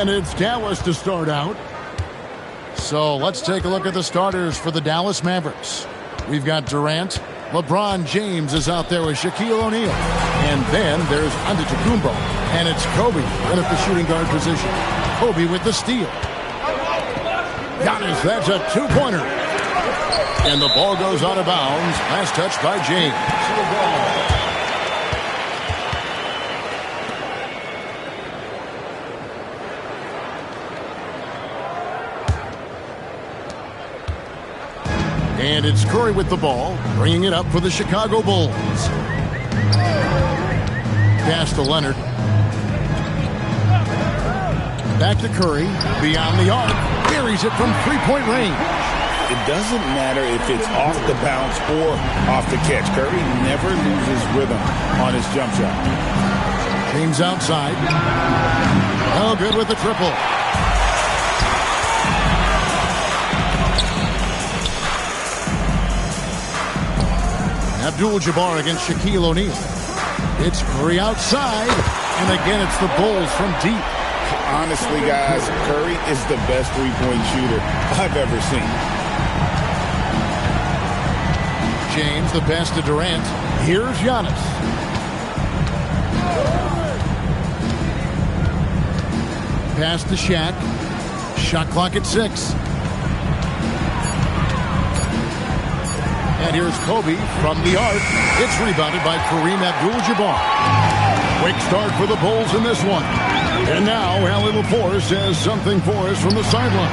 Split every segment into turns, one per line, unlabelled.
And it's Dallas to start out. So let's take a look at the starters for the Dallas Mavericks. We've got Durant. LeBron James is out there with Shaquille O'Neal. And then there's Antetokounmpo. And it's Kobe in at the shooting guard position. Kobe with the steal. Giannis, that's a two-pointer. And the ball goes out of bounds. Last touch by James. And it's Curry with the ball, bringing it up for the Chicago Bulls. Pass to Leonard. Back to Curry, beyond the arc, buries it from three-point range.
It doesn't matter if it's off the bounce or off the catch. Curry never loses rhythm on his jump shot.
James outside. Oh, good with the triple. Abdul-Jabbar against Shaquille O'Neal. It's Curry outside, and again it's the Bulls from deep.
Honestly, guys, Curry is the best three-point shooter I've ever seen.
James, the pass to Durant. Here's Giannis. Pass to Shaq. Shot clock at 6. And here's Kobe from the arc. It's rebounded by Kareem Abdul-Jabbar. Quick start for the Bulls in this one. And now Al Force says something for us from the sideline.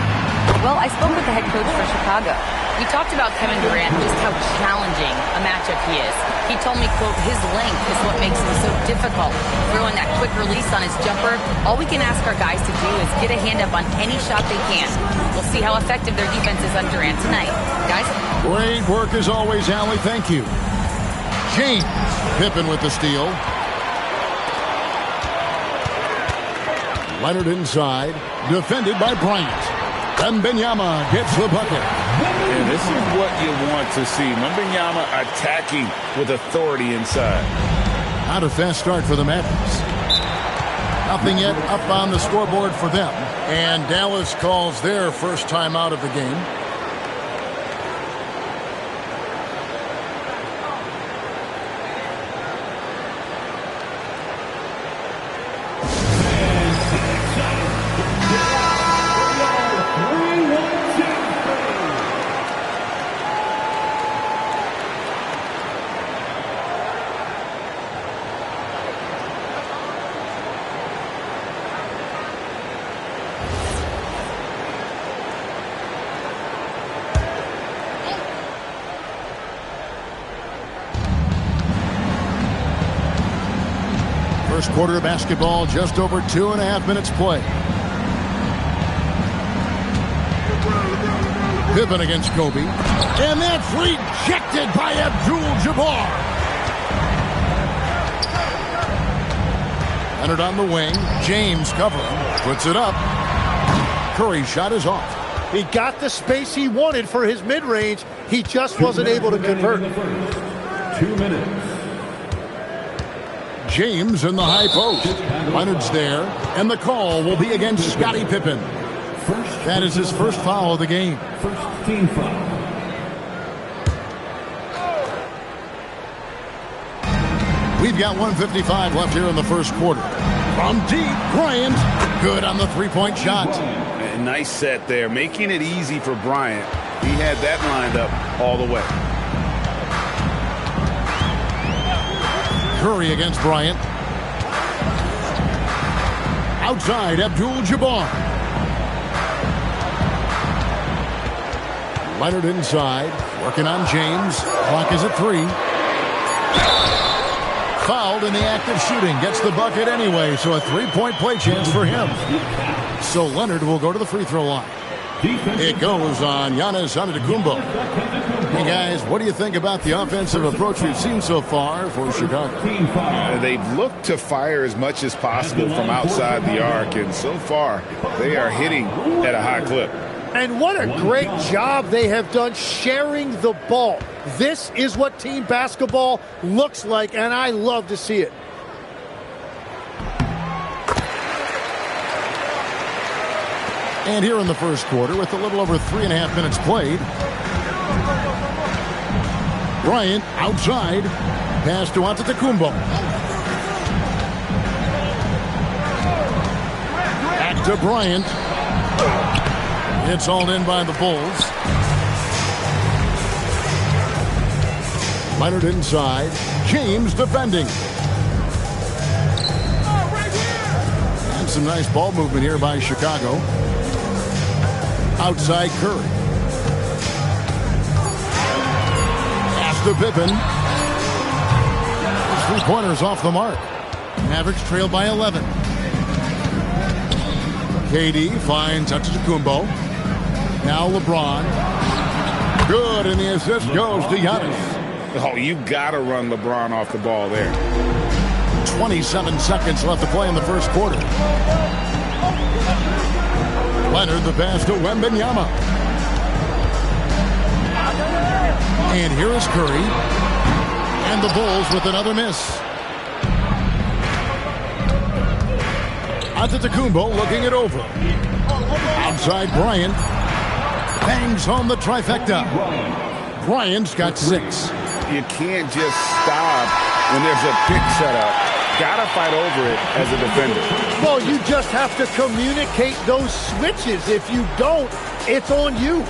Well, I spoke with the head coach for Chicago. We talked about Kevin Durant, just how challenging a matchup he is. He told me, quote, his length is what makes him so difficult. Throwing that quick release on his jumper, all we can ask our guys to do is get a hand up on any shot they can. We'll see how effective their defense is on Durant tonight. Guys?
Great work as always, Allie. Thank you. James. Pippen with the steal. Leonard inside. Defended by Bryant. And Wembanyama gets the bucket.
And this is what you want to see. Wembanyama attacking with authority inside.
Not a fast start for the Mavericks. Nothing yet up on the scoreboard for them. And Dallas calls their first time out of the game. First quarter of basketball, just over 2.5 minutes play. Pippen against Kobe. And that's rejected by Abdul-Jabbar. Leonard on the wing. James covering. Puts it up. Curry's shot is off.
He got the space he wanted for his mid-range. He just wasn't able to convert.
2 minutes.
James in the high post. Leonard's there. And the call will be against Scottie Pippen. That is his first foul of the game.
First team foul.
We've got 1:55 left here in the first quarter. From deep, Bryant. Good on the three-point shot.
A nice set there, making it easy for Bryant. He had that lined up all the way.
Curry against Bryant. Outside, Abdul-Jabbar. Leonard inside, working on James. Clock is at 3. Fouled in the act of shooting. Gets the bucket anyway, so a three-point play chance for him. So Leonard will go to the free throw line. It goes on Giannis Antetokounmpo. Hey guys, what do you think about the offensive approach we've seen so far for Chicago?
They've looked to fire as much as possible from outside the arc, and so far they are hitting at a high clip.
And what a great job they have done sharing the ball. This is what team basketball looks like, and I love to see it.
And here in the first quarter, with a little over 3.5 minutes played, Bryant outside. Pass to Antetokounmpo. Back to Bryant. It's all in by the Bulls. Leonard inside. James defending. And some nice ball movement here by Chicago. Outside Curry. Pass to Pippen. His three-pointers off the mark. Mavericks trail by 11. KD finds Antetokounmpo. Now LeBron. Good, and the assist goes to Giannis.
Oh, you got to run LeBron off the ball there.
27 seconds left to play in the first quarter. Leonard the pass to Wembanyama. And here is Curry. And the Bulls with another miss. Antetokounmpo looking it over. Outside Bryant. Bangs home the trifecta. Bryant's got 6.
You can't just stop when there's a pick set up. Gotta fight over it as a defender.
Well, you just have to communicate those switches. If you don't, it's on you.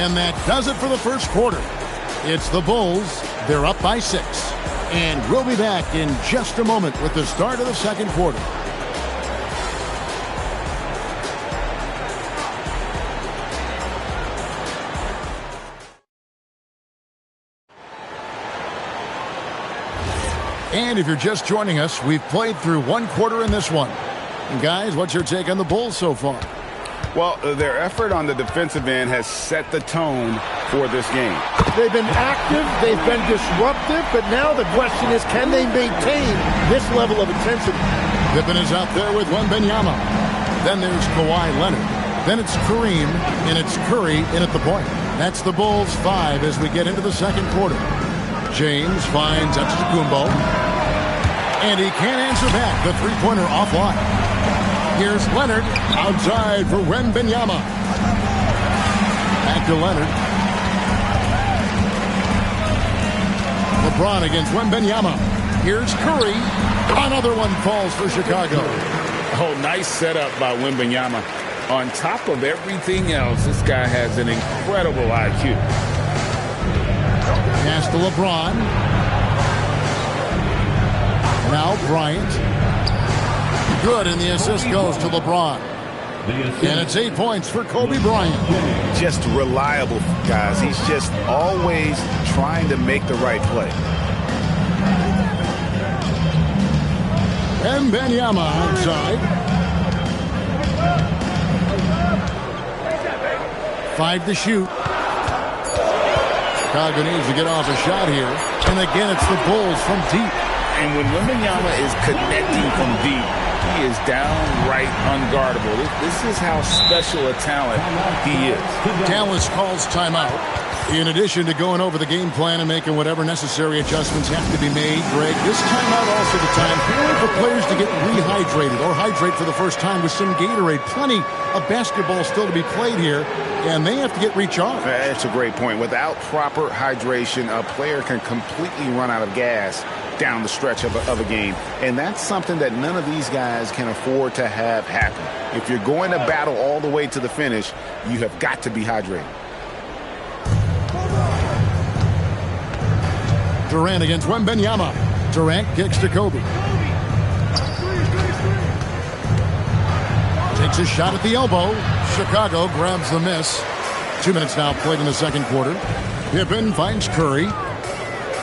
And that does it for the first quarter. It's the Bulls. They're up by 6. And we'll be back in just a moment with the start of the second quarter. And if you're just joining us, we've played through one quarter in this one. And guys, what's your take on the Bulls so far?
Well, their effort on the defensive end has set the tone for this game.
They've been active, they've been disruptive, but now the question is, can they maintain this level of intensity?
Pippen is out there with Wembanyama. Then there's Kawhi Leonard. Then it's Kareem, and it's Curry in at the point. That's the Bulls 5 as we get into the second quarter. James finds Antetokounmpo. And he can't answer back. The three-pointer offline. Here's Leonard outside for Wembanyama. Back to Leonard. LeBron against Wembanyama. Here's Curry. Another one falls for Chicago.
Oh, nice setup by Wembanyama. On top of everything else, this guy has an incredible IQ.
Pass to LeBron. Now Bryant. Good, and the assist goes to LeBron. And it's 8 points for Kobe Bryant.
Just reliable, guys. He's just always trying to make the right play.
Wembanyama outside. 5 to shoot. Chicago needs to get off a shot here. And again, it's the Bulls from deep.
And when Wembanyama is connecting from deep, he is downright unguardable. This is how special a talent he is.
Dallas calls timeout. In addition to going over the game plan and making whatever necessary adjustments have to be made, Greg, this timeout also the time for players to get rehydrated or hydrate for the first time with some Gatorade. Plenty of basketball still to be played here, and they have to get recharged.
That's a great point. Without proper hydration, a player can completely run out of gas down the stretch of a game. And that's something that none of these guys can afford to have happen. If you're going to battle all the way to the finish, you have got to be hydrated.
Durant against Wembanyama. Durant kicks to Kobe. Takes a shot at the elbow. Chicago grabs the miss. 2 minutes now played in the second quarter. Pippen finds Curry.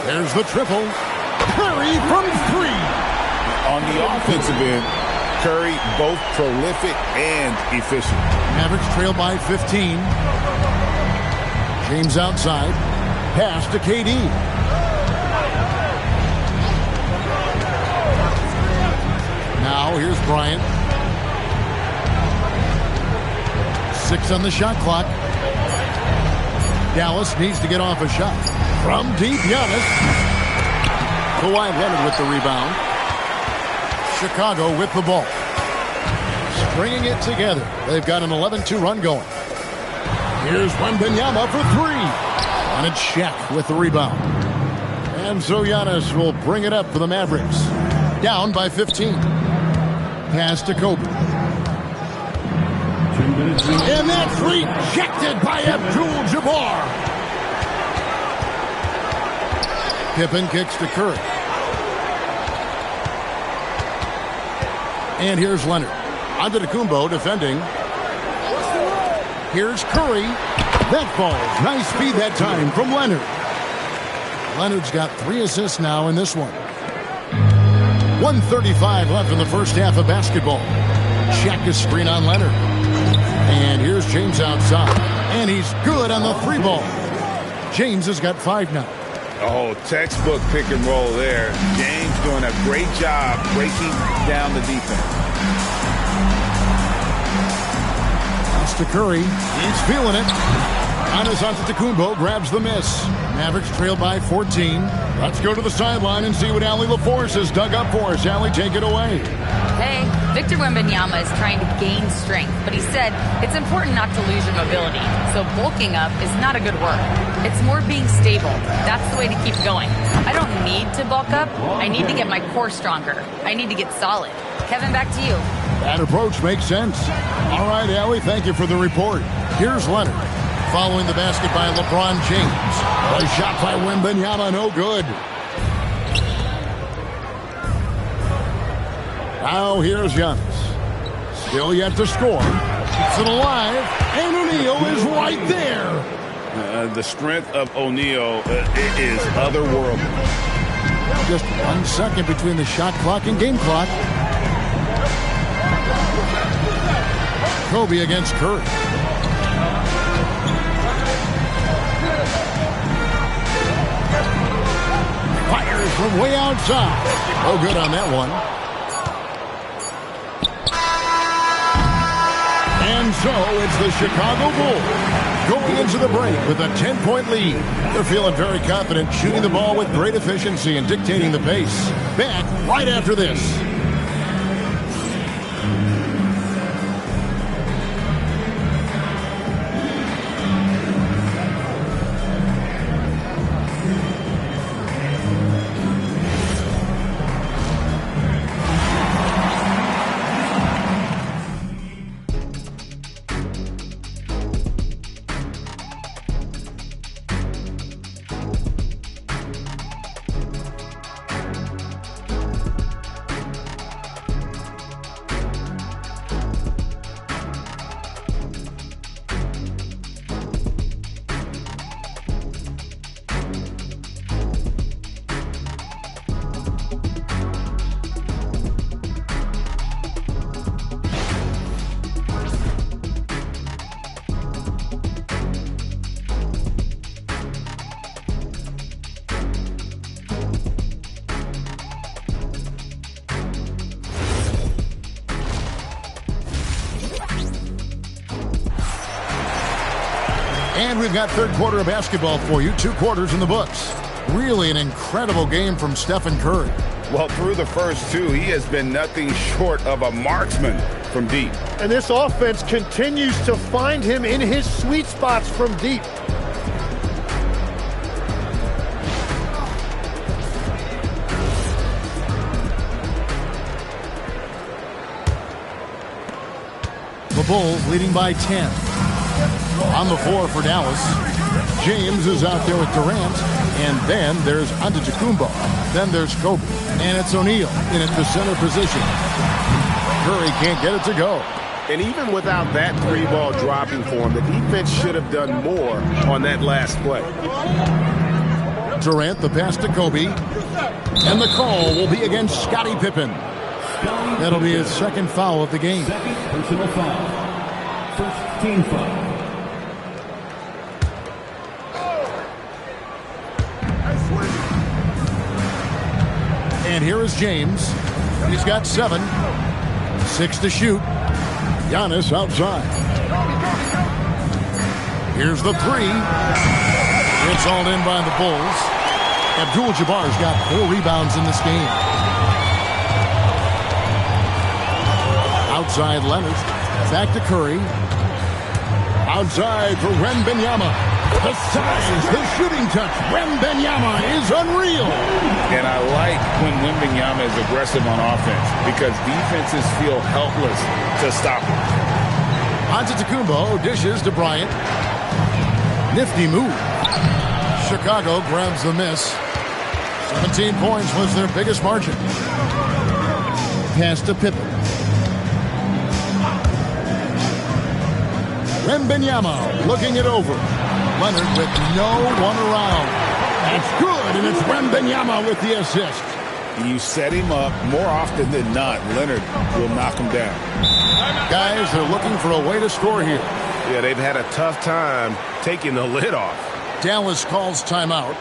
There's the triple. Curry from 3.
On the offensive end, Curry both prolific and efficient.
Mavericks trail by 15. James outside. Pass to KD. Now here's Bryant. 6 on the shot clock. Dallas needs to get off a shot. From deep, Giannis. Kawhi Leonard with the rebound. Chicago with the ball. bringing it together. They've got an 11-2 run going. Here's Wembanyama for three. And it's Shaq with the rebound. And so Giannis will bring it up for the Mavericks. Down by 15. Pass to Kobe.
2 minutes.
And that's rejected by Abdul-Jabbar. Pippen kicks to Curry. And here's Leonard. Antetokounmpo defending. Here's Curry. That falls. Nice speed that time from Leonard. Leonard's got 3 assists now in this one. 1:35 left in the first half of basketball. Shaq is screen on Leonard. And here's James outside. And he's good on the 3 ball. James has got 5 now.
Oh, textbook pick and roll there. James doing a great job breaking down the defense.
Pass to Curry. He's feeling it. Giannis Antetokounmpo grabs the miss. Mavericks trail by 14. Let's go to the sideline and see what Allie LaForce has dug up for us. Allie, take it away.
Hey, Victor Wembanyama is trying to gain strength, but he said it's important not to lose your mobility. So bulking up is not a good word. It's more being stable. That's the way to keep going. I don't need to bulk up. I need to get my core stronger. I need to get solid. Kevin, back to you.
That approach makes sense. All right, Allie, thank you for the report. Here's Leonard. Following the basket by LeBron James. A shot by Wembanyama, no good. Now here's Giannis. Still yet to score. Keeps it alive. And O'Neal is right there.
The strength of O'Neal is otherworldly.
Just 1 second between the shot clock and game clock. Kobe against Curry. Fires from way outside. Oh, good on that one. And so it's the Chicago Bulls going into the break with a 10-point lead. They're feeling very confident, shooting the ball with great efficiency and dictating the pace. Back right after this. And we've got third quarter of basketball for you. 2 quarters in the books. Really an incredible game from Stephen Curry.
Well, through the first 2, he has been nothing short of a marksman from deep.
And this offense continues to find him in his sweet spots from deep.
The Bulls leading by 10. On the floor for Dallas. James is out there with Durant. And then there's Antetokounmpo. Then there's Kobe. And it's O'Neal in at the center position. Curry can't get it to go.
And even without that 3-ball dropping for him, the defense should have done more on that last play.
Durant, the pass to Kobe. And the call will be against Scottie Pippen. That'll be his second foul of the game.
Second personal foul. First team foul.
And here is James. He's got 7. 6 to shoot. Giannis outside. Here's the 3. It's all in by the Bulls. Abdul-Jabbar's got 4 rebounds in this game. Outside Leonard. Back to Curry. Outside for Wembanyama. The size, the shooting touch. Wembanyama is unreal.
And I like when Wembanyama is aggressive on offense because defenses feel helpless to stop him.
Antetokounmpo dishes to Bryant. Nifty move. Chicago grabs the miss. 17 points was their biggest margin. Pass to Pippen. Wembanyama looking it over. Leonard with no one around. That's good, and it's Wembanyama with the assist.
You set him up more often than not. Leonard will knock him down.
Guys, they're looking for a way to score here.
Yeah, they've had a tough time taking the lid off.
Dallas calls timeout.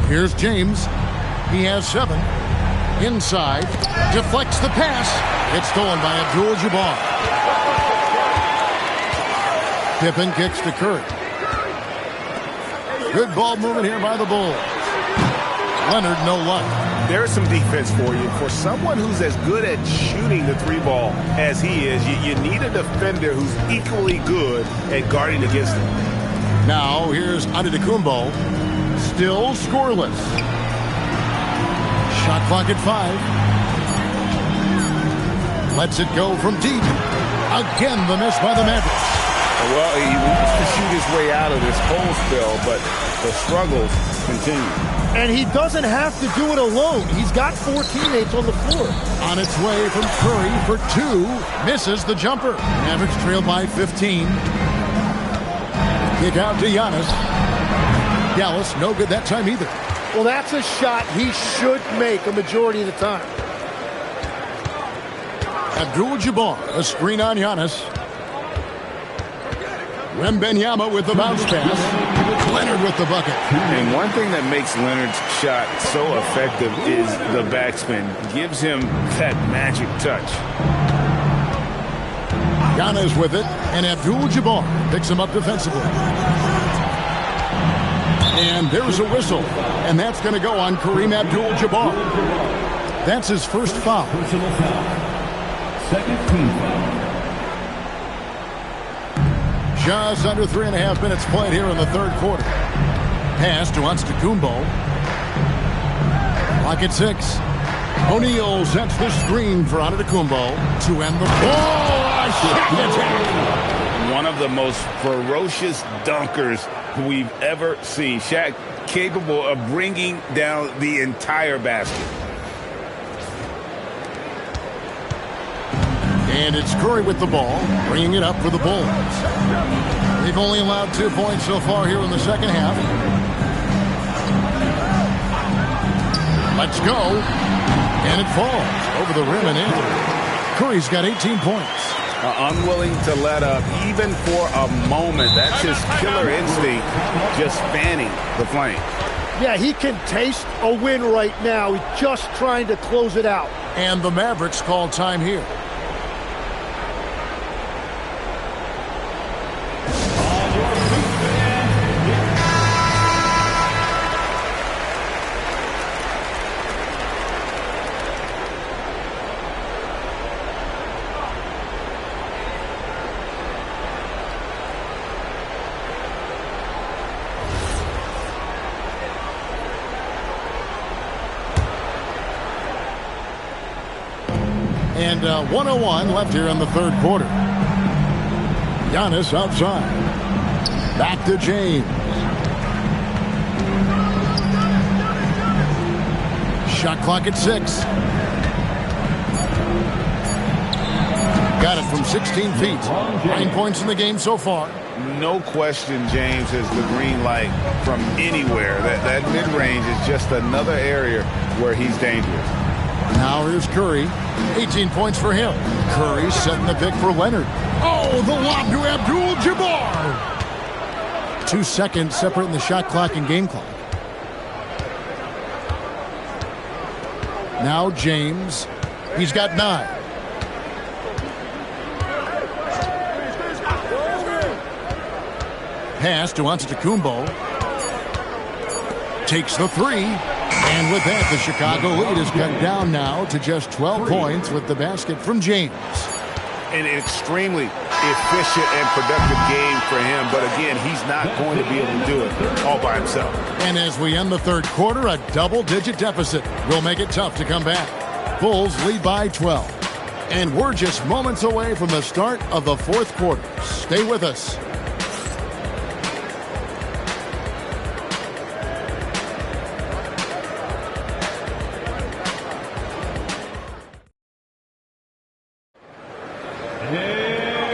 Here's James. He has 7. Inside. Deflects the pass. It's stolen by Abdul-Jabbar. Pippen kicks to Curry. Good ball movement here by the Bulls. Leonard, no luck.
There's some defense for you. For someone who's as good at shooting the three ball as he is, you need a defender who's equally good at guarding against him.
Now, here's Antetokounmpo. Still scoreless. Shot clock at 5. Lets it go from deep. Again, the miss by the Mavericks.
Well, he wants to shoot his way out of this cold spell, but the struggles continue.
And he doesn't have to do it alone. He's got 4 teammates on the floor.
On its way from Curry for 2. Misses the jumper. Mavericks trail by 15. Kick out to Giannis. Dallas, no good that time either.
Well, that's a shot he should make a majority of the time.
Abdul-Jabbar, a screen on Giannis. Wembanyama with the bounce pass. Leonard with the bucket.
And one thing that makes Leonard's shot so effective is the backspin. Gives him that magic touch.
Giannis with it, and Abdul-Jabbar picks him up defensively. And there's a whistle, and that's going to go on Kareem Abdul-Jabbar. That's his first foul.
Personal foul. Second team foul.
Just under 3.5 minutes played here in the third quarter. Pass to Antetokounmpo. Clock at 6. O'Neal sets the screen for Antetokounmpo to end the ball.
One of the most ferocious dunkers we've ever seen. Shaq capable of bringing down the entire basket.
And it's Curry with the ball, bringing it up for the Bulls. They've only allowed 2 points so far here in the second half. Let's go. And it falls over the rim and in. Curry's got 18 points.
Unwilling to let up even for a moment. That's his killer instinct, just fanning the flame.
Yeah, he can taste a win right now. He's just trying to close it out.
And the Mavericks call time here. And 1:01 left here in the third quarter. Giannis outside. Back to James. Shot clock at 6. Got it from 16 feet. 9 points in the game so far.
No question James has the green light from anywhere. That mid-range is just another area where he's dangerous.
Now here's Curry. 18 points for him. Curry setting the pick for Leonard. Oh, the lob to Abdul-Jabbar. 2 seconds separating the shot clock and game clock. Now James. He's got 9. Pass to Antetokounmpo. Takes the 3. And with that, the Chicago lead is cut down now to just 12 points with the basket from James.
An extremely efficient and productive game for him. But again, he's not going to be able to do it all by himself.
And as we end the third quarter, a double-digit deficit will make it tough to come back. Bulls lead by 12. And we're just moments away from the start of the fourth quarter. Stay with us.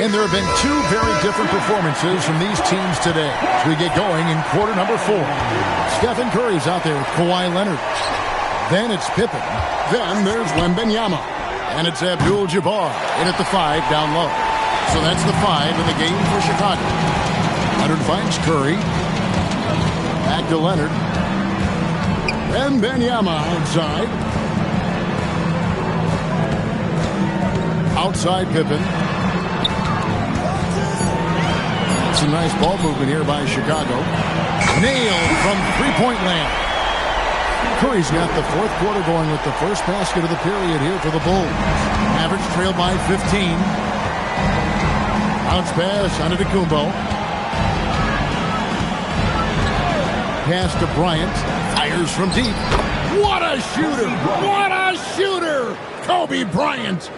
And there have been 2 very different performances from these teams today as we get going in quarter number 4. Stephen Curry's out there with Kawhi Leonard. Then it's Pippen. Then there's Wembanyama. And it's Abdul-Jabbar in at the 5 down low. So that's the 5 in the game for Chicago. Leonard finds Curry. Back to Leonard. Wembanyama outside. Outside Pippen. Some nice ball movement here by Chicago. Nailed from three-point land. Curry's got the fourth quarter going with the first basket of the period here for the Bulls. Mavericks trail by 15. Bounce pass Antetokounmpo. Pass to Bryant. Fires from deep. What a shooter! What a shooter! Kobe Bryant.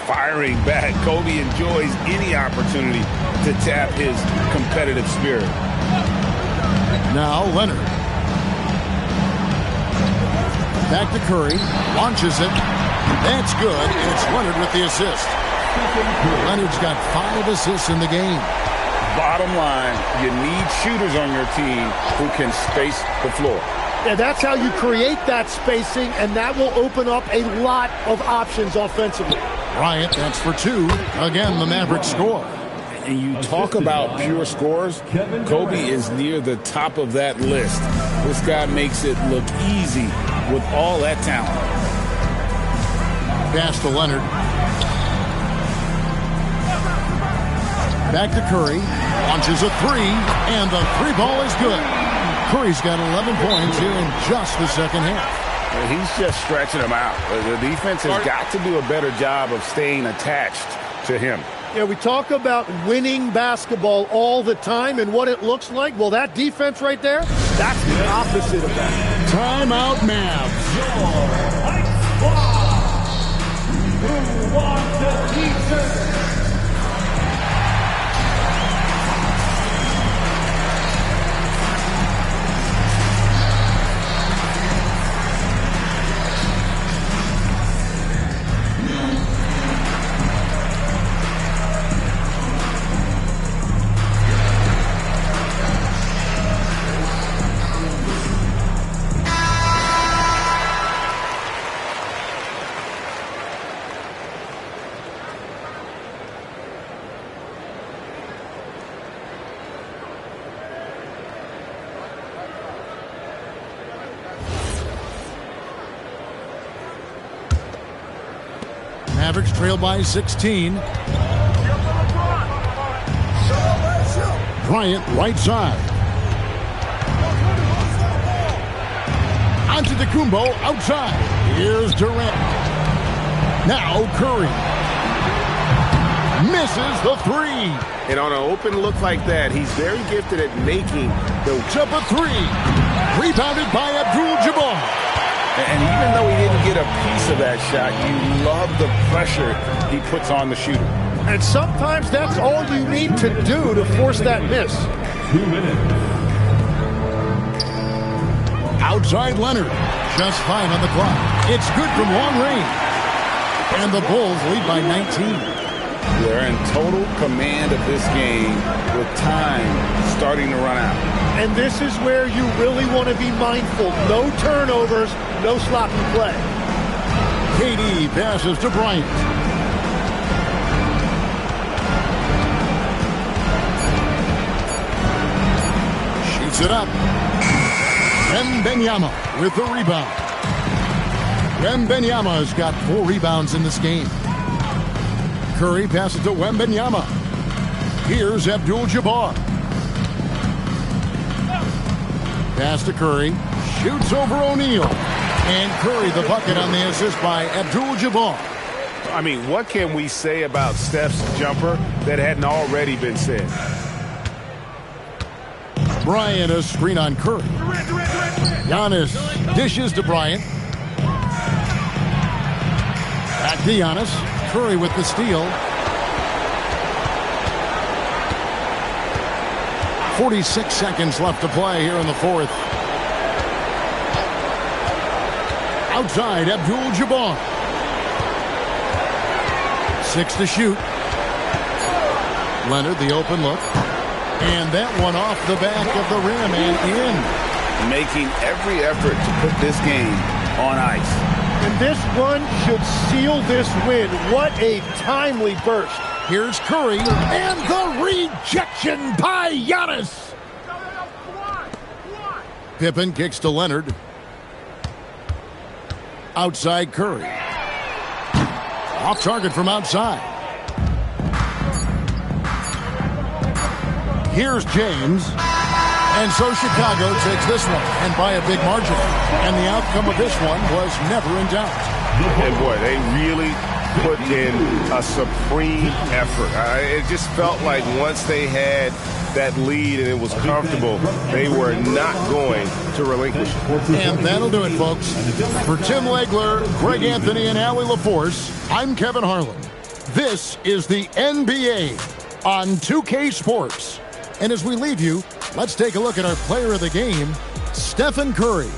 Firing back. Kobe enjoys any opportunity to tap his competitive spirit.
Now Leonard. Back to Curry. Launches it. That's good. And it's Leonard with the assist. Leonard's got 5 assists in the game.
Bottom line, you need shooters on your team who can space the floor.
Yeah, that's how you create that spacing, and that will open up a lot of options offensively.
Bryant, that's for 2. Again, the Mavericks score.
And you talk about pure scores, Kobe is near the top of that list. This guy makes it look easy with all that talent.
Pass to Leonard. Back to Curry. Launches a 3, and the 3 ball is good. Curry's got 11 points here in just the second half.
He's just stretching them out. The defense has got to do a better job of staying attached to him.
Yeah, we talk about winning basketball all the time and what it looks like. Well, that defense right there, that's the opposite of that.
Timeout, Mavs.
Who wants the pizza?
Mavericks trail by 16. Bryant right side. Antetokounmpo outside. Here's Durant. Now Curry. Misses the 3.
And on an open look like that, he's very gifted at making the
Jump a 3. Rebounded by Abdul-Jabbar.
And even though he didn't get a piece of that shot, you love the pressure he puts on the shooter.
And sometimes that's all you need to do to force that miss.
2 minutes.
Outside Leonard. Just 5 on the clock. It's good from long range. And the Bulls lead by 19.
They're in total command of this game with time starting to run out.
And this is where you really want to be mindful. No turnovers, no sloppy play.
KD passes to Bryant. Shoots it up. Wembanyama with the rebound. Wembanyama has got 4 rebounds in this game. Curry passes to Wembanyama. Here's Abdul-Jabbar. Pass to Curry. Shoots over O'Neal. And Curry the bucket on the assist by Abdul-Jabbar.
I mean, what can we say about Steph's jumper that hadn't already been said?
Bryant a screen on Curry. Giannis dishes to Bryant. Back to Giannis. Curry with the steal. 46 seconds left to play here in the fourth. Outside, Abdul-Jabbar. 6 to shoot. Leonard, the open look. And that one off the back of the rim and in.
Making every effort to put this game on ice.
And this one should seal this win. What a timely burst.
Here's Curry, and the rejection by Giannis. Pippen kicks to Leonard. Outside Curry. Off target from outside. Here's James. And so Chicago takes this one, and by a big margin. And the outcome of this one was never in doubt.
And boy, they really put in a supreme effort. It just felt like once they had that lead and it was comfortable, they were not going to relinquish it.
And that'll do it, folks. For Tim Legler, Greg Anthony, and Allie LaForce, I'm Kevin Harlan. This is the NBA on 2K Sports. And as we leave you, let's take a look at our player of the game, Stephen Curry.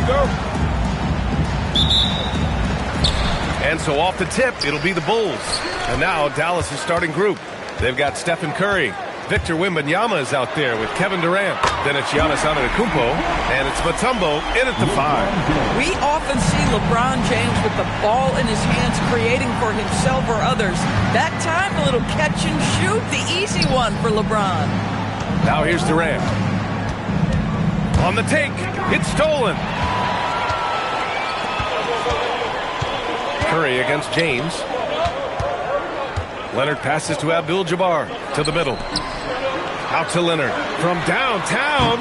go. And so off the tip, it'll be the Bulls. And now Dallas' starting group. They've got Stephen Curry. Victor Wembanyama is out there with Kevin Durant. Then it's Giannis Antetokounmpo, and it's Mutombo in at the 5.
We often see LeBron James with the ball in his hands creating for himself or others. That time, a little catch and shoot, the easy one for LeBron.
Now here's Durant. On the take, it's stolen. Curry against James. Leonard passes to Abdul-Jabbar to the middle. Out to Leonard. From downtown,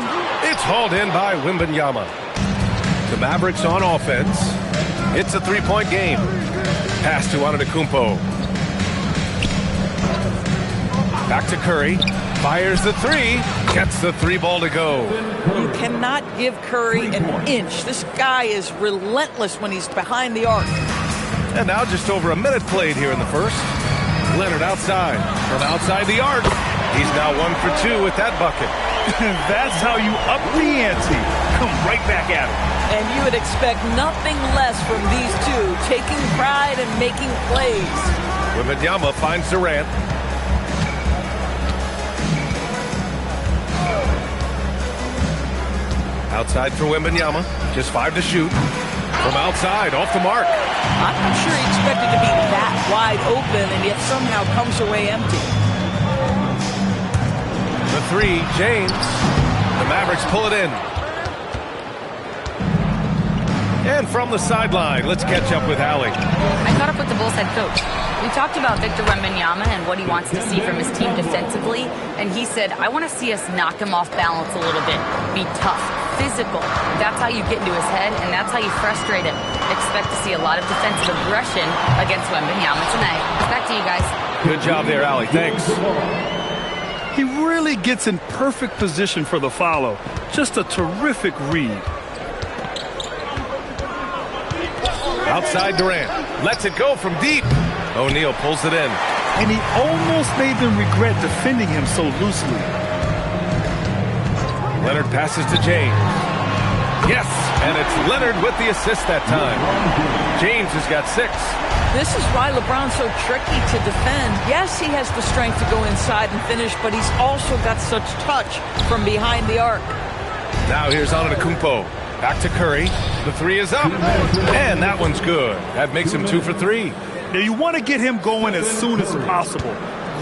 it's hauled in by Wembanyama. The Mavericks on offense. It's a three-point game. Pass to Antetokounmpo. Back to Curry. Fires the three. Gets the three ball to go.
You cannot give Curry an inch. This guy is relentless when he's behind the arc.
And now just over a minute played here in the first. Leonard outside. From outside the arc. He's now 1 for 2 with that bucket.
That's how you up the ante. Come right back at him.
And you would expect nothing less from these two, taking pride and making plays.
Wembanyama finds Durant. Outside for Wembanyama. Just 5 to shoot. From outside, off the mark.
I'm not sure he expected to be that wide open and yet somehow comes away empty.
The three, James. The Mavericks pull it in. And from the sideline, let's catch up with Allie.
I caught up with the Bulls head coach. We talked about Victor Wembanyama and what he wants to see from his team defensively, and he said, I want to see us knock him off balance a little bit, be tough, physical. That's how you get into his head, and that's how you frustrate him. Expect to see a lot of defensive aggression against Wembanyama tonight. Back to you guys.
Good job there, Allie. Thanks.
He really gets in perfect position for the follow. Just a terrific read.
Outside Durant. Lets it go from deep. O'Neal pulls it in.
And he almost made them regret defending him so loosely.
Leonard passes to James. Yes, and it's Leonard with the assist that time. James has got 6.
This is why LeBron's so tricky to defend. Yes, he has the strength to go inside and finish, but he's also got such touch from behind the arc.
Now here's Antetokounmpo. Back to Curry. The three is up. And that one's good. That makes him 2 for 3.
Now you want to get him going as soon as possible.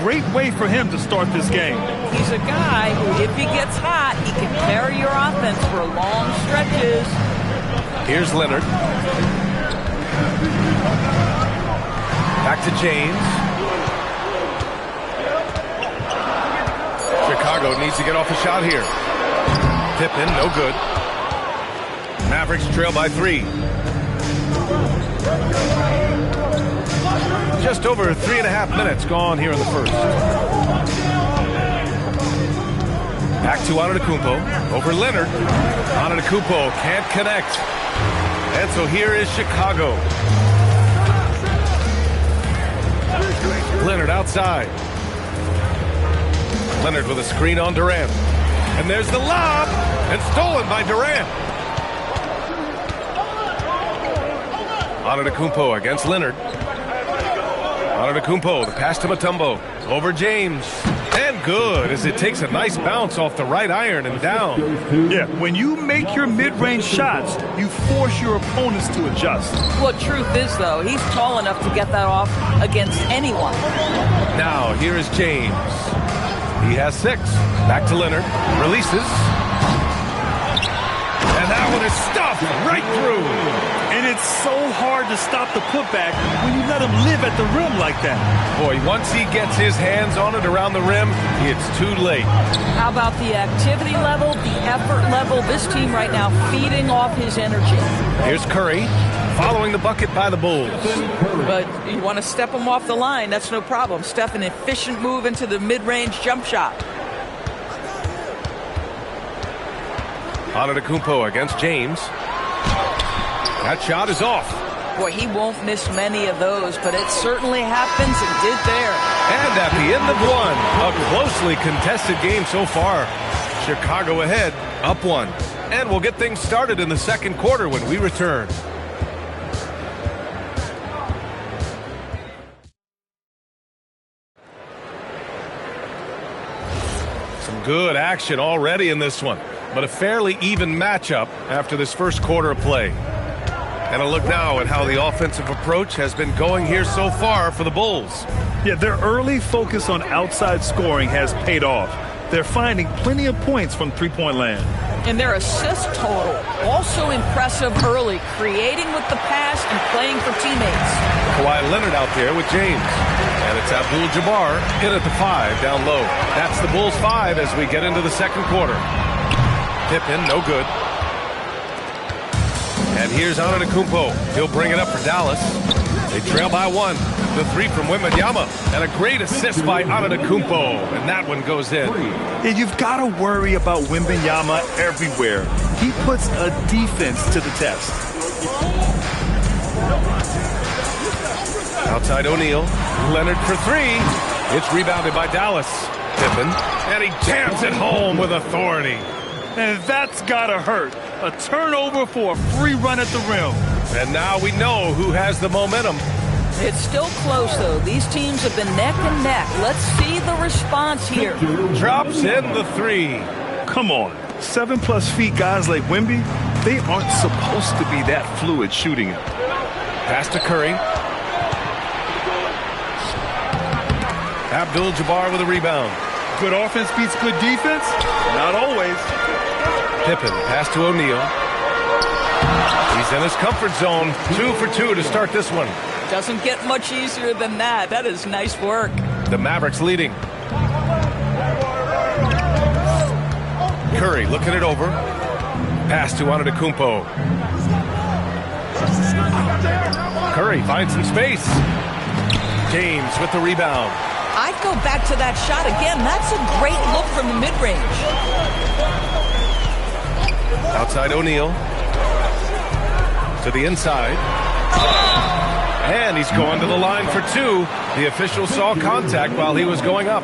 Great way for him to start this game.
He's a guy who, if he gets hot, he can carry your offense for long stretches.
Here's Leonard. Back to James. Chicago needs to get off a shot here. Pippen, no good. Mavericks trail by 3. Just over 3.5 minutes gone here in the first. Back to Antetokounmpo. Over Leonard. Antetokounmpo can't connect. And so here is Chicago. Leonard outside. Leonard with a screen on Durant. And there's the lob. And stolen by Durant. Antetokounmpo against Leonard. Antetokounmpo, the pass to Mutombo. Over James. And good, as it takes a nice bounce off the right iron and down.
Yeah, when you make your mid-range shots, you force your opponents to adjust.
Well, truth is, though, he's tall enough to get that off against anyone.
Now, here is James. He has 6. Back to Leonard. Releases. And that one is stuffed right through.
And it's so hard to stop the putback when you let him live at the rim like that.
Boy, once he gets his hands on it around the rim, it's too late.
How about the activity level, the effort level? This team right now feeding off his energy.
Here's Curry, following the bucket by the Bulls.
But you want to step him off the line, that's no problem. Steph, an efficient move into the mid-range jump shot.
Antetokounmpo against James. That shot is off.
Boy, he won't miss many of those, but it certainly happens and did there.
And at the end of one, a closely contested game so far. Chicago ahead, up 1.
And we'll get things started in the second quarter when we return. Some good action already in this one, but a fairly even matchup after this first quarter of play. And a look now at how the offensive approach has been going here so far for the Bulls.
Yeah, their early focus on outside scoring has paid off. They're finding plenty of points from three-point land.
And their assist total, also impressive early, creating with the pass and playing for teammates.
Kawhi Leonard out there with James. And it's Abdul-Jabbar in at the 5 down low. That's the Bulls 5 as we get into the second quarter. Pippen, no good. And here's Antetokounmpo. He'll bring it up for Dallas. They trail by 1. The 3 from Wembanyama. And a great assist by Antetokounmpo. And that one goes in.
And you've got to worry about Wembanyama everywhere. He puts a defense to the test.
Outside O'Neal. Leonard for 3. It's rebounded by Dallas. Pippen. And he jams it home with authority.
And that's got to hurt. A turnover for a free run at the rim.
And now we know who has the momentum.
It's still close, though. These teams have been neck and neck. Let's see the response here.
Drops in the 3.
Come on. 7+ feet guys like Wemby, they aren't supposed to be that fluid shooting it.
Pass to Curry. Abdul-Jabbar with a rebound.
Good offense beats good defense? Not always.
Pippen, pass to O'Neal. He's in his comfort zone. 2 for 2 to start this one.
Doesn't get much easier than that. That is nice work.
The Mavericks leading. Curry looking it over. Pass to Antetokounmpo. Curry finds some space. James with the rebound.
I'd go back to that shot again. That's a great look from the mid-range.
Outside O'Neal. To the inside. And he's going to the line for 2. The official saw contact while he was going up.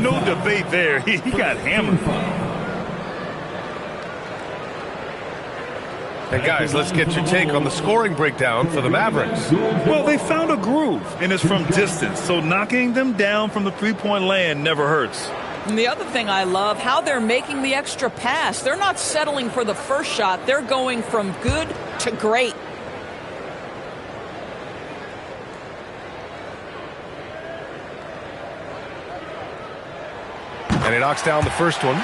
No debate there. He got hammered.
And guys, let's get your take on the scoring breakdown for the Mavericks.
Well, they found a groove, and it's from distance, so knocking them down from the three-point land never hurts.
And the other thing I love, how they're making the extra pass. They're not settling for the first shot. They're going from good to great.
And he knocks down the first one.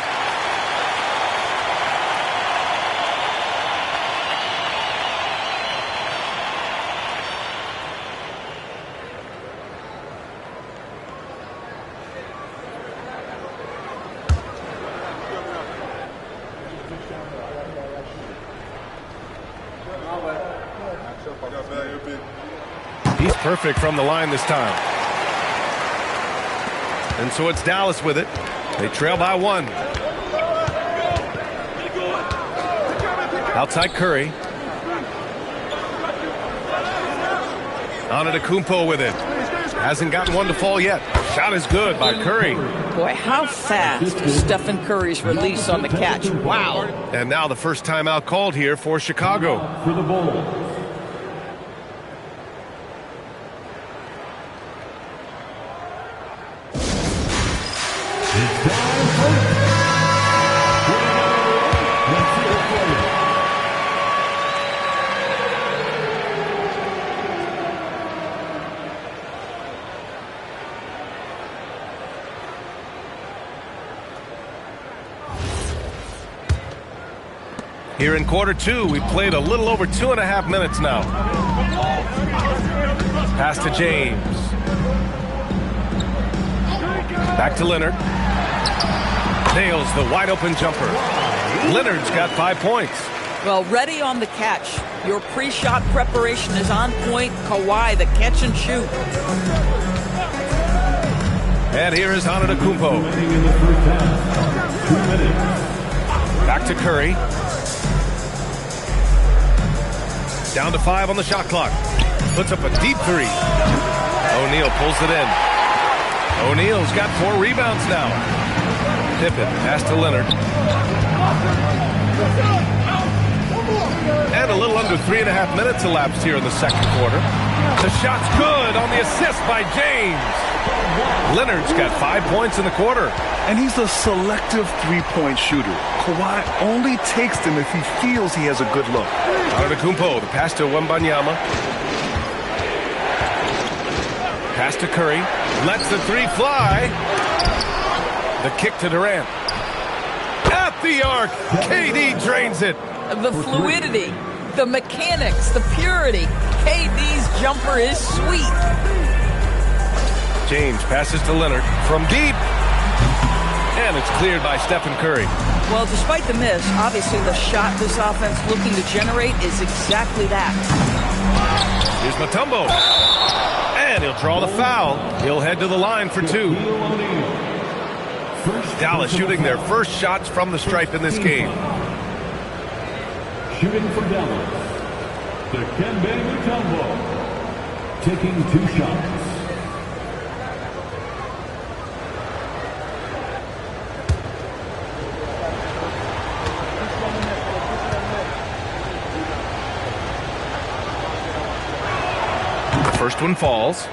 He's perfect from the line this time. And so it's Dallas with it. They trail by 1. Outside Curry. Antetokounmpo with it. Hasn't gotten one to fall yet. Shot is good by Curry.
Boy, how fast Stephen Curry's release on the catch. Wow.
And now the first timeout called here for Chicago.
For the Bulls.
Here in quarter 2, we played a little over 2.5 minutes now. Pass to James. Back to Leonard. Nails the wide open jumper. Leonard's got 5 points.
Well, ready on the catch. Your pre-shot preparation is on point. Kawhi, the catch and shoot.
And here is Antetokounmpo. Back to Curry. Down to 5 on the shot clock. Puts up a deep 3. O'Neal pulls it in. O'Neal's got 4 rebounds now. Pippen, pass to Leonard. And a little under 3.5 minutes elapsed here in the second quarter. The shot's good on the assist by James. Leonard's got 5 points in the quarter.
And he's a selective three-point shooter. Kawhi only takes them if he feels he has a good look.
Antetokounmpo, the pass to Wembanyama. Pass to Curry. Lets the three fly. The kick to Durant. At the arc. KD drains it.
The fluidity, the mechanics, the purity. KD's jumper is sweet.
James passes to Leonard from deep. And it's cleared by Stephen Curry.
Well, despite the miss, obviously the shot this offense looking to generate is exactly that.
Here's Mutombo. And he'll draw the foul. He'll head to the line for two. Dallas shooting their first shots from the stripe in this game.
Shooting for Dallas, Dikembe Mutombo, taking 2 shots.
The first one falls.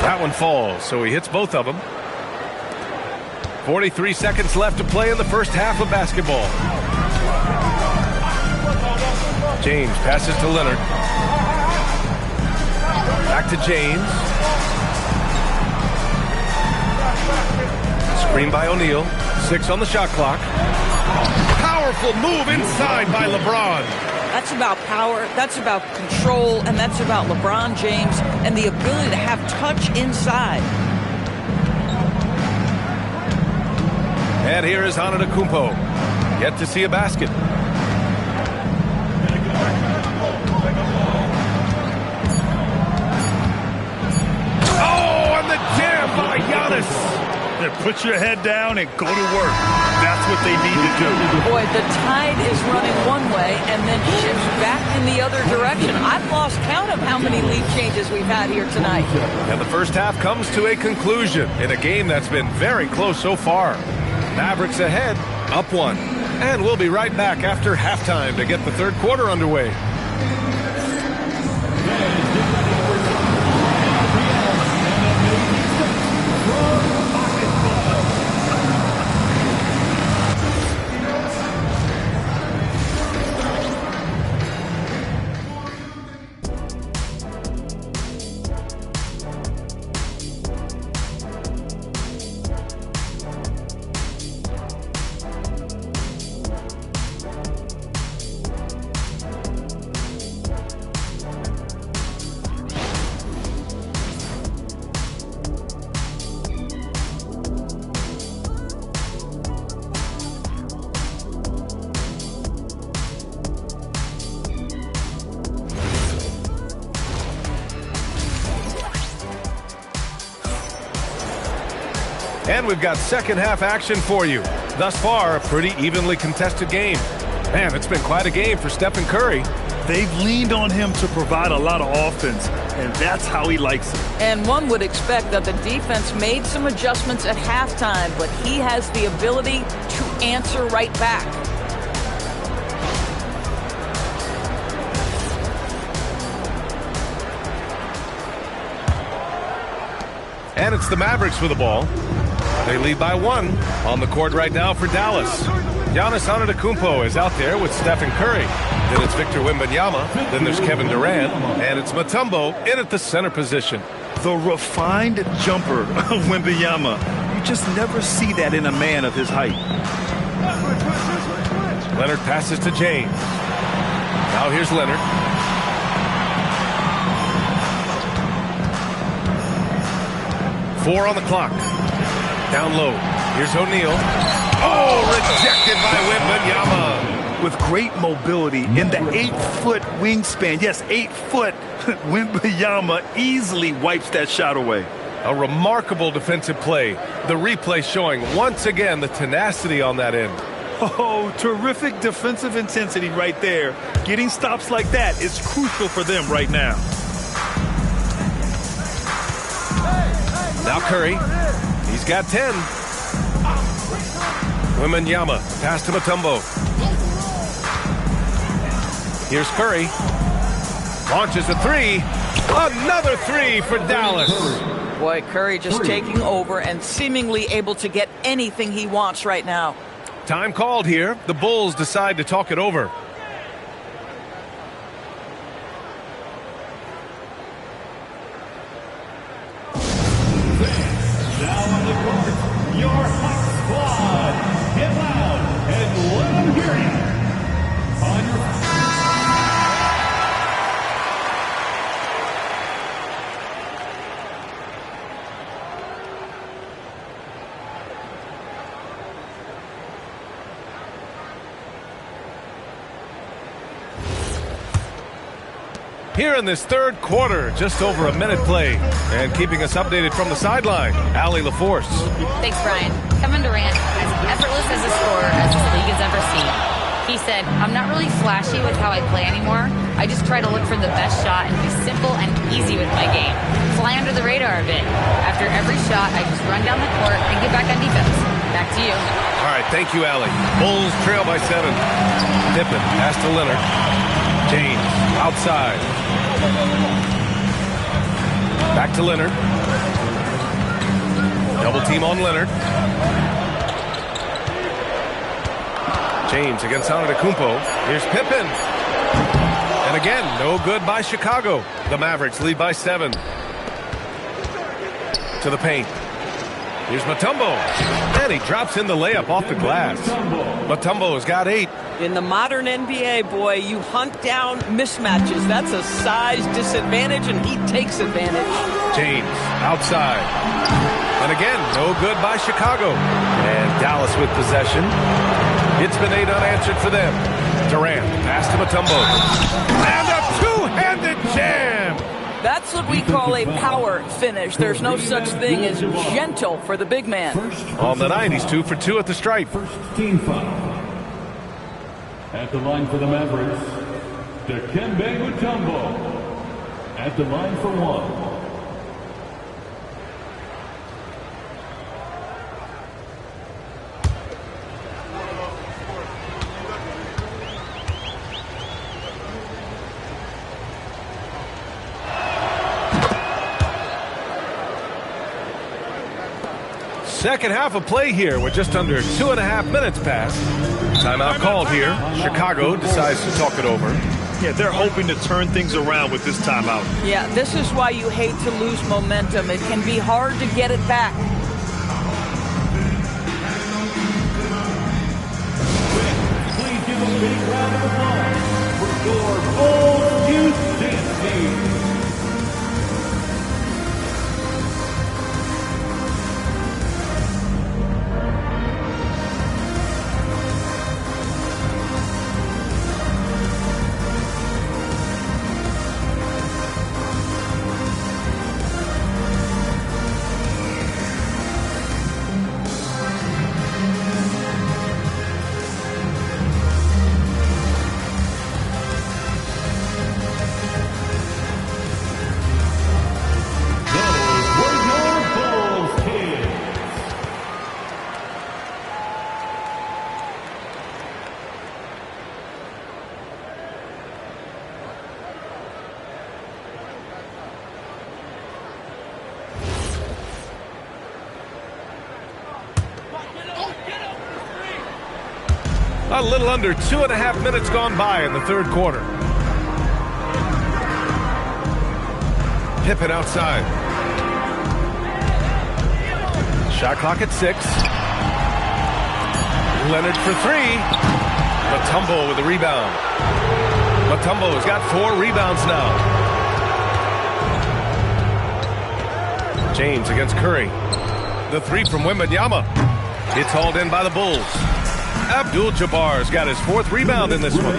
That one falls, so he hits both of them. 43 seconds left to play in the first half of basketball. James passes to Leonard. Back to James. Screen by O'Neal. 6 on the shot clock. Powerful move inside by LeBron.
That's about power, that's about control, and that's about LeBron James and the ability to have touch inside.
And here is Antetokounmpo. Yet to see a basket. Oh, and the jam by Giannis.
Put your head down and go to work. That's what they need to do.
Boy, the tide is running one way and then shifts back in the other direction. I've lost count of how many lead changes we've had here tonight.
And the first half comes to a conclusion in a game that's been very close so far. Mavericks ahead, up 1. And we'll be right back after halftime to get the third quarter underway. And we've got second half action for you. Thus far, a pretty evenly contested game. Man, it's been quite a game for Stephen Curry.
They've leaned on him to provide a lot of offense, and that's how he likes it.
And one would expect that the defense made some adjustments at halftime, but he has the ability to answer right back.
And it's the Mavericks with the ball. They lead by 1 on the court right now for Dallas. Giannis Antetokounmpo is out there with Stephen Curry. Then it's Victor Wembanyama. Then there's Kevin Durant. And it's Mutombo in at the center position.
The refined jumper of Wembanyama. You just never see that in a man of his height.
Leonard passes to James. Now here's Leonard. Four on the clock. Down low. Here's O'Neal. Oh, rejected by Wembanyama.
with great mobility in the 8-foot wingspan. Yes, 8 foot. Wembanyama easily wipes that shot away.
A remarkable defensive play. The replay showing once again the tenacity on that end.
Oh, terrific defensive intensity right there. Getting stops like that is crucial for them right now.
Now Curry. He's got 10. Wembanyama. Pass to Mutombo. Here's Curry. Launches a three. Another three for Dallas.
Boy, Curry just taking over and seemingly able to get anything he wants right now.
Time called here. The Bulls decide to talk it over.
Now on the court, your Hawks squad. Get loud and let them hear you. On your
Here in this third quarter, just over a minute play. And keeping us updated from the sideline, Allie LaForce.
Thanks, Brian. Kevin Durant, as effortless as a scorer as this league has ever seen. He said, I'm not really flashy with how I play anymore. I just try to look for the best shot and be simple and easy with my game. Fly under the radar a bit. After every shot, I just run down the court and get back on defense. Back to you.
All right, thank you, Allie. Bulls trail by 7. Pippen, pass to Leonard. James, outside. Back to Leonard. Double team on Leonard. James against Antetokounmpo. Here's Pippen. And again, no good by Chicago. The Mavericks lead by 7. To the paint. Here's Mutombo. And he drops in the layup off the glass. Mutombo has got 8.
In the modern NBA, boy, you hunt down mismatches. That's a size disadvantage, and he takes advantage.
James outside. And again, no good by Chicago. And Dallas with possession. It's been 8 unanswered for them. Durant, pass to Mutombo. And a two-handed jam!
That's what we call a power finish. There's no such thing as gentle for the big man.
On the 9, he's 2 for 2 at the stripe.
first team foul. At the line for the Mavericks, Dikembe Mutombo. At the line for 1.
Second half of play here with just under 2.5 minutes passed. Timeout called here. Chicago decides to talk it over.
Yeah, they're hoping to turn things around with this timeout.
Yeah, this is why you hate to lose momentum. It can be hard to get it back.
Please give a big round of applause for your Bulls youth dance team.
A little under 2.5 minutes gone by in the third quarter. Pippen outside. Shot clock at 6. Leonard for 3. Mutombo with the rebound. Mutombo has got 4 rebounds now. James against Curry. The 3 from Wembanyama. It's hauled in by the Bulls. Abdul-Jabbar's got his 4th rebound in this one.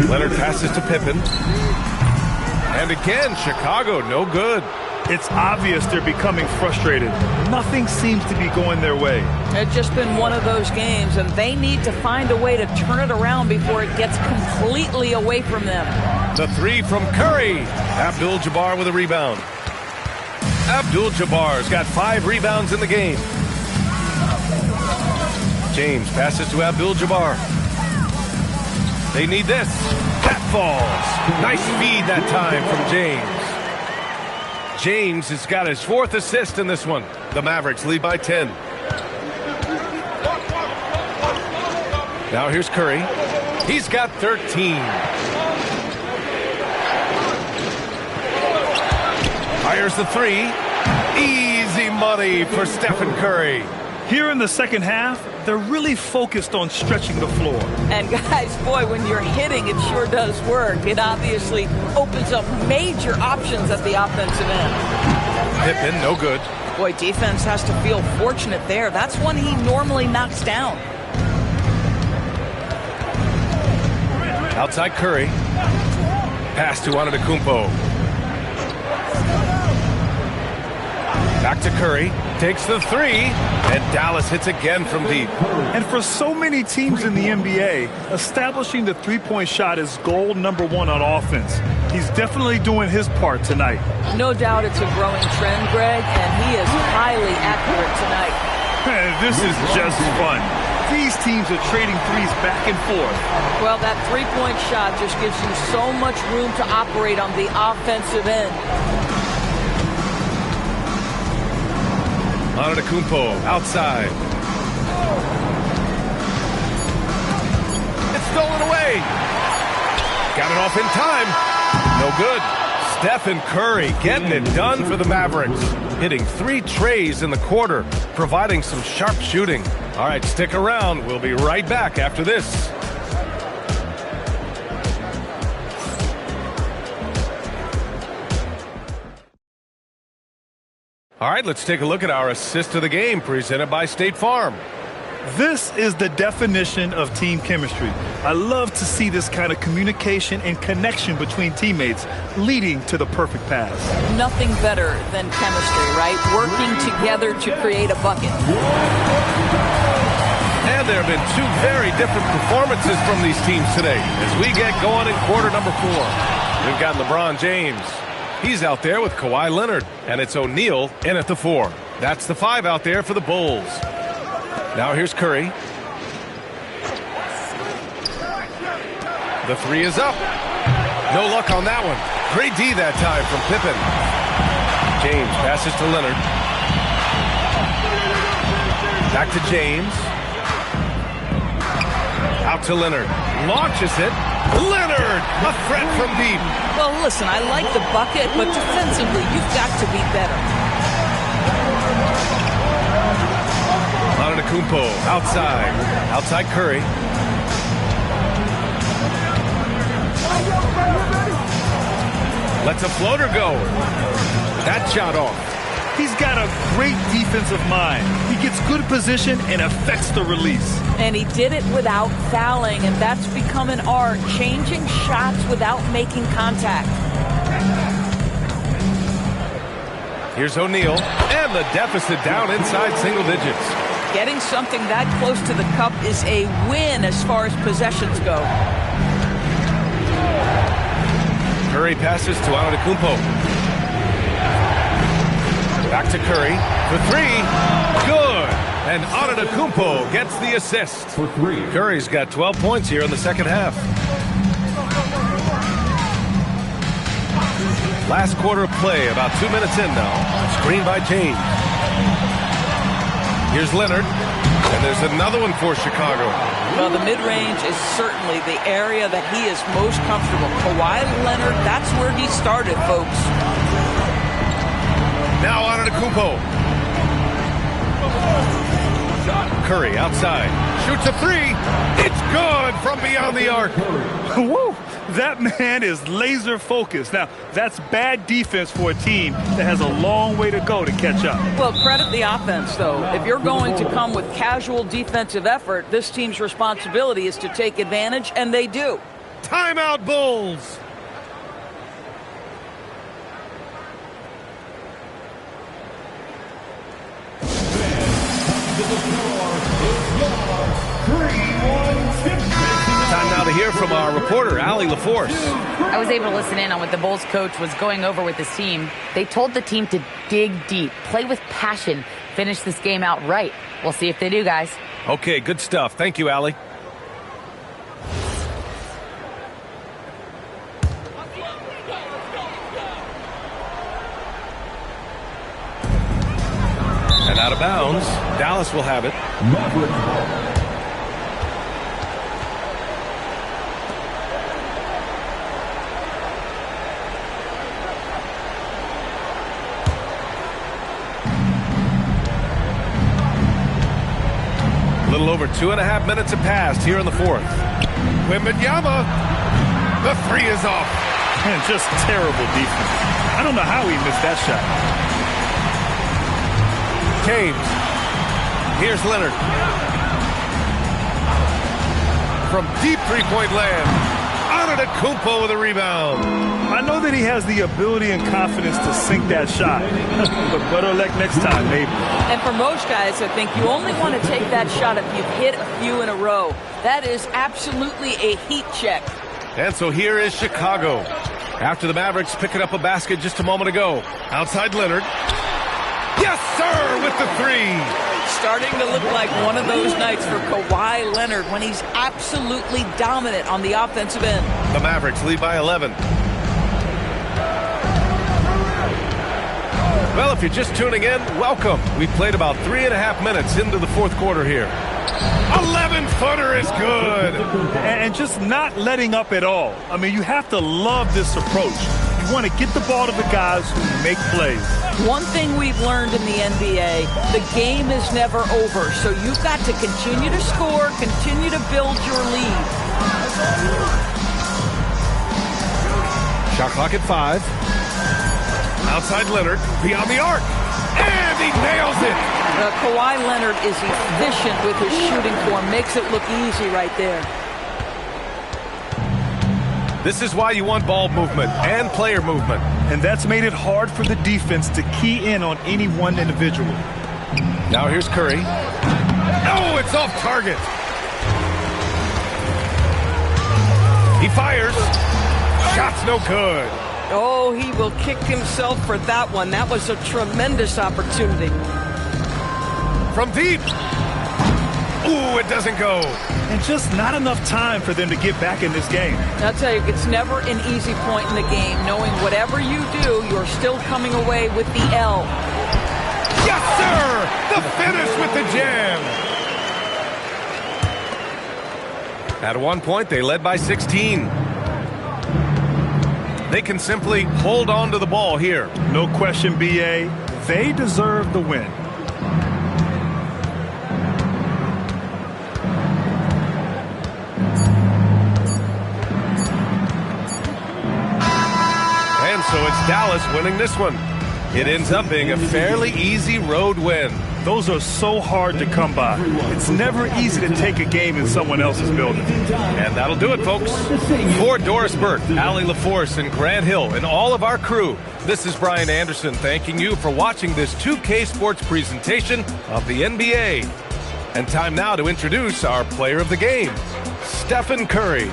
Leonard passes to Pippen. And again, Chicago, no good.
It's obvious they're becoming frustrated. Nothing seems to be going their way.
It's just been one of those games, and they need to find a way to turn it around before it gets completely away from them.
The 3 from Curry. Abdul-Jabbar with a rebound. Abdul-Jabbar's got 5 rebounds in the game. James passes to Abdul-Jabbar. They need this. That falls. Nice feed that time from James. James has got his 4th assist in this one. The Mavericks lead by 10. Now here's Curry. He's got 13. Fires the 3. Easy money for Stephen Curry.
Here in the second half, they're really focused on stretching the floor.
And guys, boy, when you're hitting, it sure does work. It obviously opens up major options at the offensive end.
Pippen, no good.
Boy, defense has to feel fortunate there. That's one he normally knocks down.
Outside Curry. Pass to Antetokounmpo. Back to Curry. Takes the 3. And Dallas hits again from deep.
And for so many teams in the NBA, establishing the three-point shot is goal number 1 on offense. He's definitely doing his part tonight.
No doubt it's a growing trend, Greg, and he is highly accurate tonight.
This is just fun. These teams are trading threes back and forth.
Well, that three-point shot just gives you so much room to operate on the offensive end.
Antetokounmpo outside. It's stolen away. Got it off in time. No good. Stephen Curry getting it done for the Mavericks. Hitting 3 trays in the quarter, providing some sharp shooting. All right, stick around. We'll be right back after this. All right, let's take a look at our assist of the game presented by State Farm.
This is the definition of team chemistry. I love to see this kind of communication and connection between teammates leading to the perfect pass.
Nothing better than chemistry, right? Working together to create a bucket.
And there have been 2 very different performances from these teams today as we get going in quarter number 4. We've got LeBron James. He's out there with Kawhi Leonard, and it's O'Neal in at the 4. That's the 5 out there for the Bulls. Now here's Curry. The 3 is up. No luck on that one. Great D that time from Pippen. James passes to Leonard. Back to James. Out to Leonard. Launches it. Leonard, a threat from deep.
Well, listen, I like the bucket, but defensively, you've got to be better.
Antetokounmpo outside. Outside Curry. Lets a floater go. That shot off.
He's got a great defensive mind. He gets good position and affects the release.
And he did it without fouling, and that's become an art, changing shots without making contact.
Here's O'Neal, and the deficit down inside single digits.
Getting something that close to the cup is a win as far as possessions go.
Curry passes to Antetokounmpo. Back to Curry for 3. Good. And Antetokounmpo gets the assist.
For 3.
Curry's got 12 points here in the second half. Last quarter of play, about 2 minutes in now. Screen by James. Here's Leonard. And there's another one for Chicago.
Well, the mid-range is certainly the area that he is most comfortable. Kawhi Leonard, that's where he started, folks.
Now Antetokounmpo. Curry outside. Shoots a 3. It's good from beyond the arc.
Woo! That man is laser focused. Now, that's bad defense for a team that has a long way to go to catch up.
Well, credit the offense, though. If you're going to come with casual defensive effort, this team's responsibility is to take advantage, and they do.
Timeout, Bulls. Time now to hear from our reporter, Allie LaForce.
I was able to listen in on what the Bulls coach was going over with his team. They told the team to dig deep, play with passion, finish this game out right. We'll see if they do, guys.
Okay, good stuff. Thank you, Allie. And out of bounds, Dallas will have it. A little over 2.5 minutes have passed here in the fourth. Wembanyama, the three is off.
Man, just terrible defense. I don't know how he missed that shot.
James. Here's Leonard. From deep three-point land. Antetokounmpo with a rebound.
I know that he has the ability and confidence to sink that shot. But better luck next time, maybe.
And for most guys, I think you only want to take that shot if you've hit a few in a row. That is absolutely a heat check.
And so here is Chicago. After the Mavericks picking up a basket just a moment ago. Outside Leonard. Yes, sir, with the three.
Starting to look like one of those nights for Kawhi Leonard when he's absolutely dominant on the offensive end.
The Mavericks lead by 11. Well, if you're just tuning in, welcome. We played about 3.5 minutes into the fourth quarter here. 11-footer is good.
And just not letting up at all. I mean, you have to love this approach. You want to get the ball to the guys who make plays.
One thing we've learned in the NBA, the game is never over. So you've got to continue to score, continue to build your lead.
Shot clock at 5. Outside Leonard, beyond the arc. And he nails it.
Kawhi Leonard is efficient with his shooting form. Makes it look easy right there.
This is why you want ball movement and player movement.
And that's made it hard for the defense to key in on any one individual.
Now here's Curry. Oh, it's off target. He fires. Shot's no good.
Oh, he will kick himself for that one. That was a tremendous opportunity.
From deep. Ooh, it doesn't go.
And just not enough time for them to get back in this game.
I'll tell you, it's never an easy point in the game, knowing whatever you do, you're still coming away with the L.
Yes, sir! The finish with the jam. At one point, they led by 16. They can simply hold on to the ball here.
No question, B.A. They deserve the win.
And so it's Dallas winning this one. It ends up being a fairly easy road win.
Those are so hard to come by. It's never easy to take a game in someone else's building.
And that'll do it, folks. For Doris Burke, Allie LaForce, and Grant Hill, and all of our crew, this is Brian Anderson thanking you for watching this 2K Sports presentation of the NBA. And time now to introduce our player of the game, Stephen Curry.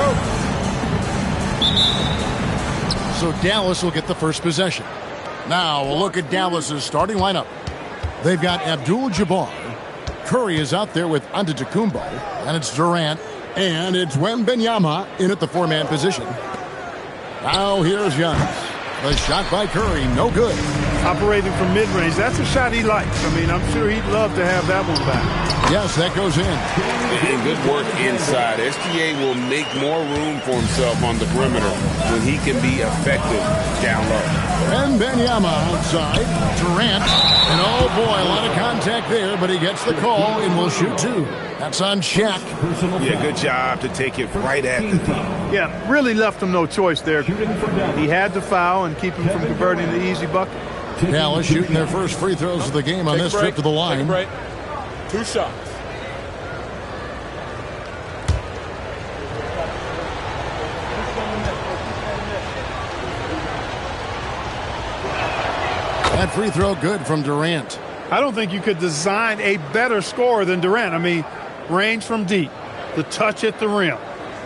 go.
So Dallas will get the first possession. Now we'll look at Dallas's starting lineup. They've got Abdul-Jabbar. Curry is out there with Antetokounmpo. And it's Durant. And it's Wembanyama in at the four-man position. Now here's Giannis. The shot by Curry, no good.
Operating from mid-range, that's a shot he likes. I mean, I'm sure he'd love to have that one back.
Yes, that goes in.
And good work inside. SGA will make more room for himself on the perimeter when he can be effective down low.
Wembanyama outside. Durant. And oh boy, a lot of contact there, but he gets the call and will shoot two. That's on Shaq.
Yeah, good job to take it right at the D.
Yeah, really left him no choice there. He had to foul and keep him from converting the easy bucket.
Dallas shooting their first free throws of the game on this trip to the line.
Two shots.
That free throw good from Durant.
I don't think you could design a better scorer than Durant. I mean, range from deep, the touch at the rim,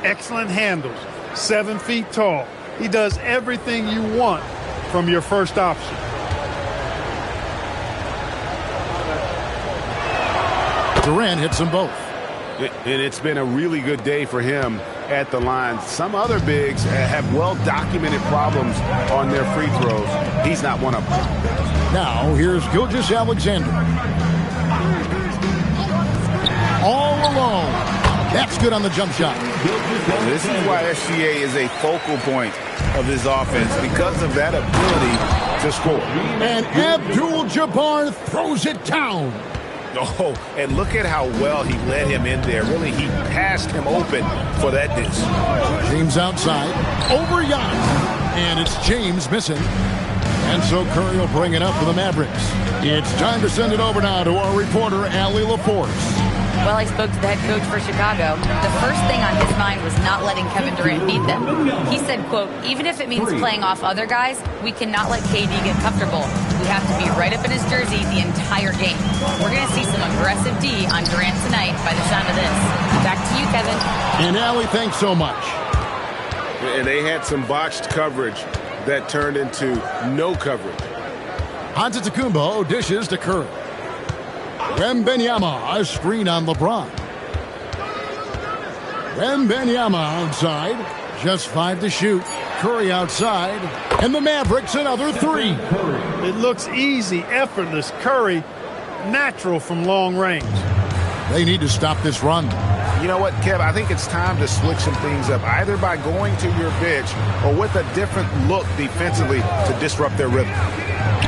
excellent handles, 7 feet tall. He does everything you want from your first option.
Durant hits them both.
And it's been a really good day for him at the line. Some other bigs have well-documented problems on their free throws. He's not one of them.
Now, here's Gilgeous-Alexander. All alone. That's good on the jump shot.
This is why SGA is a focal point of this offense, because of that ability to score.
And Abdul-Jabbar throws it down.
Oh, and look at how well he led him in there. Really, he passed him open for that dish.
James outside. Over Giannis. And it's James missing. And so Curry will bring it up for the Mavericks. It's time to send it over now to our reporter, Allie LaForce.
Well, I spoke to the head coach for Chicago. The first thing on his mind was not letting Kevin Durant beat them. He said, quote, even if it means playing off other guys, we cannot let KD get comfortable. We have to be right up in his jersey the entire game. We're going to see some aggressive D on Durant tonight by the sound of this. Back to you, Kevin.
And Allie, thanks so much.
And they had some botched coverage that turned into no coverage.
Antetokounmpo dishes to Curry. Wembanyama, a screen on LeBron. Wembanyama outside. Just 5 to shoot. Curry outside. And the Mavericks another 3.
It looks easy, effortless. Curry, natural from long range.
They need to stop this run.
You know what, Kev? I think it's time to switch some things up, either by going to your bench or with a different look defensively to disrupt their rhythm.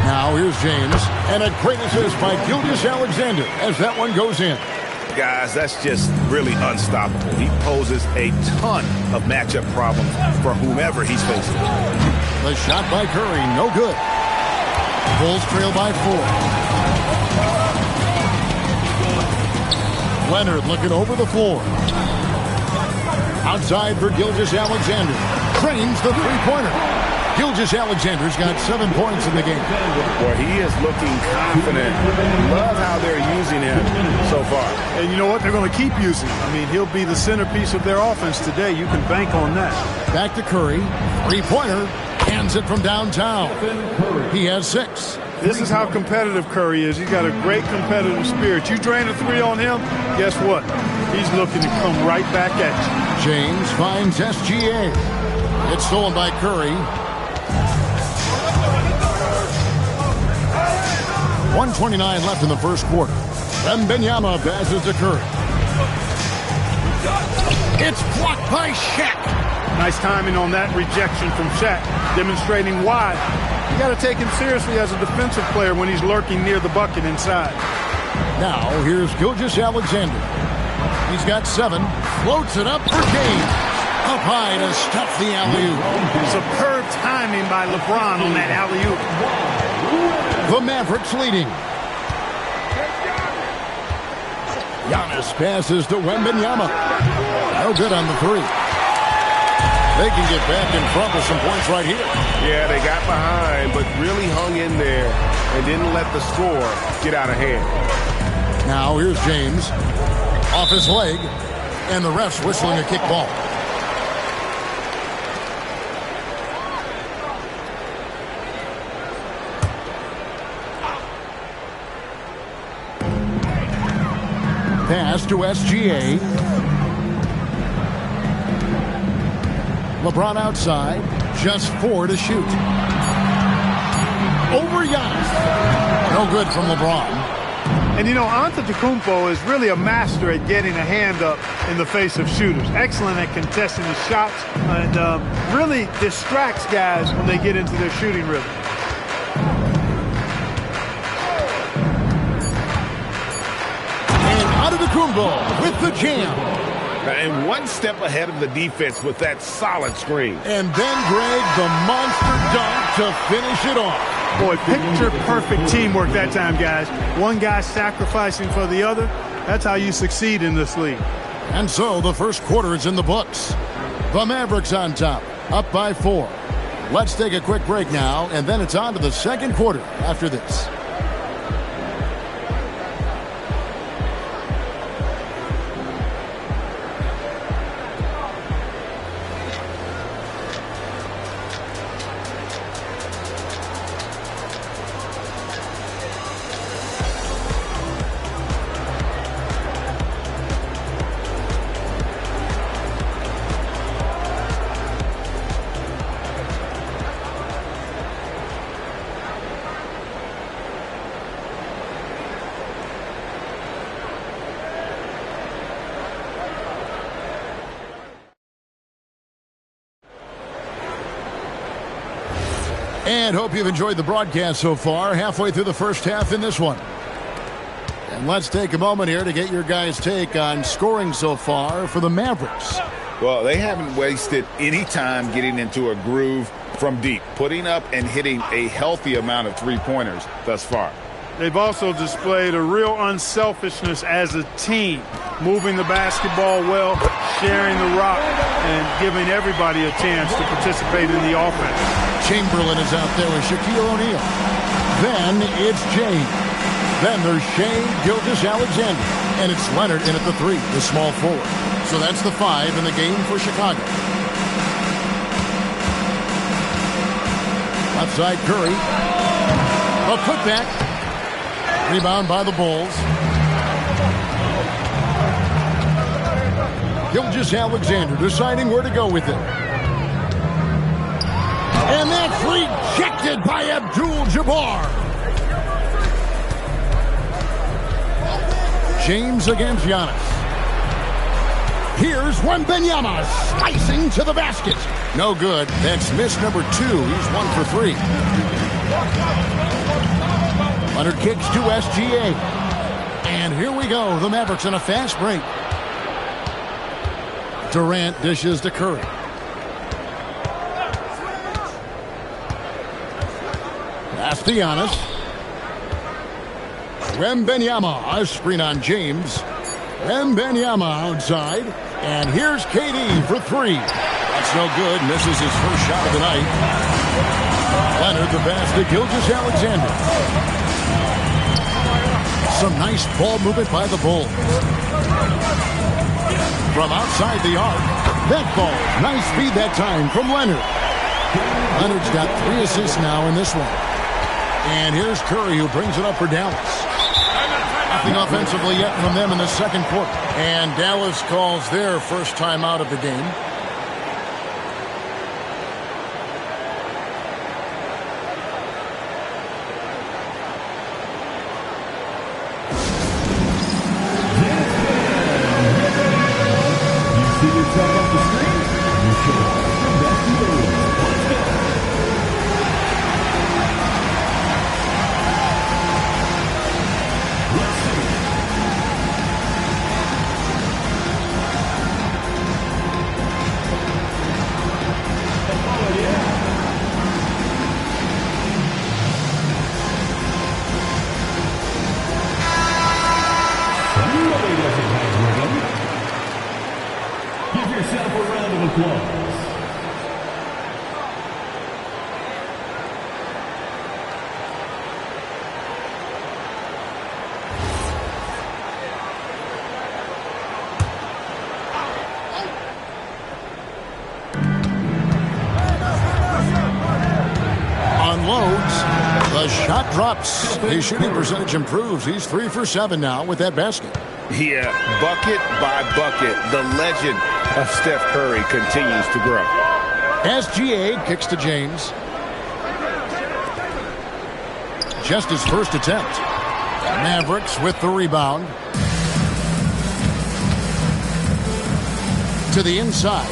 Now here's James, and a great assist by Gilgeous-Alexander as that one goes in.
Guys, that's just really unstoppable. He poses a ton of matchup problems for whomever he's facing.
The shot by Curry, no good. Bulls trail by 4. Leonard looking over the floor. Outside for Gilgeous-Alexander. Trains the three-pointer. Gilgeous-Alexander's got 7 points in the game.
Boy, he is looking confident. Love how they're using him so far.
And you know what? They're going to keep using him. I mean, he'll be the centerpiece of their offense today. You can bank on that.
Back to Curry. Three-pointer. Hands it from downtown. He has 6.
This is how competitive Curry is. He's got a great competitive spirit. You drain a 3 on him, guess what? He's looking to come right back at you.
James finds SGA. It's stolen by Curry. 1:29 left in the first quarter. Wembanyama passes to Curry. It's blocked by Shaq.
Nice timing on that rejection from Shaq, demonstrating why you got to take him seriously as a defensive player when he's lurking near the bucket inside.
Now here's Gilgeous-Alexander. He's got 7. Floats it up for James. Up high to stuff the alley-oop.
Superb timing by LeBron on that alley-oop.
The Mavericks leading. Giannis passes to Wembanyama. No good on the 3. They can get back in front with some points right here.
Yeah, they got behind, but really hung in there and didn't let the score get out of hand.
Now here's James. Off his leg. And the ref's whistling a kick ball. pass to SGA. LeBron outside. Just 4 to shoot. Over Giannis. No good from LeBron.
And, you know, Antetokounmpo is really a master at getting a hand up in the face of shooters. Excellent at contesting the shots and really distracts guys when they get into their shooting rhythm.
And Antetokounmpo with the jam.
And one step ahead of the defense with that solid screen.
And then Greg, the monster dunk to finish it off.
Boy, picture-perfect teamwork that time, guys. One guy sacrificing for the other. That's how you succeed in this league.
And so the first quarter is in the books. The Mavericks on top, up by 4. Let's take a quick break now, and then it's on to the second quarter after this. And hope you've enjoyed the broadcast so far. Halfway through the first half in this one. And let's take a moment here to get your guys' take on scoring so far for the Mavericks.
Well, they haven't wasted any time getting into a groove from deep, putting up and hitting a healthy amount of three-pointers thus far.
They've also displayed a real unselfishness as a team, moving the basketball well, sharing the rock, and giving everybody a chance to participate in the offense.
Chamberlain is out there with Shaquille O'Neal. Then it's James. Then there's Shea Gilgeous-Alexander. And it's Leonard in at the 3, the small forward. So that's the 5 in the game for Chicago. Outside Curry. A putback. Rebound by the Bulls. Gilgeous-Alexander deciding where to go with it. And that's rejected by Abdul-Jabbar. James against Giannis. Here's Wembanyama slicing to the basket. No good. That's miss number 2. He's 1 for 3. Leonard kicks to SGA. And here we go. The Mavericks in a fast break. Durant dishes to Curry. Pass to Giannis. Wembanyama, a screen on James. Wembanyama outside. And here's KD for 3. That's no good. Misses his first shot of the night. Leonard the pass to Gilgeous-Alexander. Some nice ball movement by the Bulls. From outside the arc. That ball. Nice speed that time from Leonard. Leonard's got 3 assists now in this one. And here's Curry who brings it up for Dallas. Nothing offensively yet from them in the second quarter. And Dallas calls their first time out of the game.
You see yourself off the screen? You should. That's the move. Let's go. Give yourself a round of applause.
Unloads. The shot drops. His shooting percentage improves. He's 3 for 7 now with that basket.
Yeah, bucket by bucket, the legend of Steph Curry continues to grow.
SGA kicks to James. Just his first attempt. Mavericks with the rebound. To the inside.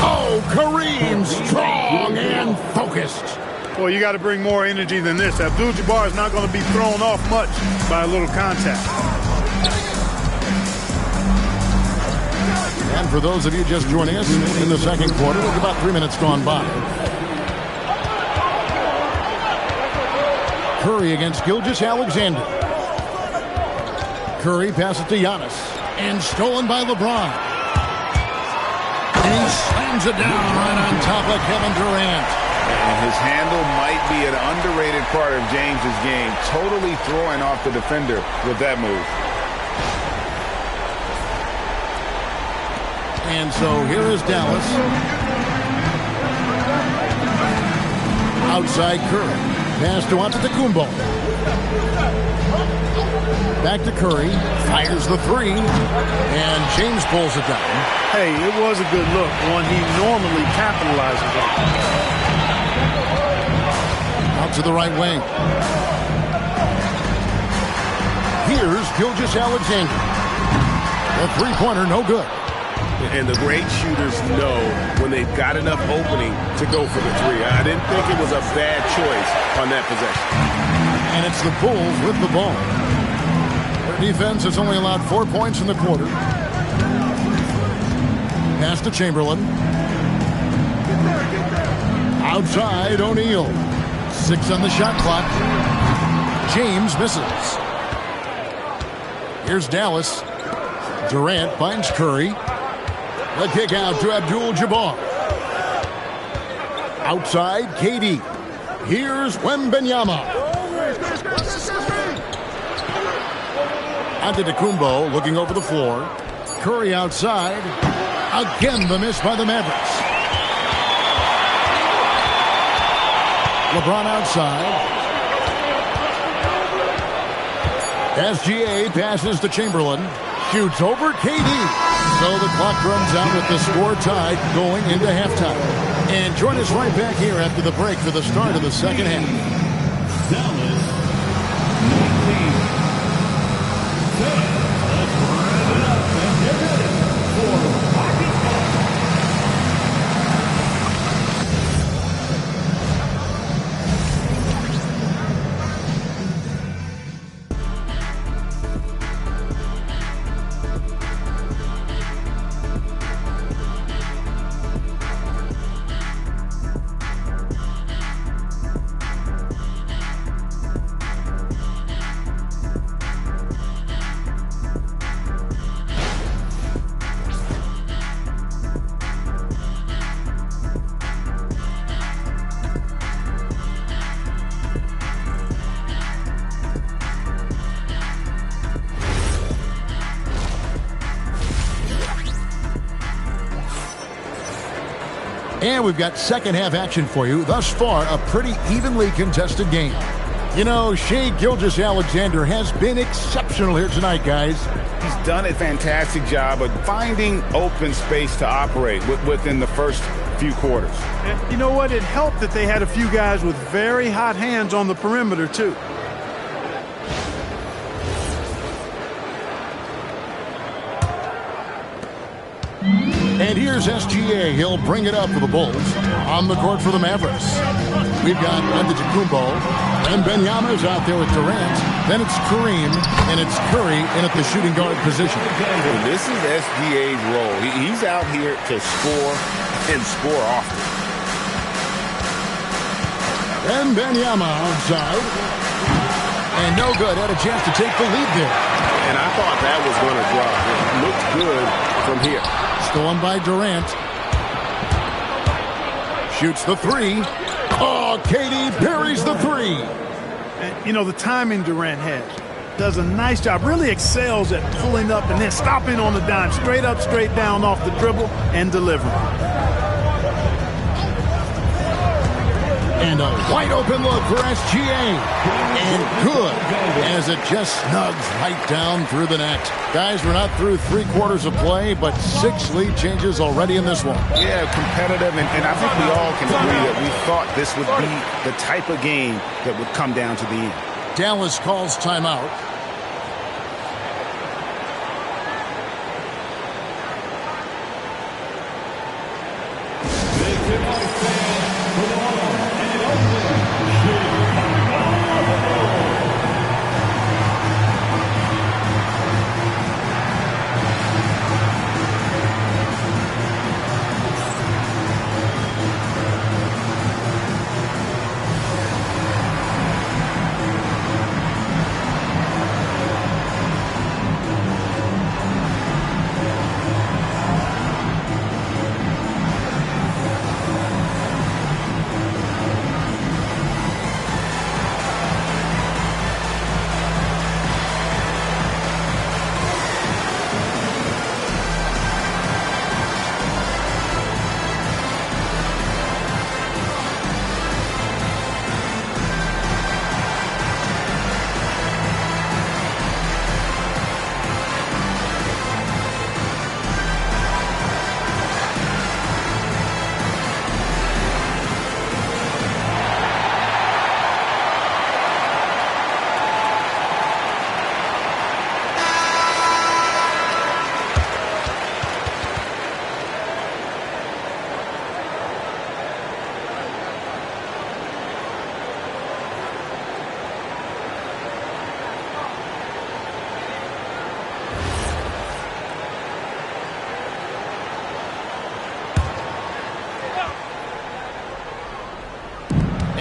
Oh, Kareem, strong and focused.
Well, you got to bring more energy than this. Abdul-Jabbar is not going to be thrown off much by a little contact.
And for those of you just joining us in the second quarter, with about 3 minutes gone by. Curry against Gilgeous-Alexander. Curry passes to Giannis. And stolen by LeBron. And he slams it down right on top of Kevin Durant.
And his handle might be an underrated part of James's game. Totally throwing off the defender with that move.
And so here is Dallas. Outside Curry. Pass to Antetokounmpo. Back to Curry. Fires the three. And James pulls it down.
Hey, it was a good look. One he normally capitalizes on.
Out to the right wing. Here's Gilgeous-Alexander. The three-pointer, no good.
And the great shooters know when they've got enough opening to go for the three. I didn't think it was a bad choice on that possession.
And it's the Bulls with the ball. Their defense has only allowed 4 points in the quarter. Pass to Chamberlain. Outside, O'Neal. 6 on the shot clock. James misses. Here's Dallas. Durant finds Curry. The kick out to Abdul-Jabbar. Outside, KD. Here's Wembanyama. Antetokounmpo looking over the floor. Curry outside. Again, the miss by the Mavericks. LeBron outside. SGA passes to Chamberlain. Shoots over KD. So the clock runs out with the score tied going into halftime. And join us right back here after the break for the start of the second half.
Dallas.
And we've got second half action for you. Thus far, a pretty evenly contested game. You know, Shai Gilgeous-Alexander has been exceptional here tonight, guys.
He's done a fantastic job of finding open space to operate within the first few quarters.
And you know what? It helped that they had a few guys with very hot hands on the perimeter, too.
And here's SGA. He'll bring it up for the Bulls. On the court for the Mavericks. We've got Antetokounmpo. And Wembanyama's out there with Durant. Then it's Kareem. And it's Curry in at the shooting guard position.
This is SGA's role. He's out here to score and score often.
Wembanyama outside. And no good. Had a chance to take the lead there.
And I thought that was going to drop. It looked good from here.
Stolen by Durant. Shoots the three. Oh, KD parries the three.
And, you know, the timing Durant has. Does a nice job. Really excels at pulling up and then stopping on the dime. Straight up, straight down off the dribble and delivering.
And a wide open look for SGA. And good, as it just snugs right down through the net. Guys, we're not through 3/4 of play, but 6 lead changes already in this one.
Yeah, competitive, and I think we all can agree that we thought this would be the type of game that would come down to the end.
Dallas calls timeout.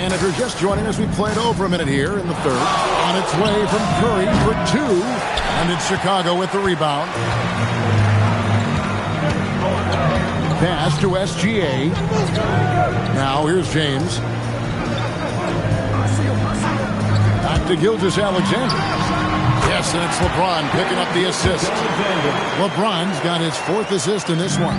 And if you're just joining us, we played over a minute here in the third. On its way from Curry for 2. And it's Chicago with the rebound. Pass to SGA. Now here's James. Back to Gilgeous-Alexander. Yes, and it's LeBron picking up the assist. LeBron's got his 4th assist in this one.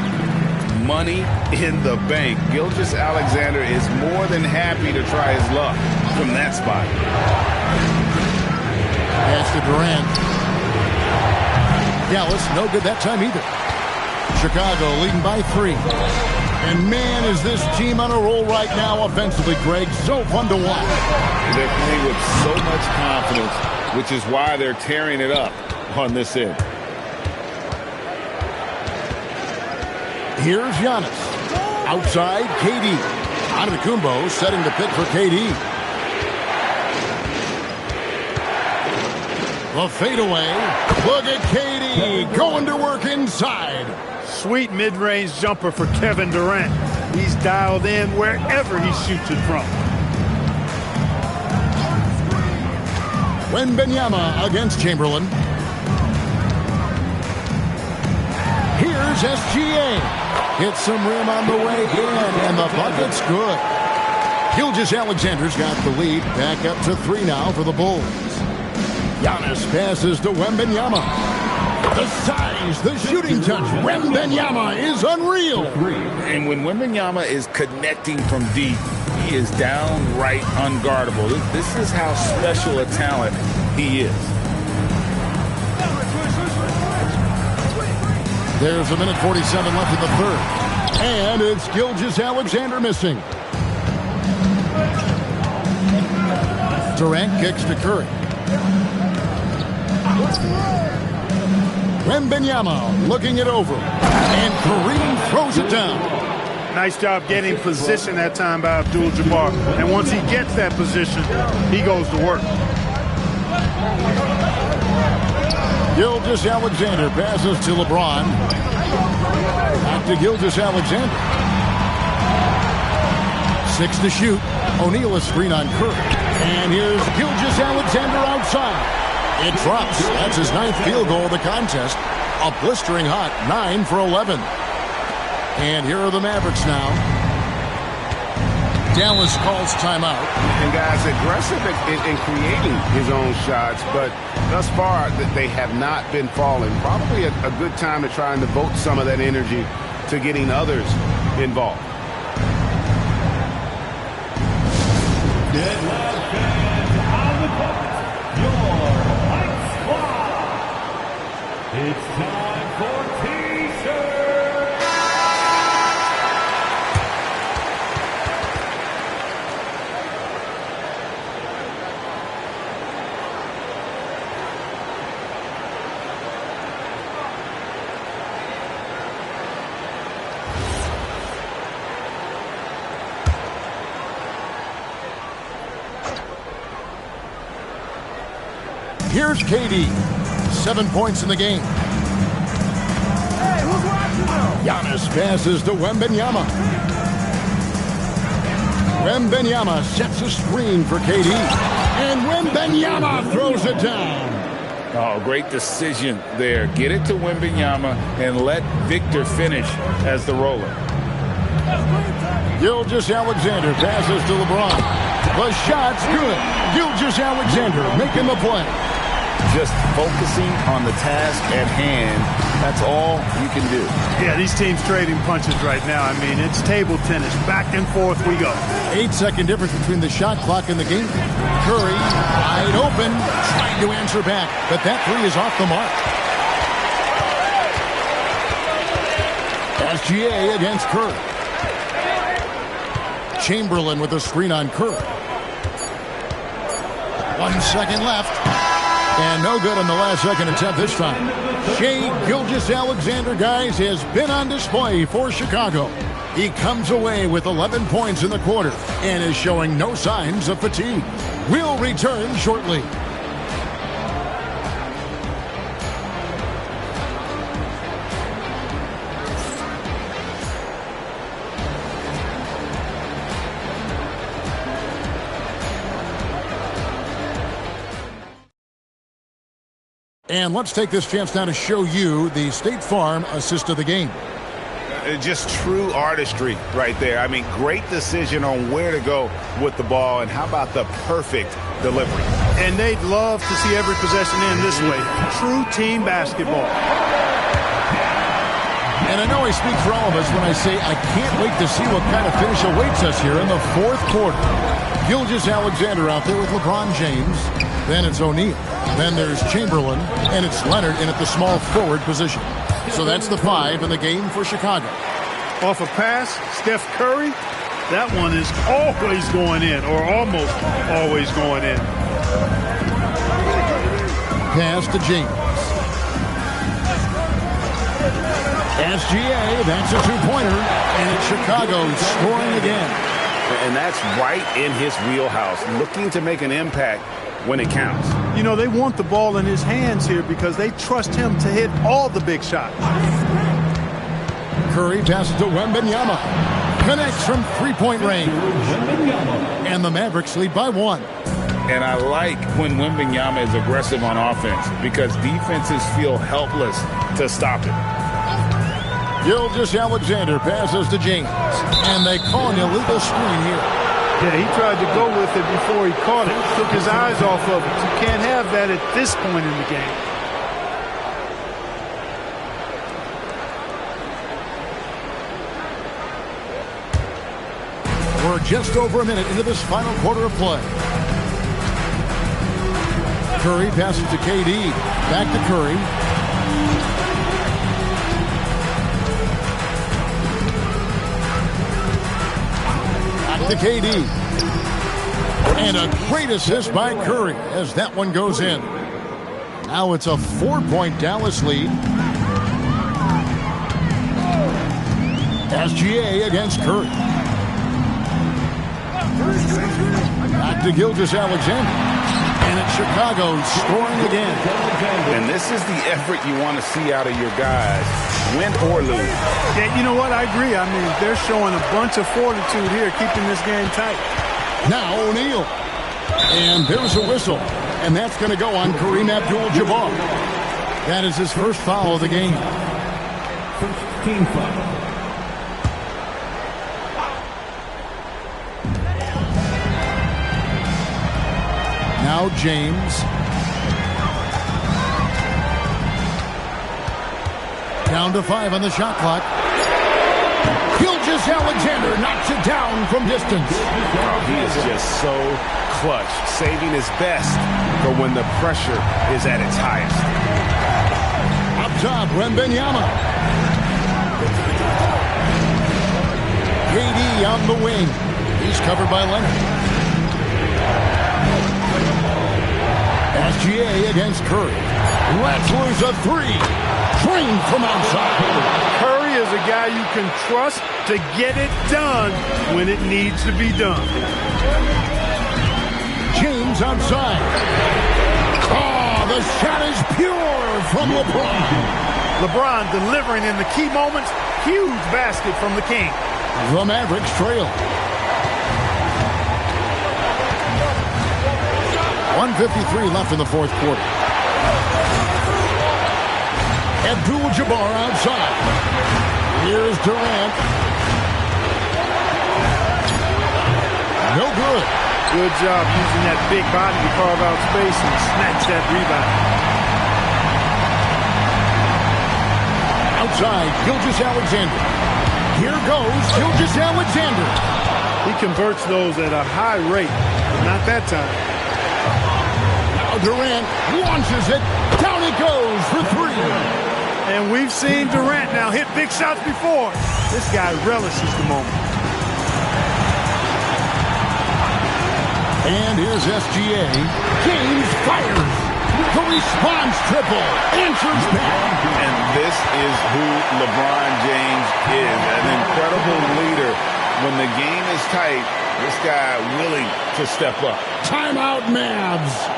Money in the bank. Gilgeous-Alexander is more than happy to try his luck from that spot.
Pass to Durant. Dallas, no good that time either. Chicago leading by 3. And man, is this team on a roll right now offensively, Greg. So fun to watch.
They're playing with so much confidence, which is why they're tearing it up on this end.
Here's Giannis. Outside, KD. Antetokounmpo setting the pick for KD. The fadeaway. Look at KD going to work inside.
Sweet mid-range jumper for Kevin Durant. He's dialed in wherever he shoots it from.
Wembanyama against Chamberlain. Here's SGA. Hits some rim on the way in, and the bucket's good. Gilgeous-Alexander's got the lead. Back up to 3 now for the Bulls. Giannis passes to Wembanyama. The size, the shooting touch. Wembanyama is unreal.
And when Wembanyama is connecting from deep, he is downright unguardable. This is how special a talent he is.
There's 1:47 left in the third. And it's Gilgeous-Alexander missing. Durant kicks to Curry. Wembanyama looking it over. And Kareem throws it down.
Nice job getting position that time by Abdul-Jabbar. And once he gets that position, he goes to work.
Gilgeous-Alexander passes to LeBron. Back to Gilgeous-Alexander. 6 to shoot. O'Neal is screen on Curry. And here's Gilgeous-Alexander outside. It drops. That's his 9th field goal of the contest. A blistering hot 9 for 11. And here are the Mavericks now. Dallas calls timeout.
And guys, aggressive in creating his own shots, but thus far they have not been falling. Probably a good time to try and devote some of that energy to getting others involved.
Deadline fans on the court, your White Squad. It's time for T-shirt.
Here's KD. 7 points in the game. Giannis passes to Wembanyama. Wembanyama sets a screen for KD. And Wembanyama throws it down.
Oh, great decision there. Get it to Wembanyama and let Victor finish as the roller.
Gilgeous-Alexander passes to LeBron. The shot's good. Gilgeous-Alexander making the play.
Just focusing on the task at hand. That's all you can do.
Yeah, these teams trading punches right now. I mean, it's table tennis. Back and forth we go.
8-second difference between the shot clock and the game. Curry, wide open, trying to answer back, but that three is off the mark. SGA against Curry. Chamberlain with a screen on Curry. 1 second left. And no good on the last second attempt this time. Shai Gilgeous-Alexander, guys, has been on display for Chicago. He comes away with 11 points in the quarter and is showing no signs of fatigue. We'll return shortly. And let's take this chance now to show you the State Farm assist of the game.
Just true artistry right there. I mean, great decision on where to go with the ball, and how about the perfect delivery?
And they'd love to see every possession end this way. True team basketball.
And I know I speak for all of us when I say I can't wait to see what kind of finish awaits us here in the fourth quarter. Gilgeous-Alexander out there with LeBron James. Then it's O'Neal. Then there's Chamberlain. And it's Leonard in at the small forward position. So that's the 5 in the game for Chicago.
Off a pass, Steph Curry. That one is always going in, or almost always going in.
Pass to James. SGA, that's a two-pointer. And it's Chicago scoring again.
And that's right in his wheelhouse, looking to make an impact when it counts.
You know, they want the ball in his hands here because they trust him to hit all the big shots.
Curry passes to Wembanyama. Connects from three-point range. And the Mavericks lead by 1.
And I like when Wembanyama is aggressive on offense because defenses feel helpless to stop it.
Gilgeous-Alexander passes to James. And they call an illegal screen here.
Yeah, he tried to go with it before he caught it. Took his eyes off of it. You can't have that at this point in the game.
We're just over a minute into this final quarter of play. Curry passes to KD. Back to Curry. To KD. And a great assist by Curry as that one goes in. Now it's a 4-point Dallas lead. SGA against Curry. Back to Gilgeous-Alexander. And it's Chicago scoring again.
And this is the effort you want to see out of your guys, win or lose.
Yeah, you know what? I agree. I mean, they're showing a bunch of fortitude here, keeping this game tight.
Now O'Neal. And there's a whistle. And that's going to go on Kareem Abdul-Jabbar. That is his first foul of the game.
First team foul.
Now James. Down to 5 on the shot clock. Gilgeous-Alexander knocks it down from distance.
Oh, he is just so clutch, saving his best for when the pressure is at its highest.
Up top, Wembanyama. KD on the wing. He's covered by Leonard. SGA against Curry. Let's lose a three. Drained from outside.
Curry is a guy you can trust to get it done when it needs to be done.
James outside. Oh, the shot is pure from LeBron.
LeBron delivering in the key moments. Huge basket from the King.
The Mavericks trail. 1:53 left in the fourth quarter. Abdul-Jabbar outside. Here's Durant. No good.
Good job using that big body to carve out space and snatch that rebound.
Outside, Gilgeous-Alexander. Here goes Gilgeous-Alexander.
He converts those at a high rate, but not that time.
Now Durant launches it. Down it goes for three.
And we've seen Durant now hit big shots before. This guy relishes the moment.
And here's SGA. James fires. The response triple. Answers back.
And this is who LeBron James is. An incredible leader. When the game is tight, this guy willing to step up.
Timeout, Mavs.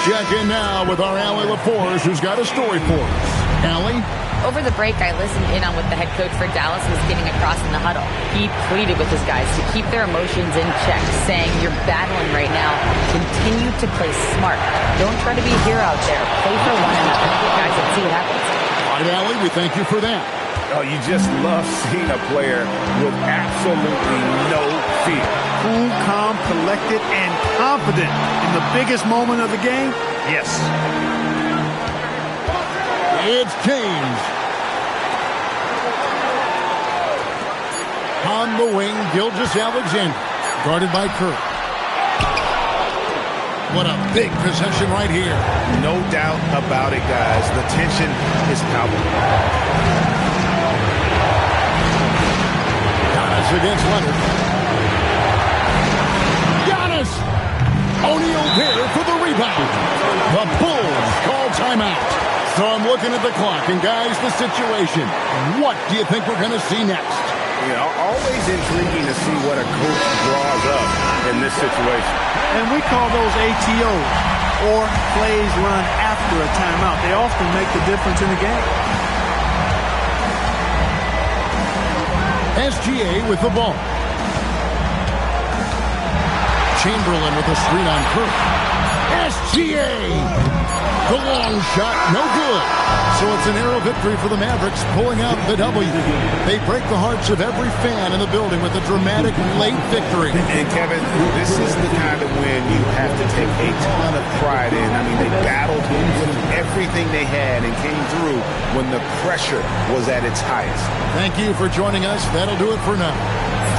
Check in now with our Allie LaForce, who's got a story for us. Allie?
Over the break, I listened in on what the head coach for Dallas was getting across in the huddle. He pleaded with his guys to keep their emotions in check, saying, "You're battling right now. Continue to play smart. Don't try to be a hero out there. Play for one another." Guys, let's see what happens.
All right, Allie, we thank you for that.
Oh, you just love seeing a player with absolutely no fear.
Cool, calm, collected, and confident in the biggest moment of the game? Yes.
It's James. On the wing, Gilgeous-Alexander. Guarded by Curry. What a big possession right here.
No doubt about it, guys. The tension is palpable.
Giannis against Leonard. Giannis! O'Neal there for the rebound. The Bulls call timeout. So I'm looking at the clock, and guys, the situation. What do you think we're going to see next?
You know, always intriguing to see what a coach draws up in this situation.
And we call those ATOs, or plays run after a timeout. They often make the difference in the game.
SGA with the ball. Chamberlain with a screen on Curry. SGA! The long shot, no good. So it's an arrow victory for the Mavericks, pulling out the W. They break the hearts of every fan in the building with a dramatic late victory.
And Kevin, this is the kind of win you have to take a ton of pride in. I mean, they battled with everything they had and came through when the pressure was at its highest.
Thank you for joining us. That'll do it for now.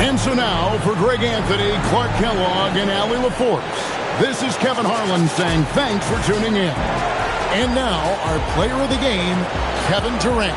And so now, for Greg Anthony, Clark Kellogg, and Allie LaForce, this is Kevin Harlan saying thanks for tuning in. And now, our player of the game, Kevin Durant.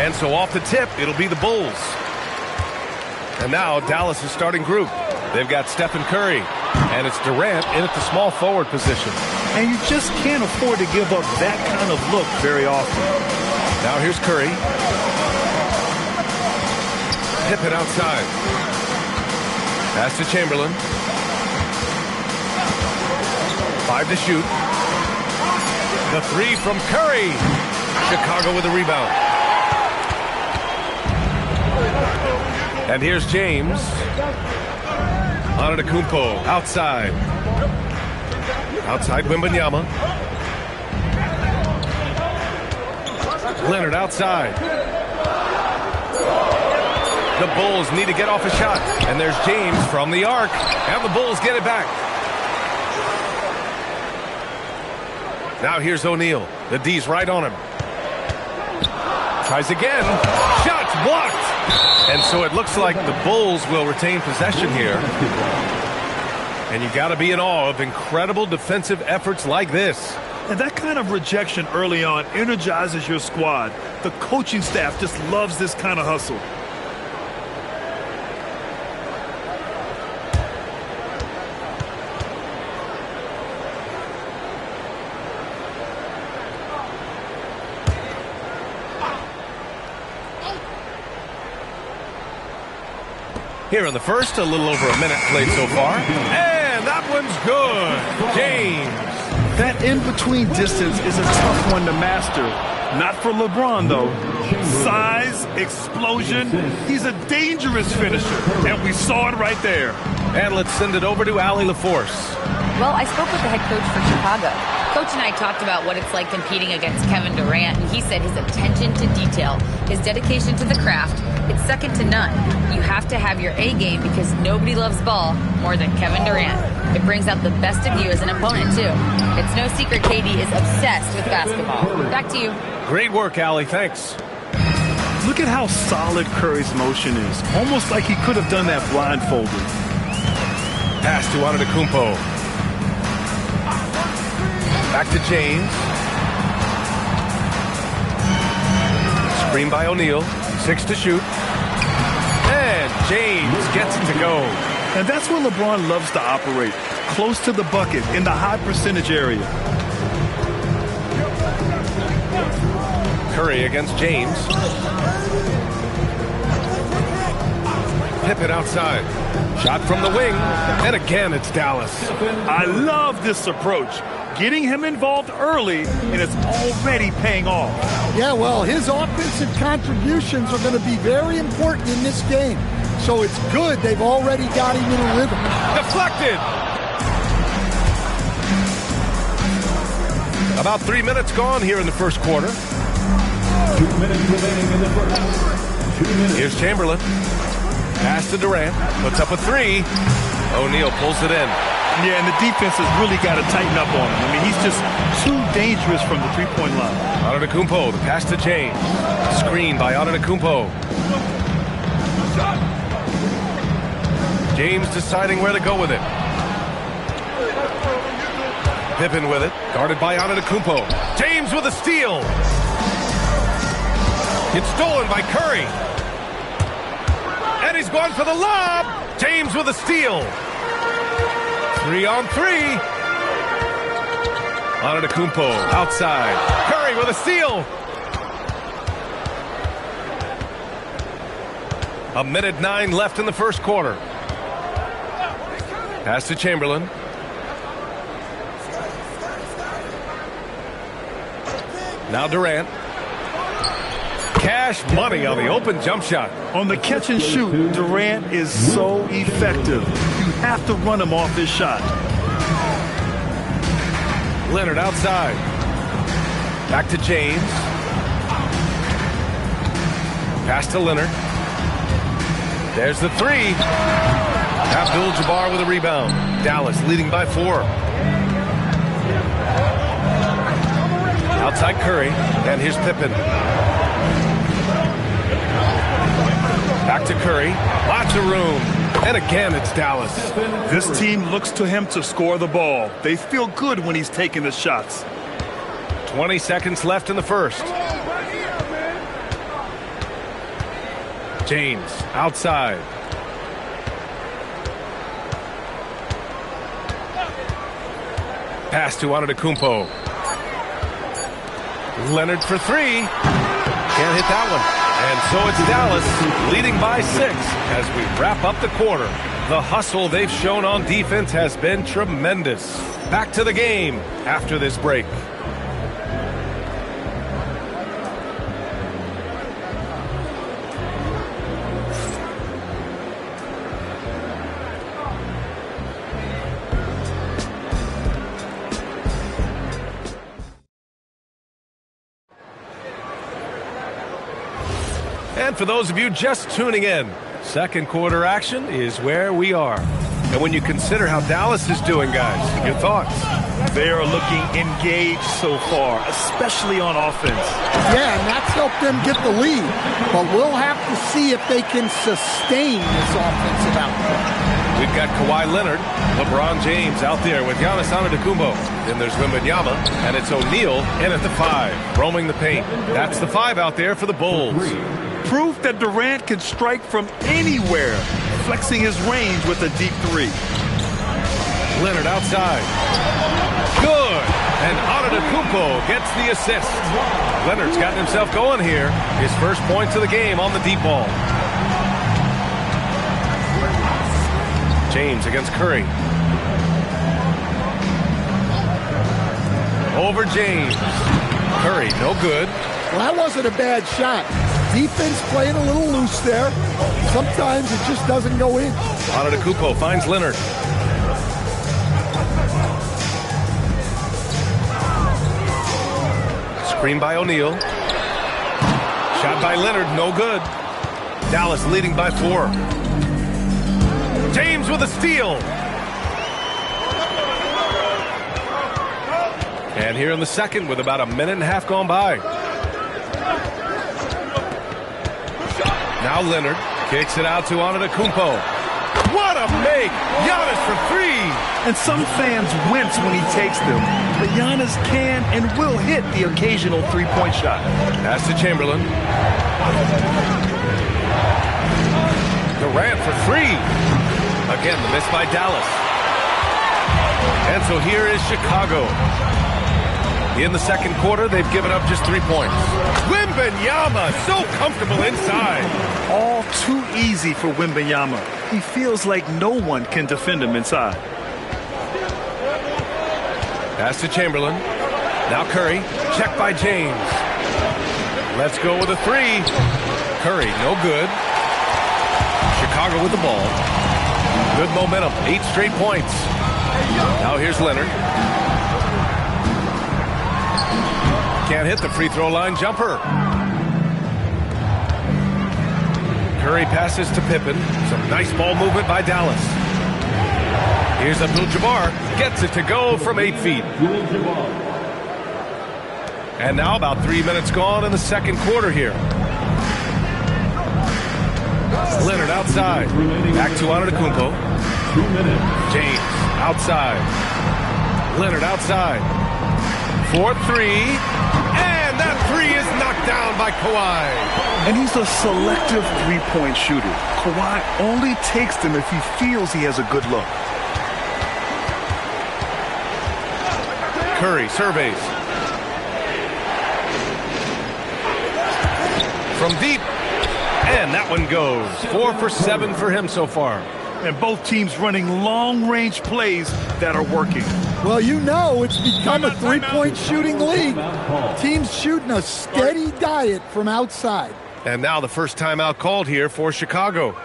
And so off the tip, it'll be the Bulls. And now Dallas' starting group. They've got Stephen Curry, and it's Durant in at the small forward position.
And you just can't afford to give up that kind of look very often.
Now here's Curry. Pippen outside. Pass to Chamberlain. 5 to shoot. The 3 from Curry. Chicago with a rebound. And here's James. Antetokounmpo outside. Outside Wembanyama. Leonard outside. The Bulls need to get off a shot. And there's James from the arc. And the Bulls get it back. Now here's O'Neal. The D's right on him. Tries again. Shots blocked. And so it looks like the Bulls will retain possession here. And you got to be in awe of incredible defensive efforts like this.
And that kind of rejection early on energizes your squad. The coaching staff just loves this kind of hustle.
Here in the first, a little over a minute played so far. And that one's good. James.
That in-between distance is a tough one to master. Not for LeBron, though. Size, explosion. He's a dangerous finisher. And we saw it right there.
And let's send it over to Allie LaForce.
Well, I spoke with the head coach for Chicago. Coach and I talked about what it's like competing against Kevin Durant, and he said his attention to detail, his dedication to the craft, it's second to none. You have to have your A game because nobody loves ball more than Kevin Durant. It brings out the best of you as an opponent, too. It's no secret KD is obsessed with basketball. Back to you.
Great work, Allie. Thanks.
Look at how solid Curry's motion is. Almost like he could have done that blindfolded.
Pass to Antetokounmpo. Back to James. Screen by O'Neal. 6 to shoot. And James gets it to go.
And that's where LeBron loves to operate. Close to the bucket in the high percentage area.
Curry against James. Pippen outside. Shot from the wing. And again, it's Dallas.
I love this approach. Getting him involved early, and it's already paying off.
Yeah, well, his offensive contributions are going to be very important in this game. So it's good they've already got him in a rhythm.
Deflected. About 3 minutes gone here in the first quarter.
2 minutes remaining in the first. 2 minutes.
Here's Chamberlain. Pass to Durant. Puts up a 3. O'Neal pulls it in.
Yeah, and the defense has really got to tighten up on him. I mean, he's just too dangerous from the three-point line.
Antetokounmpo, the pass to James. Screen by Antetokounmpo. James deciding where to go with it. Pippen with it, guarded by Antetokounmpo. James with a steal. It's stolen by Curry. And he's gone for the lob. James with a steal. 3 on 3. Antetokounmpo outside. Curry with a steal. 1:09 left in the first quarter. Pass to Chamberlain. Now Durant. Cash money on the open jump shot.
On the catch and shoot, Durant is so effective. You have to run him off his shot.
Leonard outside. Back to James. Pass to Leonard. There's the 3. Abdul-Jabbar with a rebound. Dallas leading by 4. Outside Curry. And here's Pippen. Back to Curry. Lots of room. And again, it's Dallas.
This team looks to him to score the ball. They feel good when he's taking the shots.
20 seconds left in the first. James outside. Pass to Antetokounmpo. Leonard for three. Can't hit that one. And so it's Dallas leading by 6 as we wrap up the quarter. The hustle they've shown on defense has been tremendous. Back to the game after this break. And for those of you just tuning in, second quarter action is where we are. And when you consider how Dallas is doing, guys, your thoughts?
They are looking engaged so far, especially on offense.
Yeah, and that's helped them get the lead. But we'll have to see if they can sustain this offensive output.
We've got Kawhi Leonard, LeBron James out there with Giannis Antetokounmpo. Then there's Wembanyama, and it's O'Neal in at the 5, roaming the paint. That's the 5 out there for the Bulls.
Proof that Durant can strike from anywhere, flexing his range with a deep 3.
Leonard outside. Good. And Antetokounmpo gets the assist. Leonard's gotten himself going here. His first points of the game on the deep ball. James against Curry. Over James. Curry, no good.
Well, that wasn't a bad shot. Defense playing a little loose there. Sometimes it just doesn't go in.
Antetokounmpo finds Leonard. Screen by O'Neal. Shot by Leonard, no good. Dallas leading by 4. James with a steal. And here in the second with about a minute and a half gone by. Now Leonard kicks it out to Antetokounmpo. What a make! Giannis for 3!
And some fans wince when he takes them. But Giannis can and will hit the occasional 3-point shot.
Pass to Chamberlain. Durant for 3. Again, the miss by Dallas. And so here is Chicago. In the second quarter, they've given up just 3 points. Wembanyama, so comfortable inside.
All too easy for Wembanyama. He feels like no one can defend him inside.
Pass to Chamberlain. Now Curry, check by James. Let's go with a 3. Curry, no good. Chicago with the ball. Good momentum, 8 straight points. Now here's Leonard. Can't hit the free throw line jumper. Curry passes to Pippen. Some nice ball movement by Dallas. Here's Abdul-Jabbar. Gets it to go from 8 feet. And now about 3 minutes gone in the second quarter here. Leonard outside. Back to Antetokounmpo. James outside. Leonard outside. 4-3. And that 3 is knocked down by Kawhi.
And he's a selective 3-point shooter. Kawhi only takes them if he feels he has a good look.
Curry surveys. From deep. And that one goes. 4 for 7 for him so far.
And both teams running long-range plays that are working.
Well, you know it's become a 3-point shooting league. Teams shooting a steady diet from outside.
And now the first timeout called here for Chicago.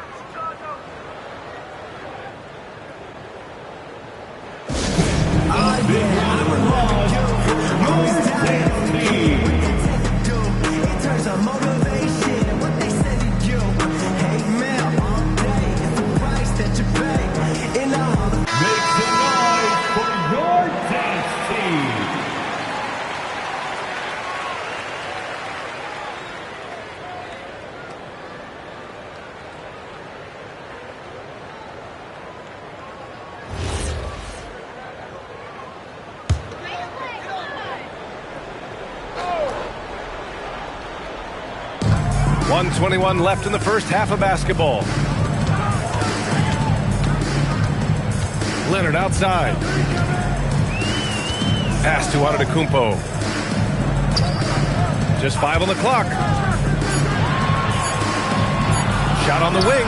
1:21 left in the first half of basketball. Leonard outside. Pass to Antetokounmpo. Just 5 on the clock. Shot on the wing.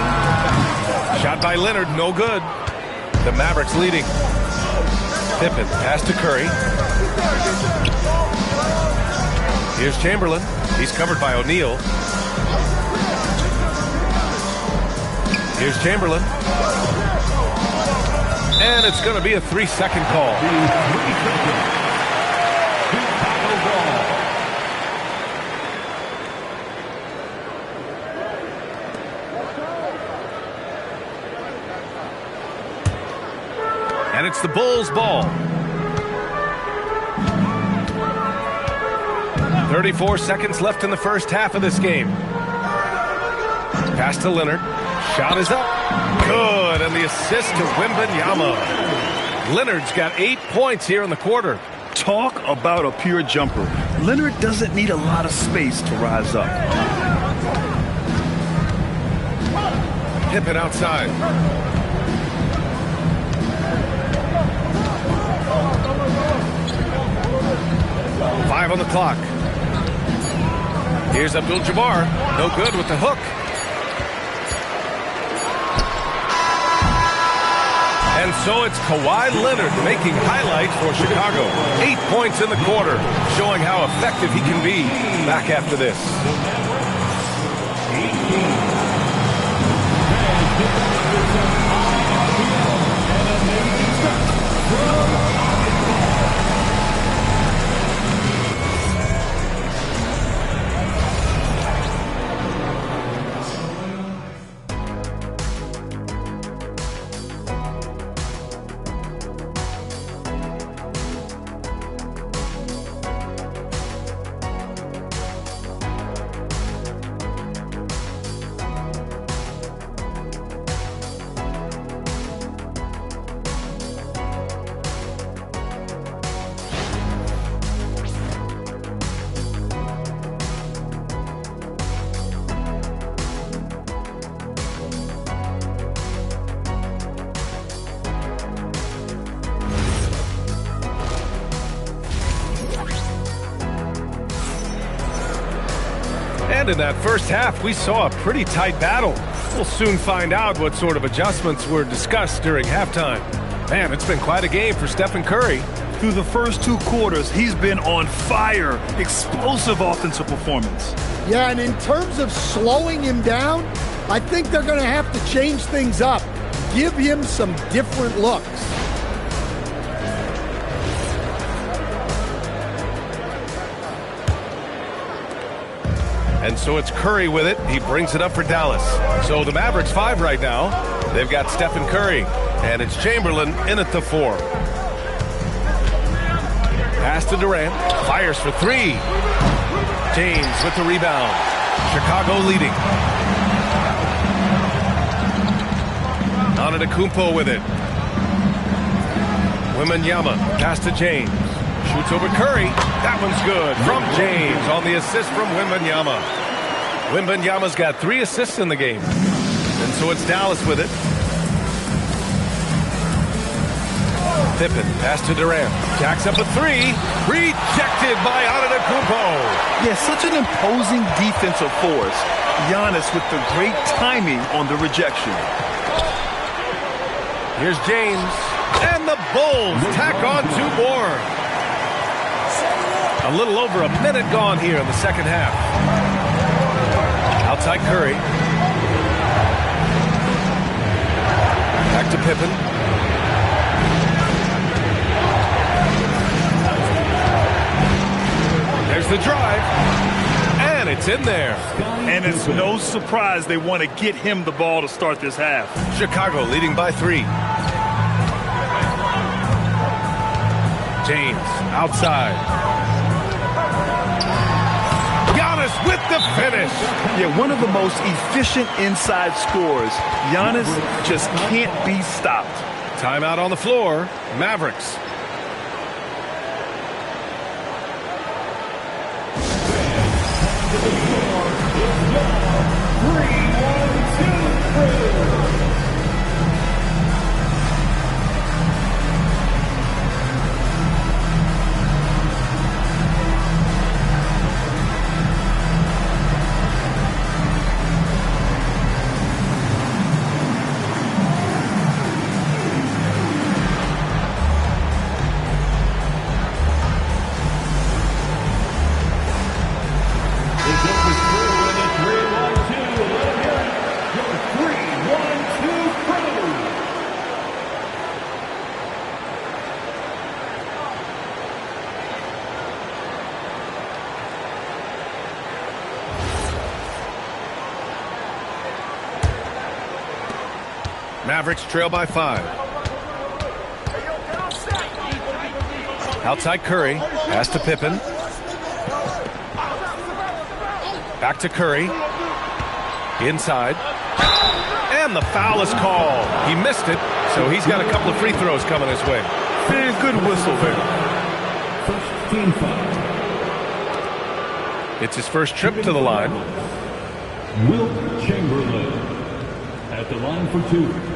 Shot by Leonard, no good. The Mavericks leading. Pippen, pass to Curry. Here's Chamberlain. He's covered by O'Neal. Here's Chamberlain. And it's going to be a 3-second call. And it's the Bulls' ball. 34 seconds left in the first half of this game. Pass to Leonard. Shot is up. Good. And the assist to Wembanyama. Leonard's got 8 points here in the quarter.
Talk about a pure jumper. Leonard doesn't need a lot of space to rise up.
Pippen outside. Five on the clock. Here's Abdul-Jabbar. No good with the hook. And so it's Kawhi Leonard making highlights for Chicago. 8 points in the quarter, showing how effective he can be. Back after this. And in that first half, we saw a pretty tight battle. We'll soon find out what sort of adjustments were discussed during halftime. Man, it's been quite a game for Stephen Curry.
Through the first 2 quarters, he's been on fire. Explosive offensive performance.
Yeah, and in terms of slowing him down, I think they're going to have to change things up. Give him some different looks.
And so it's Curry with it. He brings it up for Dallas. So the Mavericks 5 right now. They've got Stephen Curry. And it's Chamberlain in at the 4. Pass to Durant. Fires for 3. James with the rebound. Chicago leading. Antetokounmpo with it. Wembanyama. Pass to James. Shoots over Curry. That one's good from James on the assist from Wembanyama. Wembanyama's got 3 assists in the game. And so it's Dallas with it. Pippen, pass to Durant. Jacks up a 3. Rejected by Antetokounmpo.
Yeah, such an imposing defensive force. Giannis with the great timing on the rejection.
Here's James. And the Bulls tack on 2 more. A little over a minute gone here in the second half. Outside Curry. Back to Pippen. There's the drive. And it's in there.
And it's no surprise they want to get him the ball to start this half.
Chicago leading by 3. James outside. With the finish.
Yeah, one of the most efficient inside scorers. Giannis just can't be stopped.
Timeout on the floor. Mavericks. Mavericks trail by 5. Outside Curry. Pass to Pippen. Back to Curry. Inside. And the foul is called. He missed it, so he's got a couple of free throws coming his way.
Very good whistle there.
First team foul.
It's his first trip to the line.
Wilt Chamberlain at the line for 2.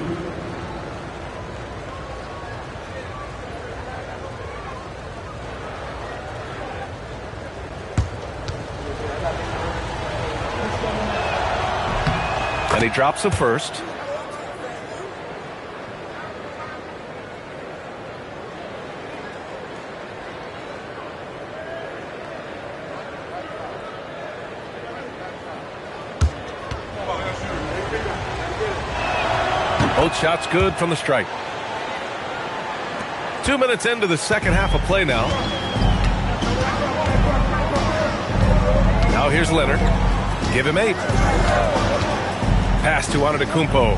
And he drops the first. Both shots good from the stripe. 2 minutes into the second half of play now. Now here's Leonard. Give him 8. Pass to Antetokounmpo.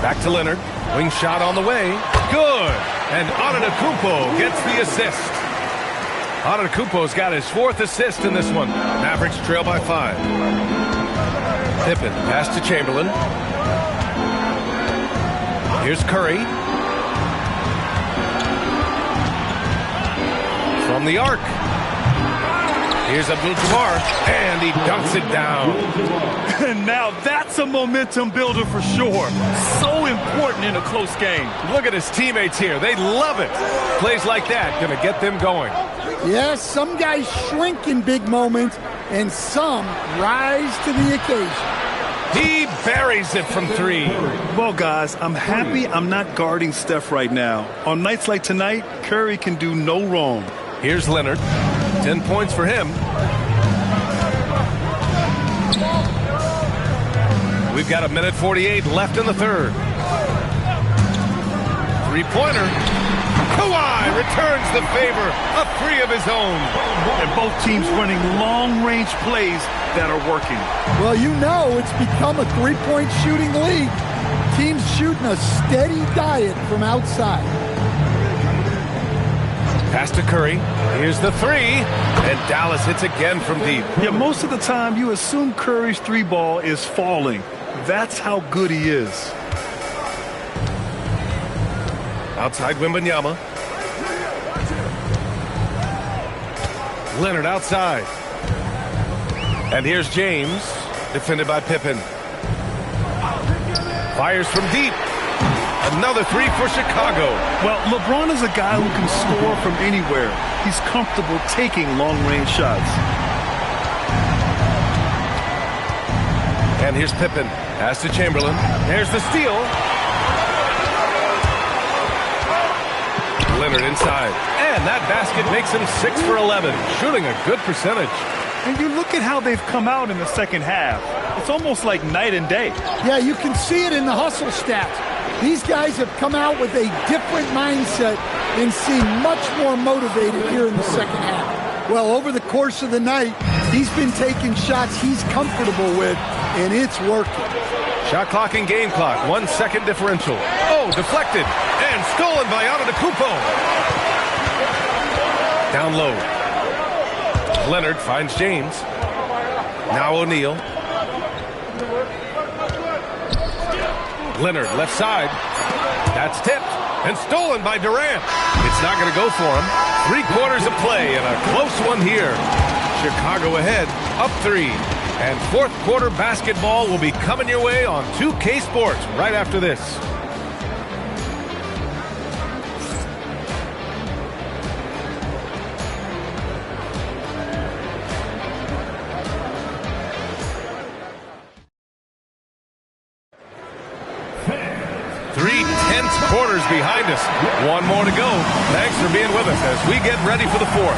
Back to Leonard. Wing shot on the way. Good. And Antetokounmpo gets the assist. Antetokounmpo's got his 4th assist in this one. Mavericks trail by 5. Pippen. Pass to Chamberlain. Here's Curry. From the arc. Here's Abdul-Jabbar, and he dunks it down.
And now that's a momentum builder for sure. So important in a close game.
Look at his teammates here. They love it. Plays like that going to get them going.
Yes, some guys shrink in big moments, and some rise to the occasion.
He buries it from 3.
Well, guys, I'm happy I'm not guarding Steph right now. On nights like tonight, Curry can do no wrong.
Here's Leonard. 10 points for him. We've got 1:48 left in the third. 3-pointer. Kawhi returns the favor. A 3 of his own.
And both teams running long-range plays that are working.
Well, you know it's become a three-point shooting league. Teams shooting a steady diet from outside.
Pass to Curry. Here's the 3. And Dallas hits again from deep.
Yeah, most of the time you assume Curry's 3 ball is falling. That's how good he is.
Outside Wembanyama. Leonard outside. And here's James. Defended by Pippen. Fires from deep. Another 3 for Chicago.
Well, LeBron is a guy who can score from anywhere. He's comfortable taking long-range shots.
And here's Pippen. Pass to Chamberlain. There's the steal. Leonard inside. And that basket makes him 6 for 11. Shooting a good percentage.
And you look at how they've come out in the second half. It's almost like night and day.
Yeah, you can see it in the hustle stats. These guys have come out with a different mindset and seem much more motivated here in the second half. Well, over the course of the night, he's been taking shots he's comfortable with, and it's working.
Shot clock and game clock. 1 second differential. Oh, deflected. And stolen by Antetokounmpo. Down low. Leonard finds James. Now O'Neal. Leonard left side. That's tipped and stolen by Durant. It's not going to go for him. 3 quarters of play and a close one here. Chicago ahead, up 3. And fourth quarter basketball will be coming your way on 2K Sports right after this. Quarters behind us. One more to go. Thanks for being with us as we get ready for the fourth.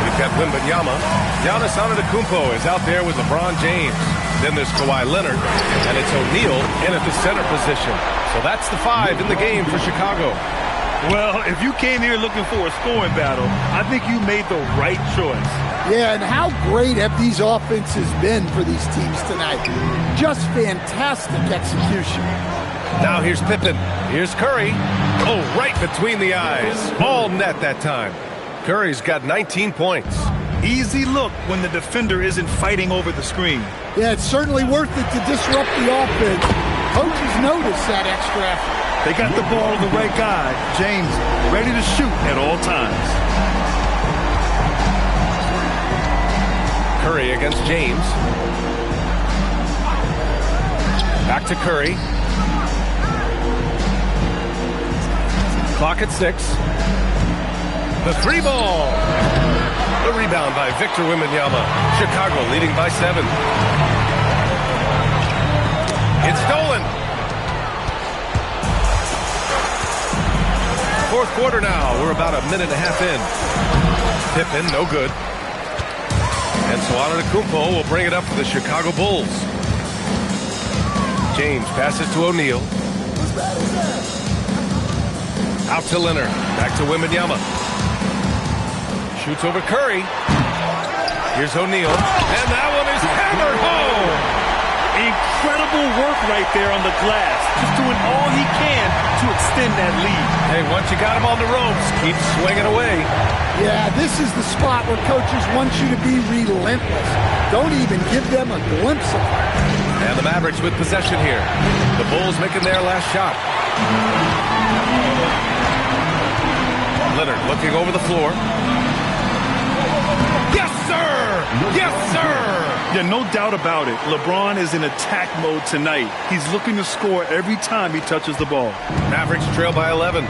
We've got Wembanyama. Giannis Antetokounmpo is out there with LeBron James. Then there's Kawhi Leonard, and it's O'Neal in at the center position. So that's the 5 in the game for Chicago.
Well, if you came here looking for a scoring battle, I think you made the right choice.
Yeah, and how great have these offenses been for these teams tonight? Just fantastic execution.
Now here's Pippen. Here's Curry. Oh, right between the eyes. All net that time. Curry's got 19 points.
Easy look when the defender isn't fighting over the screen.
Yeah, it's certainly worth it to disrupt the offense. Coaches notice that extra effort.
They got the ball to the right guy, James, ready to shoot at all times.
Curry against James. Back to Curry. Clock at 6. The 3 ball. The rebound by Victor Wembanyama. Chicago leading by 7. It's stolen. Fourth quarter now. We're about a minute and a half in. Pippen, no good. And so Antetokounmpo will bring it up for the Chicago Bulls. James passes to O'Neal. Out to Leonard. Back to Wembanyama. Shoots over Curry. Here's O'Neal. And that one is hammered home.
Incredible work right there on the glass. Just doing all he can to extend that lead.
Hey, once you got him on the ropes, keep swinging away.
Yeah, this is the spot where coaches want you to be relentless. Don't even give them a glimpse of it.
And the Mavericks with possession here. The Bulls making their last shot. Leonard looking over the floor. Yes, sir! Yes, sir!
Yeah, no doubt about it. LeBron is in attack mode tonight. He's looking to score every time he touches the ball.
Mavericks trail by 11.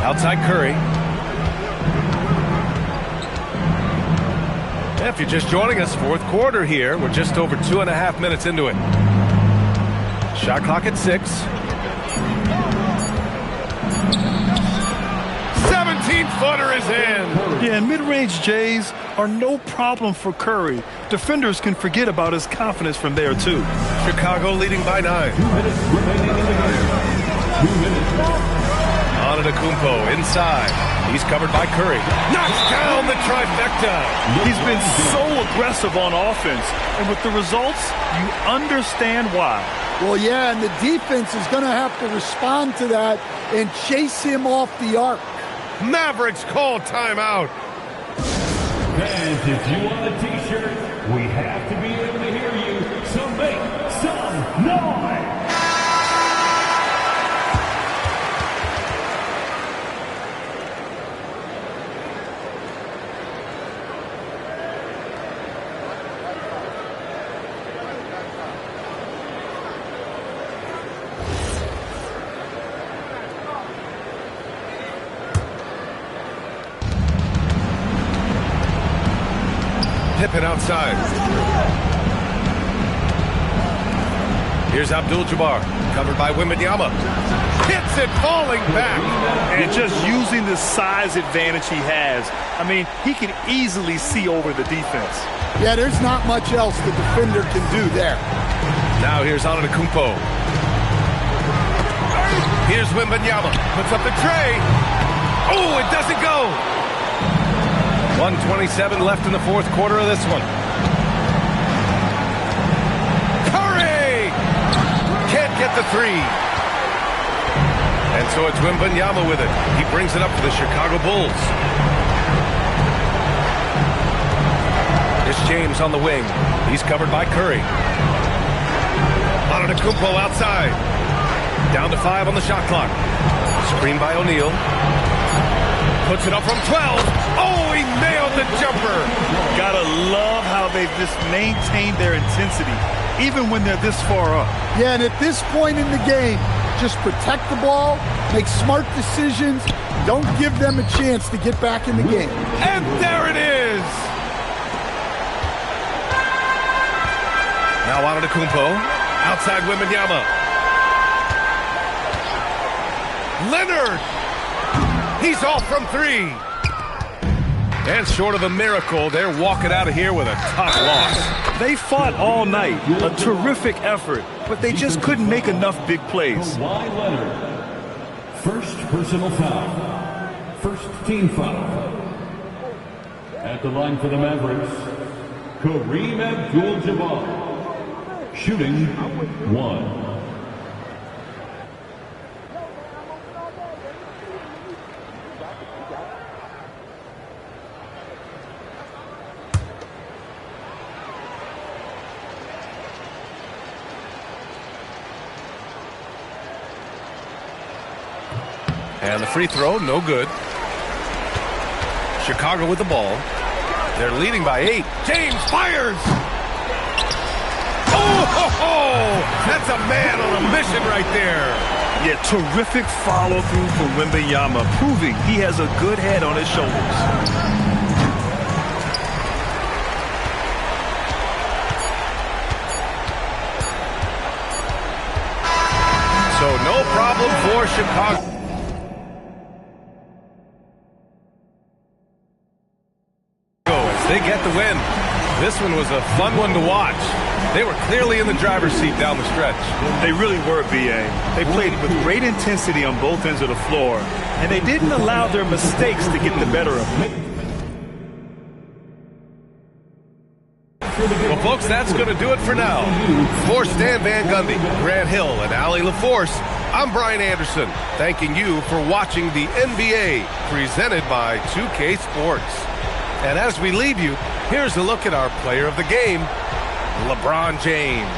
Outside Curry. If you're just joining us, fourth quarter here. We're just over 2.5 minutes into it. Shot clock at 6. 17-footer is in.
Yeah, and mid-range Jays are no problem for Curry. Defenders can forget about his confidence from there, too.
Chicago leading by 9. Antetokounmpo inside. He's covered by Curry. Knocks down the trifecta.
He's been so aggressive on offense, and with the results, you understand why.
Well, yeah, and the defense is going to have to respond to that and chase him off the arc.
Mavericks call timeout.
Fans, if you want a t-shirt, we have to be able to hear you, so make some noise.
Pippen outside. Here's Abdul-Jabbar, covered by Wembanyama. Hits it, falling back.
And just using the size advantage he has. I mean, he can easily see over the defense.
Yeah, there's not much else the defender can do there.
Now here's Antetokounmpo. Here's Wembanyama. Puts up the tray. Oh, it doesn't go. 1:27 left in the fourth quarter of this one. Curry! Can't get the 3. And so it's Wembanyama with it. He brings it up for the Chicago Bulls. Here's James on the wing. He's covered by Curry. Antetokounmpo outside. Down to 5 on the shot clock. Screen by O'Neal. Puts it up from 12.
Oh, he nailed the jumper. Gotta love how they've just maintained their intensity, even when they're this far up.
Yeah, and at this point in the game, just protect the ball, make smart decisions, don't give them a chance to get back in the game.
And there it is.
Now Antetokounmpo, outside Wembanyama. Leonard! He's off from three. And short of a miracle, they're walking out of here with a tough loss.
They fought all night. A terrific effort, but they just couldn't make enough big plays.
Kawhi Leonard. First personal foul. First team foul. At the line for the Mavericks, Kareem Abdul-Jabbar. Shooting 1.
And the free throw, no good. Chicago with the ball. They're leading by 8. James fires! Oh, that's a man on a mission right there.
Yeah, terrific follow-through from Wembanyama, proving he has a good head on his shoulders.
So no problem for Chicago. They get the win. This one was a fun one to watch. They were clearly in the driver's seat down the stretch.
They really were, B.A. They played with great intensity on both ends of the floor, and they didn't allow their mistakes to get the better of them.
Well, folks, that's going to do it for now. For Stan Van Gundy, Grant Hill, and Allie LaForce, I'm Brian Anderson, thanking you for watching the NBA presented by 2K Sports. And as we leave you, here's a look at our player of the game, LeBron James.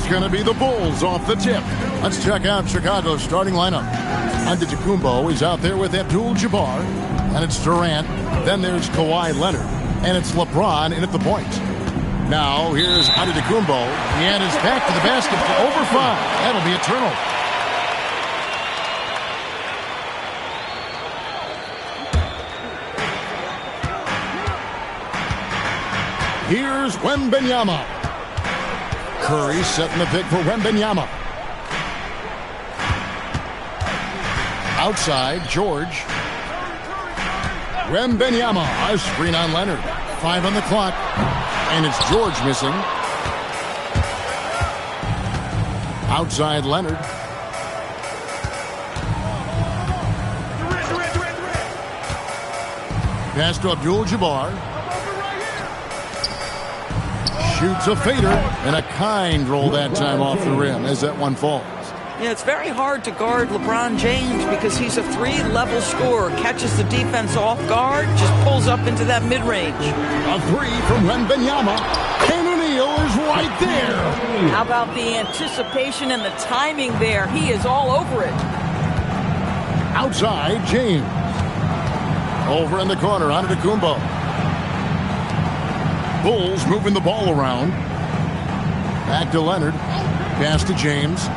going to be the Bulls off the tip. Let's check out Chicago's starting lineup. Antetokounmpo is out there with Abdul-Jabbar, and it's Durant. Then there's Kawhi Leonard, and it's LeBron in at the point. Now here's Antetokounmpo, and is back to the basket for over 5. That'll be a turnover. Here's Wembanyama. Curry setting the pick for Wembanyama. Outside, George. Wembanyama, a screen on Leonard. 5 on the clock, and it's George missing. Outside, Leonard. Pass to Abdul-Jabbar. Shoots a fader, and a kind roll that time off the rim as that one falls.
Yeah, it's very hard to guard LeBron James because he's a 3-level scorer. Catches the defense off guard, just pulls up into that mid-range.
A 3 from Wembanyama. And O'Neal is right there.
How about the anticipation and the timing there? He is all over it.
Outside, James. Over in the corner, Antetokounmpo. Bulls moving the ball around. Back to Leonard. Pass to James.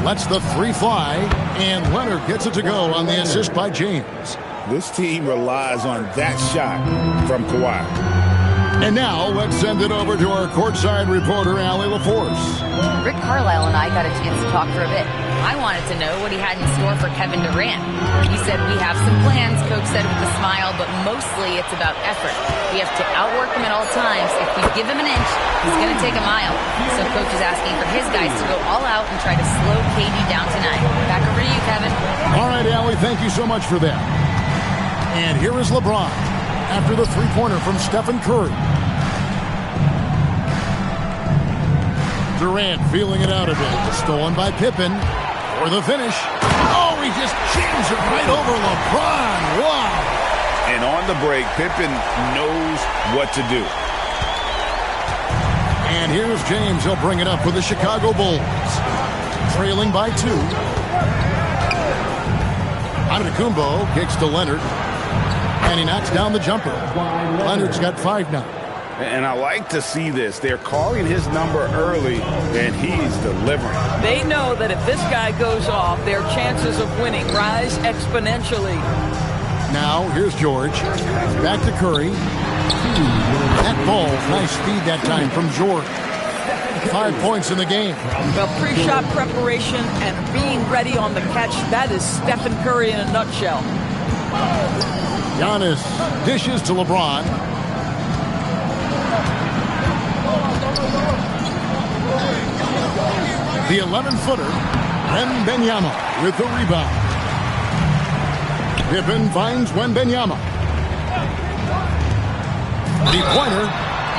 Lets the 3 fly, and Leonard gets it to go on the assist by James.
This team relies on that shot from Kawhi.
And now let's send it over to our courtside reporter, Allie LaForce.
Rick Carlisle and I got a chance to talk for a bit. I wanted to know what he had in store for Kevin Durant. He said, we have some plans, Coach said with a smile, but mostly it's about effort. We have to outwork him at all times. If we give him an inch, he's going to take a mile. So Coach is asking for his guys to go all out and try to slow KD down tonight. Back over to you, Kevin.
All right, Allie, thank you so much for that. And here is LeBron after the three-pointer from Stephen Curry. Durant feeling it out a bit. Stolen by Pippen for the finish. Oh, he just jams it right over LeBron. Wow.
And on the break, Pippen knows what to do.
And here's James. He'll bring it up for the Chicago Bulls. Trailing by 2. Antetokounmpo kicks to Leonard. And he knocks down the jumper. Leonard's got 5 now.
And I like to see this. They're calling his number early, and he's delivering.
They know that if this guy goes off, their chances of winning rise exponentially.
Now, here's George. Back to Curry. That ball, nice speed that time from George. 5 points in the game.
Well, pre-shot preparation and being ready on the catch, that is Stephen Curry in a nutshell.
Giannis dishes to LeBron. The 11-footer, Wembanyama with the rebound. Pippen finds Wembanyama. The-pointer.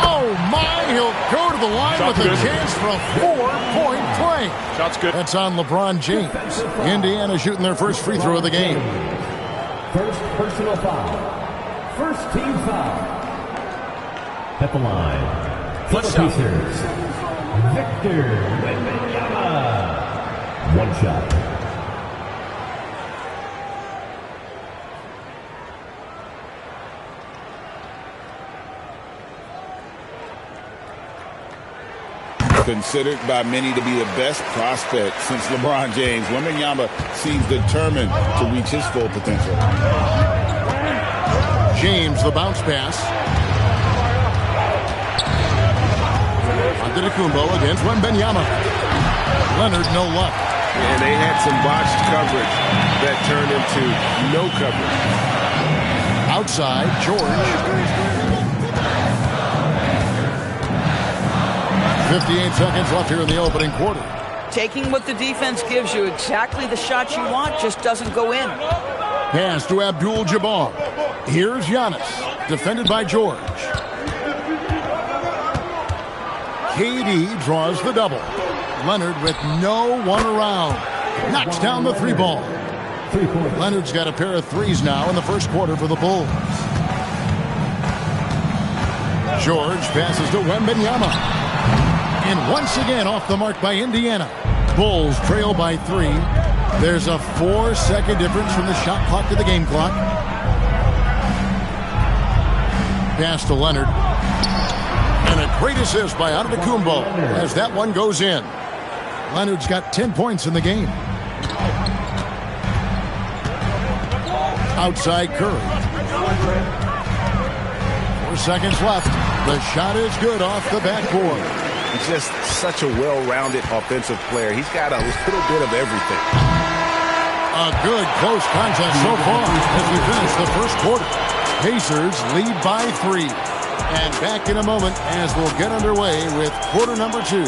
Oh, my. He'll go to the line with a chance for a 4-point play.
Shot's good.
That's on LeBron James. Indiana shooting their first free throw of the game.
First personal foul. First team foul. At the line. For the Pacers, Victor Wembanyama. 1 shot.
Considered by many to be the best prospect since LeBron James, Wembanyama seems determined to reach his full potential.
James, the bounce pass. Antetokounmpo against Wembanyama. Leonard, no luck.
And they had some botched coverage that turned into no coverage.
Outside, George. 58 seconds left here in the opening quarter.
Taking what the defense gives you, exactly the shot you want, just doesn't go in.
Pass to Abdul-Jabbar. Here's Giannis, defended by George. KD draws the double. Leonard with no one around. Knocks down the 3-ball. Leonard's got a pair of threes now in the first quarter for the Bulls. George passes to Wembanyama. And once again off the mark by Indiana. Bulls trail by 3. There's a 4-second difference from the shot clock to the game clock. Pass to Leonard. And a great assist by Antetokounmpo as that one goes in. Leonard's got 10 points in the game. Outside Curry. 4 seconds left. The shot is good off the backboard.
He's just such a well-rounded offensive player. He's got a little bit of everything.
A good close contest so far as we finish the first quarter. Pacers lead by 3. And back in a moment as we'll get underway with quarter number 2.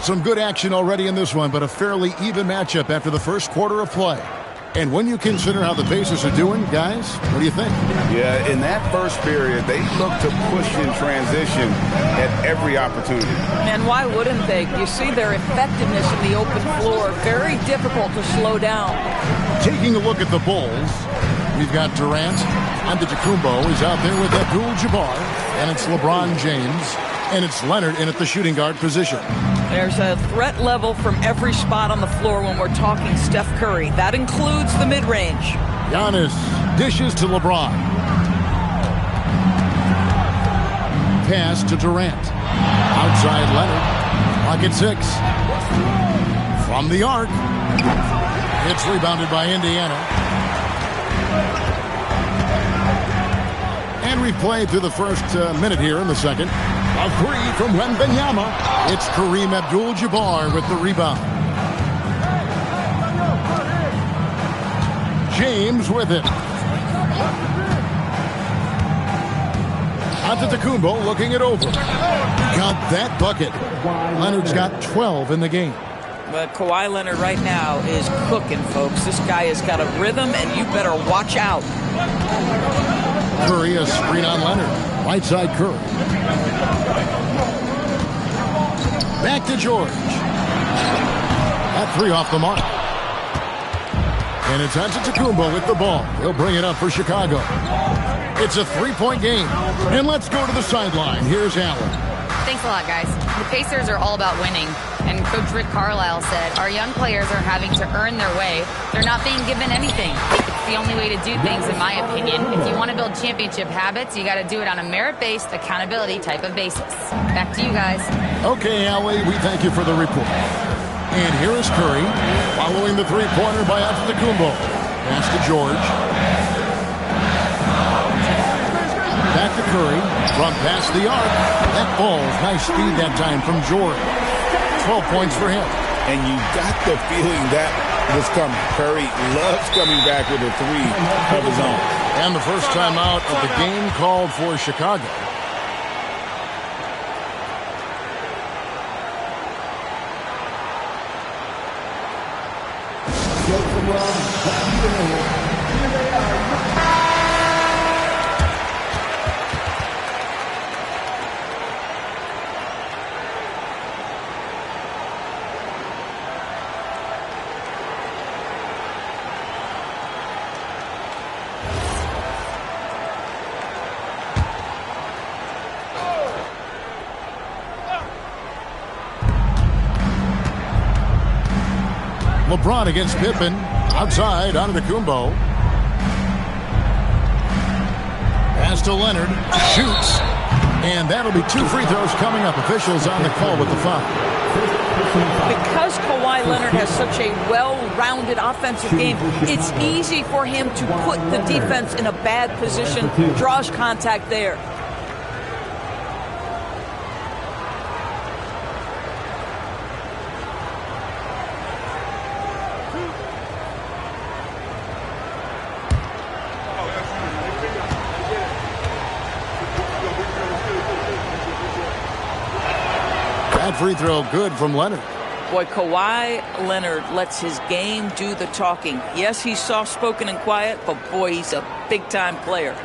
Some good action already in this one, but a fairly even matchup after the first quarter of play. And when you consider how the Pacers are doing, guys, what do you think?
Yeah, in that first period, they looked to push in transition at every opportunity.
And why wouldn't they? You see their effectiveness in the open floor. Very difficult to slow down.
Taking a look at the Bulls, we've got Durant. Antetokounmpo is out there with Abdul-Jabbar. And it's LeBron James. And it's Leonard in at the shooting guard position.
There's a threat level from every spot on the floor when we're talking Steph Curry. That includes the mid-range.
Giannis dishes to LeBron. Pass to Durant. Outside Leonard. Clock at 6. From the arc. It's rebounded by Indiana. And we've played through the first minute here in the second. A 3 from Wembanyama. It's Kareem Abdul-Jabbar with the rebound. James with it. Antetokounmpo looking it over. Got that bucket. Leonard's got 12 in the game.
But Kawhi Leonard right now is cooking, folks. This guy has got a rhythm, and you better watch out.
Curry, a screen on Leonard. Right side Curry. Back to George. That 3 off the mark. And it's Antetokounmpo with the ball. He'll bring it up for Chicago. It's a 3-point game. And let's go to the sideline. Here's Allen.
Thanks a lot, guys. The Pacers are all about winning. And Coach Rick Carlisle said, our young players are having to earn their way. They're not being given anything. It's the only way to do things, in my opinion. If you want to build championship habits, you got to do it on a merit-based, accountability type of basis. Back to you guys.
Okay, Allie, we thank you for the report. And here is Curry, following the three-pointer by Antetokounmpo. Pass to George. Back to Curry, from past the arc. That falls. Nice speed that time from George. 12 points for him.
And you got the feeling that was coming. Curry loves coming back with a 3 of his own.
And the first time out of the game called for Chicago. LeBron against Pippen. Outside, Antetokounmpo. Pass to Leonard. Shoots. And that'll be 2 free throws coming up. Officials on the call with the foul.
Because Kawhi Leonard has such a well-rounded offensive game, it's easy for him to put the defense in a bad position. Draws contact there.
Free throw good from Leonard.
Boy, Kawhi Leonard lets his game do the talking. Yes, he's soft-spoken and quiet, but boy, he's a big-time player.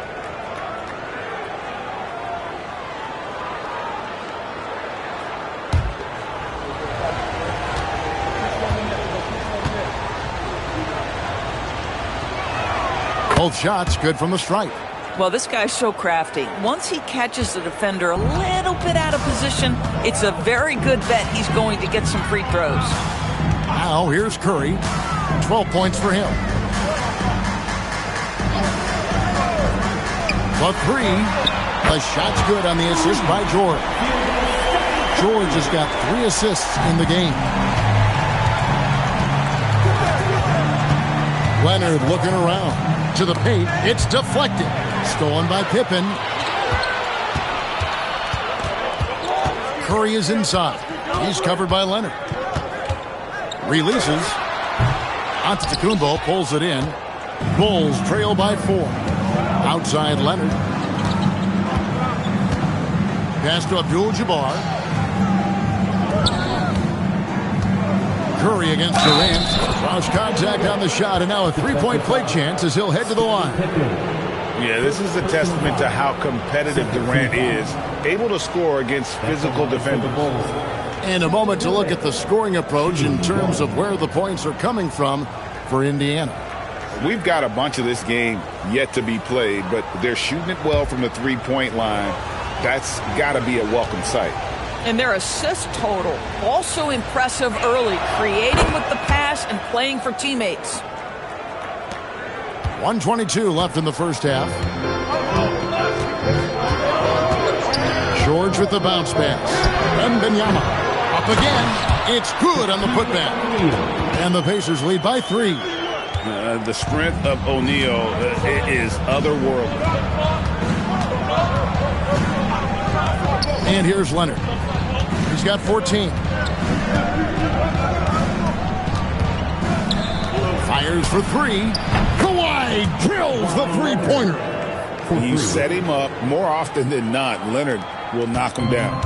Both shots good from the stripe.
Well, this guy's so crafty. Once he catches the defender a little bit out of position, it's a very good bet he's going to get some free throws.
Now here's Curry. 12 points for him. The three. The shot's good on the assist by George. George has got 3 assists in the game. Leonard looking around. To the paint. It's deflected. Stolen by Pippen. Curry is inside. He's covered by Leonard. Releases. Antetokounmpo pulls it in. Bulls trail by 4. Outside Leonard. Pass to Abdul-Jabbar. Curry against Durant. Cross contact on the shot, and now a three-point play chance as he'll head to the line.
Yeah, this is a testament to how competitive Durant is. Able to score against physical defenders.
And a moment to look at the scoring approach in terms of where the points are coming from for Indiana.
We've got a bunch of this game yet to be played, but they're shooting it well from the three-point line. That's got to be a welcome sight.
And their assist total, also impressive early, creating with the pass and playing for teammates.
1:22 left in the first half. George with the bounce pass. Wembanyama up again. It's good on the putback. And the Pacers lead by 3.
The strength of O'Neal is otherworldly.
And here's Leonard. He's got 14. Fires for 3. Kawhi drills the three-pointer.
You set him up more often than not. Leonard will knock him down.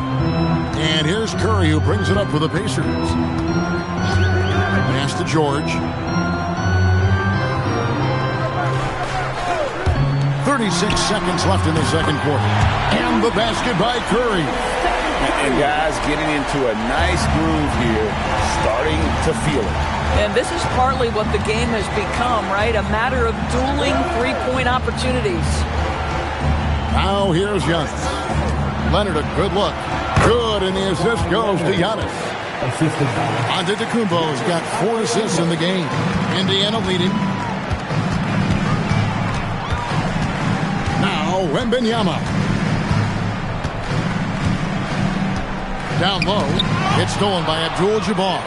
And here's Curry, who brings it up for the Pacers. Pass to George. 36 seconds left in the second quarter. And the basket by Curry.
And guys getting into a nice groove here, starting to feel it.
And this is partly what the game has become, right? A matter of dueling three-point opportunities.
Now here's Giannis. Leonard, a good look. Good, and the assist goes to Giannis. Antetokounmpo's got 4 assists in the game. Indiana leading. Now Wembanyama. Down low. It's stolen by Abdul-Jabbar.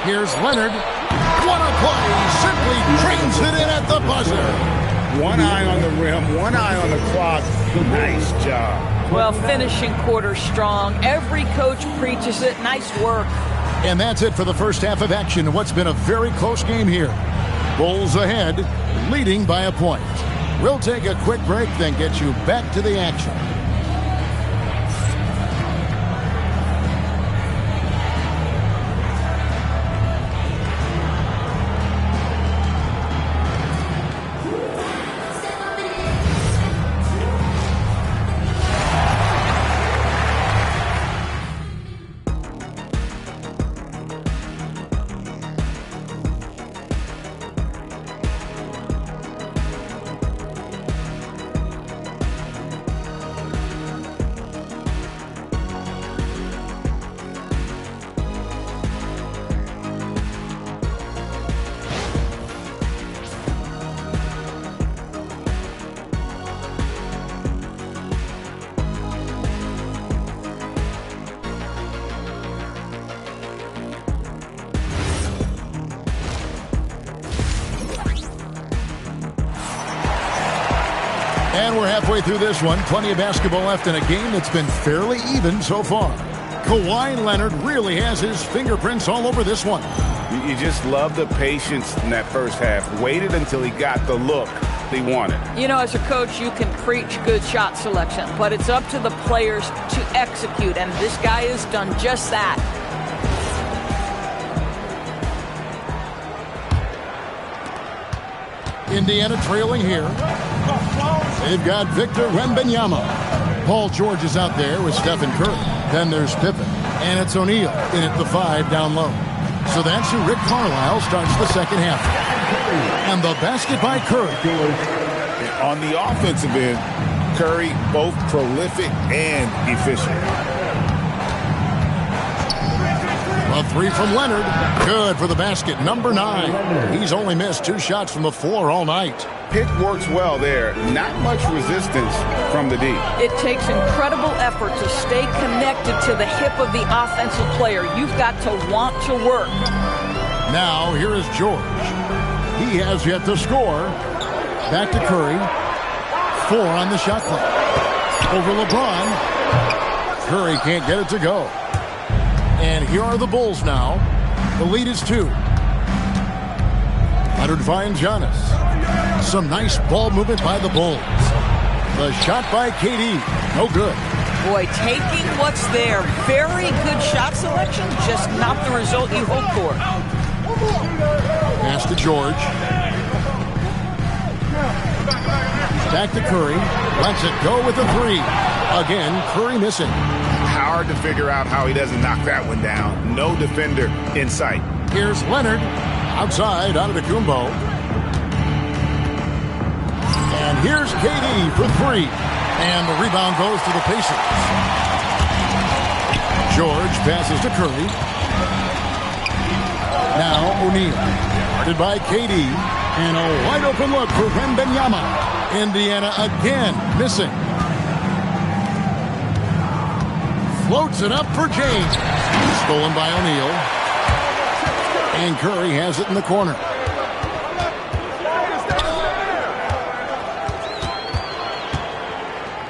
Here's Leonard. What a play. Simply trains it in at the buzzer.
One eye on the rim, one eye on the clock. Nice job.
Well, finishing quarter strong. Every coach preaches it. Nice work.
And that's it for the first half of action. What's been a very close game here. Bulls ahead, leading by a point. We'll take a quick break, then get you back to the action. And we're halfway through this one. Plenty of basketball left in a game that's been fairly even so far. Kawhi Leonard really has his fingerprints all over this one.
You just love the patience in that first half. Waited until he got the look he wanted.
You know, as a coach, you can preach good shot selection, but it's up to the players to execute, and this guy has done just that.
Indiana trailing here. They've got Victor Wembanyama. Paul George is out there with Stephen Curry. Then there's Pippen. And it's O'Neal in at the 5 down low. So that's who Rick Carlisle starts the second half. And the basket by Curry.
On the offensive end, Curry both prolific and efficient.
A three from Leonard. Good for the basket. Number 9. He's only missed 2 shots from the floor all night.
Pick works well there. Not much resistance from the D.
It takes incredible effort to stay connected to the hip of the offensive player. You've got to want to work.
Now, here is George. He has yet to score. Back to Curry. 4 on the shot clock. Over LeBron. Curry can't get it to go. And here are the Bulls now. The lead is 2. Leonard finds Giannis. Some nice ball movement by the Bulls. The shot by KD. No good.
Boy, taking what's there. Very good shot selection, just not the result you hope for.
Pass to George. Back to Curry. Lets it go with a 3. Again, Curry missing.
Hard to figure out how he doesn't knock that one down. No defender in sight.
Here's Leonard. Outside, Antetokounmpo. And here's KD for 3. And the rebound goes to the Pacers. George passes to Curry. Now O'Neal. Guarded by KD. And a wide open look for Wembanyama. Indiana again missing. Floats it up for James. Stolen by O'Neal. And Curry has it in the corner.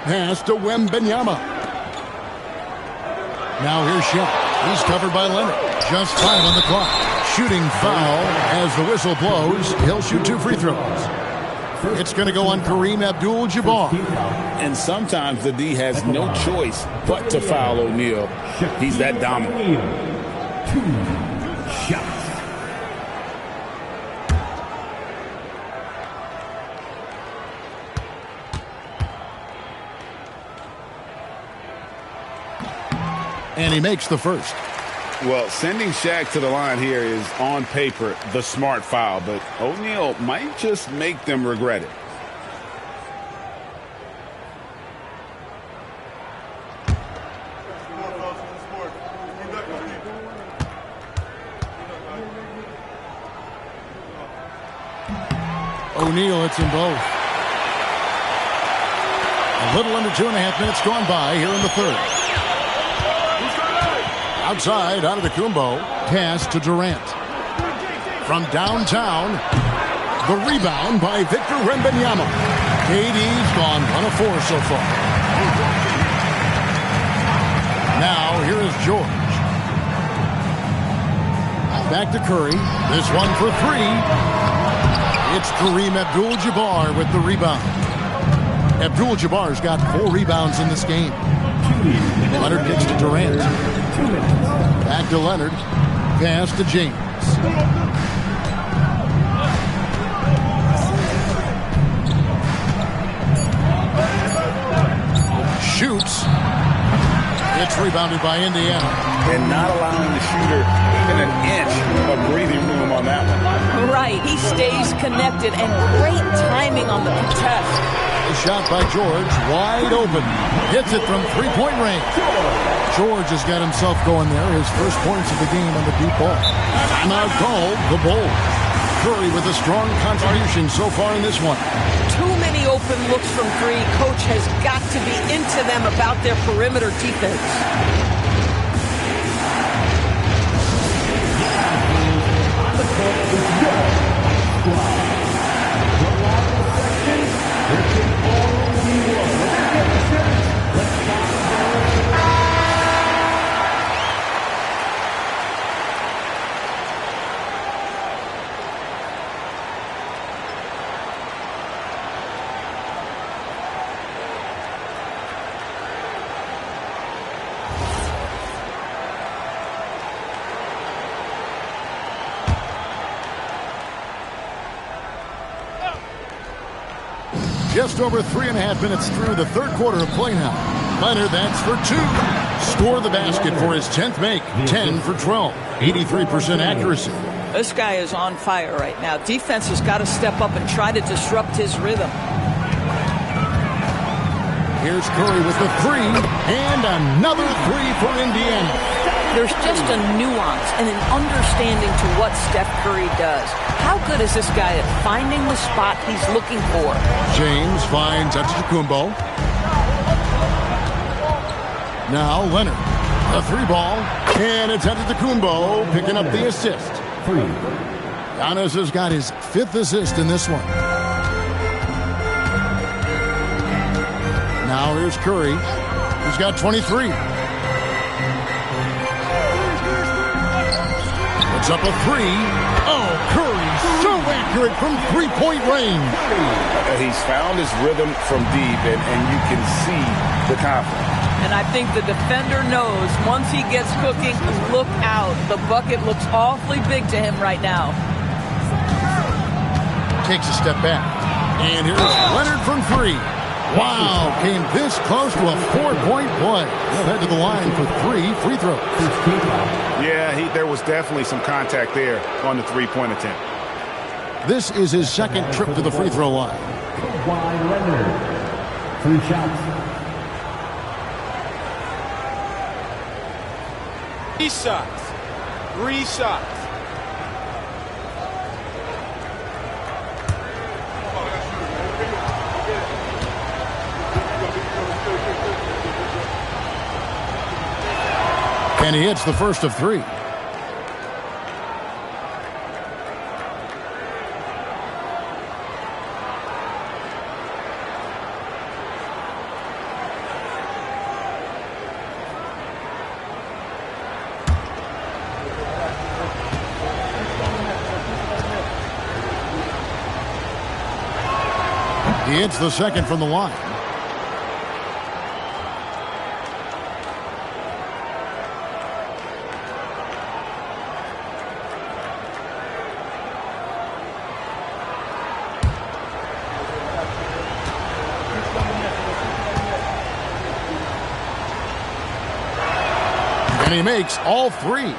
Pass to Wembanyama. Now here's Shaq. He's covered by Leonard. Just 5 on the clock. Shooting foul as the whistle blows. He'll shoot 2 free throws. It's going to go on Kareem Abdul-Jabbar.
And sometimes the D has no choice but to foul O'Neal. He's that dominant.
2 shots.
And he makes the first.
Well, sending Shaq to the line here is, on paper, the smart foul, but O'Neal might just make them regret it.
O'Neal hits them both. A little under 2.5 minutes gone by here in the third. Outside, Antetokounmpo. Pass to Durant. From downtown, the rebound by Victor Wembanyama. KD's gone 1 of 4 so far. Now, here is George. Back to Curry. This one for 3. It's Kareem Abdul-Jabbar with the rebound. Abdul-Jabbar's got 4 rebounds in this game. Leonard kicks to Durant. Back to Leonard. Pass to James. Shoots. It's rebounded by Indiana.
And not allowing the shooter even an inch of breathing room on that one.
Right. He stays connected, and great timing on the contest.
The shot by George, wide open. Hits it from 3-point range. George has got himself going there. His first points of the game on the deep ball. Timeout called, the Bulls. Curry with a strong contribution so far in this one.
Too many open looks from 3. Coach has got to be into them about their perimeter defense.
Just over 3.5 minutes through the third quarter of play now. Leonard, that's for 2. Score the basket for his 10th make. 10 for 12. 83% accuracy.
This guy is on fire right now. Defense has got to step up and try to disrupt his rhythm.
Here's Curry with the three, and another three for Indiana.
There's just a nuance and an understanding to what Steph Curry does. How good is this guy at finding the spot he's looking for?
James finds Antetokounmpo. Now Leonard, the three ball, and it's Antetokounmpo picking up the assist. Giannis has got his 5th assist in this one. Now here's Curry. He's got 23. Puts up a three. Oh, Curry, so accurate from three-point range.
He's found his rhythm from deep, and you can see the confidence.
And I think the defender knows once he gets cooking, look out. The bucket looks awfully big to him right now.
Takes a step back. And here's Leonard from three. Wow, came this close to a 4-point play. He'll head to the line for 3 free throws.
Yeah, there was definitely some contact there on the three-point attempt.
This is his 2nd trip to the free throw line.
Kawhi Leonard. 3 shots.
3 shots. 3 shots.
And he hits the first of 3. He hits the second from the line. And he makes all 3.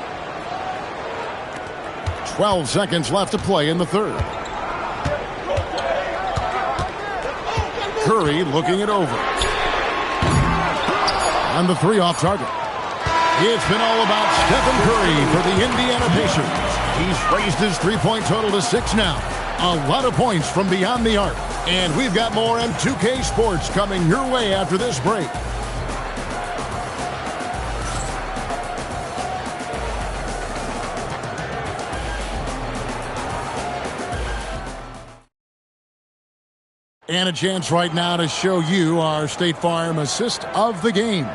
12 seconds left to play in the third. Curry looking it over. And the 3 off target. It's been all about Stephen Curry for the Indiana Pacers. He's raised his three-point total to 6 now. A lot of points from beyond the arc. And we've got more M2K Sports coming your way after this break. And a chance right now to show you our State Farm assist of the game.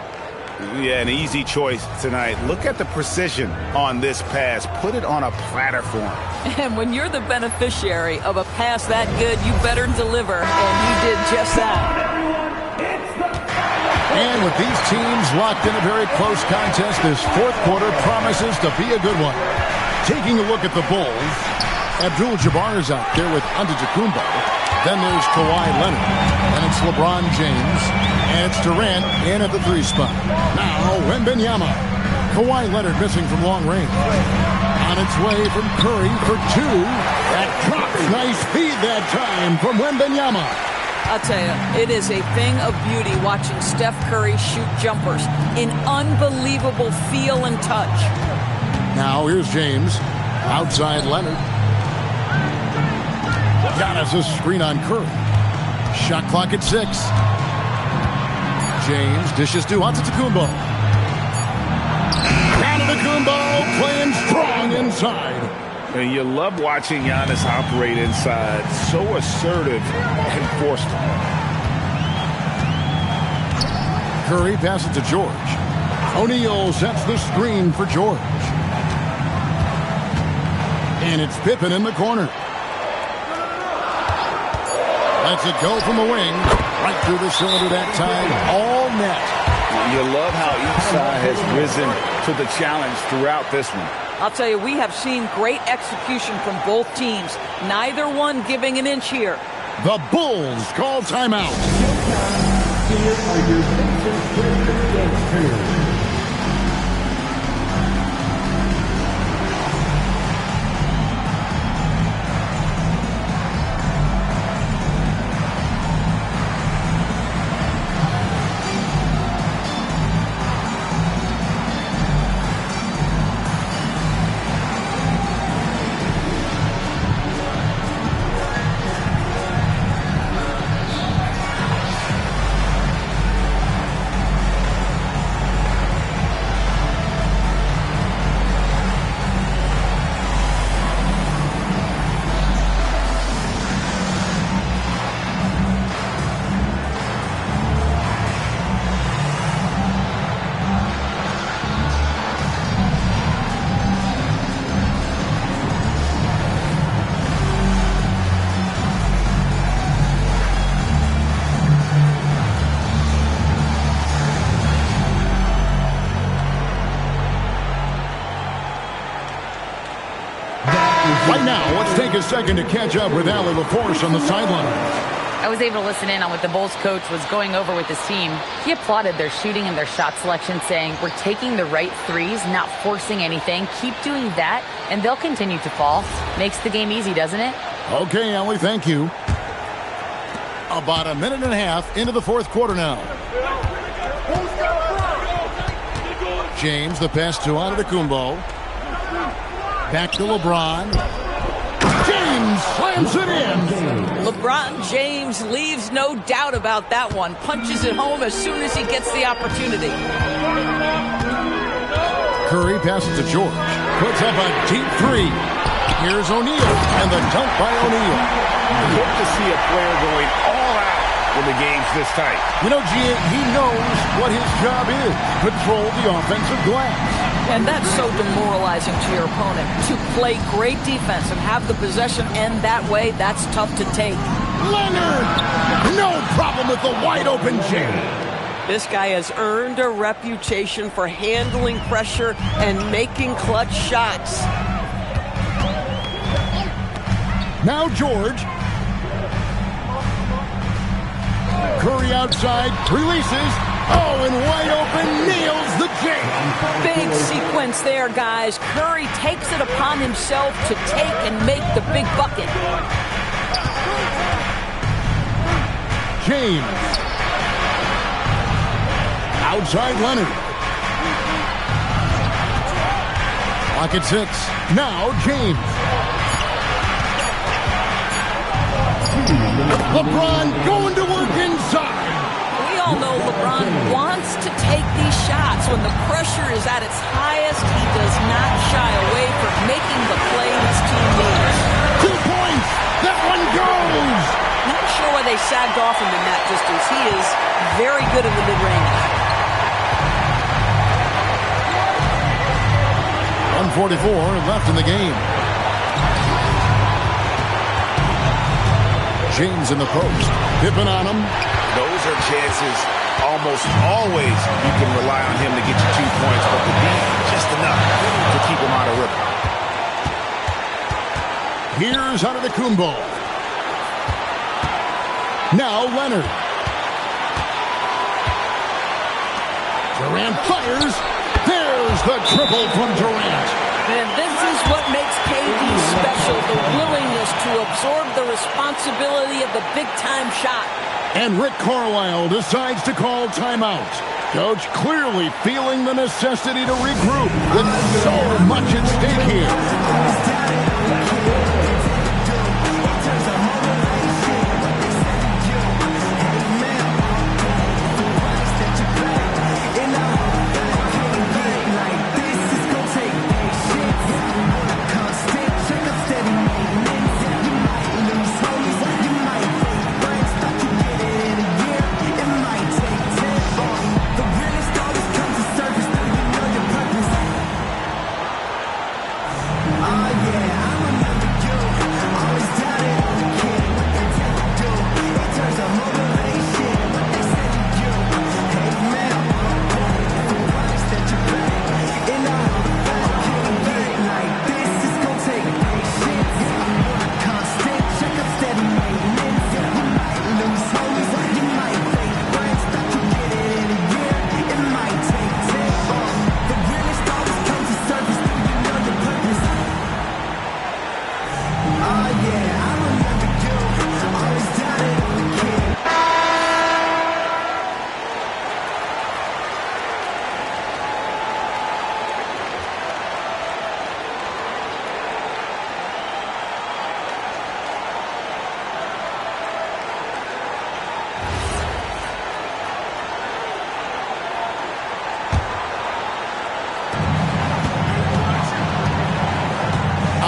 Yeah, an easy choice tonight. Look at the precision on this pass. Put it on a platter for him.
And when you're the beneficiary of a pass that good, you better deliver. And he did just that.
And with these teams locked in a very close contest, this 4th quarter promises to be a good one. Taking a look at the Bulls, Abdul-Jabbar is out there with Antetokounmpo. Then there's Kawhi Leonard. And it's LeBron James. And it's Durant in at the 3 spot. Now, Wembanyama. Kawhi Leonard missing from long range. On its way from Curry for 2. That drops. Nice feed that time from Wembanyama.
I'll tell you, it is a thing of beauty watching Steph Curry shoot jumpers. An unbelievable feel and touch.
Now, here's James. Outside Leonard. Giannis a screen on Curry. Shot clock at 6. James dishes to Antetokounmpo. Antetokounmpo playing strong inside.
And you love watching Giannis operate inside. So assertive and forceful.
Curry passes to George. O'Neal sets the screen for George. And it's Pippen in the corner. Lets it go from the wing. Right through the cylinder that time. All net.
You love how each side has risen to the challenge throughout this one.
I'll tell you, we have seen great execution from both teams. Neither one giving an inch here.
The Bulls call timeout.
Here are your Pacers.
take a second to catch up with Allie LaForce on the sideline.
I was able to listen in on what the Bulls coach was going over with his team. He applauded their shooting and their shot selection, saying, we're taking the right threes, not forcing anything. Keep doing that, and they'll continue to fall. Makes the game easy, doesn't it?
Okay, Allie, thank you. About a minute and a half into the fourth quarter now. James, the pass to Antetokounmpo. Back to LeBron. James slams it in.
LeBron James leaves no doubt about that one. Punches it home as soon as he gets the opportunity.
Curry passes to George. Puts up a deep three. Here's O'Neal, and the dunk by O'Neal.
Good to see a player going all out when the game's this tight.
You know, he knows what his job is. Control the offensive glass.
And that's so demoralizing to your opponent. To play great defense and have the possession end that way, that's tough to take.
Leonard! No problem with the wide-open James.
This guy has earned a reputation for handling pressure and making clutch shots.
Now George. Curry outside, releases. Oh, and wide open, nails the jam.
Big sequence there, guys. Curry takes it upon himself to take and make the big bucket.
James. Outside Leonard. Clock at 6. Now James. LeBron going to work inside.
We all know LeBron wants to take these shots. When the pressure is at its highest, he does not shy away from making the play his team needs.
2 points. That one goes.
Not sure why they sagged off him in that distance. He is very good in the mid-range.
1:44 left in the game. James in the post. Pippen on him.
Those are chances almost always you can rely on him to get you 2 points, but to be just enough to keep him out of rhythm.
Here's Antetokounmpo. Now Leonard. Durant fires. There's the triple from Durant.
And this is what makes KD special, the willingness to absorb the responsibility of the big-time shot.
And Rick Carlisle decides to call timeout. Coach clearly feeling the necessity to regroup with so much at stake here.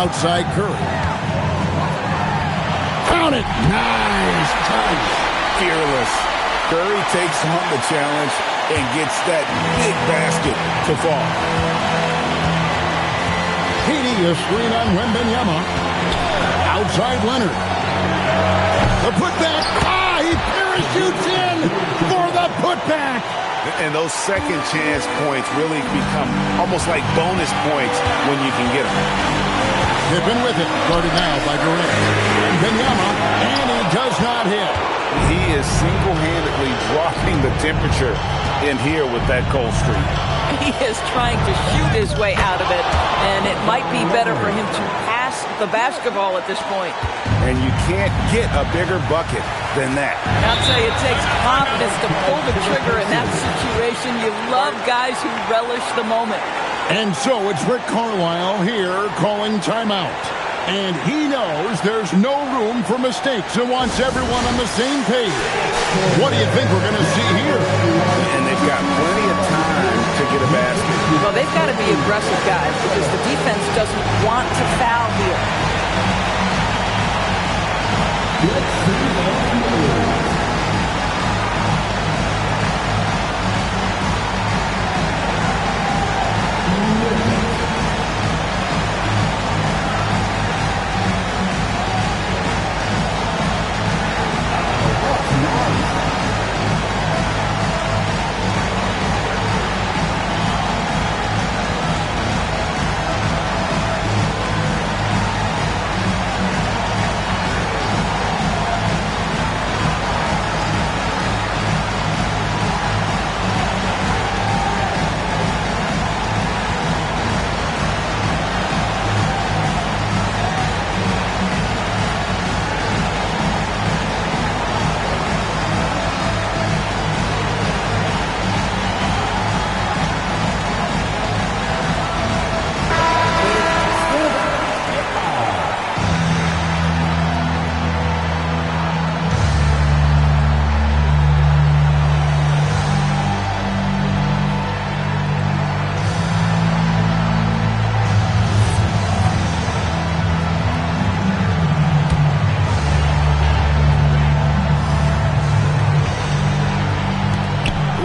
Outside Curry. Count it. Nice touch.
Fearless. Curry takes on the challenge and gets that big basket to fall.
KD a screen on Wembanyama. Outside Leonard. The putback. He parachutes in for the putback.
And those second chance points really become almost like bonus points when you can get them.
Pippen with it. Guarded now by Durant. Wembanyama, and he does not hit.
He is single-handedly dropping the temperature in here with that cold streak.
He is trying to shoot his way out of it, and it might be better for him to pass the basketball at this point.
And you can't get a bigger bucket than that.
I'll tell you, it takes confidence to pull the trigger in that situation. You love guys who relish the moment.
And so it's Rick Carlisle here calling timeout. And he knows there's no room for mistakes and wants everyone on the same page. What do you think we're going to see here?
And they've got plenty of time to get a basket.
Well, they've got to be aggressive, guys, because the defense doesn't want to foul here.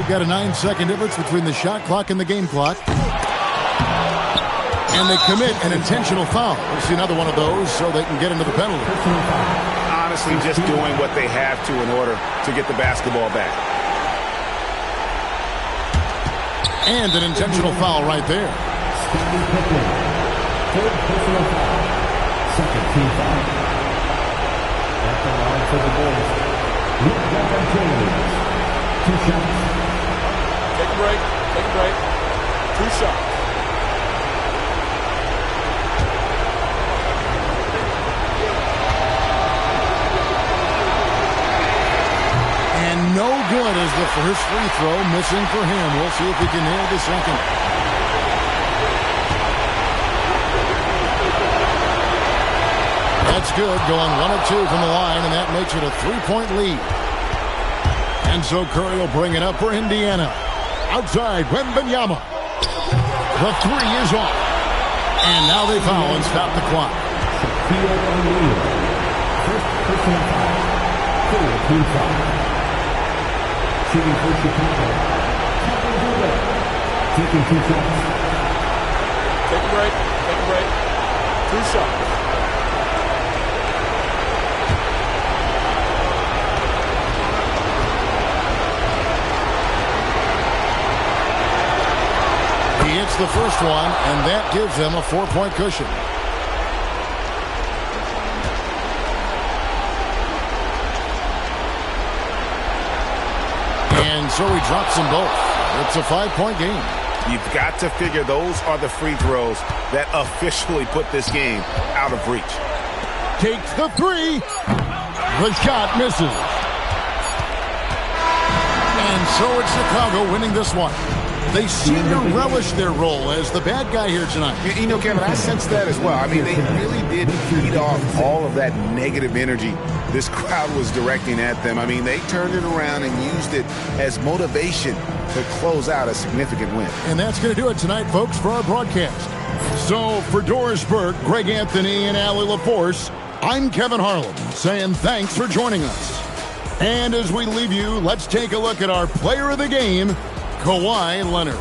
Got a 9-second difference between the shot clock and the game clock. And they commit an intentional foul. We'll see another one of those so they can get into the penalty.
Honestly, just doing what they have to in order to get the basketball back.
And an intentional foul right there.
Third personal foul. Second team foul. At the line for the Bulls. LeBron James. 2 shots.
Take a break. Take a break. 2 shots.
And no good as the first free throw missing for him. We'll see if he can nail the second. That's good. Going 1 of 2 from the line, and that makes it a 3-point lead. And so Curry will bring it up for Indiana. Outside, Wembanyama. The 3 is off. And now they foul and stop the clock.
First personal foul. 4-2 foul. Shooting for Chicago. Taking 2 shots.
Take a break. Take a break. 2 shots.
He hits the first one, and that gives them a 4-point cushion. And so he drops them both. It's a 5-point game.
You've got to figure those are the free throws that officially put this game out of reach.
Takes the 3. The shot misses. And so it's Chicago winning this one. They seem to relish their role as the bad guy here tonight.
You know, Kevin, I sense that as well. I mean, they really did feed off all of that negative energy this crowd was directing at them. I mean, they turned it around and used it as motivation to close out a significant win.
And that's going to do it tonight, folks, for our broadcast. So for Doris Burke, Greg Anthony, and Allie LaForce, I'm Kevin Harlan saying thanks for joining us. And as we leave you, let's take a look at our player of the game, Kawhi Leonard.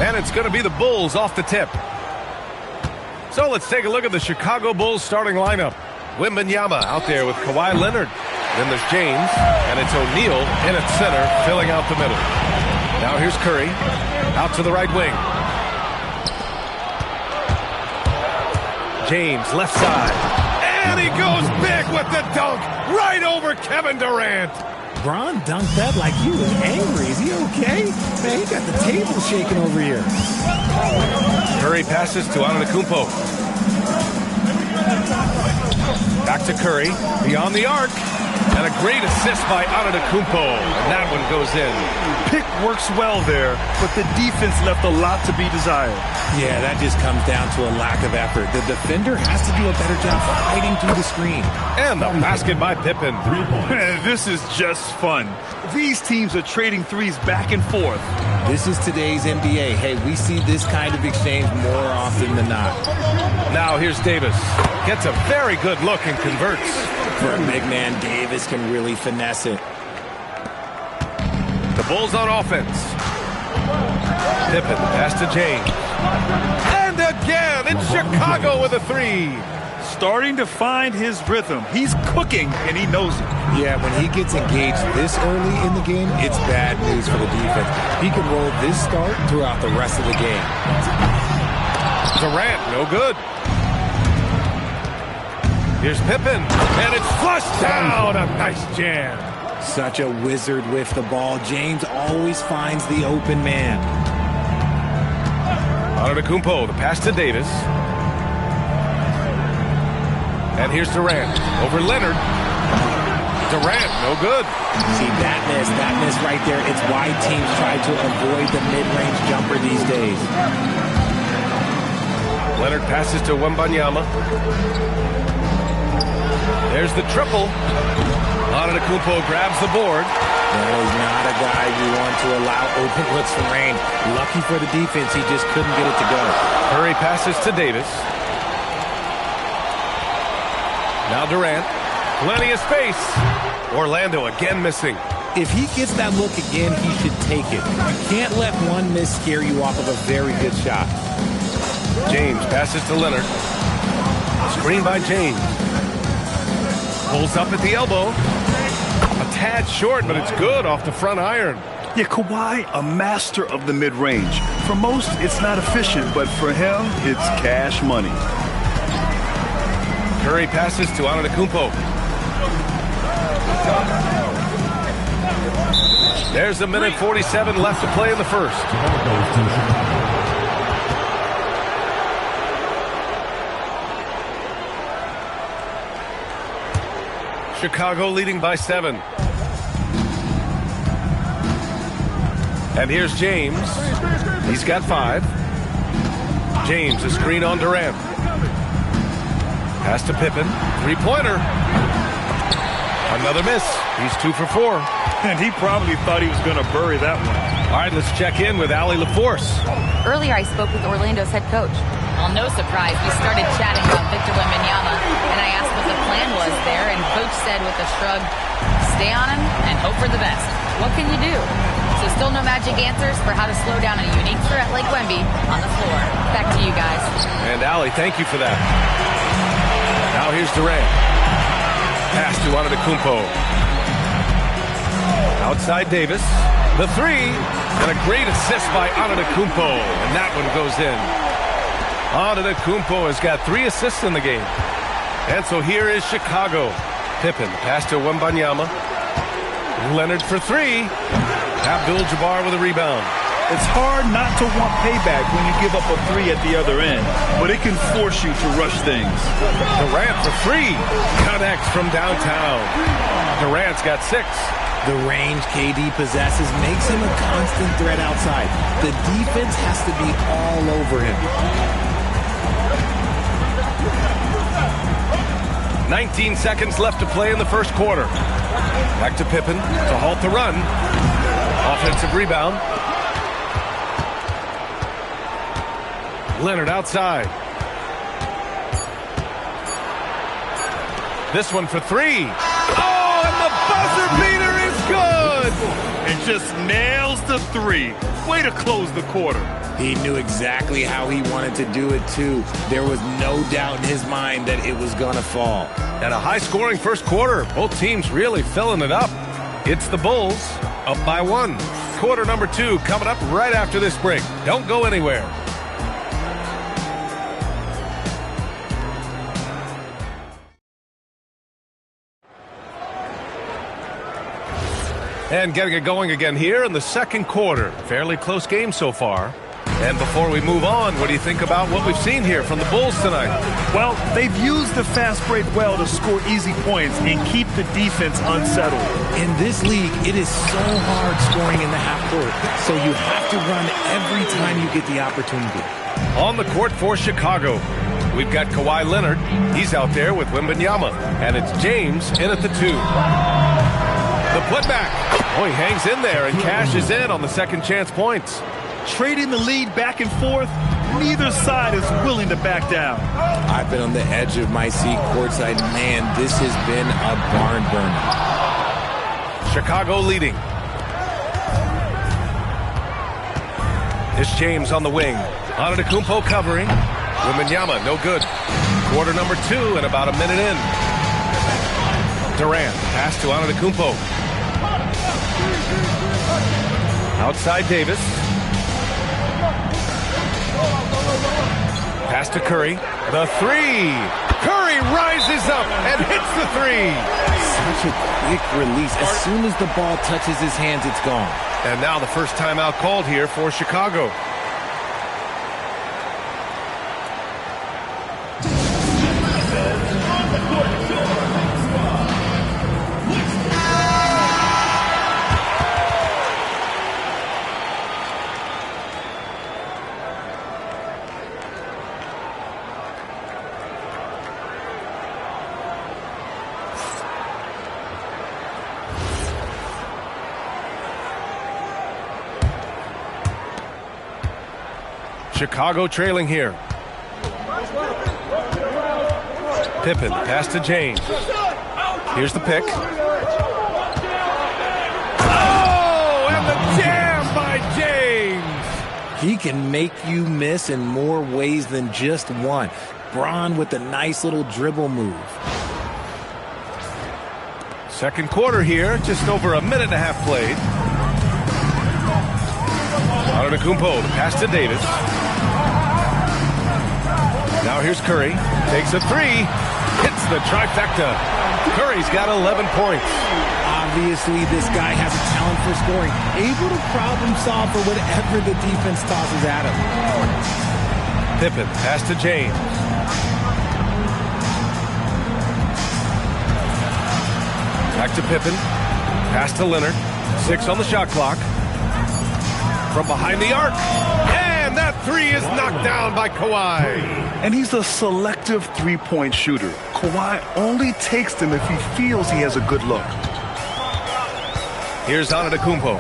And it's going to be the Bulls off the tip. So let's take a look at the Chicago Bulls starting lineup. Wembanyama out there with Kawhi Leonard. Then there's James, and it's O'Neal in at center, filling out the middle. Now here's Curry, out to the right wing. James, left side. And he goes big with the dunk, right over Kevin Durant.
Bron dunked that like he was angry. Is he okay? Man, he got the table shaking over here.
Curry passes to Antetokounmpo. Back to Curry, beyond the arc. And a great assist by Antetokounmpo. And that one goes in.
Pick works well there, but the defense left a lot to be desired.
Yeah, that just comes down to a lack of effort. The defender has to do a better job fighting through the screen.
And the basket by Pippen.
This is just fun. These teams are trading threes back and forth.
This is today's NBA. Hey, we see this kind of exchange more often than not.
Now here's Davis. Gets a very good look and converts.
For a big man, Davis can really finesse it.
The Bulls on offense. Pippen, pass to James. And again, it's Chicago with a three.
Starting to find his rhythm. He's cooking, and he knows it.
Yeah, when he gets engaged this early in the game, it's bad news for the defense. He can roll this start throughout the rest of the game.
Durant, no good. Here's Pippen, and it's flushed down. A nice jam.
Such a wizard with the ball. James always finds the open man.
Antetokounmpo, the pass to Davis. And here's Durant over Leonard. Durant, no good.
See, that miss right there. It's why teams try to avoid the mid-range jumper these days.
Leonard passes to Wembanyama. There's the triple. Antetokounmpo grabs the board.
That is not a guy you want to allow open looks from range. Lucky for the defense, he just couldn't get it to go.
Curry passes to Davis. Now Durant. Plenty of space. Orlando again missing.
If he gets that look again, he should take it. You can't let one miss scare you off of a very good shot.
James passes to Leonard. Screen by James. Pulls up at the elbow. A tad short, but it's good off the front iron.
Yeah, Kawhi, a master of the mid-range. For most, it's not efficient, but for him, it's cash money.
Curry passes to Antetokounmpo. There's a minute 47 left to play in the first. Chicago leading by 7. And here's James. He's got 5. James, a screen on Durant. Pass to Pippen. Three-pointer. Another miss. He's 2 for 4.
And he probably thought he was going to bury that one.
All right, let's check in with Allie LaForce.
Earlier, I spoke with Orlando's head coach. Well, no surprise, we started chatting about Victor Wembanyama, and I asked what the plan was there, and coach said with a shrug, stay on him and hope for the best. What can you do? So still no magic answers for how to slow down a unique threat like Wemby on the floor. Back to you guys.
And Allie, thank you for that. Now here's Durant. Pass to Antetokounmpo. Outside Davis. The three. And a great assist by Antetokounmpo. And that one goes in. Antetokounmpo has got 3 assists in the game. And so here is Chicago. Pippen, pass to Wembanyama. Leonard for 3. Abdul-Jabbar with a rebound.
It's hard not to want payback when you give up a 3 at the other end, but it can force you to rush things.
Durant for 3. Connects from downtown. Durant's got 6.
The range KD possesses makes him a constant threat outside. The defense has to be all over him.
19 seconds left to play in the first quarter. Back to Pippen to halt the run. Offensive rebound. Leonard outside. This one for 3. Oh, and the buzzer beater is good!
And just nails the 3. Way to close the quarter.
He knew exactly how he wanted to do it, too. There was no doubt in his mind that it was going to fall.
And a high-scoring first quarter. Both teams really filling it up. It's the Bulls up by 1. Quarter number 2 coming up right after this break. Don't go anywhere. And getting it going again here in the second quarter. Fairly close game so far. And before we move on, what do you think about what we've seen here from the Bulls tonight?
Well, they've used the fast break well to score easy points and keep the defense unsettled.
In this league, it is so hard scoring in the half court, so you have to run every time you get the opportunity.
On the court for Chicago, we've got Kawhi Leonard. He's out there with Wembanyama. And it's James in at the 2. The putback. Oh, he hangs in there and cashes in on the second chance points.
Trading the lead back and forth, neither side is willing to back down.
I've been on the edge of my seat courtside. Man, this has been a barn burner.
Chicago leading. It's James on the wing. Antetokounmpo covering. Wembanyama, no good. Quarter number 2 and about a minute in. Durant, pass to Antetokounmpo. Outside Davis. Pass to Curry. The 3. Curry rises up and hits the 3.
Such a quick release. As soon as the ball touches his hands, it's gone.
And now the first timeout called here for Chicago. Chicago trailing here. Pippen, pass to James. Here's the pick. Oh, and the jam by James.
He can make you miss in more ways than just one. Bron with a nice little dribble move.
Second quarter here, just over a minute and a half played. Antetokounmpo, the pass to Davis. Now here's Curry. Takes a 3. Hits the trifecta. Curry's got 11 points.
Obviously, this guy has a talent for scoring. Able to problem solve for whatever the defense tosses at him.
Pippen, pass to James. Back to Pippen. Pass to Leonard. 6 on the shot clock. From behind the arc. And that 3 is knocked down by Kawhi.
And he's a selective three-point shooter. Kawhi only takes them if he feels he has a good look.
Here's Antetokounmpo.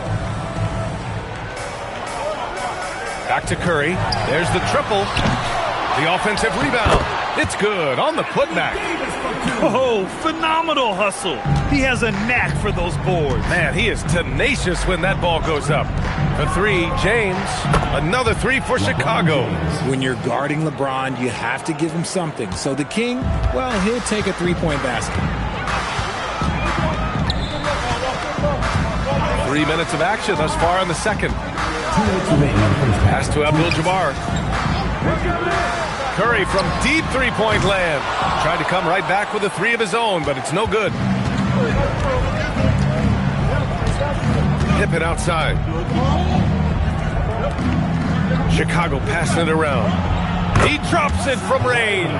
Back to Curry. There's the triple. The offensive rebound. It's good on the putback.
Oh, phenomenal hustle. He has a knack for those boards.
Man, he is tenacious when that ball goes up. For three, James. Another three for Chicago.
When you're guarding LeBron, you have to give him something. So the King, well, he'll take a three-point basket.
3 minutes of action thus far in the second. Pass to Abdul-Jabbar. Curry from deep three-point land. Tried to come right back with a three of his own, but it's no good. Pippen outside. Chicago passing it around. He drops it from range.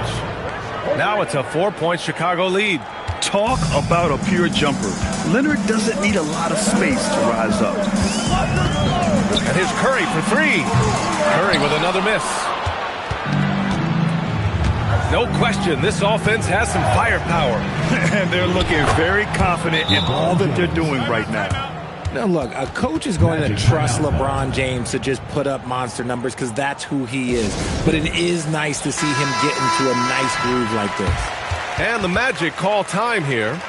Now it's a 4-point Chicago lead.
Talk about a pure jumper. Leonard doesn't need a lot of space to rise up.
And here's Curry for three. Curry with another miss. No question, this offense has some firepower.
And they're looking very confident in all that they're doing right now.
Now, look, a coach is going to trust LeBron James to just put up monster numbers because that's who he is. But it is nice to see him get into a nice groove like this.
And the Magic call time here.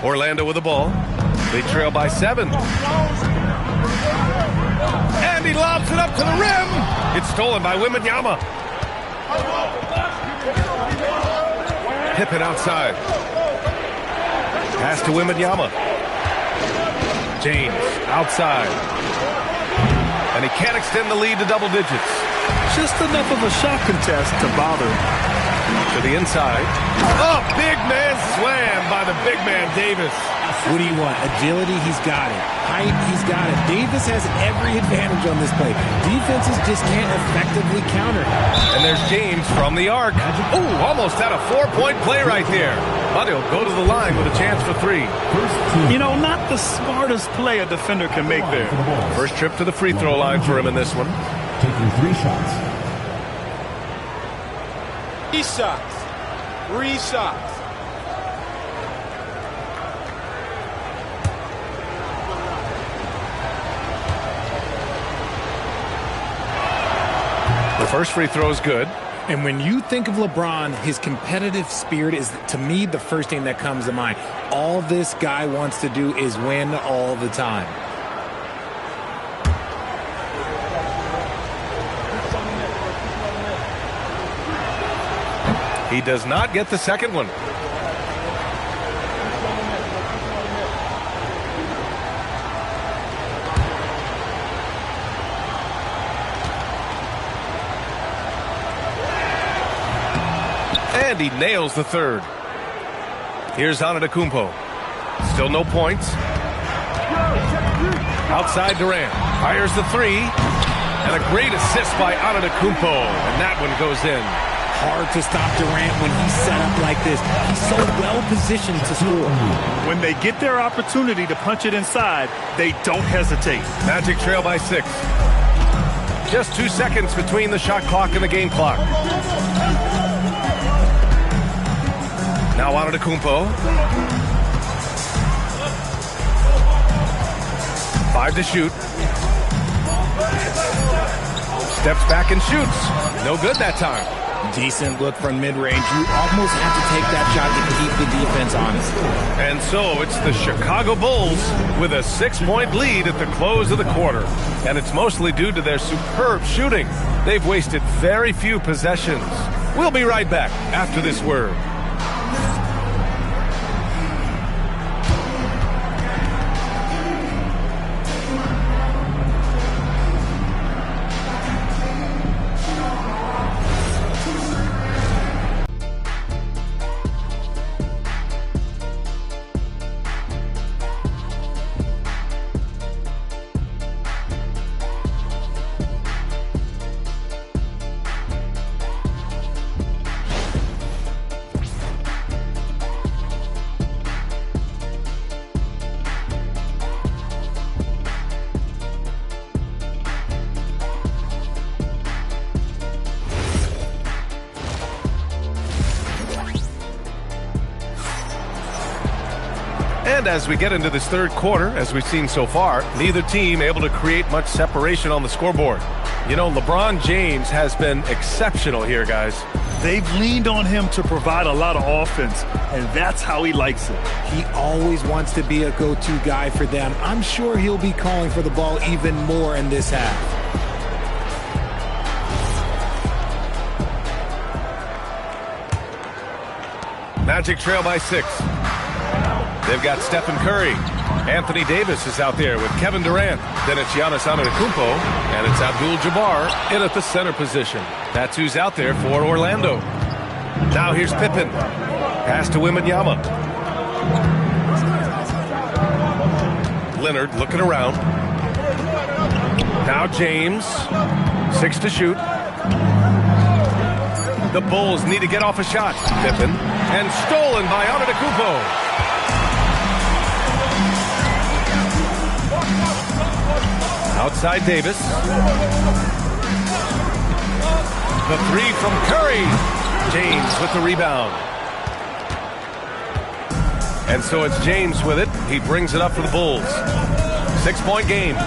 Orlando with the ball. They trail by 7. And he lobs it up to the rim. It's stolen by Wembanyama. Pippen outside. Pass to Wembanyama. James outside. And he can't extend the lead to double digits.
Just enough of a shot contest to bother.
To the inside. Oh, big man slam by the big man Davis.
What do you want? Agility, he's got it. Height, he's got it. Davis has every advantage on this play. Defenses just can't effectively counter him.
And there's James from the arc. Ooh, almost had a 4-point play right there. But he'll go to the line with a chance for three.
You know, not the smartest play a defender can make there.
First trip to the free throw line for him in this one.
Taking 3 shots.
3 shots. 3 shots.
The first free throw is good.
And when you think of LeBron, his competitive spirit is, to me, the first thing that comes to mind. All this guy wants to do is win all the time.
He does not get the second one. And he nails the third. Here's Antetokounmpo. Still no points. Outside Durant. Fires the three. And a great assist by Antetokounmpo. And that one goes in.
Hard to stop Durant when he's set up like this. He's so well positioned to score.
When they get their opportunity to punch it inside, they don't hesitate.
Magic trail by 6. Just 2 seconds between the shot clock and the game clock. Now Antetokounmpo. 5 to shoot. Steps back and shoots. No good that time.
Decent look from mid-range. You almost have to take that shot to keep the defense honest.
And so it's the Chicago Bulls with a 6-point lead at the close of the quarter. And it's mostly due to their superb shooting. They've wasted very few possessions. We'll be right back after this word. And as we get into this third quarter, as we've seen so far, neither team able to create much separation on the scoreboard. You know, LeBron James has been exceptional here, guys.
They've leaned on him to provide a lot of offense, and that's how he likes it.
He always wants to be a go-to guy for them. I'm sure he'll be calling for the ball even more in this half.
Magic trail by 6. They've got Stephen Curry. Anthony Davis is out there with Kevin Durant. Then it's Giannis Antetokounmpo, and it's Abdul-Jabbar in at the center position. That's who's out there for Orlando. Now here's Pippen. Pass to Wembanyama. Leonard looking around. Now James. 6 to shoot. The Bulls need to get off a shot. Pippen. And stolen by Antetokounmpo. Outside Davis. The 3 from Curry. James with the rebound. And so it's James with it. He brings it up for the Bulls. 6-point game.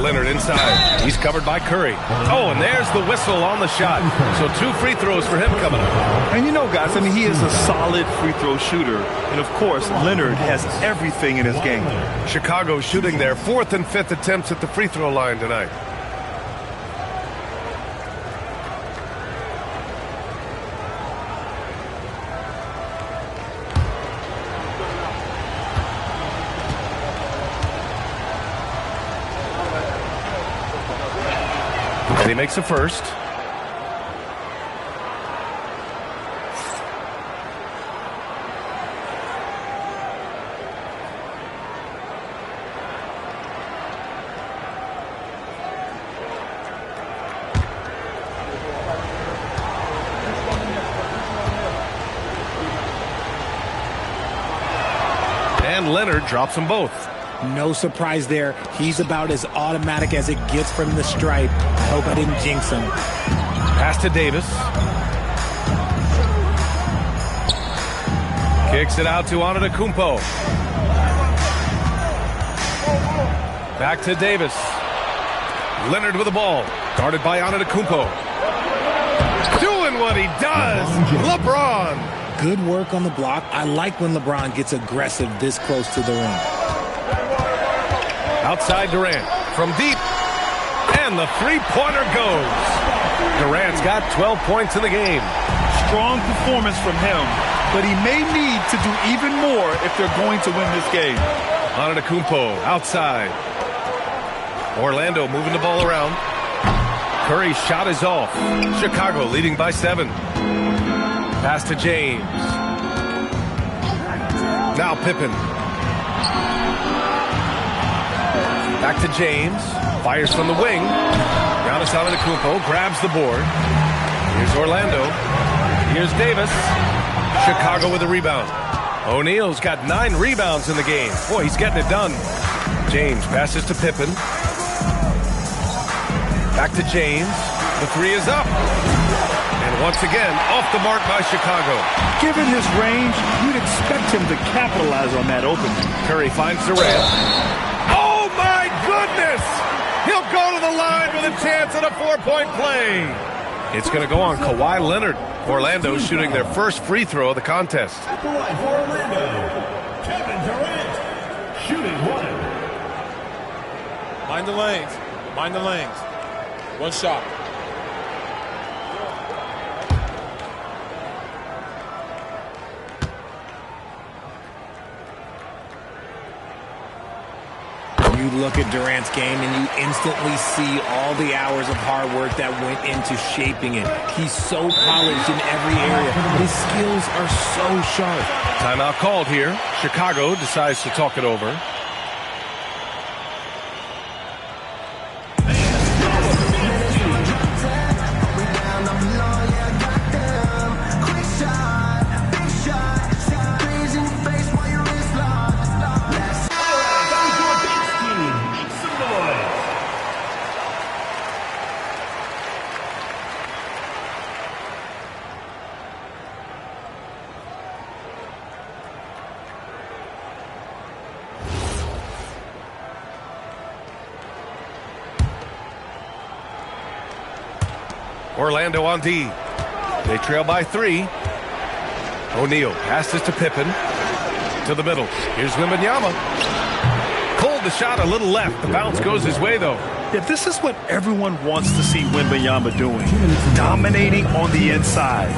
Leonard inside. He's covered by Curry. Oh, and there's the whistle on the shot. So 2 free throws for him coming up.
And you know, guys, I mean, he is a solid free throw shooter. And, of course, Leonard has everything in his game.
Chicago shooting their 4th and 5th attempts at the free throw line tonight. And he makes the first. And Leonard drops them both.
No surprise there. He's about as automatic as it gets from the stripe. Hope I didn't jinx him.
Pass to Davis. Kicks it out to Antetokounmpo. Back to Davis. Leonard with the ball. Guarded by Antetokounmpo. Doing what he does. LeBron.
Good work on the block. I like when LeBron gets aggressive this close to the rim.
Outside Durant from deep. And the three-pointer goes. Durant's got 12 points in the game.
Strong performance from him, but he may need to do even more if they're going to win this game.
Antetokounmpo outside. Orlando moving the ball around. Curry's shot is off. Chicago leading by 7. Pass to James. Now Pippen. Back to James. Fires from the wing. Giannis Antetokounmpo grabs the board. Here's Orlando. Here's Davis. Chicago with a rebound. O'Neal's got 9 rebounds in the game. Boy, he's getting it done. James passes to Pippen. Back to James. The 3 is up. And once again, off the mark by Chicago.
Given his range, you'd expect him to capitalize on that opening.
Curry finds Durant. Oh, my goodness! He'll go to the line with a chance at a 4-point play. It's going to go on Kawhi Leonard. Orlando shooting their first free throw of the contest.
At the line for Orlando, Kevin Durant, shooting 1.
Mind the lanes. Mind the lanes. One shot.
You look at Durant's game and you instantly see all the hours of hard work that went into shaping it. He's so polished in every area. His skills are so sharp.
Timeout called here. Chicago decides to talk it over. Orlando on D. They trail by 3. O'Neal passes to Pippen. To the middle. Here's Wembanyama. Pulled the shot a little left. The bounce goes his way, though.
Yeah, this is what everyone wants to see Wembanyama doing. Dominating on the inside.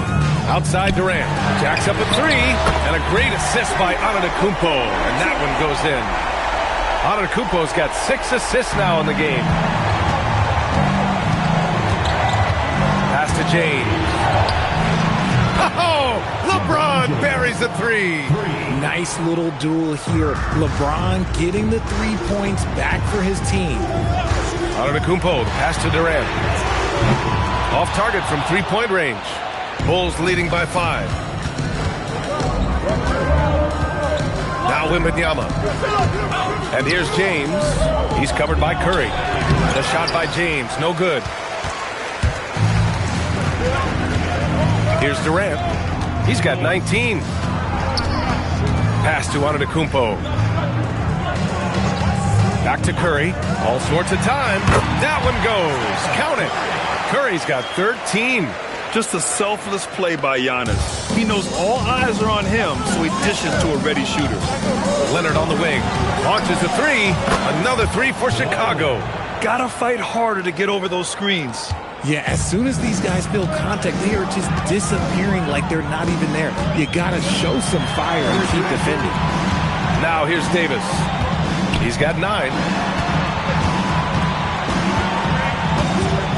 Outside Durant. Jacks up a 3. And a great assist by Antetokounmpo. And that one goes in. Antetokounmpo's got 6 assists now in the game. Pass to James. Oh, LeBron buries a 3.
Nice little duel here. LeBron getting the 3 points back for his team.
Antetokounmpo, pass to Durant. Off target from 3-point range. Bulls leading by 5. Now Wembanyama. And here's James. He's covered by Curry. The shot by James, no good. Here's Durant. He's got 19. Pass to Antetokounmpo. Back to Curry. All sorts of time. That one goes. Count it. Curry's got 13.
Just a selfless play by Giannis. He knows all eyes are on him, so he dishes to a ready shooter.
Leonard on the wing. Launches a 3. Another 3 for Chicago.
Gotta fight harder to get over those screens.
Yeah, as soon as these guys feel contact, they are just disappearing like they're not even there. You gotta show some fire and keep defending.
Now here's Davis. He's got 9.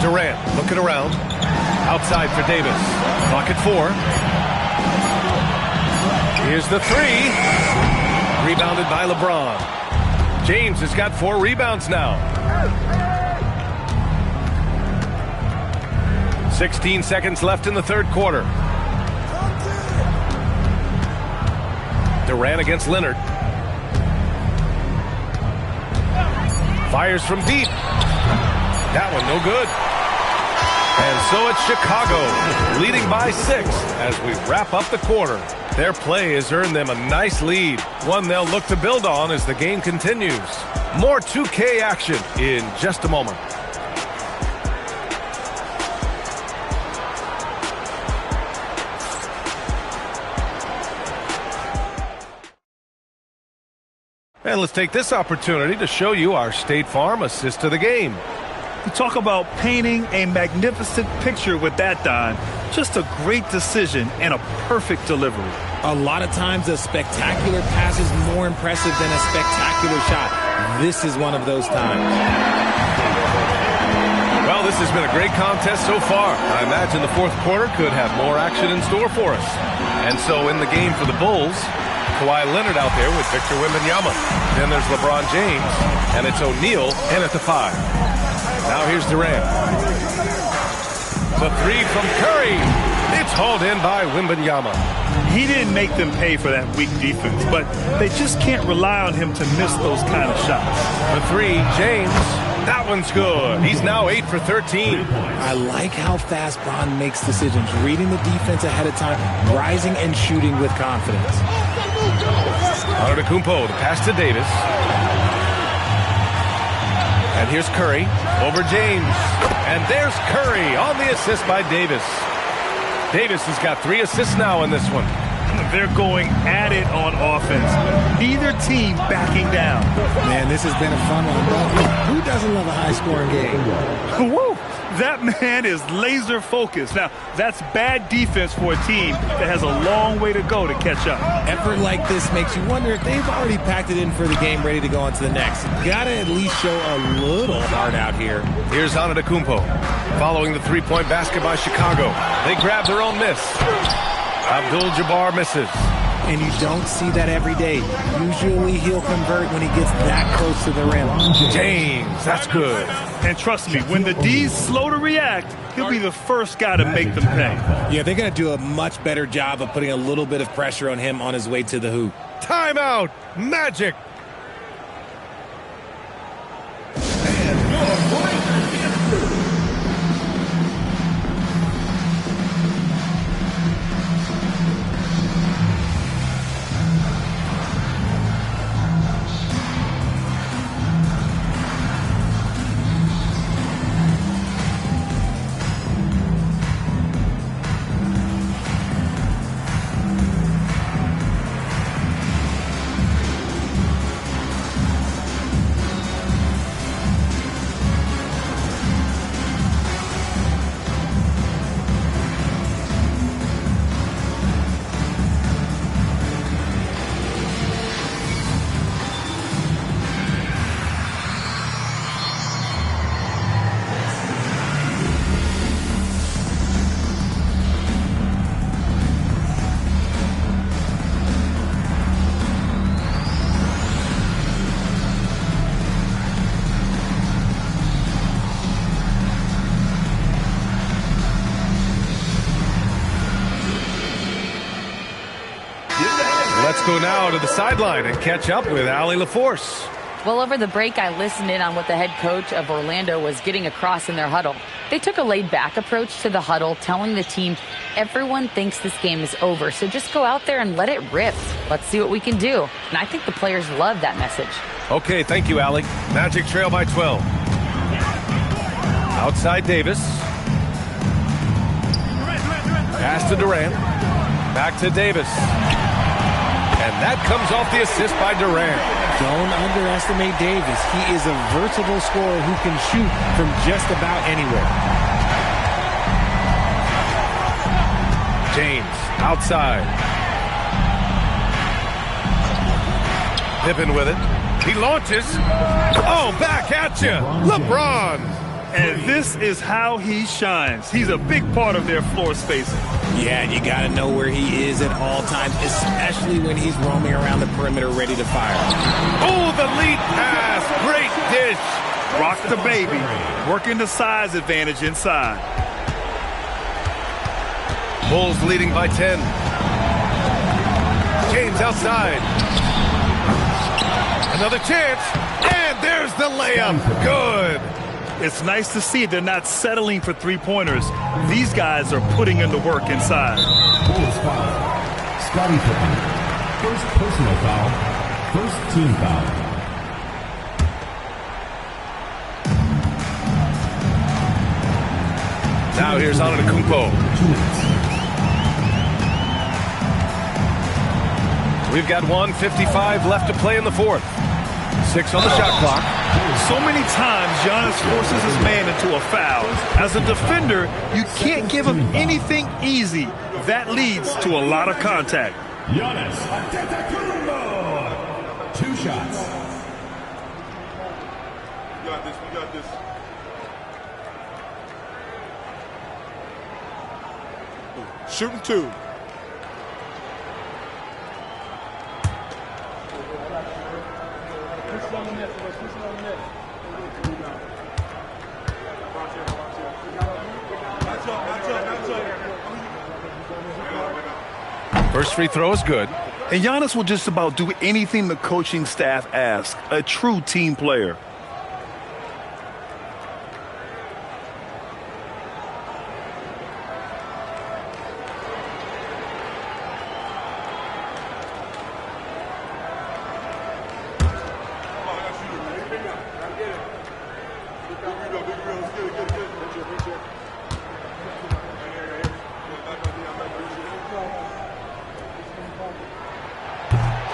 Durant looking around. Outside for Davis. Clock at 4. Here's the 3. Rebounded by LeBron. James has got 4 rebounds now. 16 seconds left in the third quarter. Durant against Leonard. Fires from deep. That one no good. And so it's Chicago leading by 6 as we wrap up the quarter. Their play has earned them a nice lead, one they'll look to build on as the game continues. More 2K action in just a moment. And let's take this opportunity to show you our State Farm assist to the game.
You talk about painting a magnificent picture with that, Don. Just a great decision and a perfect delivery.
A lot of times a spectacular pass is more impressive than a spectacular shot. This is one of those times.
Well, this has been a great contest so far. I imagine the fourth quarter could have more action in store for us. And so in the game for the Bulls, Kawhi Leonard out there with Victor Wembanyama. Then there's LeBron James, and it's O'Neal in at the 5. Now here's Durant. The 3 from Curry. It's hauled in by Wembanyama.
He didn't make them pay for that weak defense, but they just can't rely on him to miss those kind of shots.
The 3, James. That one's good. He's now 8 for 13.
I like how fast Bron makes decisions, reading the defense ahead of time, rising and shooting with confidence.
Antetokounmpo, the pass to Davis. And here's Curry over James. And there's Curry on the assist by Davis. Davis has got 3 assists now in this one.
They're going at it on offense. Neither team backing down.
Man, this has been a fun one. Who doesn't love a high-scoring game?
Woo! That man is laser focused. Now, that's bad defense for a team that has a long way to go to catch up.
Effort like this makes you wonder if they've already packed it in for the game, ready to go on to the next. Gotta at least show a little heart out here.
Here's Antetokounmpo following the 3-point basket by Chicago. They grab their own miss. Abdul-Jabbar misses.
And you don't see that every day. Usually he'll convert when he gets that close to the rim.
James, that's good.
And trust me, when the D's slow to react, he'll be the first guy to make them pay.
Yeah, they're going to do a much better job of putting a little bit of pressure on him on his way to the hoop.
Timeout, Magic. Let's go now to the sideline and catch up with Allie LaForce.
Well, over the break, I listened in on what the head coach of Orlando was getting across in their huddle. They took a laid-back approach to the huddle, telling the team everyone thinks this game is over, so just go out there and let it rip. Let's see what we can do. And I think the players love that message.
Okay, thank you, Allie. Magic trail by 12. Outside Davis. Pass to Durant. Back to Davis. And that comes off the assist by Durant.
Don't underestimate Davis. He is a versatile scorer who can shoot from just about anywhere.
James, outside. Pippen with it. He launches. Oh, back at you. LeBron.
And this is how he shines. He's a big part of their floor spacing.
Yeah, and you got to know where he is at all times, especially when he's roaming around the perimeter ready to fire.
Oh, the lead pass. Great dish.
Rock the baby. Working the size advantage inside.
Bulls leading by 10. James outside. Another chance. And there's the layup. Good.
It's nice to see they're not settling for three-pointers. These guys are putting in the work inside.
Bulls foul. Scottie Pippen. First personal foul. First team foul.
Now here's Antetokounmpo. We've got 1:55 left to play in the fourth. 6 on the shot clock.
So many times Giannis forces his man into a foul. As a defender, you can't give him anything easy. That leads to a lot of contact.
Giannis Antetokounmpo. 2 shots.
We got this. We got this. Shooting 2.
First free throw is good.
And Giannis will just about do anything the coaching staff asks. A true team player.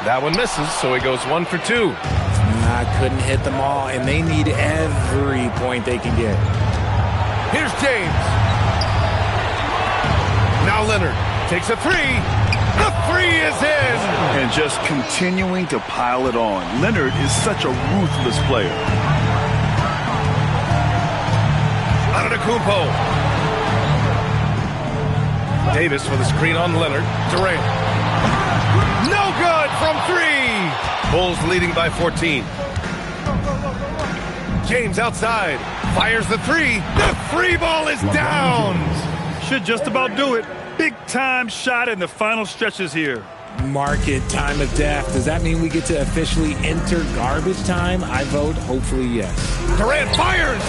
That one misses, so he goes 1 for 2.
Couldn't hit them all, and they need every point they can get.
Here's James. Now Leonard takes a 3. The 3 is in.
And just continuing to pile it on. Leonard is such a ruthless player.
Antetokounmpo. Davis with a screen on Leonard. Durant. No good from 3. Bulls leading by 14. James outside. Fires the 3. The 3 ball is down.
Should just about do it. Big time shot in the final stretches here.
Mark it, time of death. Does that mean we get to officially enter garbage time? I vote hopefully yes.
Durant fires.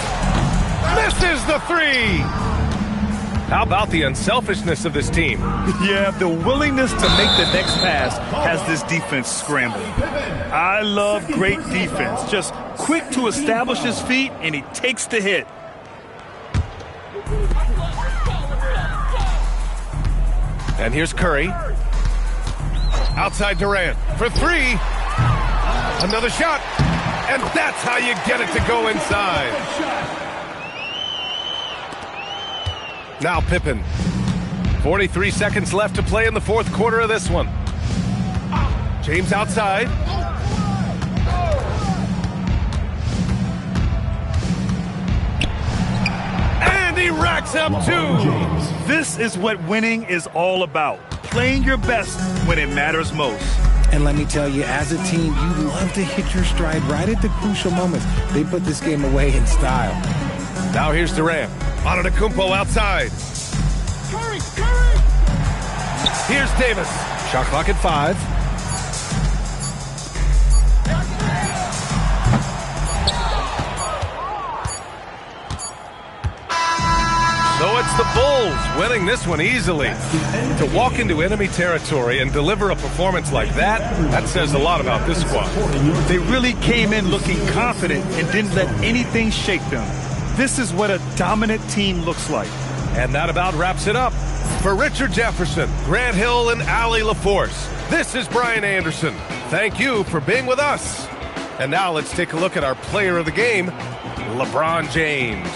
Misses the 3. How about the unselfishness of this team?
Yeah, the willingness to make the next pass has this defense scrambling. I love great defense. Just quick to establish his feet, and he takes the hit.
And here's Curry. Outside Durant for 3. Another shot. And that's how you get it to go inside. Now Pippen. 43 seconds left to play in the fourth quarter of this one. James outside. And he racks up 2.
This is what winning is all about. Playing your best when it matters most.
And let me tell you, as a team, you love to hit your stride right at the crucial moments. They put this game away in style.
Now here's Durant. Antetokounmpo outside.
Curry!
Here's Davis. Shot clock at 5. the Bulls, winning this one easily. To walk into enemy territory and deliver a performance like that, that says a lot about this squad.
They really came in looking confident and didn't let anything shake them. This is what a dominant team looks like.
And that about wraps it up. For Richard Jefferson, Grant Hill, and Allie LaForce, this is Brian Anderson. Thank you for being with us. And now let's take a look at our player of the game, LeBron James.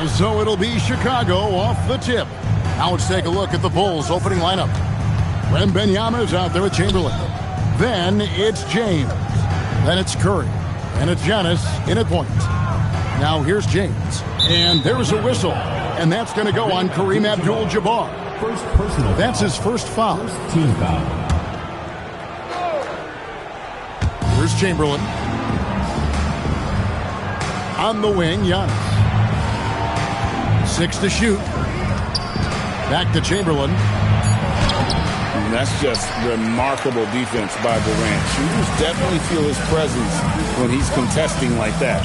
So it'll be Chicago off the tip. Now let's take a look at the Bulls' opening lineup. Wembanyama is out there with Chamberlain. Then it's James. Then it's Curry. And it's Giannis in at point. Now here's James. And there's a whistle. And that's going to go on Kareem Abdul-Jabbar. That's his first foul.
Team foul.
Here's Chamberlain. On the wing, Giannis. 6 to shoot. Back to Chamberlain.
And that's just remarkable defense by Durant. Shooters definitely feel his presence when he's contesting like that.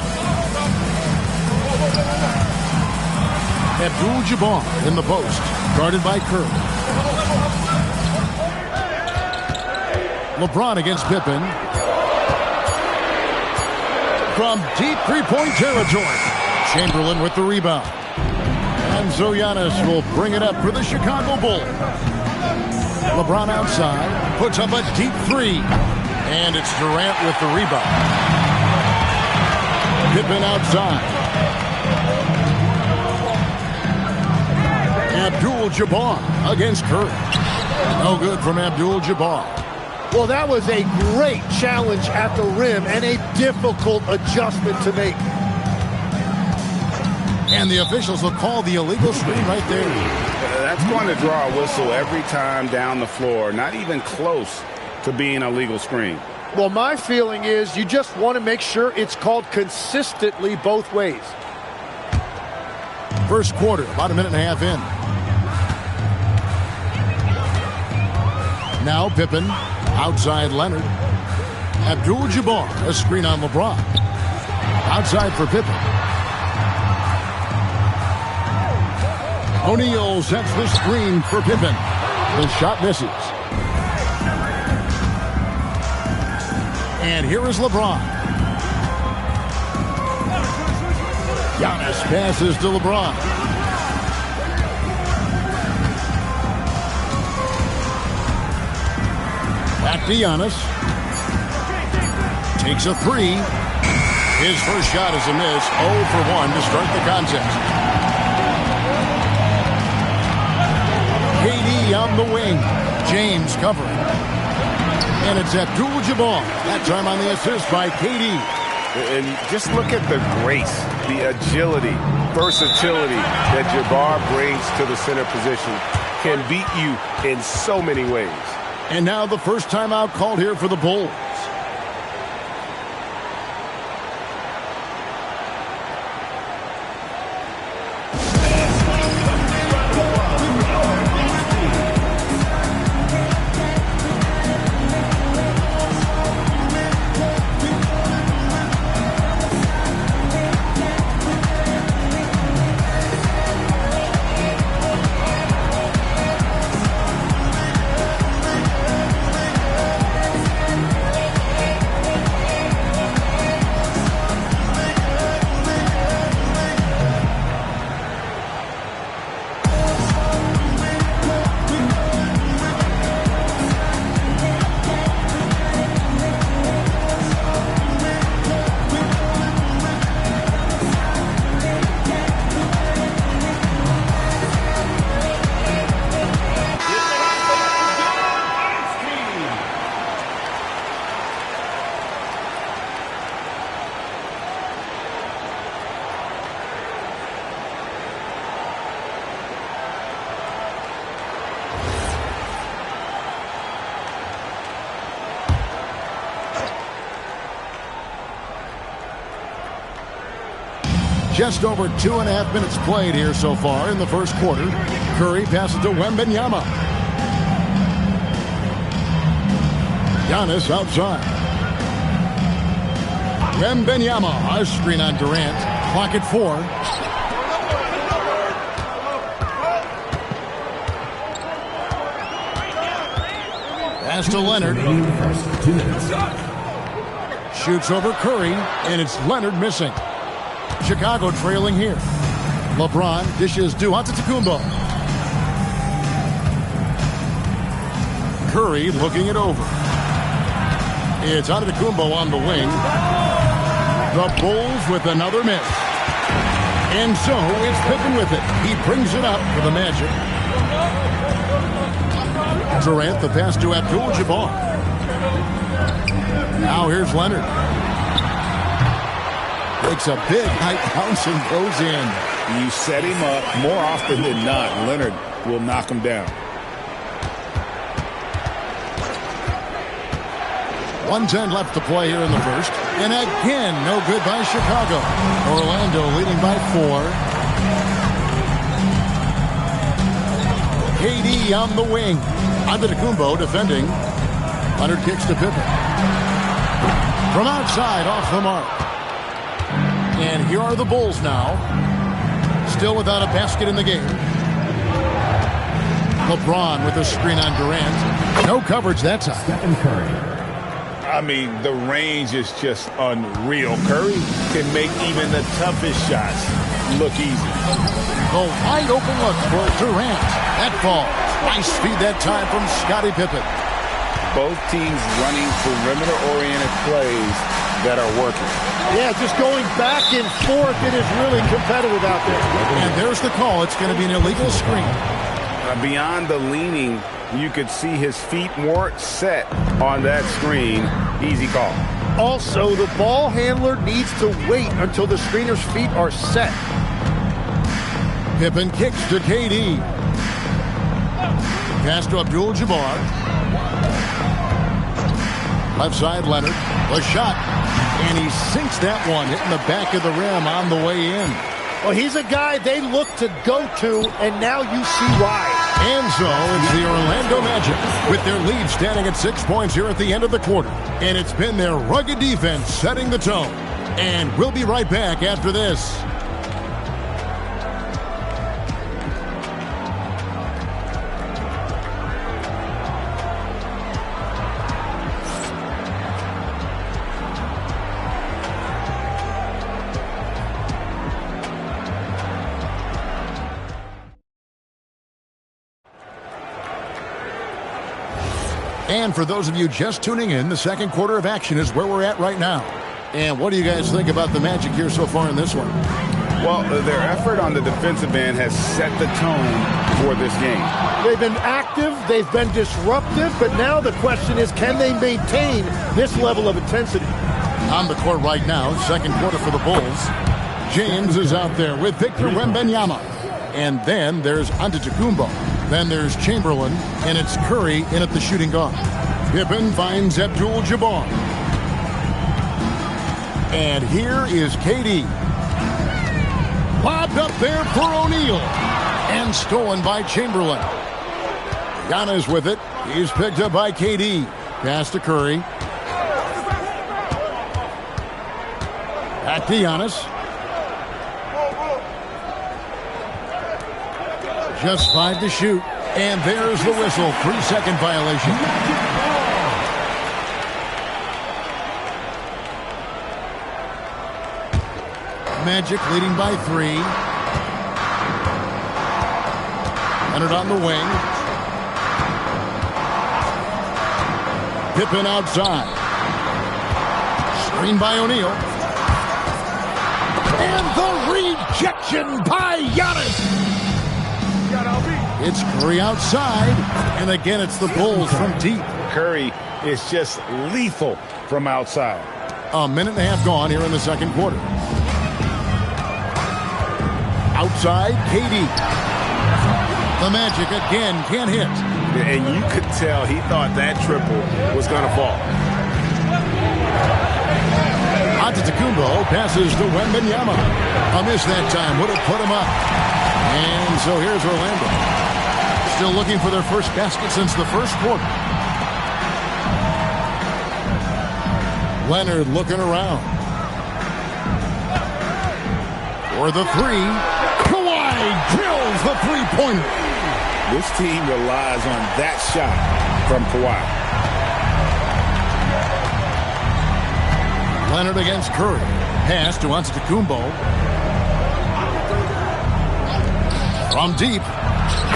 Abdul-Jabbar in the post, guarded by Curry. LeBron against Pippen. From deep three-point territory. Chamberlain with the rebound. And so Giannis will bring it up for the Chicago Bulls. LeBron outside, puts up a deep three. And it's Durant with the rebound. Pippen outside. Abdul-Jabbar against Curry. No good from Abdul-Jabbar.
Well, that was a great challenge at the rim and a difficult adjustment to make.
And the officials will call the illegal screen right there.
That's going to draw a whistle every time down the floor. Not even close to being a legal screen.
Well, my feeling is you just want to make sure it's called consistently both ways.
First quarter, about a minute and a half in. Now Pippen, outside Leonard. Abdul-Jabbar, a screen on LeBron. Outside for Pippen. O'Neal sets the screen for Pippen. The shot misses. And here is LeBron. Giannis passes to LeBron. Back to Giannis. Takes a three. His first shot is a miss. 0 for 1 to start the contest. KD on the wing. James covering. And it's Abdul-Jabbar. That time on the assist by KD.
And just look at the grace, the agility, versatility that Jabbar brings to the center position. Can beat you in so many ways.
And now the first timeout called here for the Bulls. Just over 2.5 minutes played here so far in the first quarter. Curry passes to Wembanyama. Giannis outside. Wembanyama, a screen on Durant. Clock at 4. Pass to Leonard. Shoots over Curry, and it's Leonard missing. Chicago trailing here. LeBron dishes to Antetokounmpo. Curry looking it over. It's Antetokounmpo on the wing. The Bulls with another miss. And so it's Pippen with it. He brings it up for the Magic. Durant, the pass to Abdul-Jabbar. Now here's Leonard. Takes a big high bounce and goes in.
You set him up more often than not. Leonard will knock him down.
1:10 left to play here in the first. And again, no good by Chicago. Orlando leading by 4. KD on the wing. Antetokounmpo defending. Leonard kicks to Pippen. From outside, off the mark. And here are the Bulls now. Still without a basket in the game. LeBron with a screen on Durant. No coverage that time.
Stephen Curry.
I mean, the range is just unreal. Curry can make even the toughest shots look easy.
The wide open look for Durant. That ball. Nice feed that time from Scottie Pippen.
Both teams running perimeter-oriented plays that are working.
Yeah, just going back and forth. It is really competitive out there.
And there's the call. It's going to be an illegal screen.
Beyond the leaning, you could see his feet weren't set on that screen. Easy call.
Also, the ball handler needs to wait until the screener's feet are set.
Pippen kicks to KD. Pass to Abdul-Jabbar. Left side, Leonard. The shot. And he sinks that one, hitting the back of the rim on the way in.
Well, he's a guy they look to go to, and now you see why.
And so it's the Orlando Magic with their lead standing at 6 points here at the end of the quarter. And it's been their rugged defense setting the tone. And we'll be right back after this. And for those of you just tuning in, the second quarter of action is where we're at right now. And what do you guys think about the Magic here so far in this one?
Well, their effort on the defensive end has set the tone for this game.
They've been active, they've been disruptive, but now the question is, can they maintain this level of intensity?
On the court right now, second quarter for the Bulls. James is out there with Victor Wembanyama. And then there's Antetokounmpo. Then there's Chamberlain, and it's Curry in at the shooting guard. Pippen finds Abdul-Jabbar. And here is KD. Lobbed up there for O'Neal. And stolen by Chamberlain. Giannis with it. He's picked up by KD. Pass to Curry. Back to Giannis. Just 5 to shoot. And there's the whistle. 3-second violation. Magic leading by 3. Leonard on the wing. Pippen outside. Screen by O'Neal. And the rejection by Giannis. It's Curry outside, and again it's the Bulls from deep.
Curry is just lethal from outside.
A minute and a half gone here in the second quarter. Outside, KD. The Magic again can't hit.
And you could tell he thought that triple was going to fall.
Antetokounmpo passes to Wembanyama. A miss that time would have put him up. And so here's Orlando. Still looking for their first basket since the first quarter. Leonard looking around. For the 3. Kawhi drills the three-pointer.
This team relies on that shot from Kawhi.
Leonard against Curry. Pass to Antetokounmpo. From deep.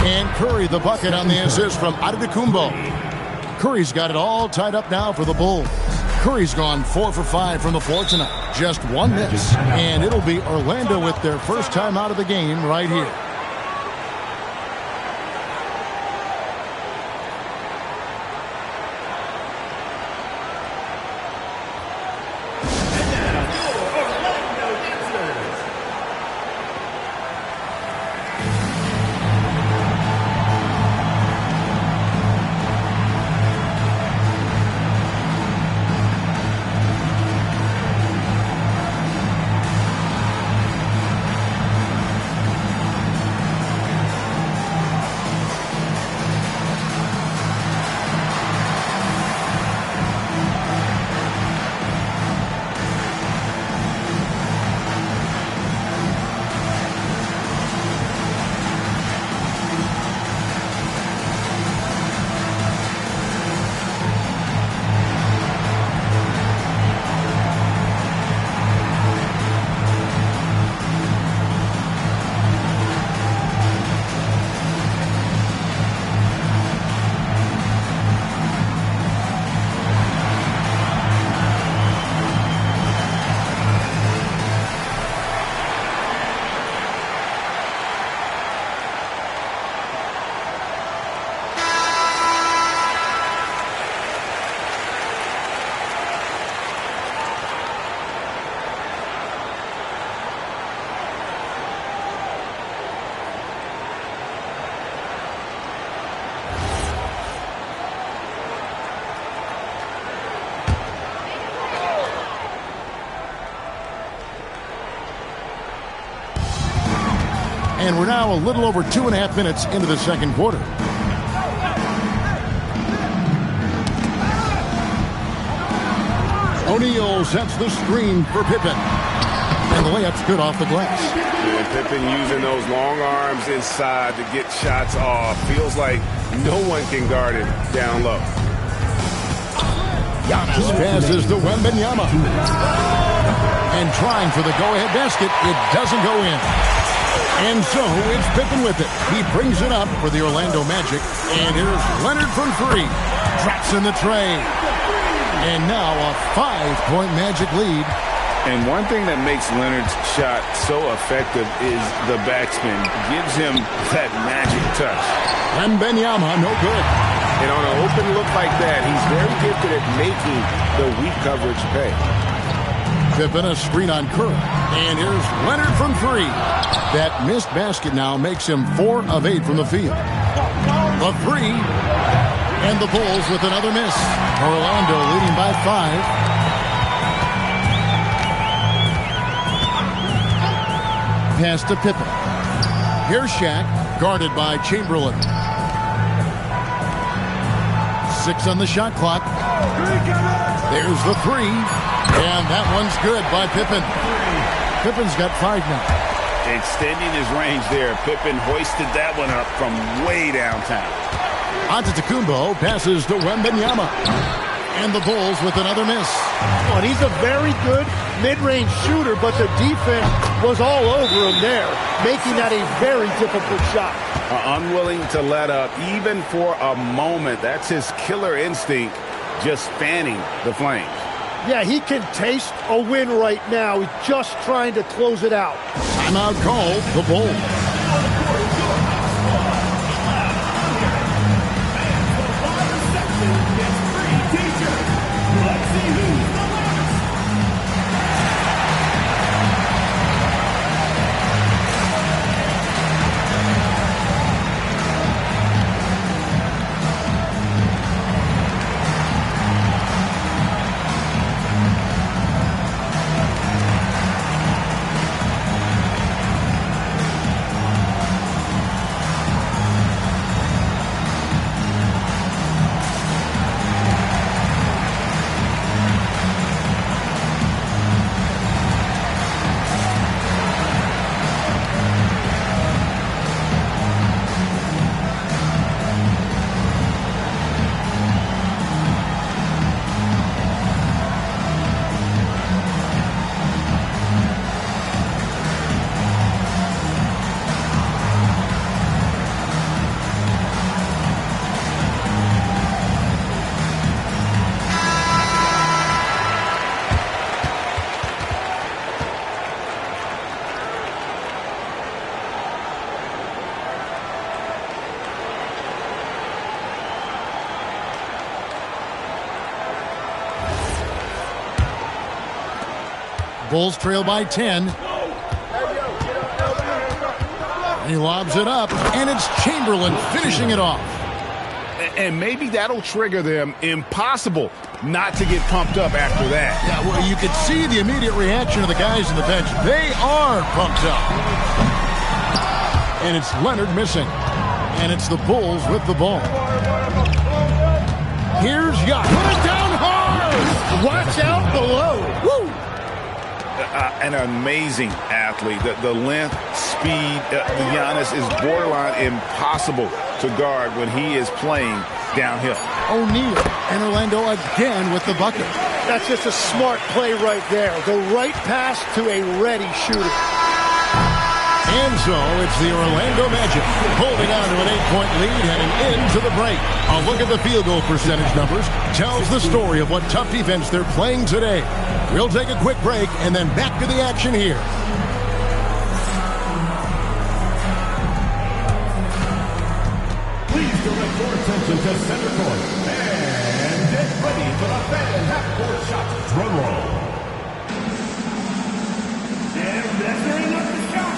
And Curry the bucket on the assist from Antetokounmpo. Curry's got it all tied up now for the Bulls. Curry's gone 4 for 5 from the floor tonight. Just one miss. And it'll be Orlando with their first time out of the game right here. And we're now a little over 2.5 minutes into the second quarter. O'Neal sets the screen for Pippen. And the layup's good off the glass.
And Pippen using those long arms inside to get shots off. Feels like no one can guard him down low.
Giannis passes to Wembanyama. And trying for the go-ahead basket, it doesn't go in. And so it's Pippen with it. He brings it up for the Orlando Magic. And here's Leonard from 3. Drops in the tray. And now a 5-point Magic lead.
And one thing that makes Leonard's shot so effective is the backspin. Gives him that magic touch.
Wembanyama, no good.
And on an open look like that, he's very gifted at making the weak coverage pay.
Pippen a screen on Curry. And here's Leonard from 3. That missed basket now makes him 4 of 8 from the field. A 3. And the Bulls with another miss. Orlando leading by 5. Pass to Pippen. Here's Shaq, guarded by Chamberlain. 6 on the shot clock. There's the 3. And that one's good by Pippen. Pippen's got 5 now.
Extending his range there. Pippen hoisted that one up from way downtown.
Antetokounmpo passes to Wembanyama. And the Bulls with another miss.
And he's a very good mid-range shooter, but the defense was all over him there, making that a very difficult shot.
Unwilling to let up, even for a moment. That's his killer instinct, just fanning the flames.
Yeah, he can taste a win right now. He's just trying to close it out.
Timeout called, the Bulls. Bulls trail by 10. He lobs it up, and it's Chamberlain finishing it off.
And maybe that'll trigger them. Impossible not to get pumped up after that.
Yeah, well, you could see the immediate reaction of the guys in the bench. They are pumped up. And it's Leonard missing. And it's the Bulls with the ball. Here's Yacht. Put it down hard!
Watch out below. Woo!
An amazing athlete. The length, speed, Giannis is borderline impossible to guard when he is playing downhill.
O'Neal and Orlando again with the bucket.
That's just a smart play right there. The right pass to a ready shooter.
And so it's the Orlando Magic holding on to an 8-point lead heading into the break. A look at the field goal percentage numbers tells the story of what tough defense they're playing today. We'll take a quick break and then back to the action here.
Please direct your attention to center court and get ready for the fan half-court shot. Drum roll. And measuring up the shot.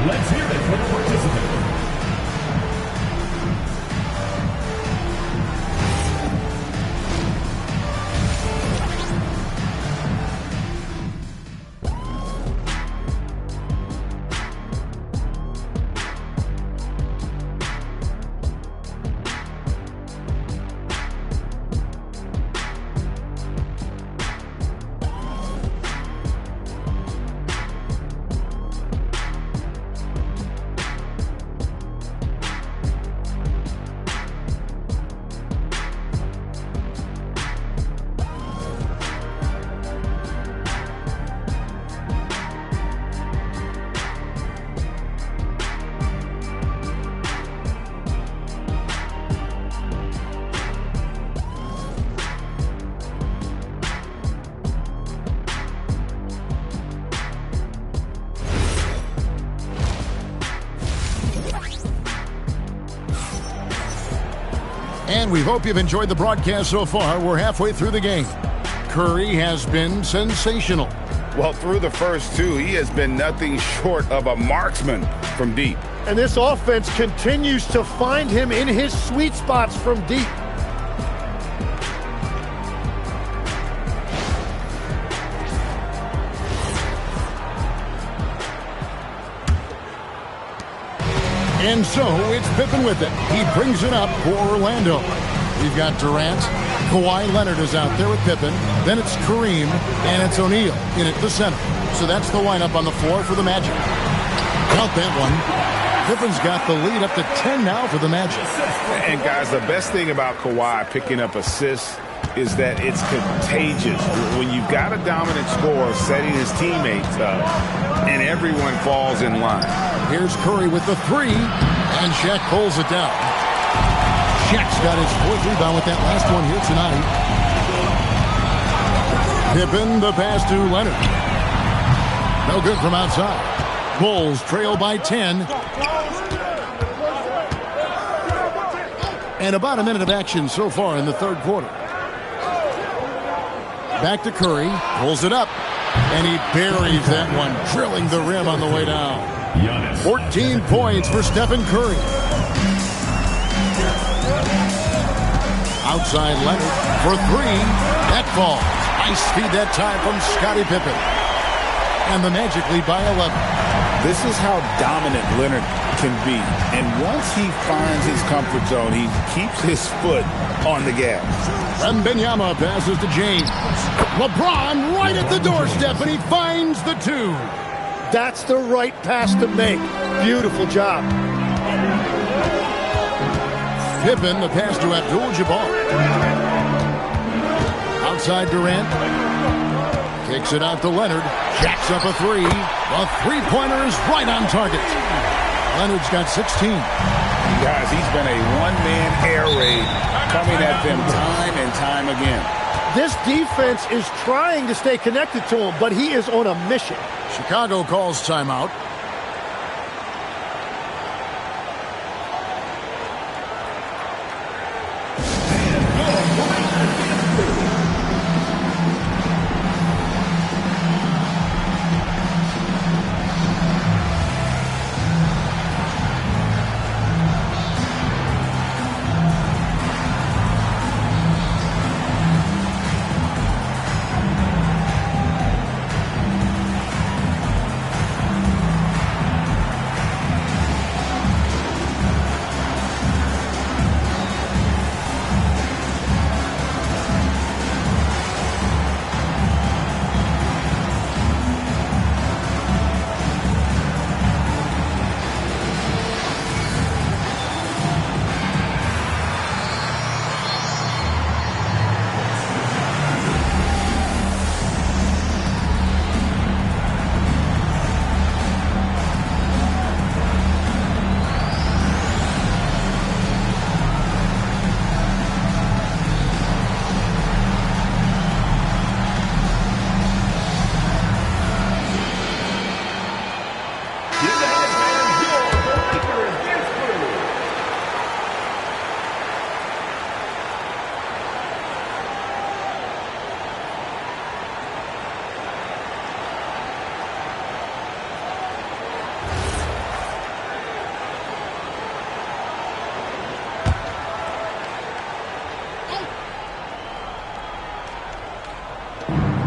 Let's hear it for the participant.
And we hope you've enjoyed the broadcast so far. We're halfway through the game. Curry has been sensational.
Well, through the first two, he has been nothing short of a marksman from deep.
And this offense continues to find him in his sweet spots from deep.
And so it's Pippen with it. He brings it up for Orlando. We've got Durant. Kawhi Leonard is out there with Pippen. Then it's Kareem, and it's O'Neal in at the center. So that's the lineup on the floor for the Magic. Count that one. Pippen's got the lead up to 10 now for the Magic.
And guys, the best thing about Kawhi picking up assists is that it's contagious. When you've got a dominant scorer setting his teammates up, and everyone falls in line.
Here's Curry with the three, and Shaq pulls it down. Shaq's got his fourth rebound with that last one here tonight. Pippen, the pass to Leonard. No good from outside. Bulls trail by 10. And about a minute of action so far in the third quarter. Back to Curry, pulls it up, and he buries that one, drilling the rim on the way down. 14 points for Stephen Curry. Outside Leonard for three. That falls. Nice feed that time from Scottie Pippen. And the Magic lead by 11.
This is how dominant Leonard can be. And once he finds his comfort zone, he keeps his foot on the gas.
Wembanyama passes to James. LeBron right at the doorstep, and he finds the two.
That's the right pass to make. Beautiful job.
Pippen, the pass to Abdul-Jabbar. Outside Durant. Kicks it out to Leonard. Jacks up a three. The three-pointer is right on target. Leonard's got 16.
Guys, he's been a one-man air raid coming at them time and time again.
This defense is trying to stay connected to him, but he is on a mission.
Chicago calls timeout.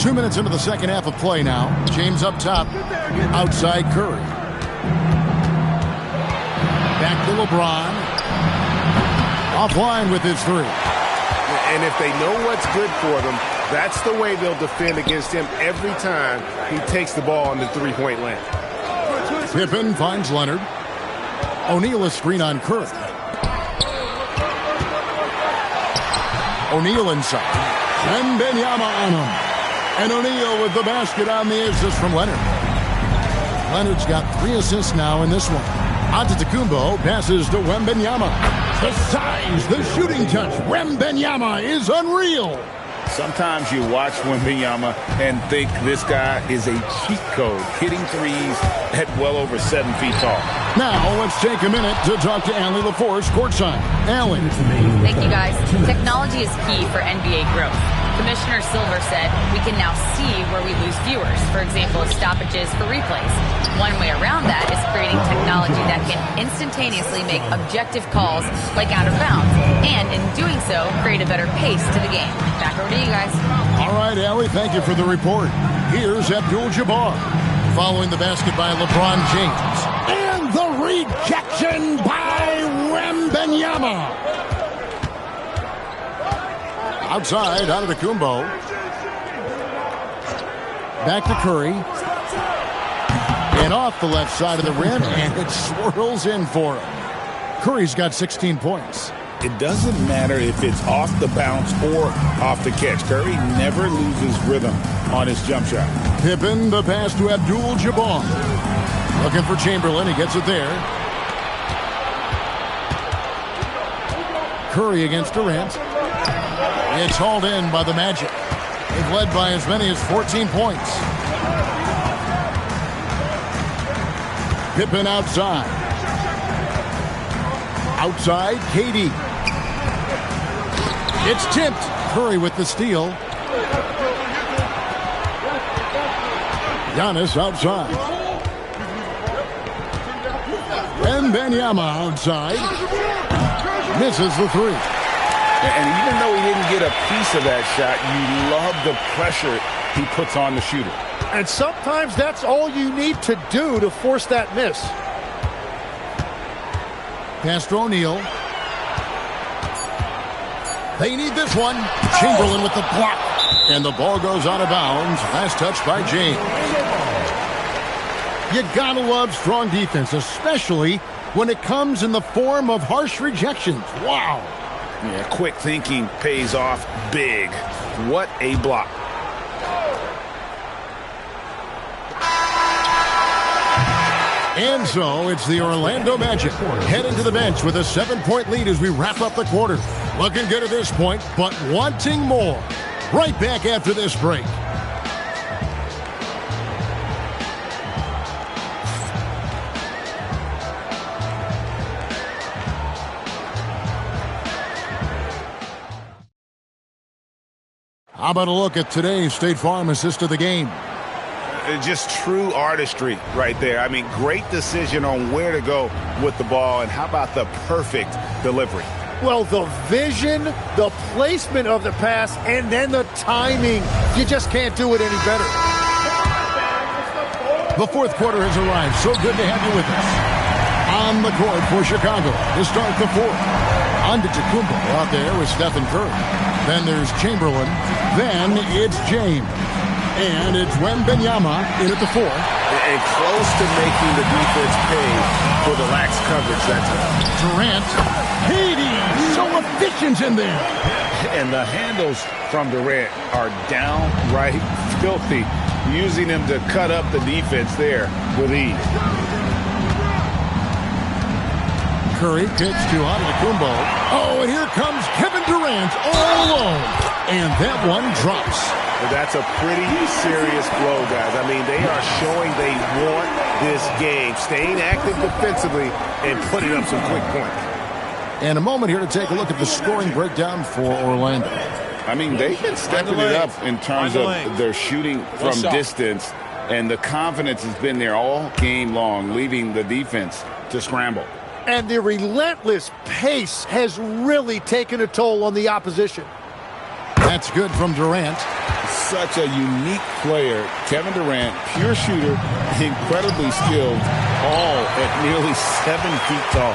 2 minutes into the second half of play now. James up top. Outside Curry. Back to LeBron. Offline with his three.
And if they know what's good for them, that's the way they'll defend against him every time he takes the ball in the three-point land.
Pippen finds Leonard. O'Neal a screen on Curry. O'Neal inside. Wembanyama on him. And O'Neal with the basket on the assist from Leonard. Leonard's got 3 assists now in this one. Antetokounmpo passes to Wembanyama. The size, the shooting touch. Wembanyama is unreal.
Sometimes you watch Wembanyama and think this guy is a cheat code, hitting threes at well over 7 feet tall.
Now let's take a minute to talk to Allie LaForce courtside. Allie.
Thank you, guys. Technology is key for NBA growth. Commissioner Silver said we can now see where we lose viewers, for example, stoppages for replays. One way around that is creating technology that can instantaneously make objective calls like out of bounds, and in doing so, create a better pace to the game. Back over to you guys.
All right, Allie, thank you for the report. Here's Abdul-Jabbar. Following the basket by LeBron James. And the rejection by Wembanyama. Outside, Antetokounmpo. Back to Curry. And off the left side of the rim, and it swirls in for him. Curry's got 16 points.
It doesn't matter if it's off the bounce or off the catch. Curry never loses rhythm on his jump shot.
Pippen, the pass to Abdul-Jabbar. Looking for Chamberlain. He gets it there. Curry against Durant. It's hauled in by the Magic. They've led by as many as 14 points. Pippen outside. Outside, KD. It's tipped. Curry with the steal. Giannis outside. Wembanyama outside. Misses the three.
And even though he didn't get a piece of that shot, you love the pressure he puts on the shooter.
And sometimes that's all you need to do to force that miss.
Pass to O'Neal. They need this one. Chamberlain with the block. And the ball goes out of bounds. Last touch by James. You gotta love strong defense, especially when it comes in the form of harsh rejections. Wow.
Yeah, quick thinking pays off big. What a block.
And so it's the Orlando Magic heading to the bench with a 7-point lead as we wrap up the quarter. Looking good at this point, but wanting more. Right back after this break. How about a look at today's State Farm assist of the game?
Just true artistry right there. I mean, great decision on where to go with the ball, and how about the perfect delivery?
Well, the vision, the placement of the pass, and then the timing. You just can't do it any better.
The fourth quarter has arrived. So good to have you with us. On the court for Chicago to start the fourth. Antetokounmpo out there with Stephen Curry. Then there's Chamberlain. Then it's James. And it's Wembanyama in at the fourth.
And close to making the defense pay for the lax coverage that time.
Durant. KD, so efficient in there.
And the handles from Durant are downright filthy, using him to cut up the defense there with ease.
Curry kicks to Antetokounmpo. Oh, and here comes Kevin Durant all alone. And that one drops.
Well, that's a pretty serious blow, guys. I mean, they are showing they want this game, staying active defensively and putting up some quick points.
And a moment here to take a look at the scoring breakdown for Orlando.
I mean, they've been stepping it up in terms of their shooting from distance, and the confidence has been there all game long, leaving the defense to scramble.
And the relentless pace has really taken a toll on the opposition.
That's good from Durant.
such a unique player. Kevin Durant, pure shooter, incredibly skilled, all at nearly 7 feet tall.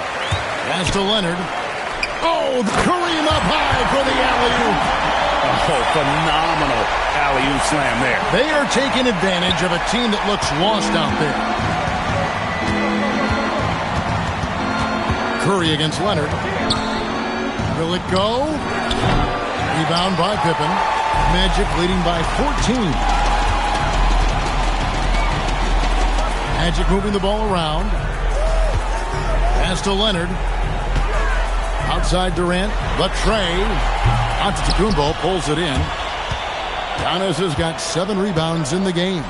Pass to Leonard. Oh, Kareem up high for the alley-oop.
Oh, phenomenal alley-oop slam there.
They are taking advantage of a team that looks lost out there. Curry against Leonard. Will it go? Rebound by Pippen. Magic leading by 14. Magic moving the ball around. Pass to Leonard. Outside Durant. Latrey. Antetokounmpo pulls it in. Giannis has got 7 rebounds in the game.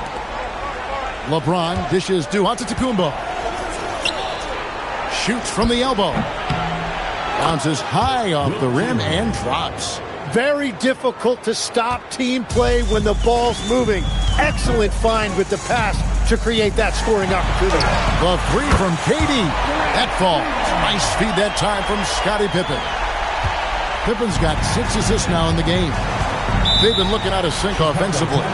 LeBron dishes to Antetokounmpo. Shoots from the elbow. Bounces high off the rim and drops.
Very difficult to stop team play when the ball's moving. Excellent find with the pass to create that scoring opportunity.
The 3 from KD. That falls. Nice feed that time from Scottie Pippen. Pippen's got 6 assists now in the game. They've been looking out of sync offensively.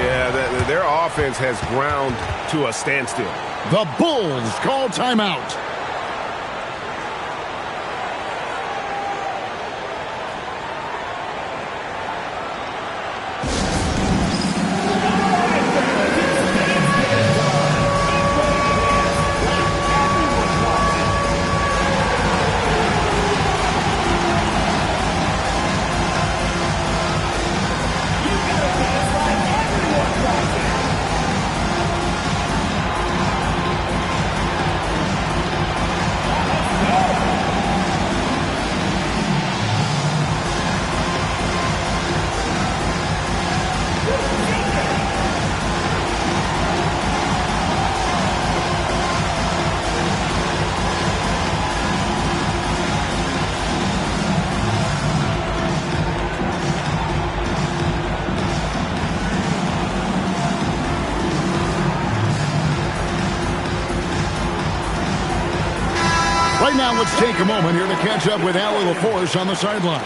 Yeah, their offense has ground to a standstill.
The Bulls call timeout. Right now, let's take a moment here to catch up with Allie LaForce on the sidelines.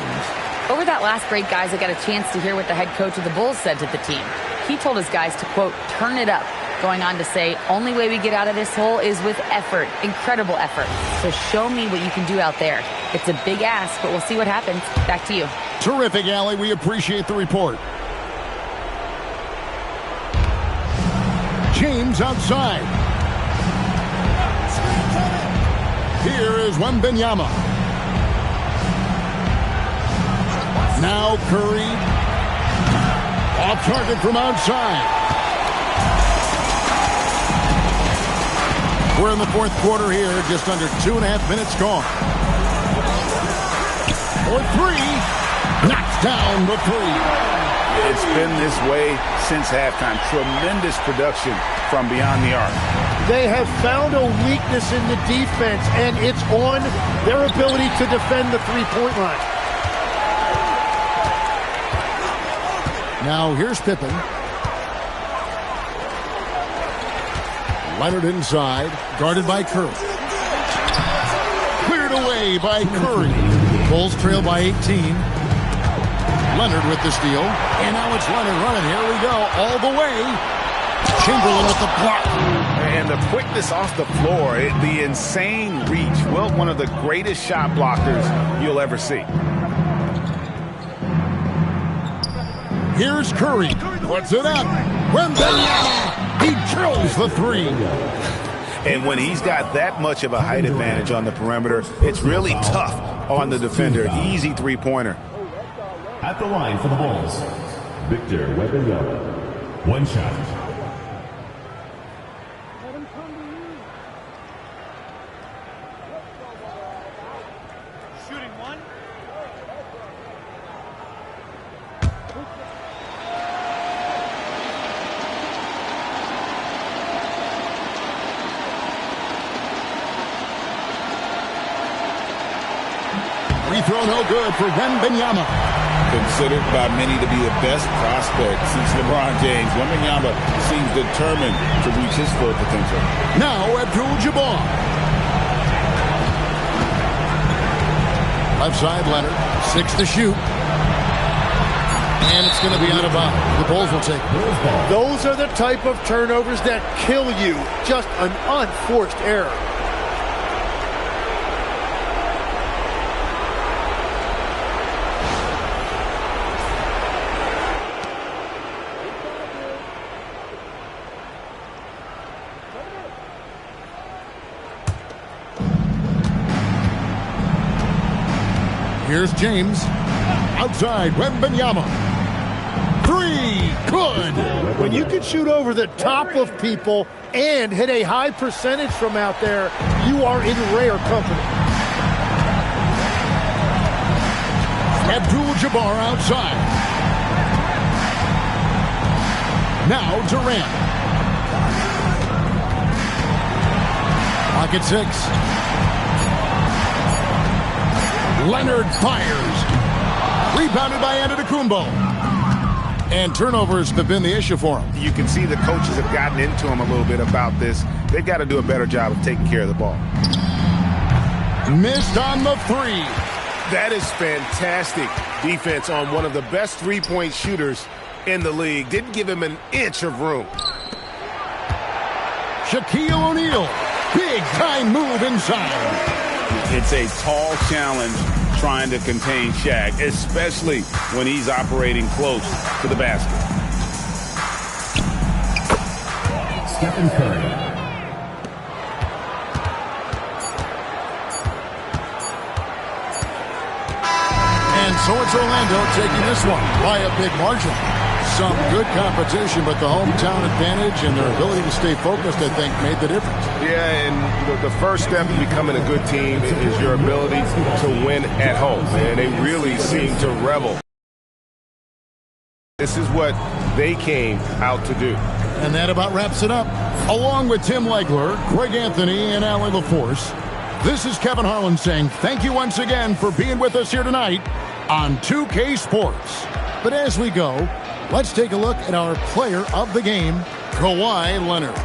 Over that last break, guys, I got a chance to hear what the head coach of the Bulls said to the team. He told his guys to, quote, turn it up, going on to say, only way we get out of this hole is with effort, incredible effort. So show me what you can do out there. It's a big ask, but we'll see what happens. Back to you.
Terrific, Allie. We appreciate the report. James outside. Here is Wembanyama. Now Curry. Off target from outside. We're in the fourth quarter here. Just under 2.5 minutes gone. For 3. Knocks down the 3.
It's been this way since halftime. Tremendous production from beyond the arc.
They have found a weakness in the defense, and it's on their ability to defend the three-point line.
Now here's Pippen. Leonard inside, guarded by Curry. Cleared away by Curry. Bulls trail by 18. Leonard with the steal. And now it's Leonard running. Here we go. All the way. Chamberlain with the block.
And the quickness off the floor. The insane reach. Well, one of the greatest shot blockers you'll ever see.
Here's Curry. Puts it up. Wembanyama. He drills the 3.
And when he's got that much of a height advantage on the perimeter, it's really tough on the defender. Easy three-pointer.
At the line for the Bulls, Victor Wembanyama. One shot.
Shooting one.
Free throw no good for Wembanyama.
Considered by many to be the best prospect since LeBron James. Wembanyama seems determined to reach his full potential.
Now Abdul-Jabbar. Left side Leonard. 6 to shoot. And it's going to be out of bounds. The Bulls will take it.
Those are the type of turnovers that kill you. Just an unforced error.
Here's James. Outside, Wembanyama. Three, good.
When you can shoot over the top of people and hit a high percentage from out there, you are in rare company.
Abdul-Jabbar outside. Now Durant. Pocket 6. Leonard fires. Rebounded by Antetokounmpo. And turnovers have been the issue for him.
You can see the coaches have gotten into him a little bit about this. They've got to do a better job of taking care of the ball.
Missed on the 3.
That is fantastic defense on one of the best three-point shooters in the league. Didn't give him an inch of room.
Shaquille O'Neal. Big time move inside.
It's a tall challenge trying to contain Shaq, especially when he's operating close to the basket.
Stephen Curry.
And so it's Orlando taking this one by a big margin. Some good competition, but the hometown advantage and their ability to stay focused, I think, made the difference.
Yeah, and the first step in becoming a good team is your ability to win at home. And they really seem to revel. This is what they came out to do.
And that about wraps it up. Along with Tim Legler, Greg Anthony, and Allie LaForce, this is Kevin Harlan saying thank you once again for being with us here tonight on 2K Sports. But as we go, let's take a look at our player of the game, Kawhi Leonard.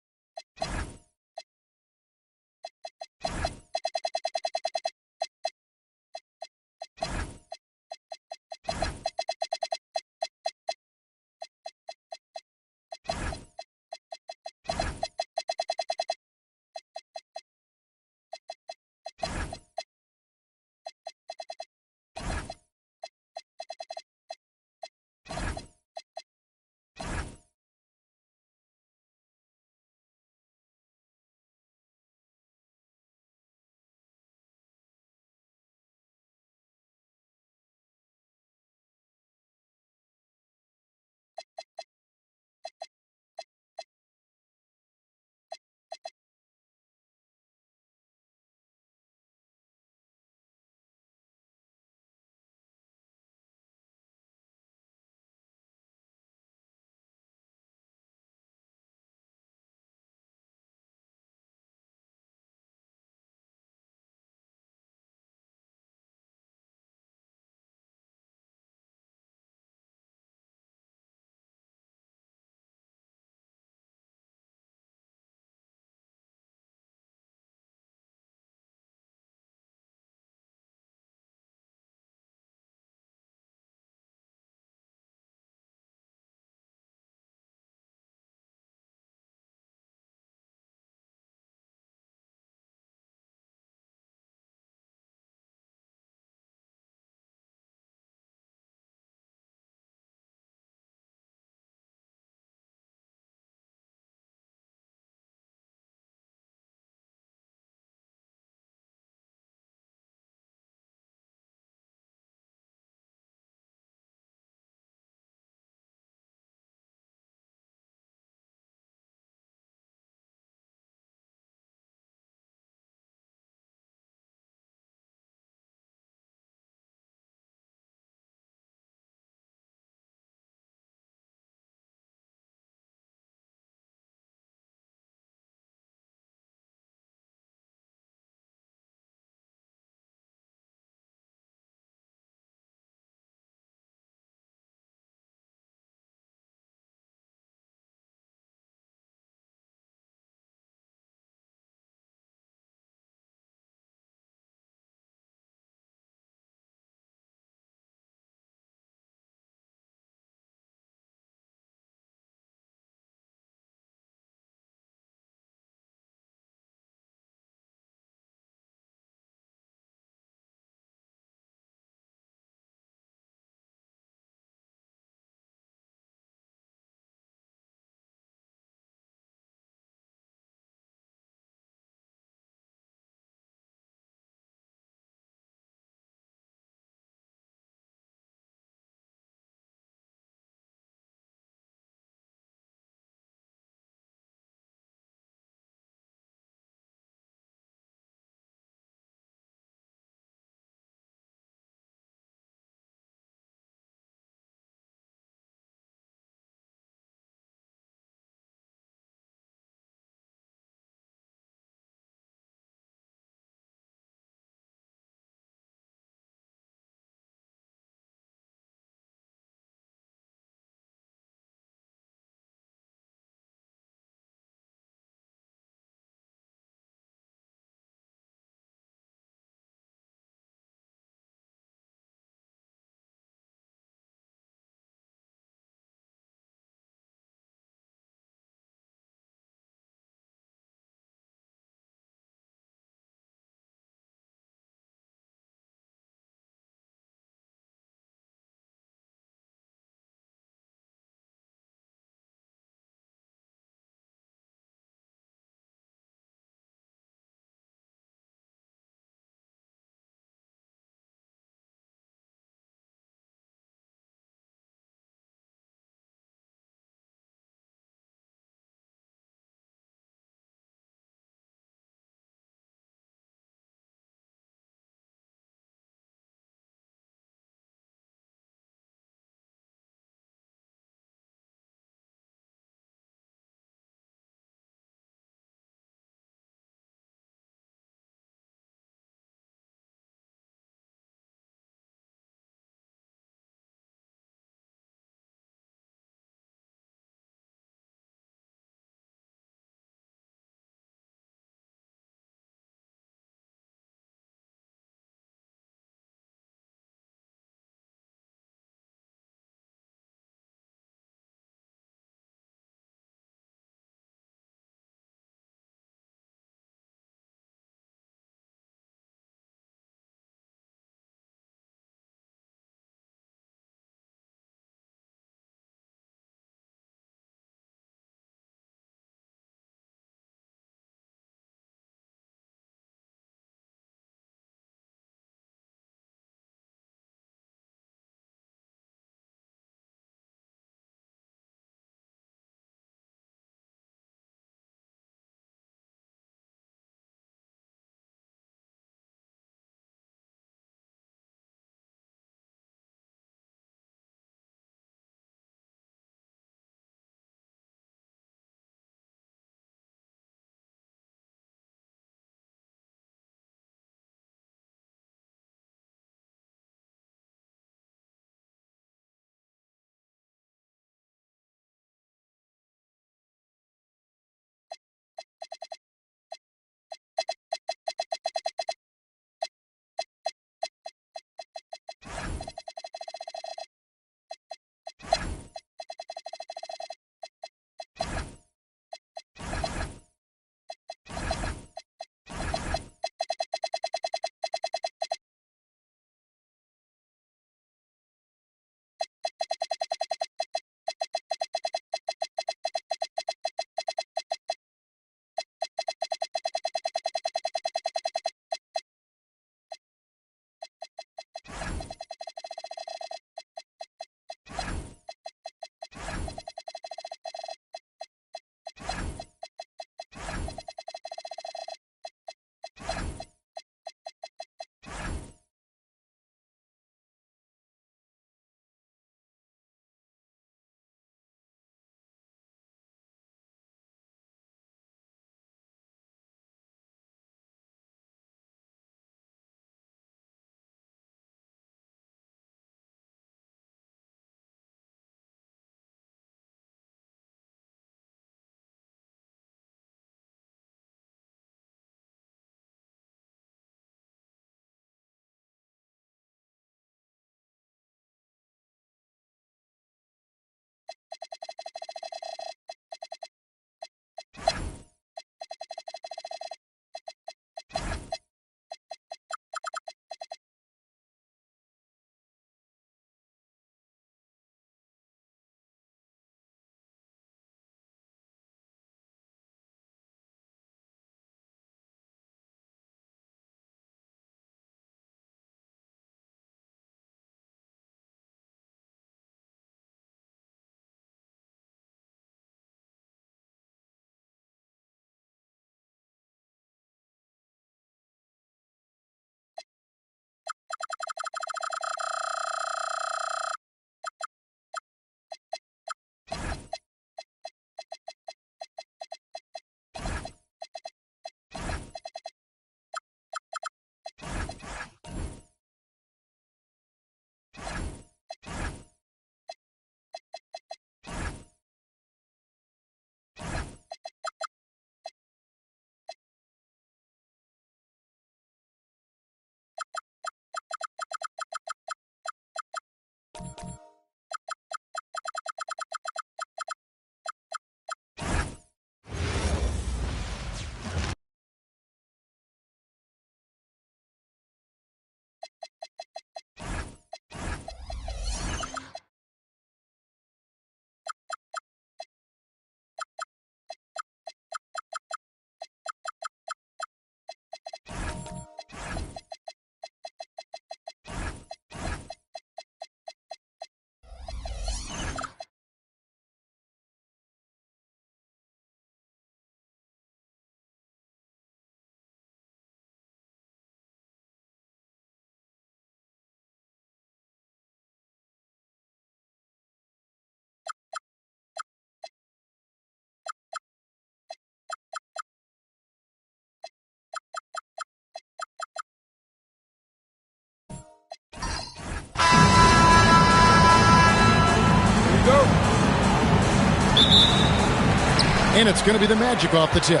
And it's going to be the Magic off the tip.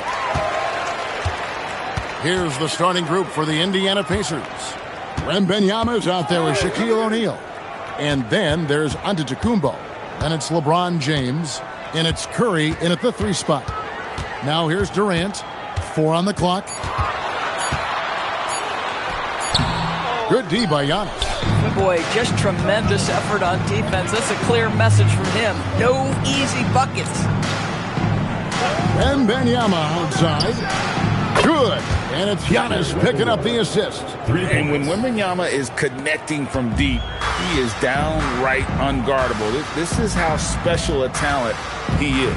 Here's the starting group for the Indiana Pacers. Wembanyama is out there with Shaquille O'Neal. And then there's Antetokounmpo. Then it's LeBron James. And it's Curry in at the 3 spot. Now here's Durant. 4 on the clock. Good D by Giannis.
Boy, just tremendous effort on defense. That's a clear message from him. No easy buckets.
Wembanyama outside. Good. And it's Giannis picking up the assist.
And when Wembanyama is connecting from deep, he is downright unguardable. This is how special a talent he is.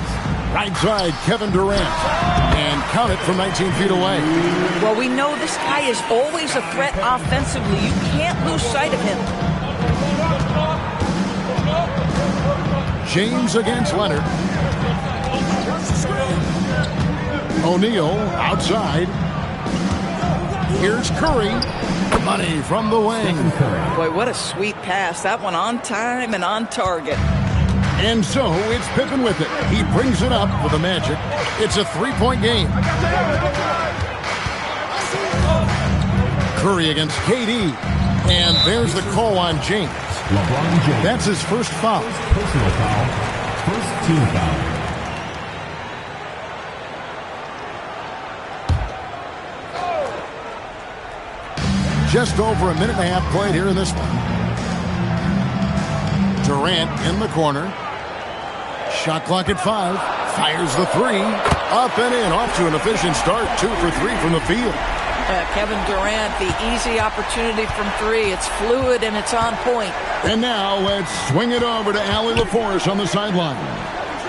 Right side, Kevin Durant. And count it from 19 feet away.
Well, we know this guy is always a threat offensively. You can't lose sight of him.
James against Leonard. O'Neal outside. Here's Curry. Money from the wing.
Boy, what a sweet pass. That one on time and on target.
And so it's Pippen with it. He brings it up for the Magic. It's a 3-point game. Curry against KD. And there's the call on James.
LeBron James.
That's his first foul.
Personal foul. First team foul.
Just over a minute and a half played here in this one. Durant in the corner. Shot clock at 5. Fires the 3. Up and in. Off to an efficient start. 2 for 3 from the field.
Kevin Durant, the easy opportunity from 3. It's fluid and it's on point.
And now let's swing it over to Allie LaForce on the sideline.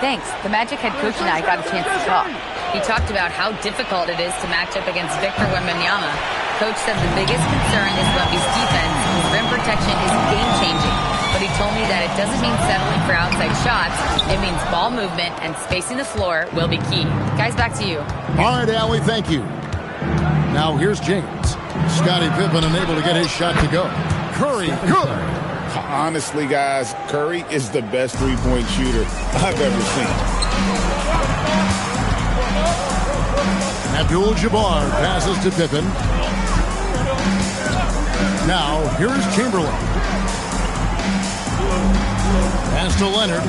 Thanks. The Magic head coach and I got a chance to talk. He talked about how difficult it is to match up against Victor Wembanyama. Coach said the biggest concern is Wemby's defense. His rim protection is game-changing. But he told me that it doesn't mean settling for outside shots. It means ball movement and spacing the floor will be key. Guys, back to you.
All right, Allie, thank you. Now here's James. Scottie Pippen unable to get his shot to go. Curry, good.
Honestly, guys, Curry is the best three-point shooter I've ever seen.
Abdul-Jabbar passes to Pippen. Now, here's Chamberlain. Pass to Leonard.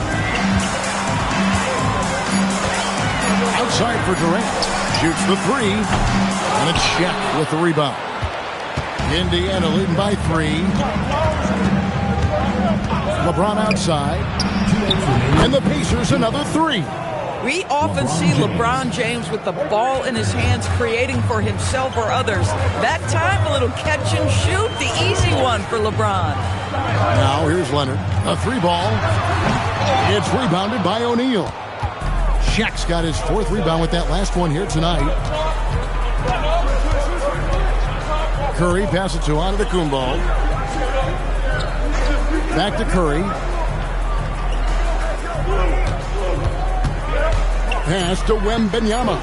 Outside for Durant. Shoots the 3. And it's Shaq with the rebound. Indiana leading by 3. LeBron outside. And the Pacers another 3.
We often see LeBron James with the ball in his hands creating for himself or others. That time, a little catch and shoot, the easy one for LeBron.
Now here's Leonard. A 3 ball. It's rebounded by O'Neal. Shaq's got his 4th rebound with that last one here tonight. Curry passes to Antetokounmpo. Back to Curry. Pass to Wembanyama.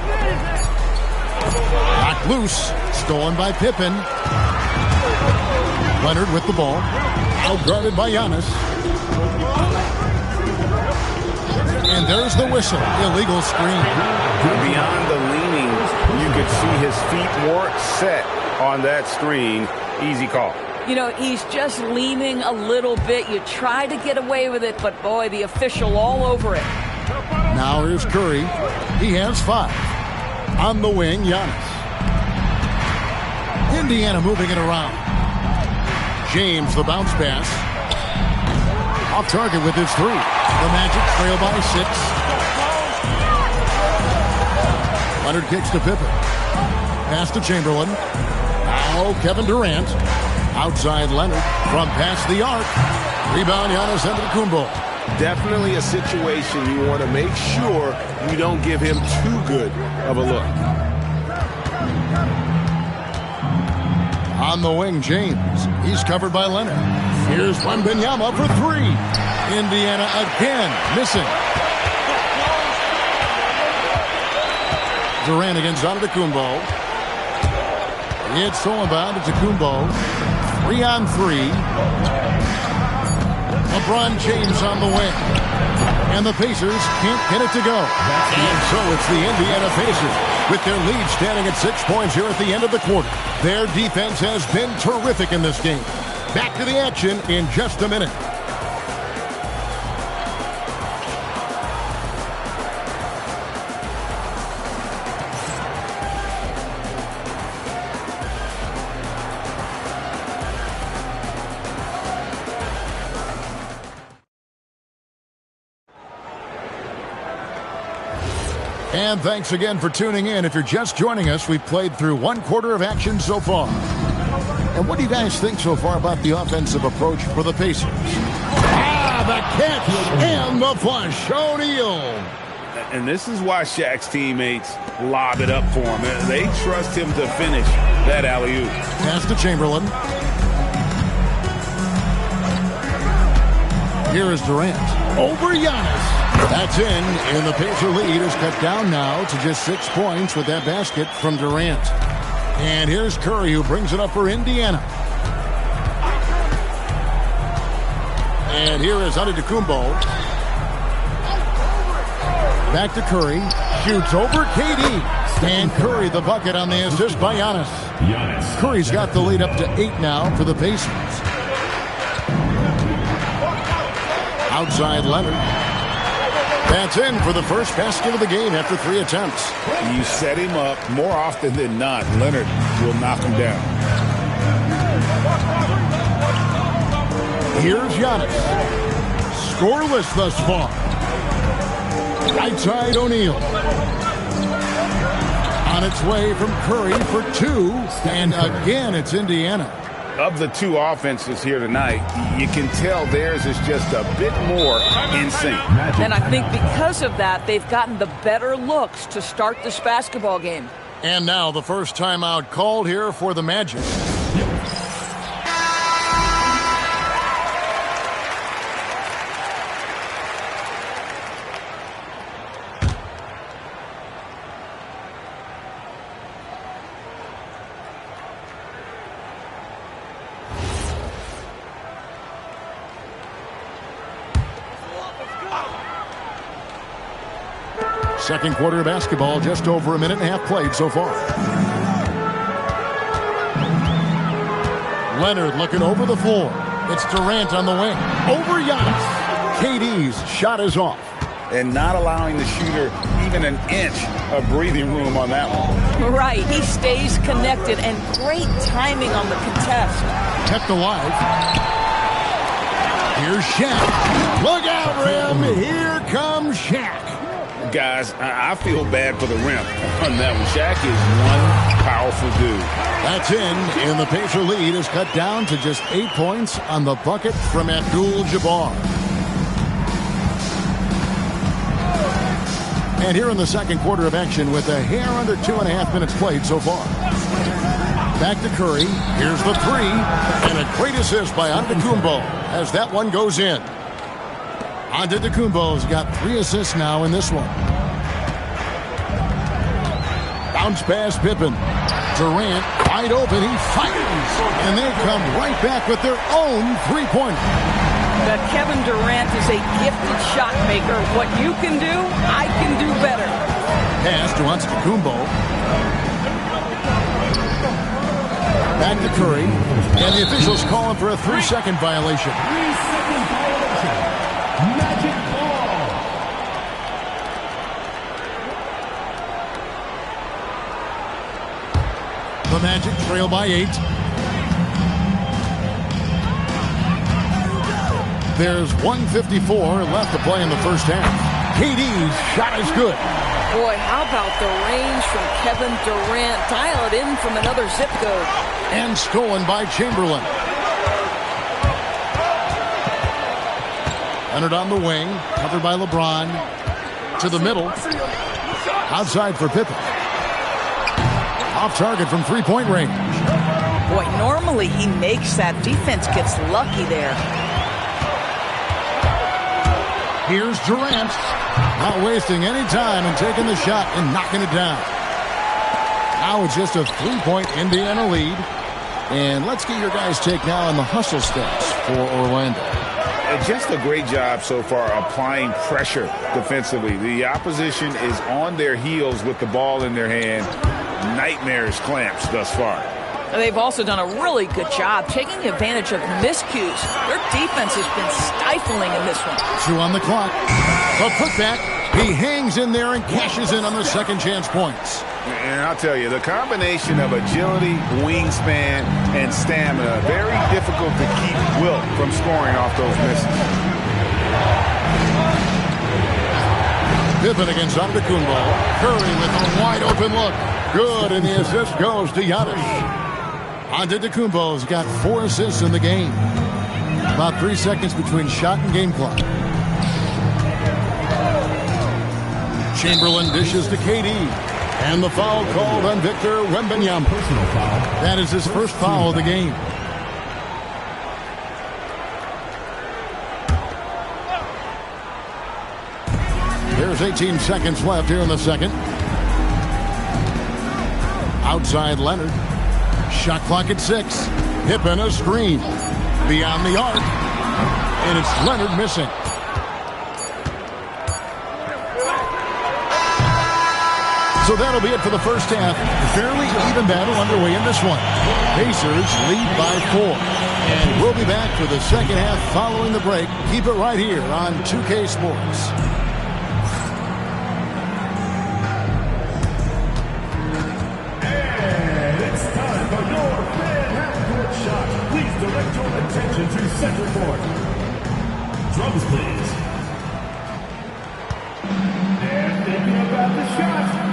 Knocked loose. Stolen by Pippen. Leonard with the ball. Outguarded by Giannis. And there's the whistle. Illegal screen.
Beyond the leaning, you could see his feet more set on that screen. Easy call.
You know, he's just leaning a little bit. You try to get away with it, but boy, the official all over it.
Now here's Curry. He has 5. On the wing, Giannis. Indiana moving it around. James, the bounce pass. Off target with his 3. The Magic trail by 6. Leonard kicks to Pippen. Pass to Chamberlain. Now Kevin Durant. Outside Leonard from past the arc. Rebound Giannis Antetokounmpo.
Definitely a situation you want to make sure you don't give him too good of a look.
On the wing, James. He's covered by Leonard. Here's Wembanyama for 3. Indiana again missing. Durant against Antetokounmpo. It's stolen by Antetokounmpo. 3-on-3. LeBron James on the wing. And the Pacers can't get it to go. And so it's the Indiana Pacers with their lead standing at 6 points here at the end of the quarter. Their defense has been terrific in this game. Back to the action in just a minute. And thanks again for tuning in. If you're just joining us, we've played through one quarter of action so far. And what do you guys think so far about the offensive approach for the Pacers? The catch and the flush. O'Neal.
And this is why Shaq's teammates lob it up for him. They trust him to finish that alley-oop.
Pass to Chamberlain. Here is Durant. Over Giannis. That's in, and the Pacer lead is cut down now to just 6 points with that basket from Durant. And here's Curry, who brings it up for Indiana. And here is Antetokounmpo. Back to Curry. Shoots over KD. And Curry the bucket on the assist by Giannis. Curry's got the lead up to 8 now for the Pacers. Outside Leonard. That's in for the first basket of the game after 3 attempts.
You set him up more often than not. Leonard will knock him down.
Here's Giannis. Scoreless thus far. Right side O'Neal. On its way from Curry for 2. And again, it's Indiana.
Of the 2 offenses here tonight, you can tell theirs is just a bit more in sync.
And I think because of that, they've gotten the better looks to start this basketball game.
And now the first timeout called here for the Magic. Second quarter of basketball, just over a minute and a half played so far. Leonard looking over the floor. It's Durant on the wing. Over Giannis. KD's shot is off.
And not allowing the shooter even an inch of breathing room on that one.
Right. He stays connected, and great timing on the contest.
Kept alive. Here's Shaq. Look out, Rim. Here comes Shaq.
Guys, I feel bad for the rim on that one. Shaq is one powerful dude.
That's in, and the Pacer lead is cut down to just 8 points on the bucket from Abdul-Jabbar. And here in the second quarter of action with a hair under 2.5 minutes played so far. Back to Curry. Here's the 3, and a great assist by Antetokounmpo as that one goes in. Antetokounmpo's got 3 assists now in this one. Bounce pass Pippen. Durant wide open. He fires. And they come right back with their own 3-pointer.
But Kevin Durant is a gifted shot maker. What you can do, I can do better.
Pass to Antetokounmpo. Back to Curry. And the officials calling for a 3-second violation.
3-second violation. Magic ball.
The Magic trail by 8. There's 1:54 left to play in the first half. KD's shot is good.
Boy, how about the range from Kevin Durant? Dial it in from another zip code.
And stolen by Chamberlain. Leonard on the wing, covered by LeBron. To the middle. Outside for Pippen. Off target from 3-point range.
Boy, normally he makes that. Defense gets lucky there.
Here's Durant. Not wasting any time and taking the shot and knocking it down. Now it's just a 3-point Indiana lead. And let's get your guys' take now on the hustle stats for Orlando.
Just a great job so far applying pressure defensively. The opposition is on their heels with the ball in their hand. Nightmarish clamps thus far.
They've also done a really good job taking advantage of miscues. Their defense has been stifling in this one.
2 on the clock. The putback. He hangs in there and cashes in on the second chance points.
And I'll tell you, the combination of agility, wingspan, and stamina, very difficult to keep Wilt from scoring off those misses.
Pippen against Antetokounmpo. Curry with a wide open look. Good, and the assist goes to Giannis. Antetokounmpo's got 4 assists in the game. About 3 seconds between shot and game clock. Chamberlain dishes to KD. And the foul called on Victor Wembanyama. Personal foul. That is his first foul of the game. There's 18 seconds left here in the second. Outside Leonard. Shot clock at 6. Pippen a screen. Beyond the arc. And it's Leonard missing. So that'll be it for the first half. Fairly even battle underway in this one. Pacers lead by 4. And we'll be back for the second half following the break. Keep it right here on 2K Sports.
And it's time for your fan half-court shot. Please direct your attention to center court. Drums, please. They're thinking about the shot.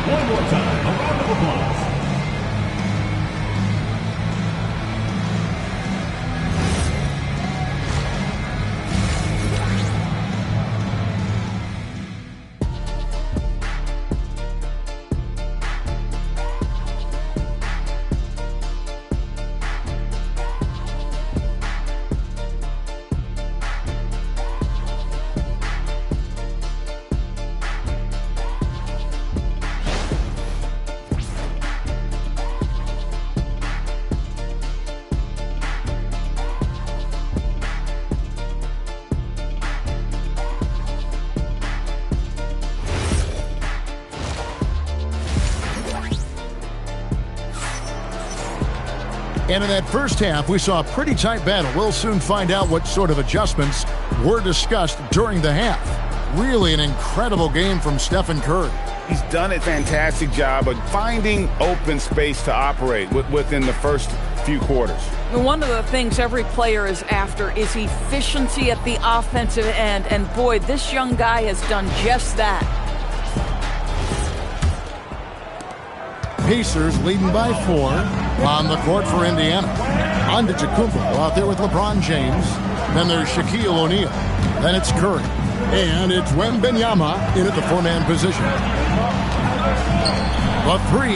One more time, a round of applause.
And in that first half, we saw a pretty tight battle. We'll soon find out what sort of adjustments were discussed during the half. Really an incredible game from Stephen Curry.
He's done a fantastic job of finding open space to operate within the first few quarters.
One of the things every player is after is efficiency at the offensive end. And boy, this young guy has done just that.
Pacers leading by 4 on the court for Indiana. Antetokounmpo out there with LeBron James. Then there's Shaquille O'Neal. Then it's Curry. And it's Wembanyama in at the 4-man position. The 3,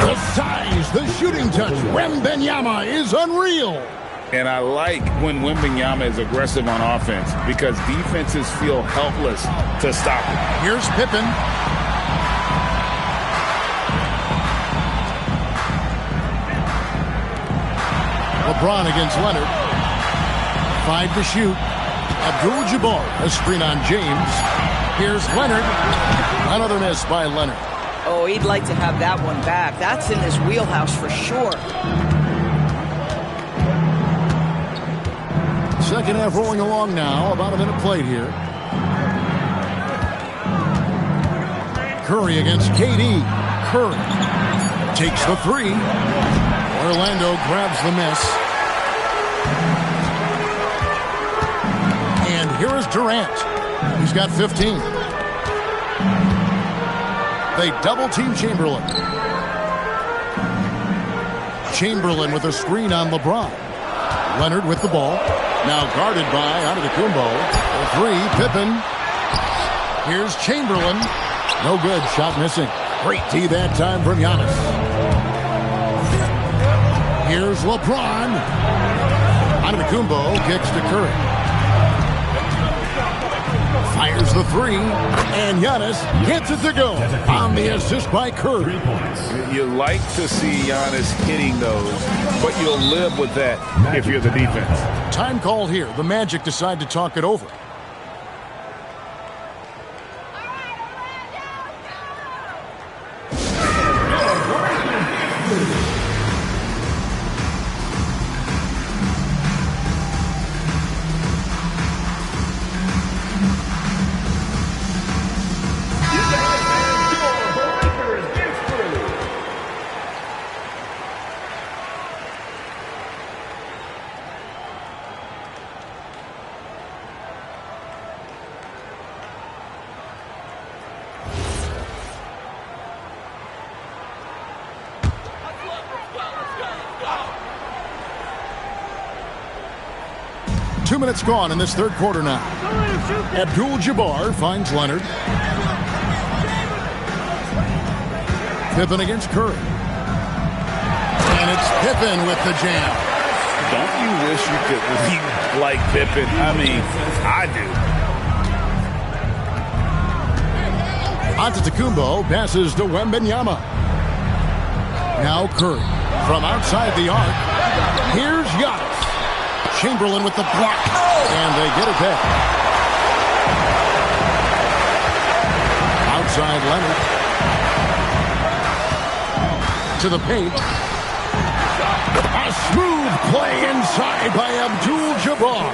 the size, the shooting touch. Wembanyama is unreal.
And I like when Wembanyama is aggressive on offense because defenses feel helpless to stop him.
Here's Pippen. LeBron against Leonard. 5 to shoot. Abdul-Jabbar, a screen on James. Here's Leonard. Another miss by Leonard.
Oh, he'd like to have that one back. That's in his wheelhouse for sure.
Second half rolling along now. About a minute played here. Curry against KD. Curry takes the 3. Orlando grabs the miss. And here is Durant. He's got 15. They double-team Chamberlain. Chamberlain with a screen on LeBron. Leonard with the ball. Now guarded by Antetokounmpo. The 3, Pippen. Here's Chamberlain. No good. Shot missing. Great D that time from Giannis. Here's LeBron. Antetokounmpo kicks to Curry. Fires the three, and Giannis hits it to go on the assist by Curry.
You like to see Giannis hitting those, but you'll live with that if you're the defense.
Time called here. The Magic decide to talk it over. Two minutes gone in this third quarter now. Abdul-Jabbar finds Leonard. Pippen against Curry. And it's Pippen with the jam.
Don't you wish you could lead like Pippen? I mean, I do.
Antetokounmpo passes to Wembanyama. Now Curry from outside the arc. Here's Giannis. Chamberlain with the block, and they get it back. Outside Leonard. To the paint. A smooth play inside by Abdul-Jabbar.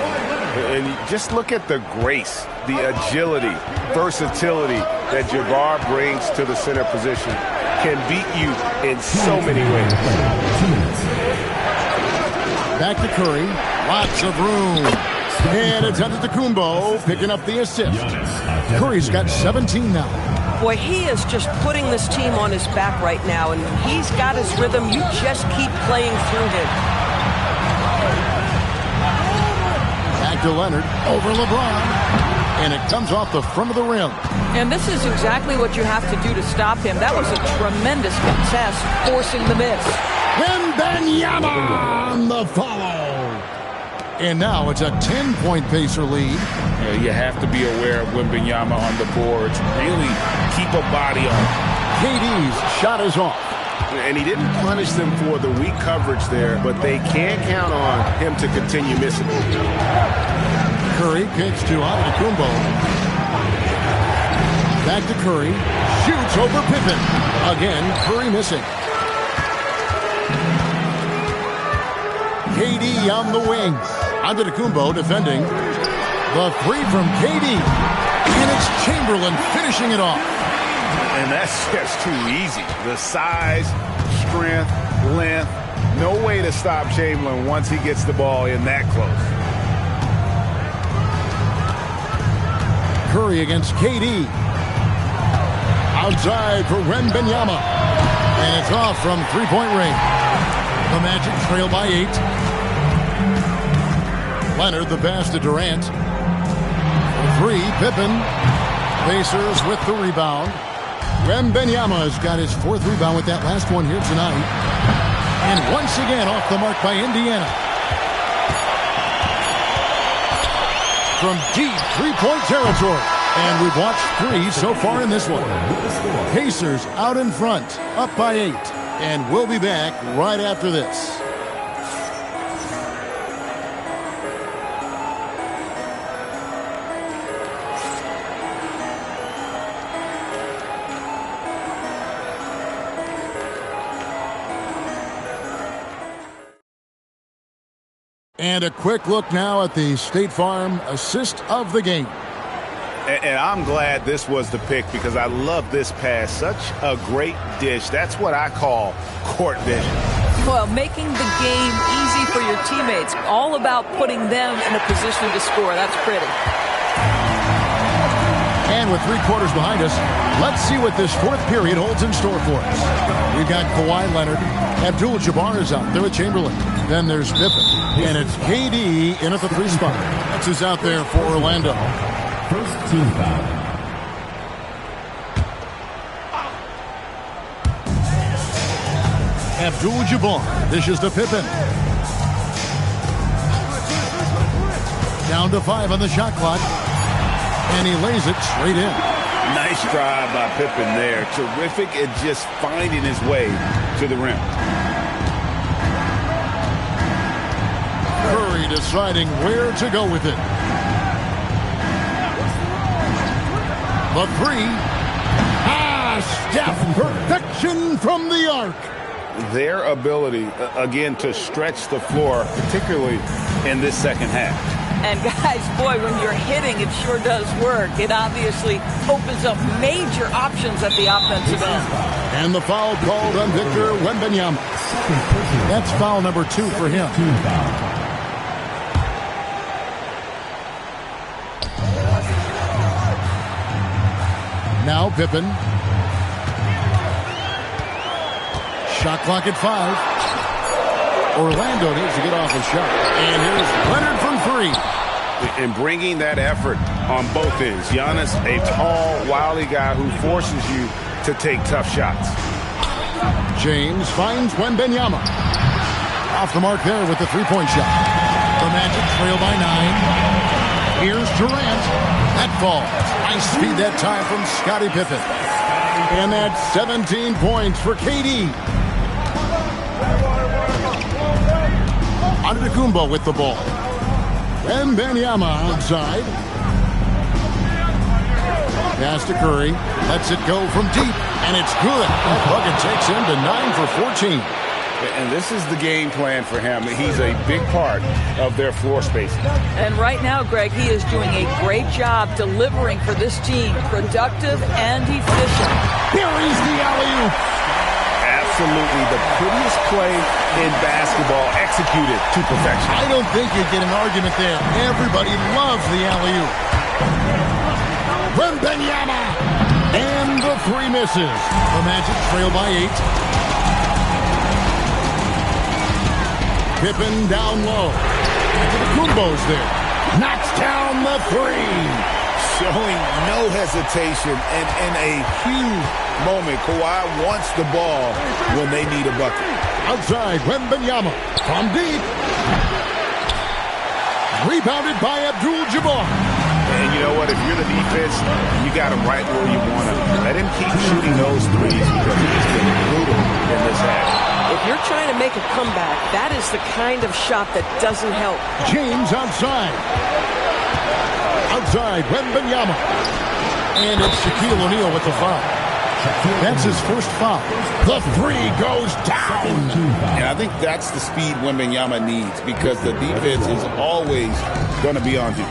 And just look at the grace, the agility, versatility that Jabbar brings to the center position. Can beat you in so many ways.
Back to Curry. Lots of room. And it's Antetokounmpo picking up the assist. Curry's got 17 now.
Boy, he is just putting this team on his back right now, and he's got his rhythm. You just keep playing through him.
Back to Leonard. Over LeBron. And it comes off the front of the rim.
And this is exactly what you have to do to stop him. That was a tremendous contest, forcing the miss.
Wembanyama on the follow. And now it's a 10-point Pacer lead.
You have to be aware of Wembanyama on the boards. Really keep a body on him.
KD's shot is off.
And he didn't punish them for the weak coverage there, but they can't count on him to continue missing.
Curry kicks to Antetokounmpo. Back to Curry. Shoots over Pippen. Again, Curry missing. KD on the wing. Antetokounmpo defending. The three from KD. And it's Chamberlain finishing it off.
And that's just too easy. The size, strength, length.
No way to stop Chamberlain once he gets the ball in that close.
Curry against KD. Outside for Wembanyama. And it's off from three-point range. The Magic trail by 8. Leonard the pass to Durant. For 3, Pippen. Pacers with the rebound. Wembanyama has got his 4th rebound with that last one here tonight. And once again off the mark by Indiana. From deep three-point territory. And we've watched 3 so far in this one. Pacers out in front, up by 8. And we'll be back right after this. And a quick look now at the State Farm assist of the game.
And I'm glad this was the pick because I love this pass. Such a great dish. That's what I call court vision.
Well, making the game easy for your teammates. All about putting them in a position to score. That's pretty.
And with 3 quarters behind us, let's see what this 4th period holds in store for us. We've got Kawhi Leonard. Abdul-Jabbar is out there with Chamberlain. Then there's Pippen. And it's KD in at the 3 spot. That's who's out there for Orlando.
First team foul.
Abdul-Jabbar dishes to Pippen. Down to 5 on the shot clock. And he lays it straight in.
Nice drive by Pippen there. Terrific at just finding his way to the rim.
Curry deciding where to go with it. The three. Steph, perfection from the arc.
Their ability, again, to stretch the floor, particularly in this second half.
And guys, boy, when you're hitting, it sure does work. It obviously opens up major options at the offensive end.
And the foul called on Victor Wembanyama. That's foul number 2 for him. Now Pippen. Shot clock at 5. Orlando needs to get off a shot. And here's Leonard from 3.
And bringing that effort on both ends. Giannis, a tall, wily guy who forces you to take tough shots.
James finds Wembanyama. Off the mark there with the three-point shot. The Magic trail by 9. Here's Durant. That falls. Nice speed that time from Scottie Pippen. And that's 17 points for KD. Antetokounmpo with the ball. Wembanyama outside. Pass to Curry. Lets it go from deep. And it's good. That bucket takes him to 9 for 14.
And this is the game plan for him. He's a big part of their floor spacing.
And right now, Greg, he is doing a great job delivering for this team. Productive and efficient.
Buries the alley-oop.
Absolutely the prettiest play in basketball, executed to perfection.
I don't think you'd get an argument there. Everybody loves the alley-oop. Wembanyama. And the 3 misses. The Magic trail by 8. Pippen down low. Antetokounmpo's there. Knocks down the 3.
Showing no hesitation, and in a huge moment, Kawhi wants the ball when they need a bucket.
Outside, Wembanyama from deep. Rebounded by Abdul-Jabbar.
And you know what? If you're the defense, you got him right where you want him. Let him keep shooting those threes because he's been brutal in this half.
If you're trying to make a comeback, that is the kind of shot that doesn't help.
James outside. Outside, Wembanyama. And it's Shaquille O'Neal with the foul. That's his first foul. The 3 goes down.
And I think that's the speed Wembanyama needs because the defense is always going to be on him.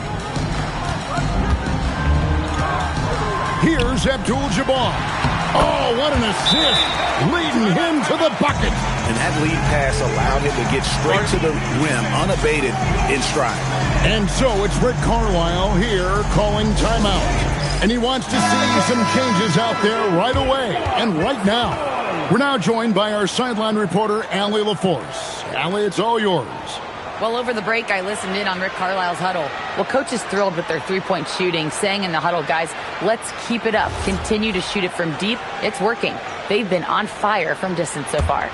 Here's Abdul-Jabbar. Oh, what an assist. Leading him to the bucket.
And that lead pass allowed him to get straight to the rim, unabated in stride.
And so it's Rick Carlisle here calling timeout. And he wants to see some changes out there right away and right now. We're now joined by our sideline reporter, Allie LaForce. Allie, it's all yours.
Well, over the break, I listened in on Rick Carlisle's huddle. Well, coach is thrilled with their three-point shooting, saying in the huddle, guys, let's keep it up. Continue to shoot it from deep. It's working. They've been on fire from distance so far.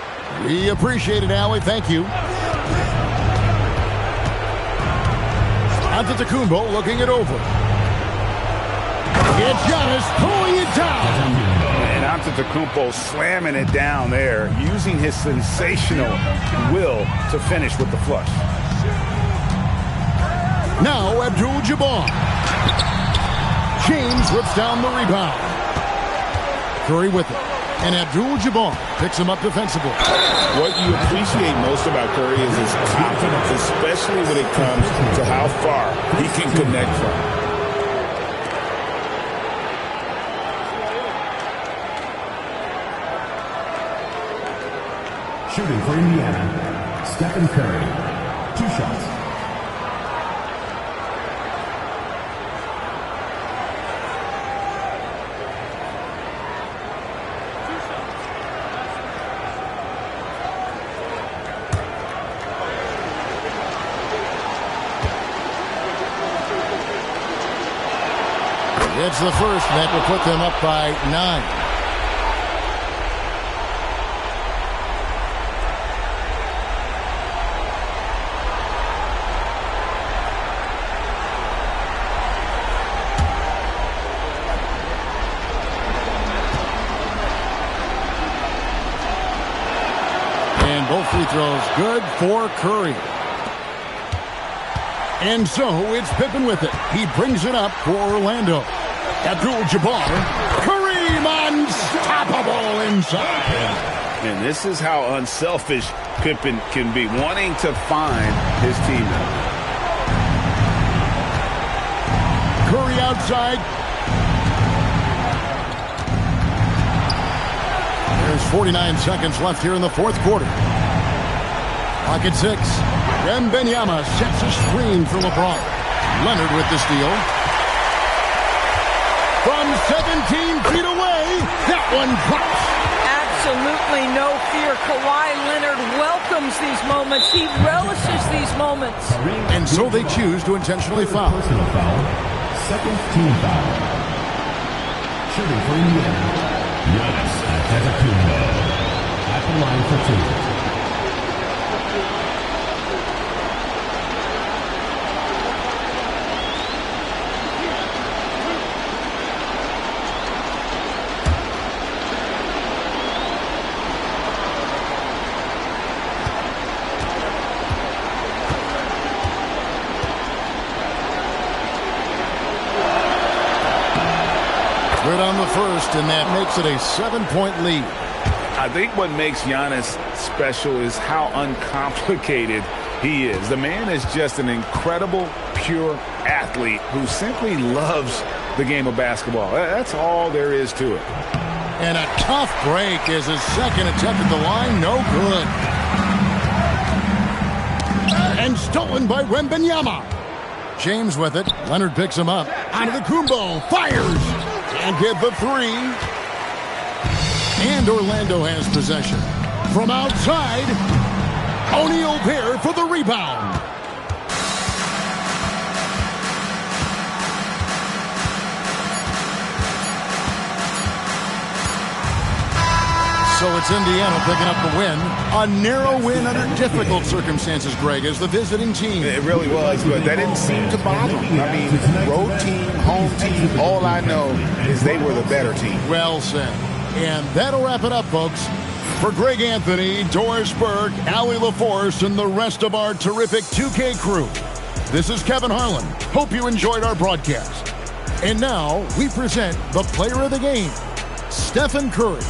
We appreciate it, Allie. Thank you. Antetokounmpo looking it over. It's Giannis pulling it down.
And Antetokounmpo slamming it down there, using his sensational will to finish with the flush.
Now Abdul-Jabbar. James rips down the rebound. Curry with it. And Abdul-Jabbar picks him up defensively.
What you appreciate most about Curry is his confidence, especially when it comes to how far he can connect from.
Shooting for Indiana, Stephen Curry. 2 shots.
It's the first that will put them up by 9. And both free throws good for Curry. And so it's Pippen with it. He brings it up for Orlando. Abdul-Jabbar. Kareem unstoppable inside.
And this is how unselfish Pippen can be, wanting to find his teammate.
Curry outside. There's 49 seconds left here in the fourth quarter. Clock at 6. Wembanyama sets a screen for LeBron. Leonard with the steal. From 17 feet away, that one drops.
Absolutely no fear. Kawhi Leonard welcomes these moments. He relishes these moments.
And so they choose to intentionally foul.
Personal foul. Second team foul. Shooting for Indiana. Giannis Antetokounmpo. At the line for 2.
Good on the first, and that makes it a 7-point lead.
I think what makes Giannis special is how uncomplicated he is. The man is just an incredible, pure athlete who simply loves the game of basketball. That's all there is to it.
And a tough break as his second attempt at the line, no good. And stolen by Wembanyama. James with it. Leonard picks him up. Antetokounmpo fires. And get the three. And Orlando has possession. From outside, O'Neal there for the rebound. So it's Indiana picking up the win. A narrow win under difficult circumstances, Greg, as the visiting team.
It really was, but that didn't seem to bother them. I mean, road team, home team, all I know is they were the better team.
Well said. And that'll wrap it up, folks. For Greg Anthony, Doris Burke, Allie LaForce, and the rest of our terrific 2K crew, this is Kevin Harlan. Hope you enjoyed our broadcast. And now we present the player of the game, Stephen Curry.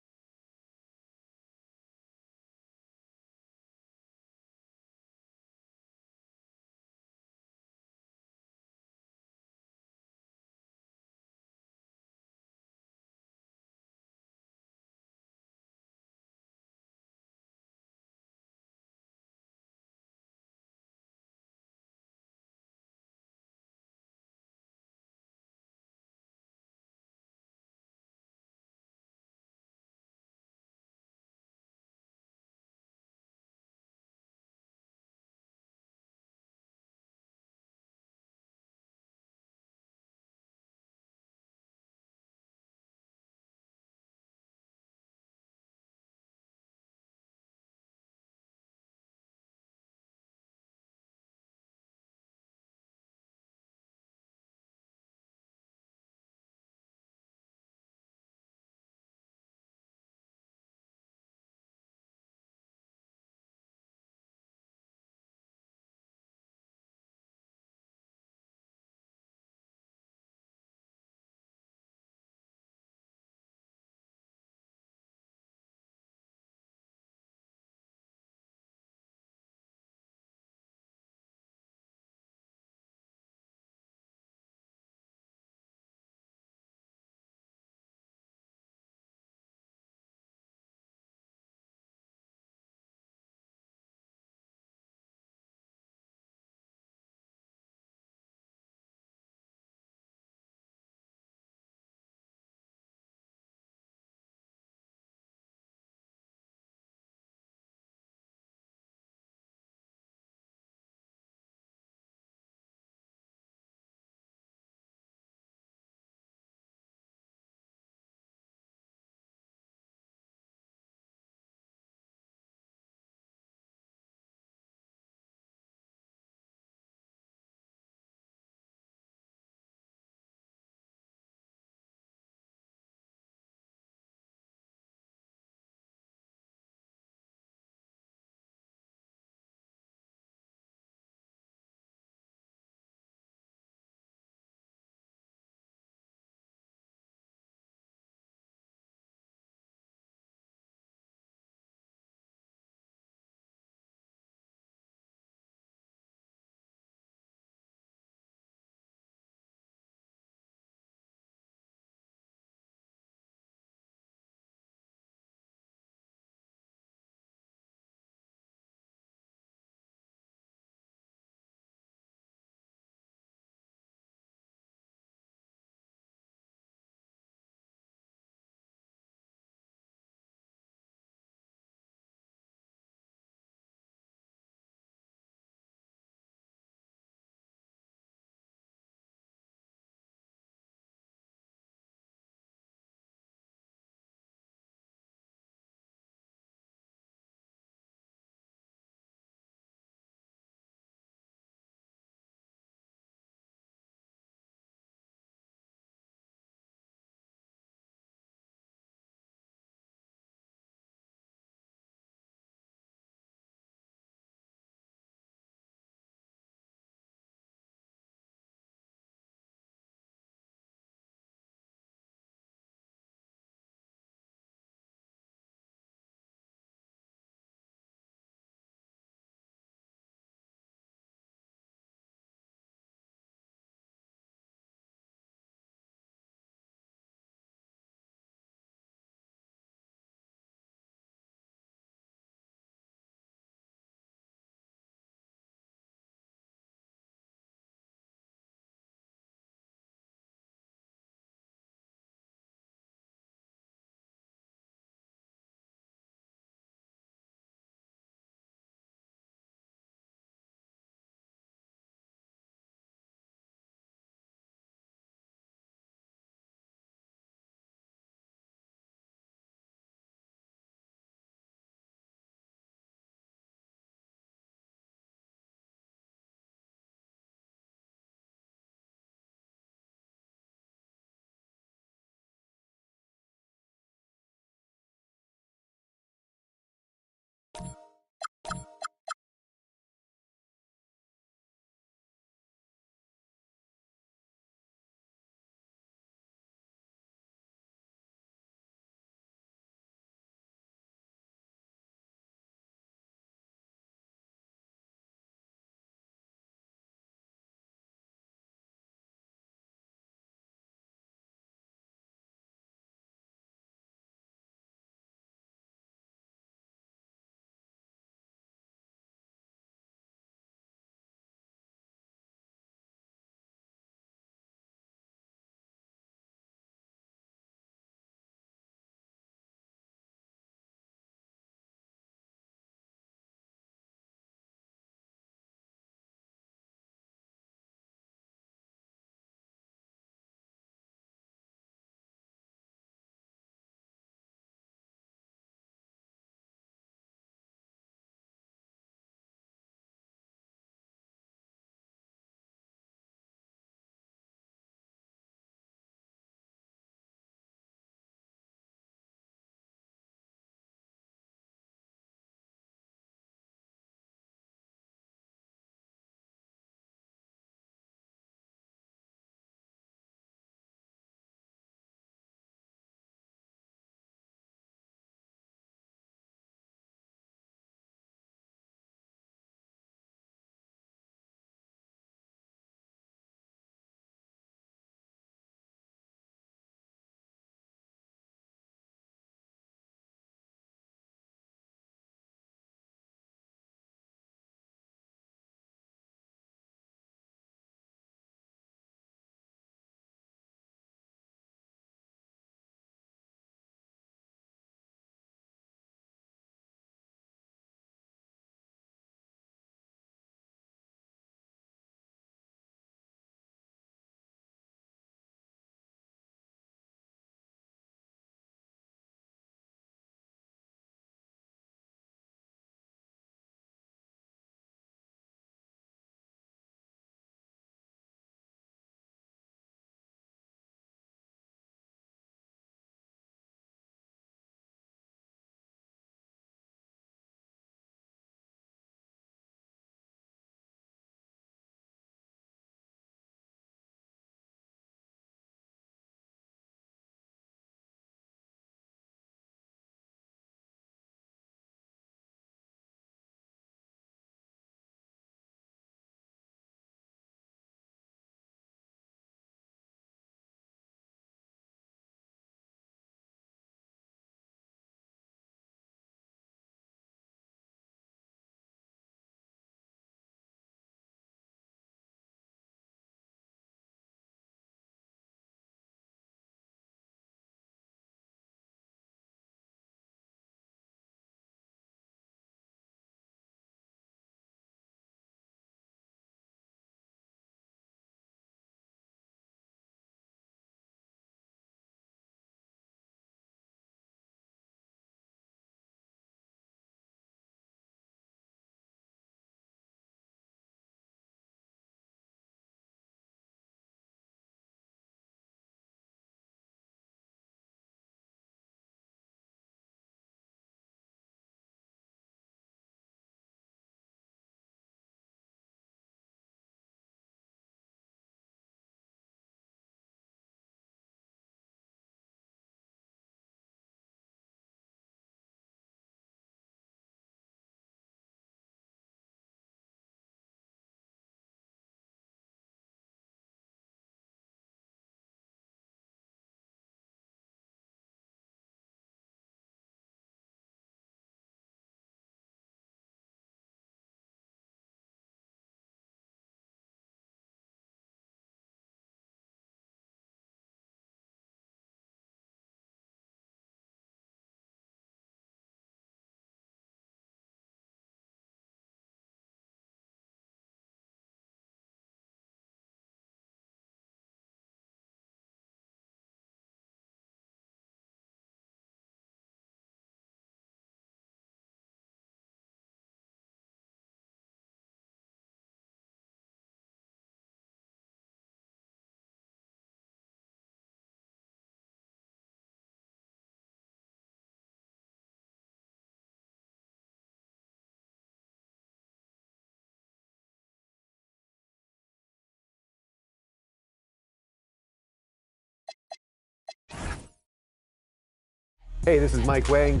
Hey, this is Mike Wang.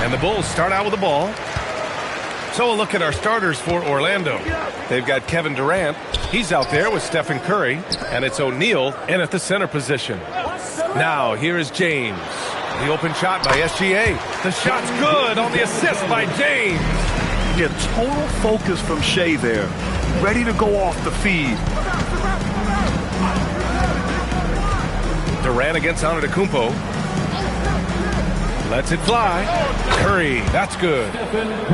And the Bulls start out with the ball. So a look at our starters for Orlando. They've got Kevin Durant. He's out there with Stephen Curry. And it's O'Neal in at the center position. Now, here is James. The open shot by SGA. The shot's good on the assist by James.
Yeah, total focus from Shea there. Ready to go off the feed.
Durant against Antetokounmpo. Lets it fly. Curry, that's good.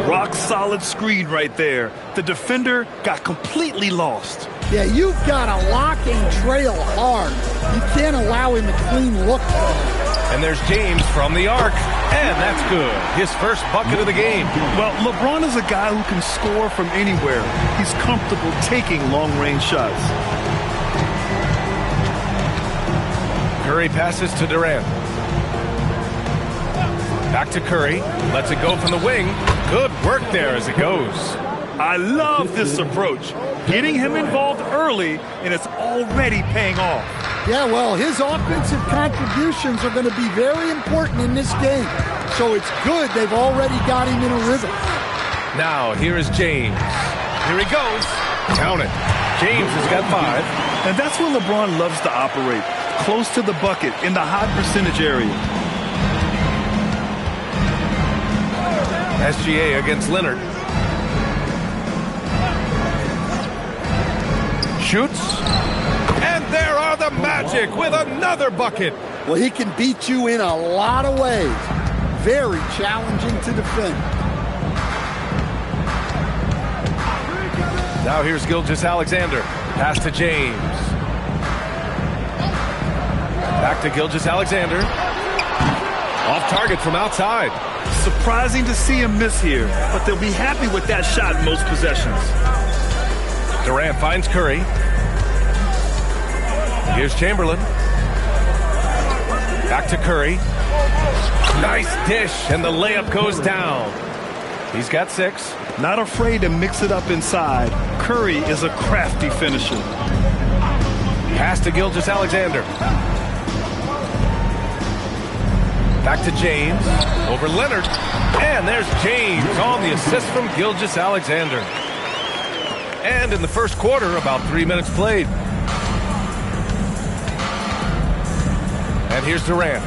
Rock solid screen right there. The defender got completely lost.
Yeah, you've got to lock and trail hard. You can't allow him a clean look.
And there's James from the arc. And that's good. His first bucket of the game.
Well, LeBron is a guy who can score from anywhere. He's comfortable taking long-range shots.
Curry passes to Durant. Back to Curry. Lets it go from the wing. Good work there as it goes.
I love this approach. Getting him involved early, and it's already paying off.
Yeah, well, his offensive contributions are going to be very important in this game. So it's good they've already got him in a rhythm.
Now, here is James. Here he goes. Count it. James has got 5.
And that's where LeBron loves to operate. Close to the bucket in the high percentage area.
SGA against Leonard. Shoots. And there are the Magic with another bucket.
Well, he can beat you in a lot of ways. Very challenging to defend.
Now here's Gilgeous-Alexander. Pass to James. Back to Gilgeous-Alexander. Off target from outside.
Surprising to see him miss here, but they'll be happy with that shot in most possessions.
Durant finds Curry. Here's Chamberlain. Back to Curry. Nice dish, and the layup goes down. He's got 6.
Not afraid to mix it up inside. Curry is a crafty finisher.
Pass to Gilgeous-Alexander. Back to James. Over Leonard. And there's James on the assist from Gilgeous-Alexander. And in the first quarter, about 3 minutes played. And here's Durant.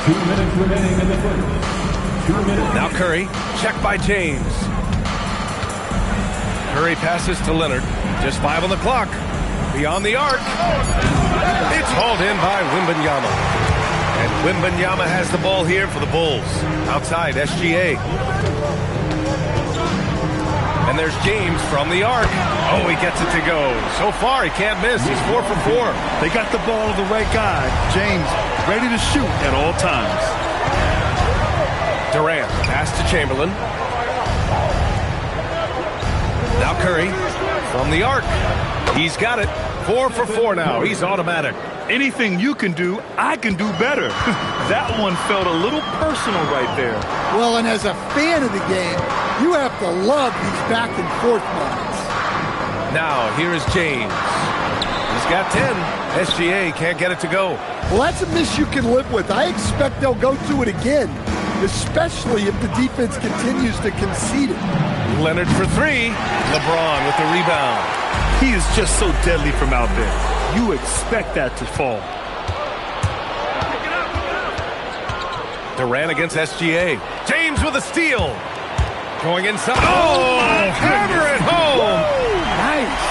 2 minutes remaining in the first. 2 minutes.
Now Curry. Check by James. Curry passes to Leonard. Just 5 on the clock. Beyond the arc. It's hauled in by Wembanyama. And Wembanyama has the ball here for the Bulls. Outside, SGA. And there's James from the arc. Oh, he gets it to go. So far, he can't miss. He's 4 for 4.
They got the ball to the right guy. James ready to shoot at all times.
Durant, pass to Chamberlain. Now Curry from the arc. He's got it. 4 for 4 now. He's automatic.
Anything you can do, I can do better. That one felt a little personal right there.
Well, and as a fan of the game, you have to love these back and forth moments.
Now, here is James. He's got 10. SGA can't get it to go.
Well, that's a miss you can live with. I expect they'll go to it again, especially if the defense continues to concede it.
Leonard for 3. LeBron with the rebound.
He is just so deadly from out there. You expect that to fall.
Durant against SGA. James with a steal. Going inside. Oh, hammer it home.
Nice.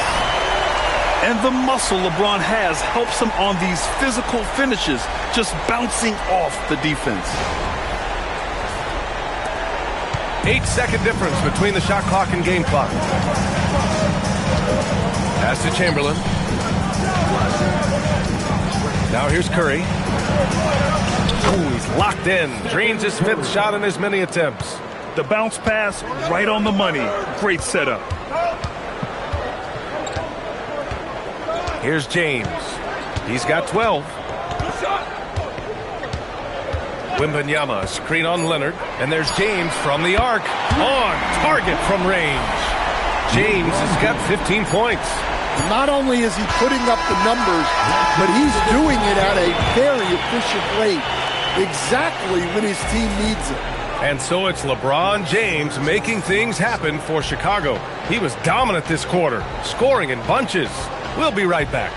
And the muscle LeBron has helps him on these physical finishes, just bouncing off the defense.
8-second difference between the shot clock and game clock. Pass to Chamberlain. Now here's Curry. Oh, he's locked in. Drains his 5th shot in as many attempts.
The bounce pass right on the money. Great setup.
Here's James. He's got 12. Wembanyama, screen on Leonard. And there's James from the arc. On target from range. James has got 15 points.
Not only is he putting up the numbers, but he's doing it at a very efficient rate. Exactly when his team needs it.
And so it's LeBron James making things happen for Chicago. He was dominant this quarter, scoring in bunches. We'll be right back.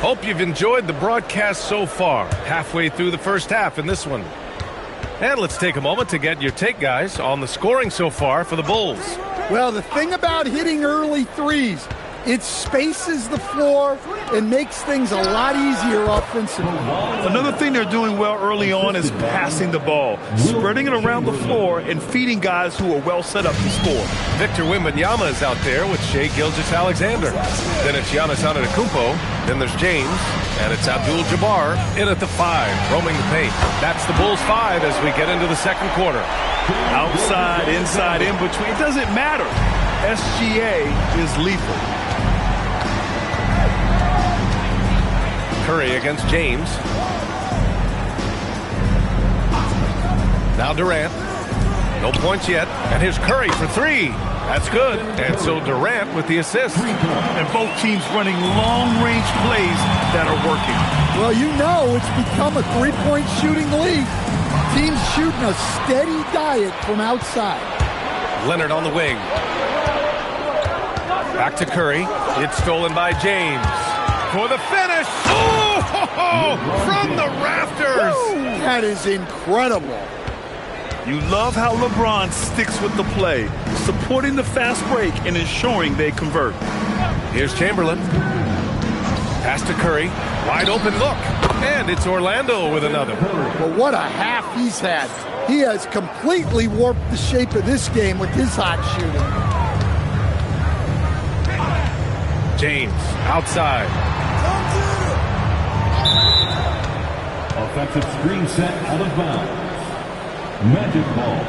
Hope you've enjoyed the broadcast so far. Halfway through the first half in this one. And let's take a moment to get your take, guys, on the scoring so far for the Bulls.
Well, the thing about hitting early threes, it spaces the floor and makes things a lot easier offensively.
Another thing they're doing well early on is passing the ball, spreading it around the floor and feeding guys who are well set up to score.
Victor Wembanyama is out there with Shai Gilgeous-Alexander. Then it's Giannis Antetokounmpo. Then there's James. And it's Abdul-Jabbar in at the 5, roaming the paint. That's the Bulls 5 as we get into the second quarter.
Outside, inside, in between. It doesn't matter. SGA is lethal.
Curry against James. Now Durant. No points yet. And here's Curry for 3. That's good. And so Durant with the assist.
And both teams running long-range plays that are working.
Well, you know it's become a three-point shooting league. Teams shooting a steady diet from outside.
Leonard on the wing. Back to Curry. It's stolen by James. For the finish. Oh, from the rafters.
That is incredible.
You love how LeBron sticks with the play, supporting the fast break and ensuring they convert.
Here's Chamberlain. Pass to Curry. Wide open look. And it's Orlando with another.
Well, what a half he's had. He has completely warped the shape of this game with his hot shooting.
James outside.
Offensive screen set out of bounds. Magic ball.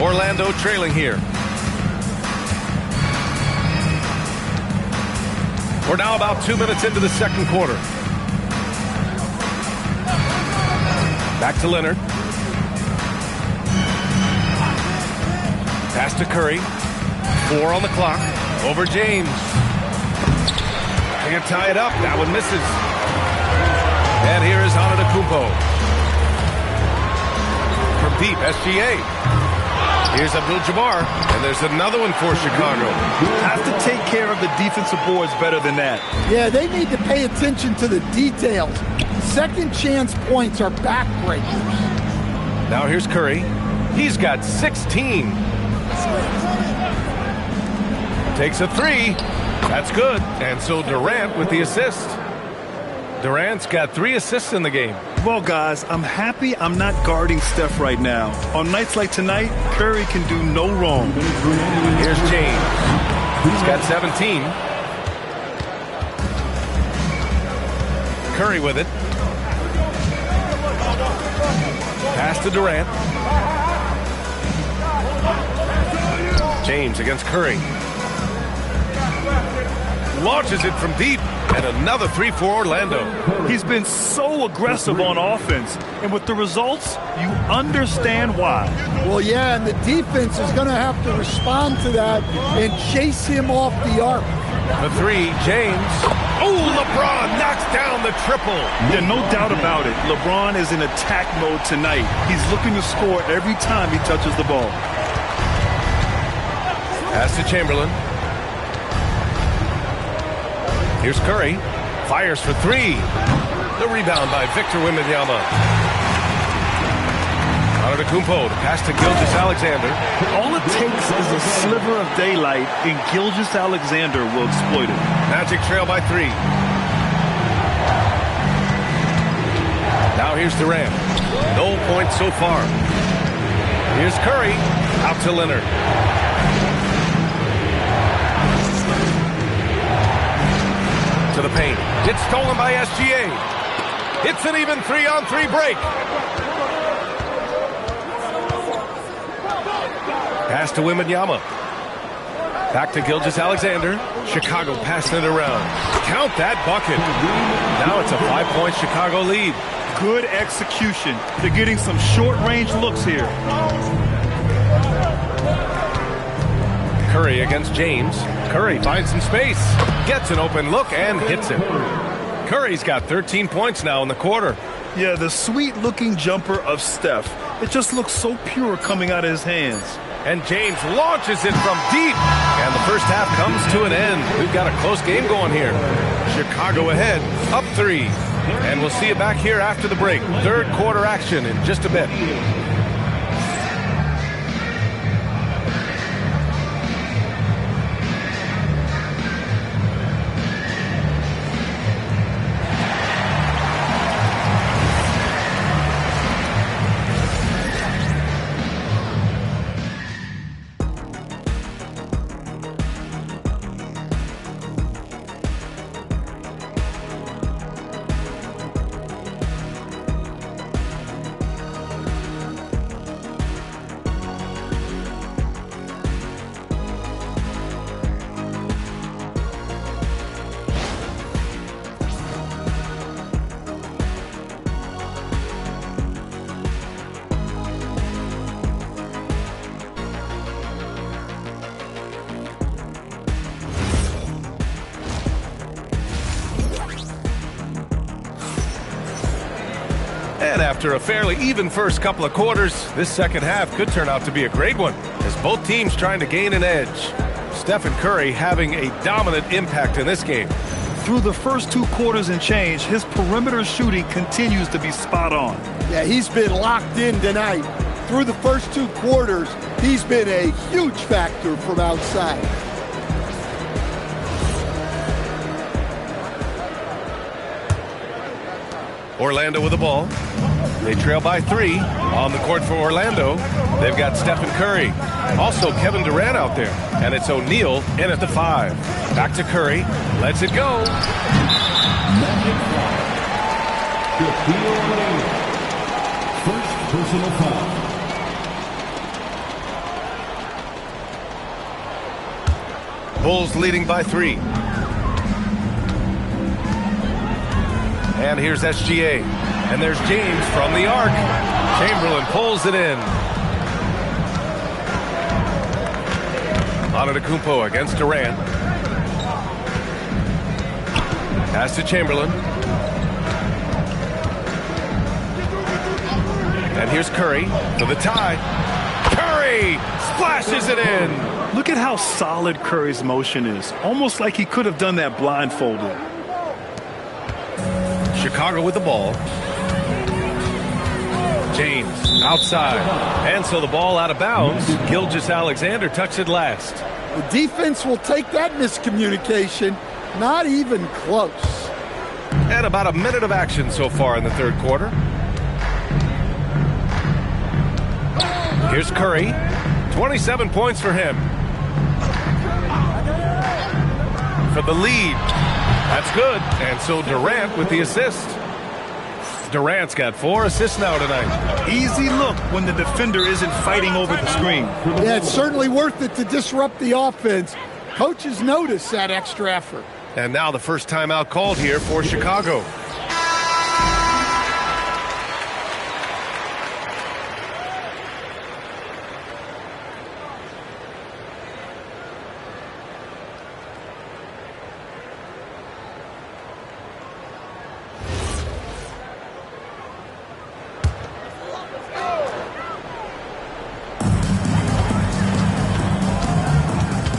Orlando trailing here. We're now about 2 minutes into the second quarter. Back to Leonard. Pass to Curry. 4 on the clock. Over James. Can't tie it up. That one misses. And here is Antetokounmpo. From deep, SGA. Here's Abdul-Jabbar. And there's another one for Chicago.
Have to take care of the defensive boards better than that.
Yeah, they need to pay attention to the details. Second chance points are backbreakers.
Now here's Curry. He's got 16. Takes a 3. That's good. And so Durant with the assist. Durant's got 3 assists in the game.
Well, guys, I'm happy I'm not guarding Steph right now. On nights like tonight, Curry can do no wrong.
Here's James. He's got 17. Curry with it. Pass to Durant. James against Curry. Launches it from deep. And another 3 for Orlando.
He's been so aggressive on offense. And with the results, you understand why.
Well, yeah, and the defense is going to have to respond to that and chase him off the arc.
The 3, James. Oh, LeBron knocks down the triple.
Yeah, no doubt about it. LeBron is in attack mode tonight. He's looking to score every time he touches the ball.
Pass to Chamberlain. Here's Curry. Fires for 3. The rebound by Victor Wembanyama. Antetokounmpo to pass to Gilgeous-Alexander.
All it takes is a sliver of daylight, and Gilgeous-Alexander will exploit it.
Magic trail by 3. Now here's Durant. No points so far. Here's Curry. Out to Leonard. To the paint. It's stolen by SGA. It's an even 3-on-3 break. Pass to Wembanyama. Back to Gilgeous-Alexander. Chicago passing it around. Count that bucket. Now it's a 5-point Chicago lead.
Good execution. They're getting some short-range looks here.
Curry against James. Curry finds some space. Gets an open look and hits it. Curry's got 13 points now in the quarter.
Yeah, the sweet-looking jumper of Steph. It just looks so pure coming out of his hands.
And James launches it from deep. And the first half comes to an end. We've got a close game going here. Chicago ahead, up 3. And we'll see you back here after the break. Third quarter action in just a bit. And after a fairly even first couple of quarters, this second half could turn out to be a great one, as both teams trying to gain an edge. Stephen Curry having a dominant impact in this game.
Through the first 2 quarters and change, his perimeter shooting continues to be spot on.
Yeah, he's been locked in tonight. Through the first 2 quarters, he's been a huge factor from outside.
Orlando with the ball. They trail by 3. On the court for Orlando, they've got Stephen Curry. Also Kevin Durant out there. And it's O'Neal in at the 5. Back to Curry. Lets it go.
First personal foul.
Bulls leading by 3. And here's SGA. And there's James from the arc. Chamberlain pulls it in. Antetokounmpo against Durant. Pass to Chamberlain. And here's Curry for the tie. Curry splashes it in.
Look at how solid Curry's motion is. Almost like he could have done that blindfolded.
Chicago with the ball. James outside. And so the ball out of bounds. Gilgeous-Alexander touched it last.
The defense will take that miscommunication. Not even close.
And about a minute of action so far in the third quarter. Here's Curry. 27 points for him. For the lead. That's good. And so Durant with the assist. Durant's got 4 assists now tonight.
Easy look when the defender isn't fighting over the screen.
Yeah, it's certainly worth it to disrupt the offense. Coaches notice that extra effort.
And now the first timeout called here for Chicago.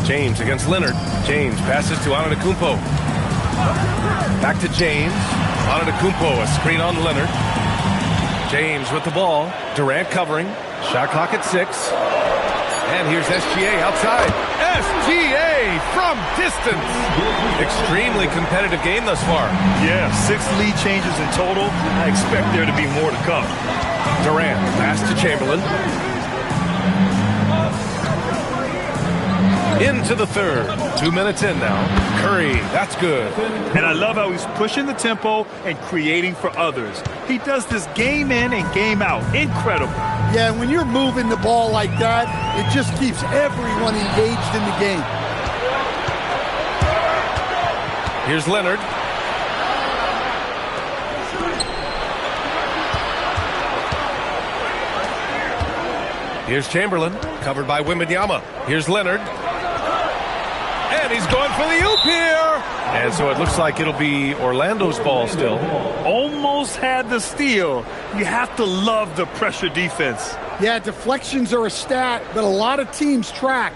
James against Leonard. James passes to Antetokounmpo. Back to James. Antetokounmpo, a screen on Leonard. James with the ball. Durant covering. Shot clock at 6. And here's SGA outside. SGA from distance. Extremely competitive game thus far.
Yeah, 6 lead changes in total. I expect there to be more to come.
Durant pass to Chamberlain. Into the third. 2 minutes in now. Curry, that's good.
And I love how he's pushing the tempo and creating for others. He does this game in and game out. Incredible.
Yeah, when you're moving the ball like that, it just keeps everyone engaged in the game.
Here's Leonard. Here's Chamberlain, covered by Wembanyama. Here's Leonard. And he's going for the oop here. And so it looks like it'll be Orlando's ball still.
Almost had the steal. You have to love the pressure defense.
Yeah, deflections are a stat that a lot of teams track,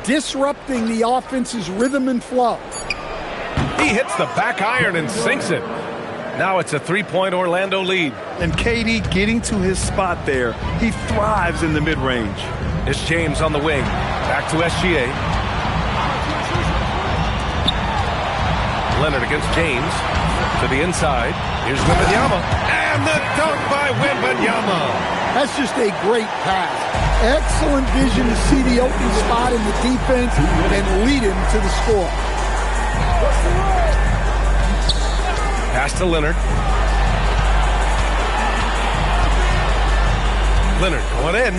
disrupting the offense's rhythm and flow.
He hits the back iron and sinks it. Now it's a three-point Orlando lead.
And KD getting to his spot there. He thrives in the mid-range.
It's James on the wing. Back to SGA. Leonard against James. To the inside. Here's Wembanyama. And the dunk by Wembanyama.
That's just a great pass. Excellent vision to see the open spot in the defense and lead him to the score.
Pass to Leonard. Leonard going in.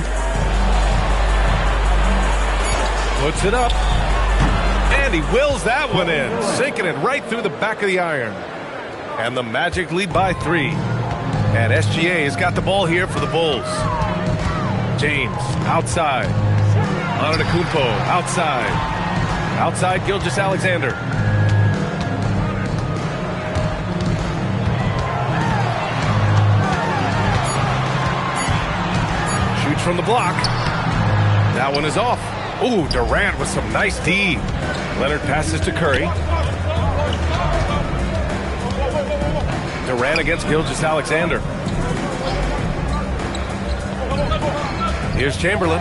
Puts it up. And he wills that one in, sinking it right through the back of the iron. And the Magic lead by 3. And SGA has got the ball here for the Bulls. James outside. Antetokounmpo outside. Outside Gilgeous-Alexander. Shoots from the block. That one is off. Ooh, Durant with some nice D. Leonard passes to Curry. Durant against Gilgeous-Alexander. Here's Chamberlain.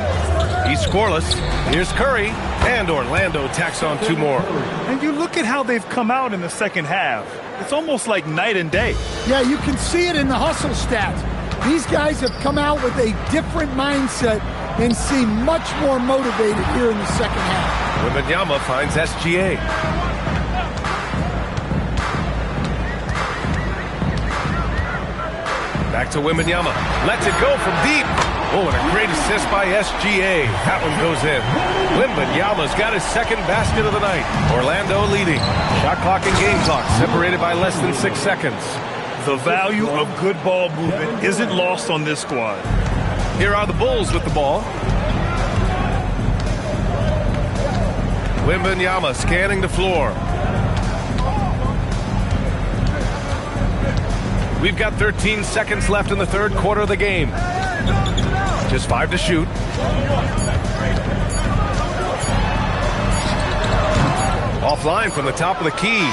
He's scoreless. Here's Curry. And Orlando tacks on 2 more.
And you look at how they've come out in the second half. It's almost like night and day.
Yeah, you can see it in the hustle stats. These guys have come out with a different mindset and seem much more motivated here in the second half.
Wembanyama finds SGA. Back to Wembanyama. Lets it go from deep. Oh, and a great assist by SGA. That one goes in. Wembanyama's got his second basket of the night. Orlando leading. Shot clock and game clock separated by less than 6 seconds.
The value of good ball movement isn't lost on this squad.
Here are the Bulls with the ball. Wembanyama scanning the floor. We've got 13 seconds left in the third quarter of the game. Just 5 to shoot. Offline from the top of the key.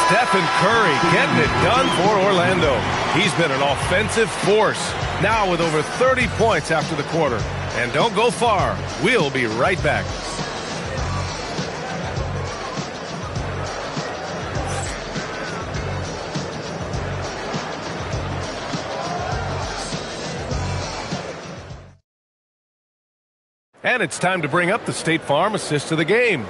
Stephen Curry getting it done for Orlando. He's been an offensive force. Now with over 30 points after the quarter. And don't go far. We'll be right back. And it's time to bring up the State Farm assist of the game.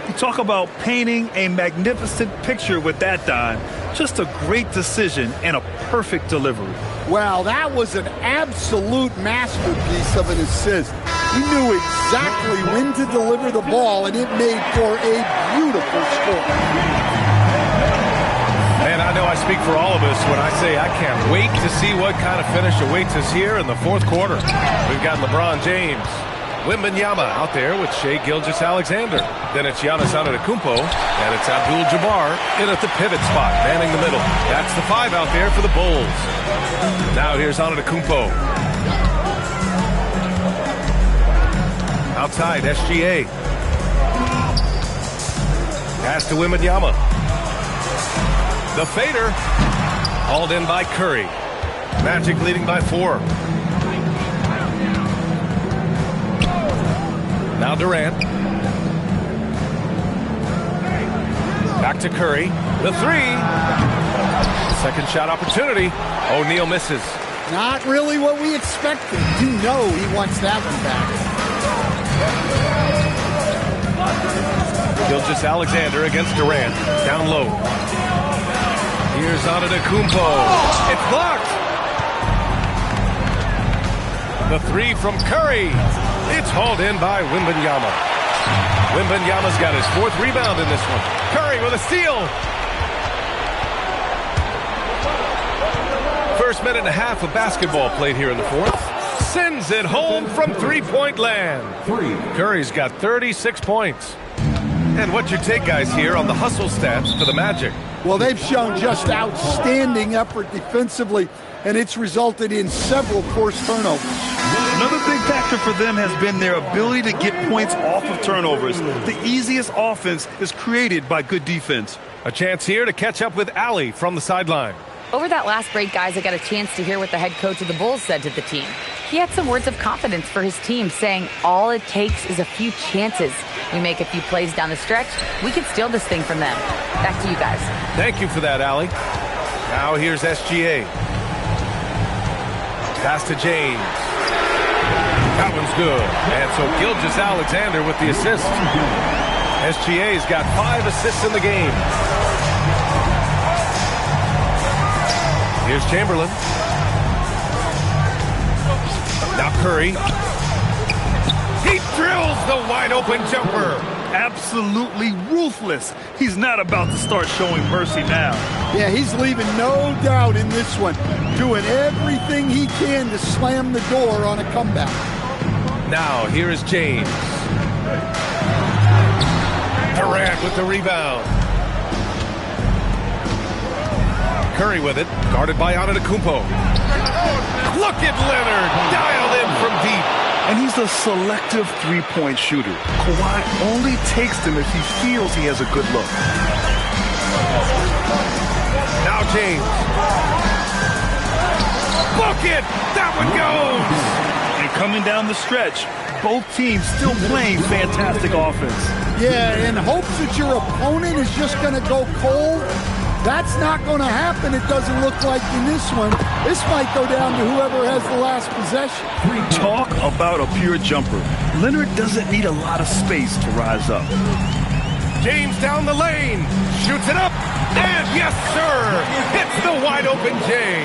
You talk about painting a magnificent picture with that, Don. Just a great decision and a perfect delivery.
Well, that was an absolute masterpiece of an assist. He knew exactly when to deliver the ball, and it made for a beautiful score.
And I know I speak for all of us when I say I can't wait to see what kind of finish awaits us here in the fourth quarter. We've got LeBron James. Wembanyama out there with Shai Gilgeous-Alexander. Then it's Giannis Antetokounmpo, and it's Abdul-Jabbar in at the pivot spot, manning the middle. That's the 5 out there for the Bulls. Now here's Antetokounmpo. Outside, SGA. Pass to Wembanyama. The fader, hauled in by Curry. Magic leading by 4. Now Durant. Back to Curry. The 3. Second shot opportunity. O'Neal misses.
Not really what we expected. You know he wants that one back.
Gilgeous-Alexander against Durant. Down low. Here's Antetokounmpo. It's blocked. The 3 from Curry. It's hauled in by Wembanyama. Wembanyama's got his 4th rebound in this one. Curry with a steal. First minute and a half of basketball played here in the fourth. Sends it home from three-point land. Curry's got 36 points. And what's your take, guys, here on the hustle stats for the Magic?
Well, they've shown just outstanding effort defensively, and it's resulted in several forced turnovers.
Another big factor for them has been their ability to get points off of turnovers. The easiest offense is created by good defense.
A chance here to catch up with Allie from the sideline.
Over that last break, guys, I got a chance to hear what the head coach of the Bulls said to the team. He had some words of confidence for his team, saying all it takes is a few chances. We make a few plays down the stretch, we can steal this thing from them. Back to you guys.
Thank you for that, Allie. Now here's SGA. Pass to James. That one's good. And so Gilgeous-Alexander with the assist. SGA's got 5 assists in the game. Here's Chamberlain. Now Curry. He drills the wide-open jumper.
Absolutely ruthless. He's not about to start showing mercy now.
Yeah, he's leaving no doubt in this one, doing everything he can to slam the door on a comeback.
Now, here is James. Durant with the rebound. Curry with it, guarded by Antetokounmpo. Look at Leonard, dialed in from deep.
And he's a selective three-point shooter. Kawhi only takes them if he feels he has a good look.
Now James. Book it! That one goes!
And coming down the stretch, both teams still playing fantastic offense.
Yeah, in hopes that your opponent is just going to go cold. That's not going to happen, it doesn't look like in this one. This might go down to whoever has the last possession.
Talk about a pure jumper. Leonard doesn't need a lot of space to rise up.
James down the lane, shoots it up, and yes, sir, hits the wide-open J.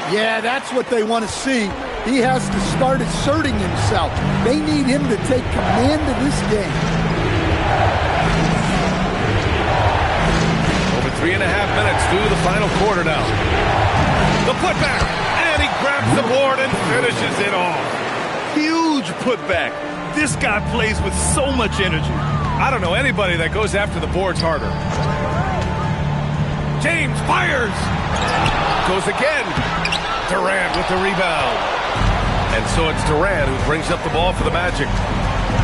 Yeah, that's what they want to see. He has to start asserting himself. They need him to take command of this game.
3.5 minutes through the final quarter now. The putback, and he grabs the board and finishes it off.
Huge putback. This guy plays with so much energy.
I don't know anybody that goes after the boards harder. James fires. Goes again. Durant with the rebound. And so it's Durant who brings up the ball for the Magic.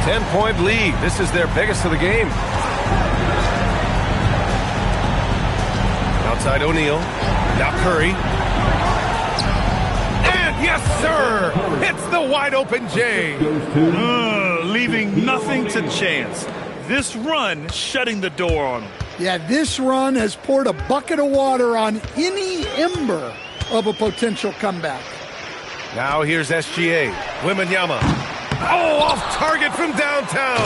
10-point lead. This is their biggest of the game. Outside O'Neal. Now Curry. And yes, sir! Hits the wide-open J.
Leaving nothing to chance. This run shutting the door on him.
Yeah, this run has poured a bucket of water on any ember of a potential comeback.
Now here's SGA. Wembanyama. Oh, off target from downtown.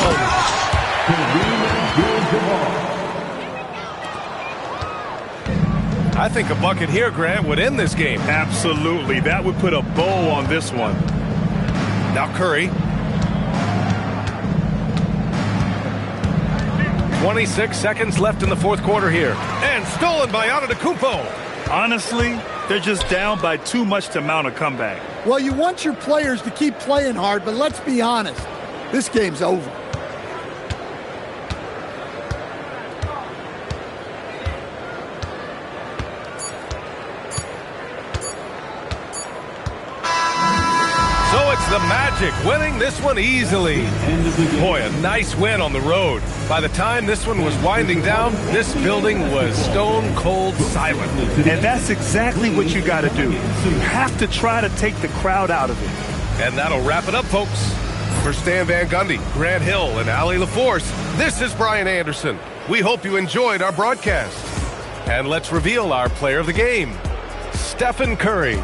I think a bucket here, Grant, would end this game.
Absolutely. That would put a bow on this one.
Now Curry. 26 seconds left in the fourth quarter here. And stolen by Antetokounmpo.
Honestly, they're just down by too much to mount a comeback.
Well, you want your players to keep playing hard, but let's be honest. This game's over.
The Magic winning this one easily. Boy, a nice win on the road. By the time this one was winding down, this building was stone cold silent.
And that's exactly what you got to do. You have to try to take the crowd out of it.
And that'll wrap it up, folks. For Stan Van Gundy, Grant Hill, and Allie LaForce, this is Brian Anderson. We hope you enjoyed our broadcast. And let's reveal our player of the game, Stephen Curry.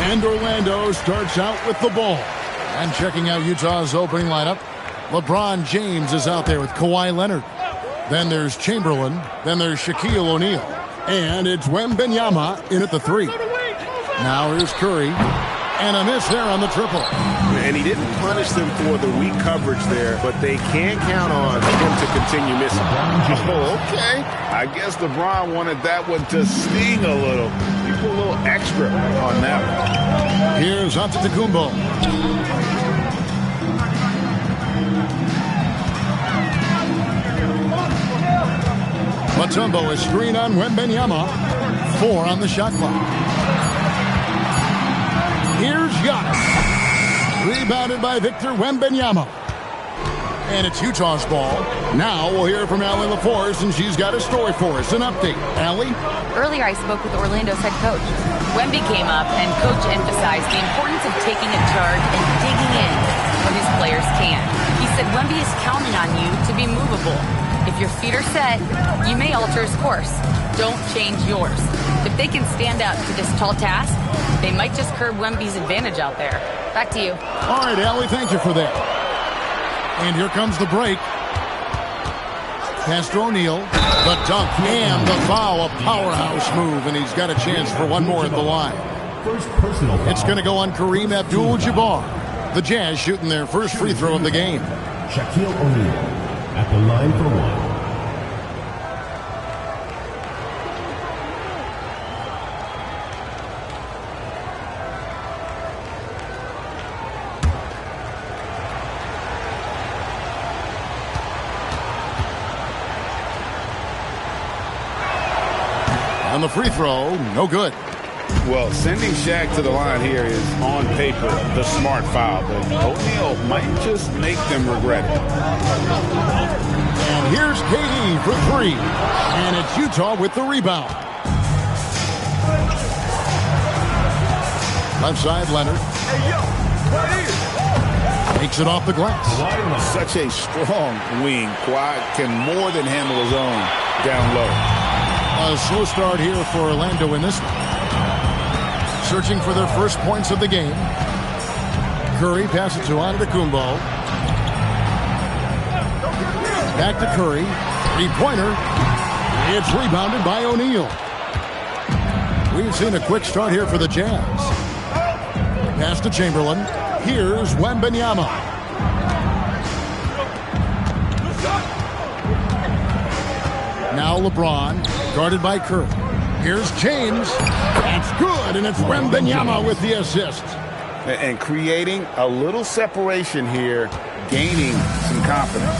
And Orlando starts out with the ball. And checking out Utah's opening lineup, LeBron James is out there with Kawhi Leonard. Then there's Chamberlain. Then there's Shaquille O'Neal. And it's Wembanyama in at the 3. Now here's Curry. And a miss there on the triple.
And he didn't punish them for the weak coverage there, but they can't count on him to continue missing.
Oh, okay. I guess LeBron wanted that one to sting a little. He put a little extra on that one.
Here's Antetokounmpo. Mutombo is screen on Wembanyama. 4 on the shot clock. Here's Giannis. Rebounded by Victor Wembanyama. And it's Utah's ball. Now we'll hear from Allie LaForce, and she's got a story for us. An update. Allie?
Earlier I spoke with Orlando's head coach. Wemby came up, and coach emphasized the importance of taking a charge and digging in when his players can. He said Wemby is counting on you to be movable. If your feet are set, you may alter his course. Don't change yours. If they can stand up to this tall task, they might just curb Wemby's advantage out there. Back to you.
All right, Allie, thank you for that. And here comes the break. Pass to O'Neal. The dunk and the foul. A powerhouse move, and he's got a chance for one more at the line. It's going to go on Kareem Abdul-Jabbar. The Jazz shooting their first free throw of the game.
Shaquille O'Neal at the line for 1.
On the free throw, no good.
Well, sending Shaq to the line here is, on paper, the smart foul. But O'Neal might just make them regret it.
And here's KD for 3. And it's Utah with the rebound. Left side, Leonard. Takes it off the glass.
Such a strong wing. Kawhi can more than handle his own down low.
A slow start here for Orlando in this one. Searching for their first points of the game. Curry passes to Antetokounmpo. Back to Curry. 3-pointer. It's rebounded by O'Neal. We've seen a quick start here for the Jazz. Pass to Chamberlain. Here's Wembanyama. Now LeBron, guarded by Curry. Here's James. That's good, and it's Wembanyama with the assist.
And creating a little separation here, gaining some confidence.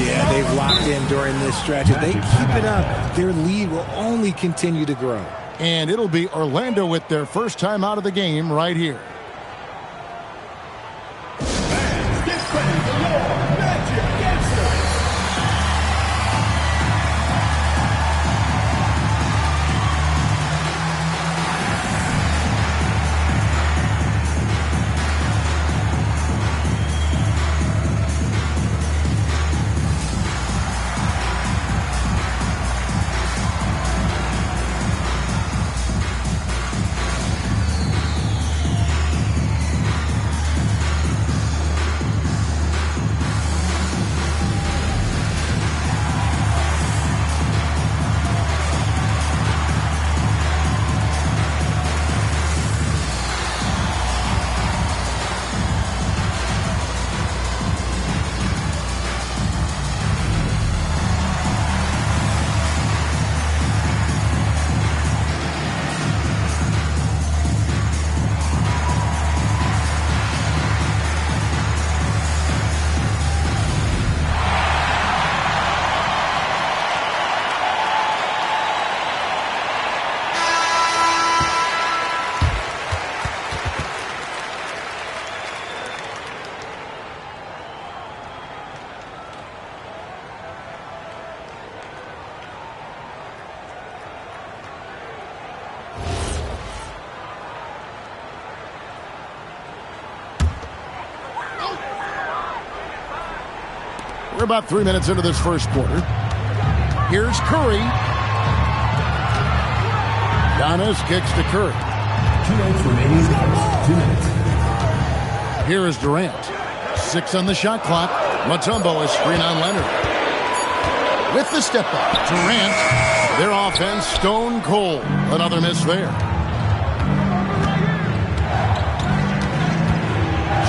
Yeah, they've locked in during this stretch. If they keep it up, their lead will only continue to grow.
And it'll be Orlando with their first time out of the game right here. We're about 3 minutes into this first quarter. Here's Curry. Giannis kicks to Curry.
2 minutes remaining.
Here is Durant. 6 on the shot clock. Mutombo is screen on Leonard. With the step back, Durant, their offense stone cold. Another miss there.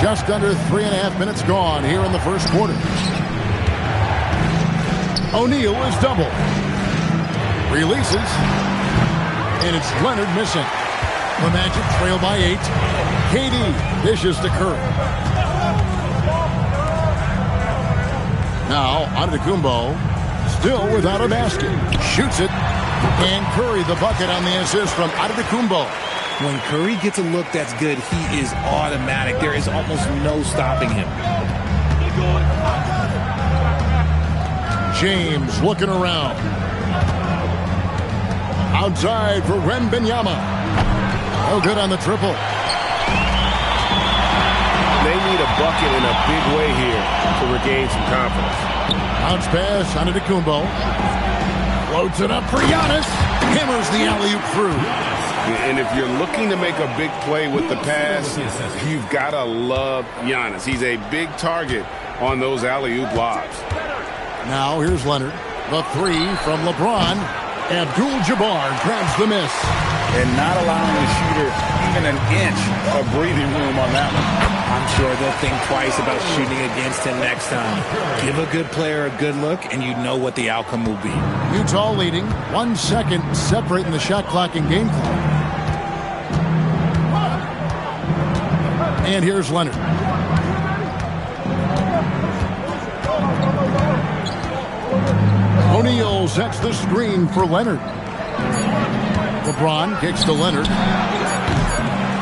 Just under 3.5 minutes gone here in the first quarter. O'Neal is double. Releases. And it's Leonard missing. The Magic trail by 8. KD dishes to Curry. Now, Antetokounmpo, still without a basket. Shoots it. And Curry the bucket on the assist from Antetokounmpo.
When Curry gets a look that's good, he is automatic. There is almost no stopping him.
James looking around. Outside for Wembanyama. No good on the triple.
They need a bucket in a big way here to regain some confidence.
Bounce pass Antetokounmpo. Floats it up for Giannis. Hammers the alley-oop through.
And if you're looking to make a big play with the pass, you've got to love Giannis. He's a big target on those alley-oop lobs.
Now here's Leonard. The 3 from LeBron. Abdul-Jabbar grabs the miss.
And not allowing the shooter even an inch of breathing room on that one.
I'm sure they'll think twice about shooting against him next time. Give a good player a good look, and you know what the outcome will be.
Utah leading. 1 second separating the shot clock and game clock. And here's Leonard. O'Neal sets the screen for Leonard. LeBron kicks to Leonard.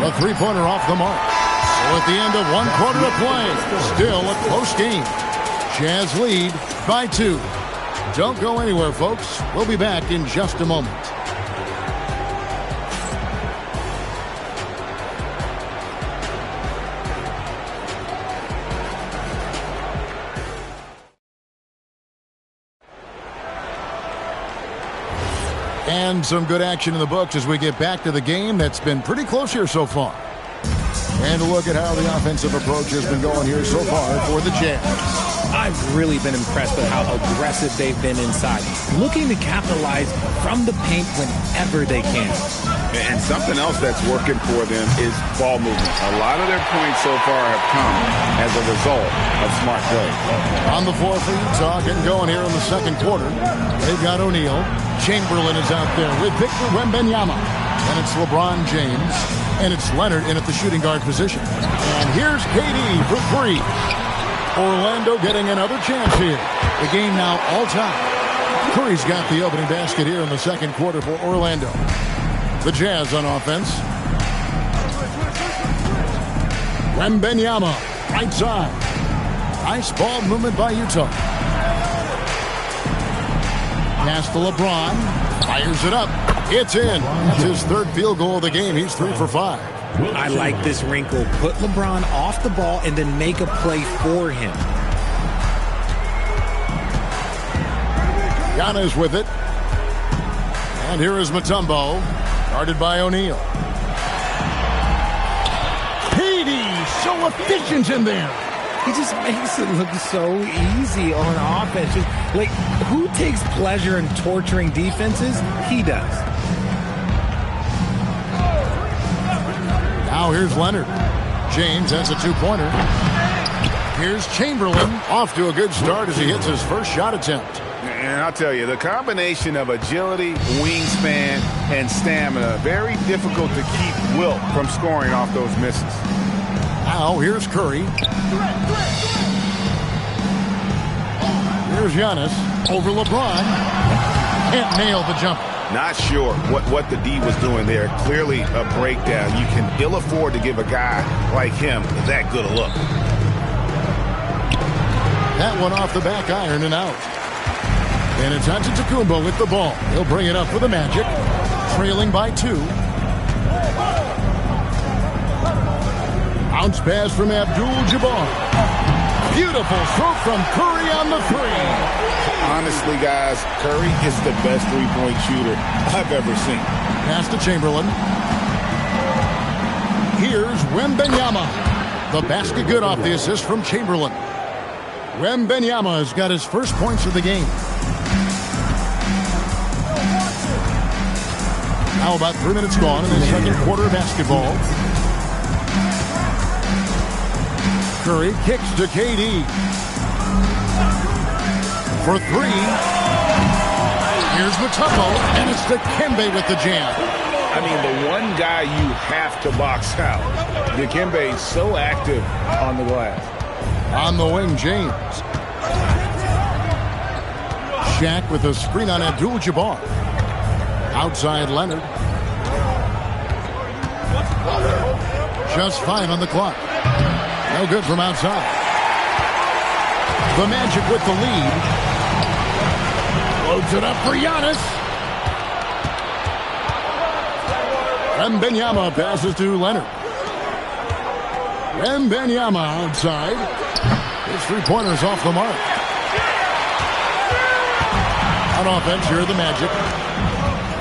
The three-pointer off the mark. So at the end of 1 quarter of play, still a close game. Jazz lead by 2. Don't go anywhere, folks. We'll be back in just a moment. And some good action in the books as we get back to the game that's been pretty close here so far. And a look at how the offensive approach has been going here so far for the Jazz.
I've really been impressed with how aggressive they've been inside, looking to capitalize from the paint whenever they can.
And something else that's working for them is ball movement. A lot of their points so far have come as a result of smart play.
On the floor for Utah, getting going here in the second quarter. They've got O'Neal. Chamberlain is out there with Victor Wembanyama. And it's LeBron James. And it's Leonard in at the shooting guard position. And here's KD for 3. Orlando getting another chance here. The game now all time. Curry's got the opening basket here in the second quarter for Orlando. The Jazz on offense. Wembanyama, right side. Nice ball movement by Utah. Pass to LeBron. Fires it up. It's in. That's his 3rd field goal of the game. He's 3 for 5.
I like this wrinkle. Put LeBron off the ball and then make a play for him.
Giannis with it. And here is Mutombo. Guarded by O'Neal. KD, so efficient in there.
He just makes it look so easy on offense. Just, like, who takes pleasure in torturing defenses? He does.
Now here's Leonard. James has a 2-pointer. Here's Chamberlain. Off to a good start as he hits his first shot attempt.
And I'll tell you, the combination of agility, wingspan, and stamina, very difficult to keep Wilt from scoring off those misses.
Now here's Curry. Here's Giannis over LeBron. Can't nail the jumper.
Not sure what the D was doing there. Clearly a breakdown. You can ill afford to give a guy like him that good a look.
That one off the back iron and out. And it's Antetokounmpo with the ball. He'll bring it up for the Magic. Trailing by 2. Bounce pass from Abdul-Jabbar. Beautiful stroke from Curry on the 3.
Honestly, guys, Curry is the best three-point shooter I've ever seen.
Pass to Chamberlain. Here's Wembanyama. The basket good off the assist from Chamberlain. Wembanyama has got his first points of the game. Now about 3 minutes gone in the second quarter of basketball. Curry kicks to KD. For three. Here's Mutombo, and it's Dikembe with the jam.
I mean, the one guy you have to box out. Dikembe is so active on the glass.
On the wing, James. Shaq with a screen on Abdul-Jabbar. Outside Leonard. Just 5 on the clock. No good from outside. The Magic with the lead. Loads it up for Giannis. Wembanyama passes to Leonard. Wembanyama outside. His three-pointers off the mark. On offense, here are the Magic.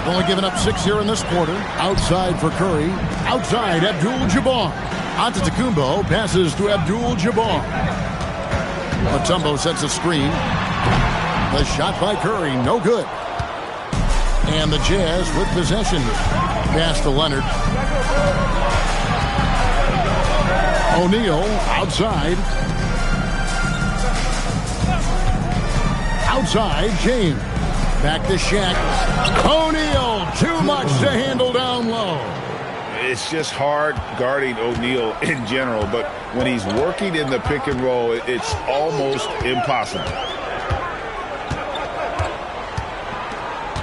Only giving up 6 here in this quarter. Outside for Curry. Outside, Abdul-Jabbar. Antetokounmpo passes to Abdul-Jabbar. Mutombo sets a screen. The shot by Curry, no good. And the Jazz with possession. Pass to Leonard. O'Neal outside. Outside, James. Back to Shaq. O'Neal, too much to handle down low.
It's just hard guarding O'Neal in general, but when he's working in the pick and roll, it's almost impossible.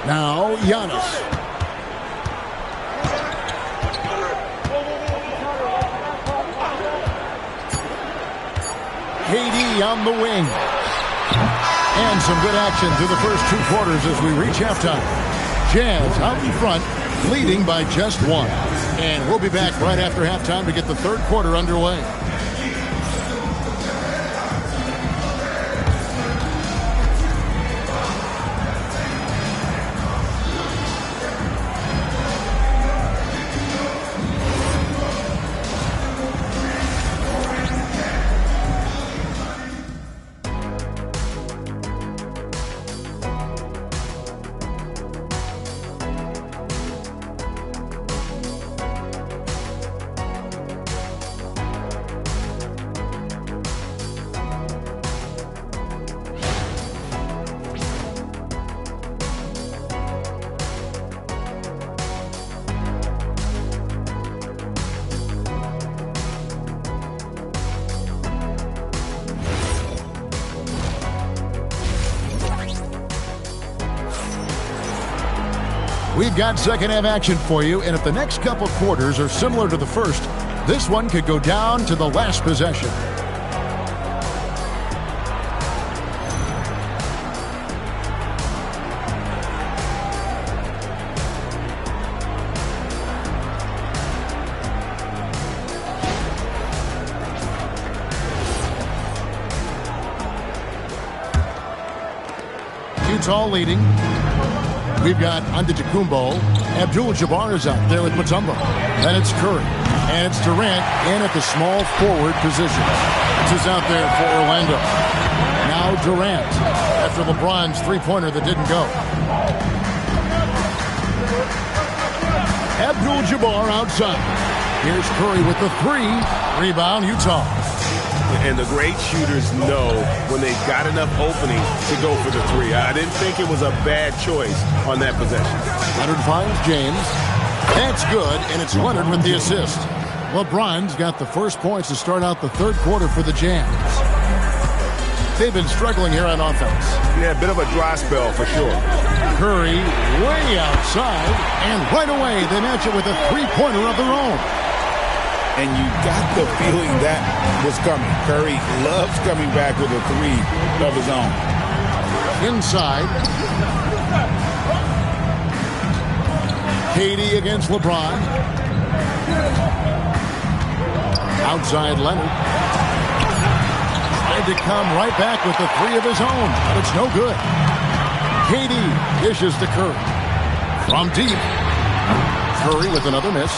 Now, Giannis. KD on the wing. And some good action through the first 2 quarters as we reach halftime. Jazz out in front, leading by just 1. And we'll be back right after halftime to get the third quarter underway. We've got second half action for you, and if the next couple quarters are similar to the first, this one could go down to the last possession. Utah leading. We've got Antetokounmpo. Abdul-Jabbar is out there with Mutombo. Then it's Curry. And it's Durant in at the small forward position. This is out there for Orlando. Now Durant after LeBron's three-pointer that didn't go. Abdul-Jabbar outside. Here's Curry with the 3. Rebound, Utah.
And the great shooters know when they've got enough opening to go for the 3. I didn't think it was a bad choice on that possession.
Leonard finds James. That's good, and it's Leonard with the assist. LeBron's got the first points to start out the third quarter for the Jazz. They've been struggling here on offense.
Yeah, a bit of a dry spell for sure.
Curry way outside, and right away they match it with a three-pointer of their own.
And you got the feeling that was coming. Curry loves coming back with a 3 of his own.
Inside. KD against LeBron. Outside Leonard. Tried to come right back with the 3 of his own, but it's no good. KD dishes to Curry. From deep. Curry with another miss.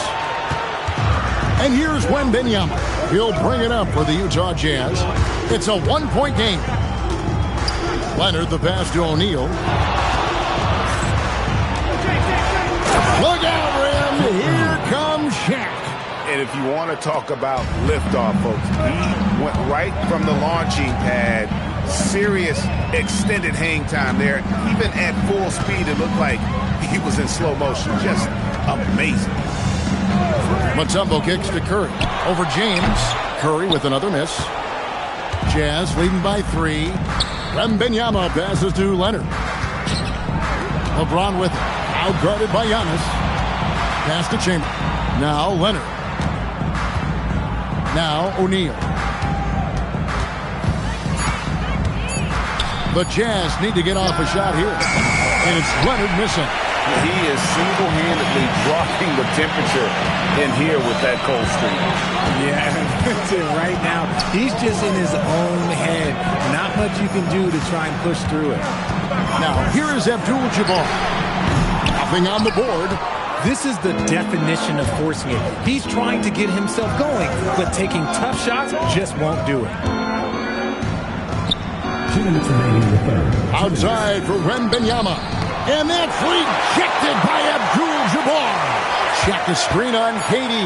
And here's Wembanyama. He'll bring it up for the Utah Jazz. It's a one-point game. Leonard, the pass to O'Neal. Look out, Rim. Here comes Shaq.
And if you want to talk about liftoff, folks, he went right from the launching pad. Serious extended hang time there. Even at full speed, it looked like he was in slow motion. Just amazing.
Mutombo kicks to Curry. Over James. Curry with another miss. Jazz leading by 3. Wembanyama passes to Leonard. LeBron with it. Outguarded by Giannis. Pass to Chamber. Now Leonard. Now O'Neal. The Jazz need to get off a shot here. And it's Leonard missing.
He is single-handedly dropping the temperature in here with that cold streak.
Yeah, right now, he's just in his own head. Not much you can do to try and push through it.
Now, here is Abdul-Jabbar. Nothing on the board.
This is the definition of forcing it. He's trying to get himself going, but taking tough shots just won't do it.
2 minutes remaining in the third.
Outside for Wembanyama. And that's rejected by Abdul-Jabbar. Check the screen on KD.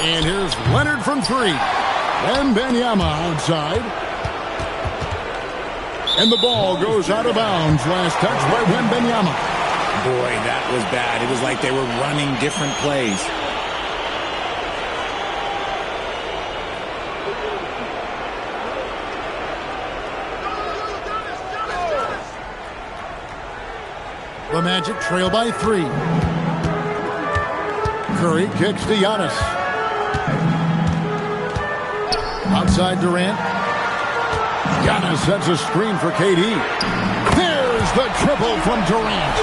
And here's Leonard from 3. Wembanyama outside. And the ball goes out of bounds. Last touch by Wembanyama.
Boy, that was bad. It was like they were running different plays.
The Magic trail by 3. Curry kicks to Giannis. Outside Durant. Giannis sets a screen for KD. There's the triple from Durant.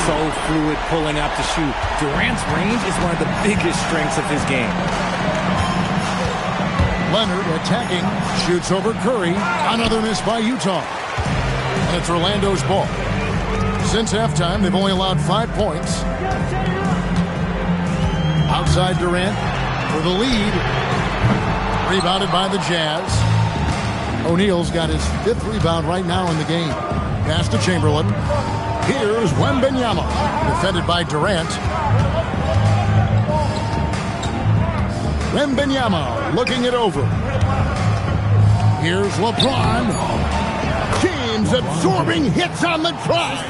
So fluid pulling out to shoot. Durant's range is one of the biggest strengths of his game.
Leonard attacking. Shoots over Curry. Another miss by Utah. And it's Orlando's ball. Since halftime, they've only allowed 5 points. Outside Durant for the lead. Rebounded by the Jazz. O'Neal's got his 5th rebound right now in the game. Pass to Chamberlain. Here's Wembanyama. Defended by Durant. Wembanyama looking it over. Here's LeBron. James absorbing hits on the drive.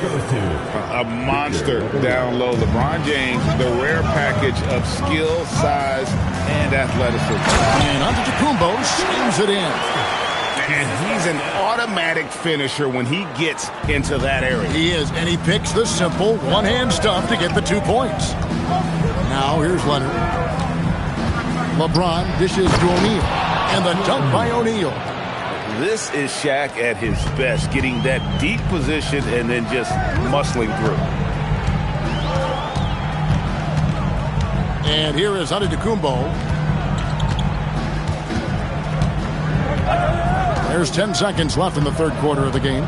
A monster down low. LeBron James, the rare package of skill, size, and athleticism.
And Antetokounmpo slams it in.
And he's an automatic finisher when he gets into that area.
He is, and he picks the simple one-hand stuff to get the 2 points. Now here's Leonard. LeBron dishes to O'Neal. And the dunk by O'Neal.
This is Shaq at his best, getting that deep position and then just muscling through.
And here is Antetokounmpo. There's 10 seconds left in the third quarter of the game.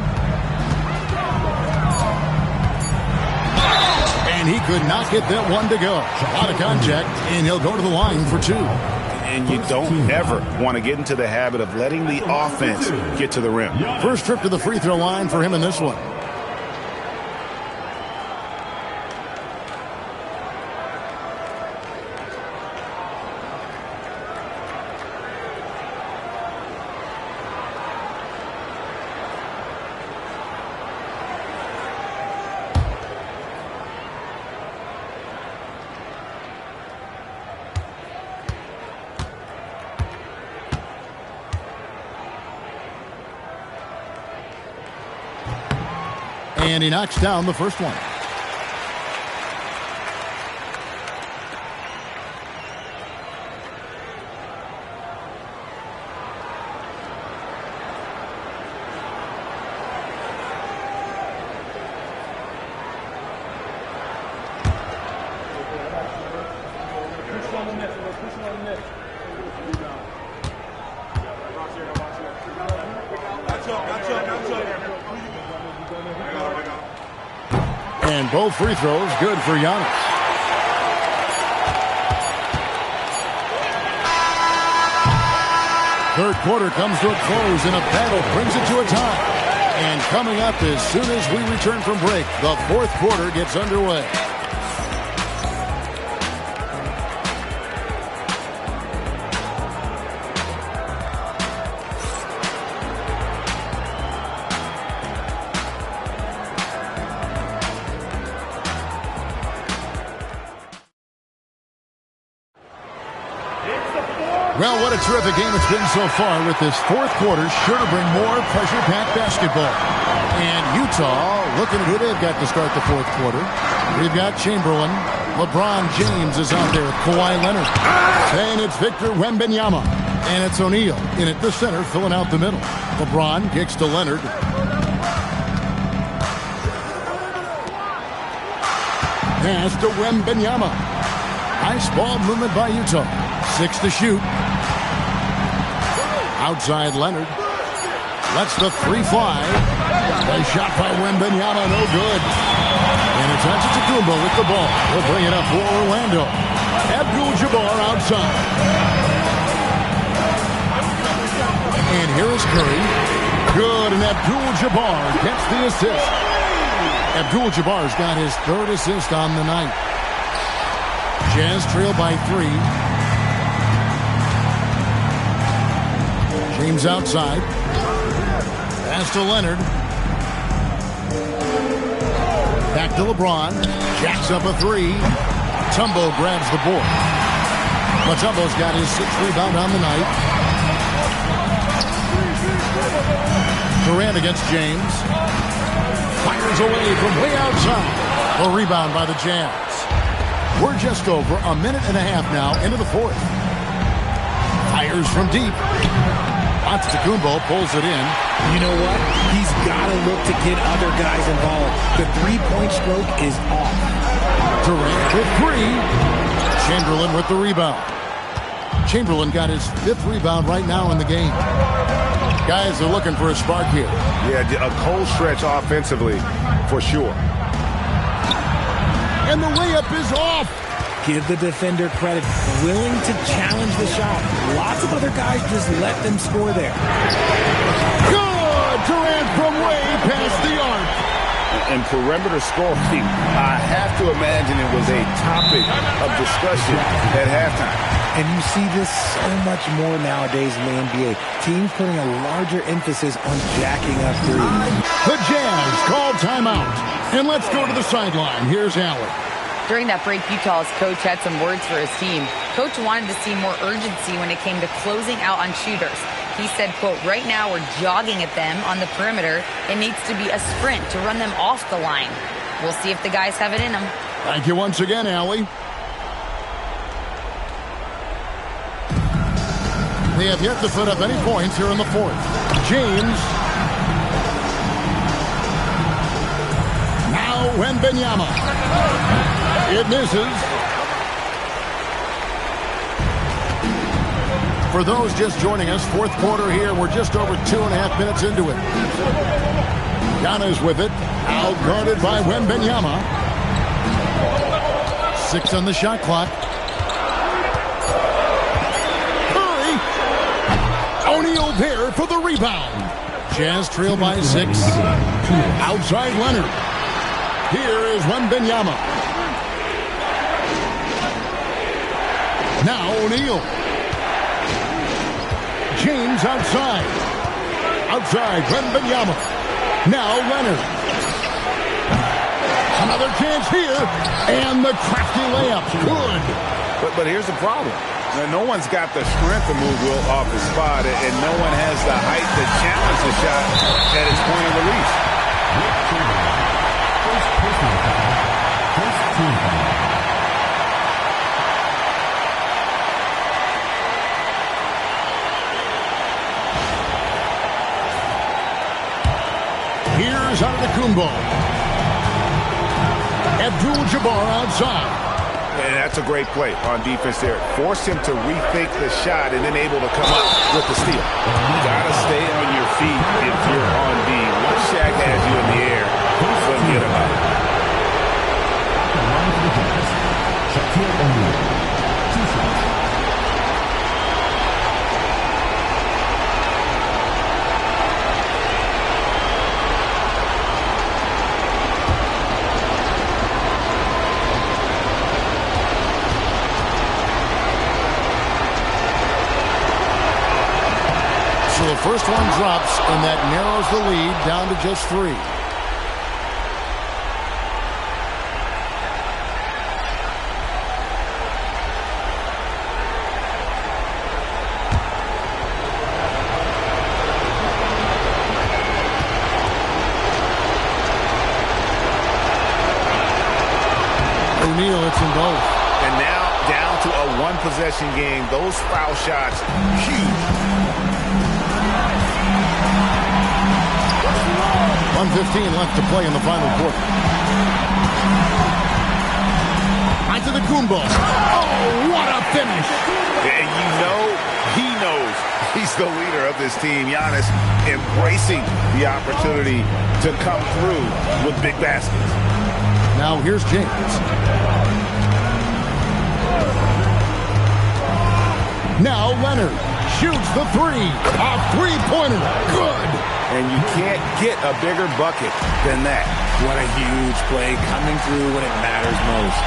And he could not get that one to go. Out of contact, and he'll go to the line for 2.
And you don't ever want to get into the habit of letting the offense get to the rim.
First trip to the free throw line for him in this one. And he knocks down the first one. And both free throws good for Giannis. Third quarter comes to a close, and a battle brings it to a tie. And coming up as soon as we return from break, the fourth quarter gets underway. Well, what a terrific game it's been so far, with this fourth quarter sure to bring more pressure-packed basketball. And Utah looking good. They've got to start the fourth quarter. We've got Chamberlain. LeBron James is out there with Kawhi Leonard. And it's Victor Wembanyama. And it's O'Neal in at the center, filling out the middle. LeBron kicks to Leonard. Pass to Wembanyama. Nice ball movement by Utah. 6 to shoot. Outside Leonard. Lets the 3 fly. Nice shot by Wembanyama, no good. And it's Antetokounmpo with the ball. He'll bring it up for Orlando. Abdul-Jabbar outside. And here is Curry. Good, and Abdul-Jabbar gets the assist. Abdul-Jabbar's got his third assist on the night. Jazz trail by 3. James outside. Pass to Leonard. Back to LeBron. Jacks up a 3. Mutombo grabs the board. Mutombo's got his 6th rebound on the night. Durant against James. Fires away from way outside. A rebound by the Jazz. We're just over a minute and a half now into the fourth. Fires from deep. Antetokounmpo pulls it in.
You know what? He's got to look to get other guys involved. The three-point stroke is off.
Durant with 3. Chamberlain with the rebound. Chamberlain got his 5th rebound right now in the game. Guys are looking for a spark here.
Yeah, a cold stretch offensively, for sure.
And the layup is off.
Give the defender credit. Willing to challenge the shot. Lots of other guys just let them score there.
Good! Durant from way past the arc.
And perimeter scoring, I have to imagine it was a topic of discussion at halftime.
And you see this so much more nowadays in the NBA. Teams putting a larger emphasis on jacking up threes.
The Jazz called timeout. And let's go to the sideline. Here's Allen.
During that break, Utah's coach had some words for his team. Coach wanted to see more urgency when it came to closing out on shooters. He said, quote, right now we're jogging at them on the perimeter. It needs to be a sprint to run them off the line. We'll see if the guys have it in them.
Thank you once again, Allie. They have yet to put up any points here in the fourth. James. Now Wembanyama. It misses. For those just joining us, fourth quarter here. We're just over 2.5 minutes into it. Giannis with it. Out guarded by Wembanyama. 6 on the shot clock. Curry. O'Neal there for the rebound. Jazz trail by 6. Outside Leonard. Here is Wembanyama. Now O'Neal. James outside. Outside Wembanyama. Now Leonard. Another chance here. And the crafty layup. Good.
But here's the problem. Now, no one's got the strength to move Will off the spot, and no one has the height to challenge the shot at its point of release.
Here's Antetokounmpo. Abdul-Jabbar outside.
And that's a great play on defense there. Force him to rethink the shot and then able to come up with the steal. You got to stay on your feet if you're on D. Once Shaq has you in the air, forget about it.
first one drops, and that narrows the lead down to just 3. O'Neal hits them both.
And now down to a one-possession game. Those foul shots, huge.
1:15 left to play in the final quarter. Onto the Kumbo. Oh, what a finish.
And you know he knows he's the leader of this team. Giannis embracing the opportunity to come through with big baskets.
Now here's James. Now Leonard shoots the 3. A three-pointer. Good.
And you can't get a bigger bucket than that.
What a huge play, coming through when it matters most.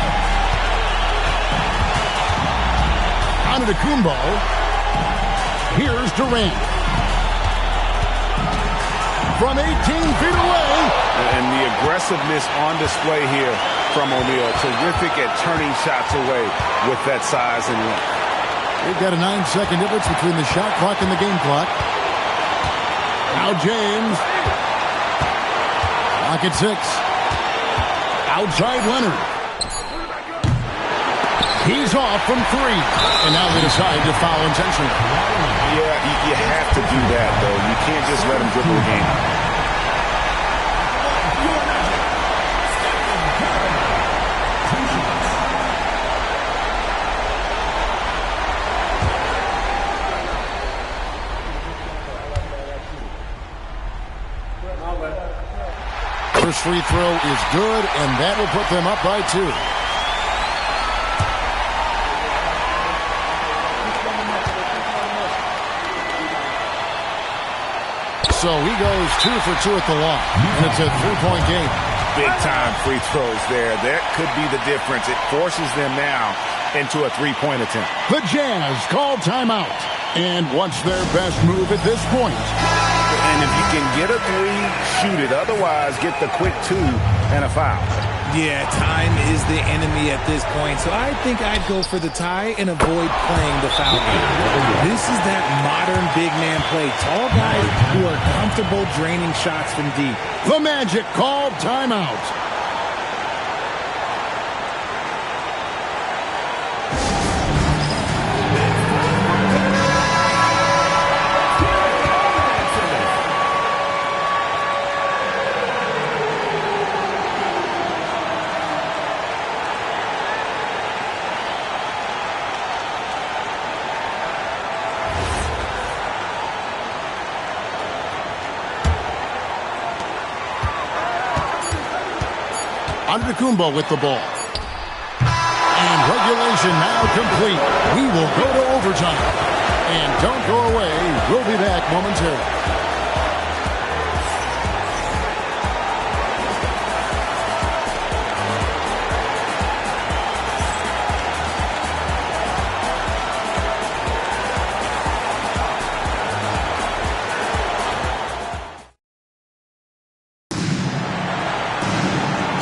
Antetokounmpo. Here's Durant. From 18 feet away.
And the aggressiveness on display here from O'Neal. Terrific at turning shots away with that size and length.
They've got a 9-second difference between the shot clock and the game clock. Now James. Clock at 6. Outside Leonard. He's off from 3. And now they decide to foul intentionally.
Yeah, you have to do that, though. You can't just let him dribble the game.
First free throw is good, and that will put them up by 2. So he goes 2 for 2 at the line, and it's a 3-point game.
Big-time free throws there. That could be the difference. It forces them now into a 3-point attempt.
The Jazz call timeout. And what's their best move at this point?
And if you can get a 3, shoot it. Otherwise, get the quick 2 and a foul.
Yeah, time is the enemy at this point, so I think I'd go for the tie and avoid playing the foul game. This is that modern big man play. Tall guys who are comfortable draining shots from deep.
The Magic called timeout. Antetokounmpo with the ball. And regulation now complete. We will go to overtime. And don't go away. We'll be back momentarily.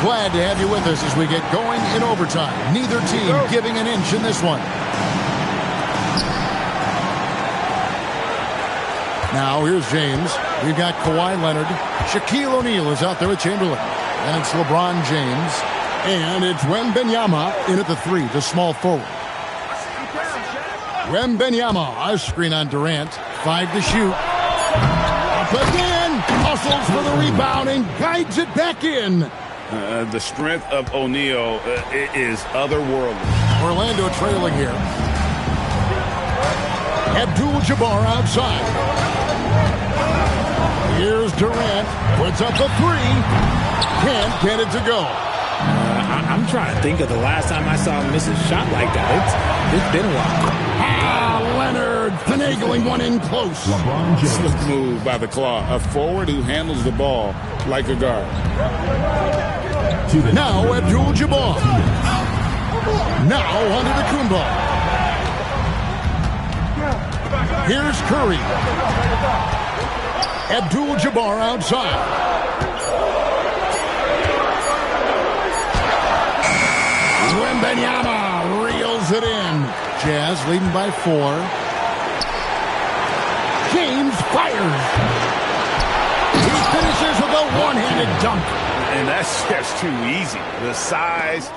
Glad to have you with us as we get going in overtime. Neither team giving an inch in this one. Now here's James. We've got Kawhi Leonard. Shaquille O'Neal is out there with Chamberlain. And it's LeBron James. And it's Wembanyama in at the 3, the small forward. Wembanyama, a screen on Durant. 5 to shoot. Up again. Hustles for the rebound and guides it back in.
The strength of O'Neal is otherworldly.
Orlando trailing here. Abdul-Jabbar outside. Here's Durant. Puts up the 3. Can't get it to go.
I'm trying to think of the last time I saw him miss a shot like that. It's been a while.
Leonard finagling one in close.
Slick move by the claw. A forward who handles the ball like a guard.
Now Abdul-Jabbar. Now Antetokounmpo. Here's Curry. Abdul-Jabbar outside. Wembanyama reels it in. Jazz leading by 4. James fires. He finishes with a one-handed dunk.
And that's just too easy. The size,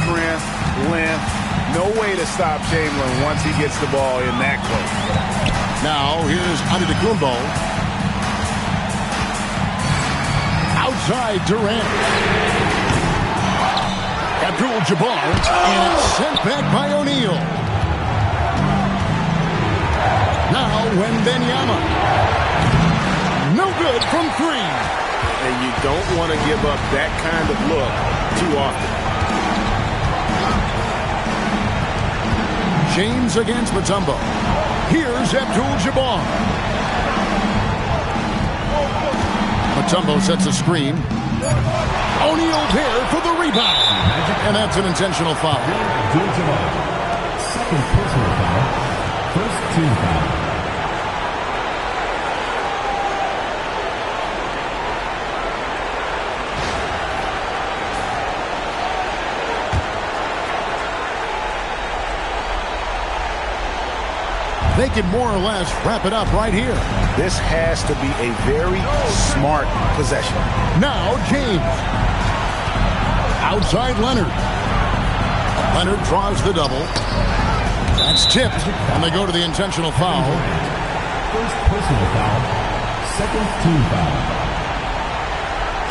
strength, length, no way to stop Chamberlain once he gets the ball in that close.
Now here's Antetokounmpo. Outside Durant. Abdul-Jabbar, and it's sent back by O'Neal. Now Wembanyama. No good from 3.
And you don't want to give up that kind of look too often.
James against Mutombo. Here's Abdul-Jabbar. Mutombo sets a screen. O'Neal there for the rebound. And that's an intentional foul.
Abdul-Jabbar. Second personal foul. First team foul.
They can more or less wrap it up right here.
This has to be a very smart possession.
Now James. Outside Leonard. Leonard draws the double. That's tipped, and they go to the intentional foul.
First personal foul. Second team foul.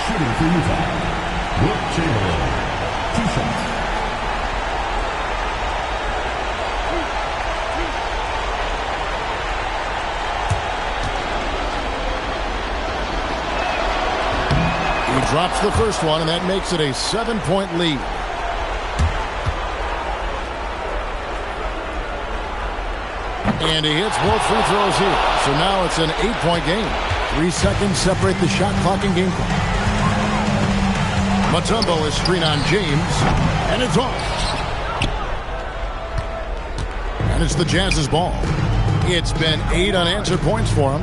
Shooting for Utah. Wilt Chamberlain. 2 shots.
He drops the first one, and that makes it a 7-point lead. And he hits both free throws here. So now it's an 8-point game. 3 seconds separate the shot clock and game clock. Mutombo is screen on James, and it's off. And it's the Jazz's ball. It's been 8 unanswered points for him.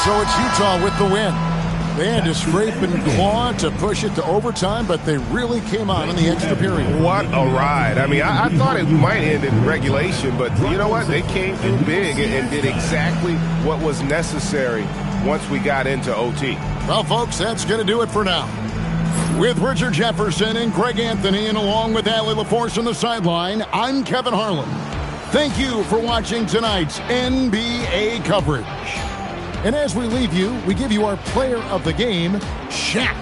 So it's Utah with the win. They had to scrape and claw to push it to overtime, but they really came on in the extra period.
What a ride. I mean, I thought it might end in regulation, but you know what? They came through big and did exactly what was necessary once we got into OT.
Well, folks, that's going to do it for now. With Richard Jefferson and Greg Anthony, and along with Allie LaForce on the sideline, I'm Kevin Harlan. Thank you for watching tonight's NBA coverage. And as we leave you, we give you our player of the game, Shaq.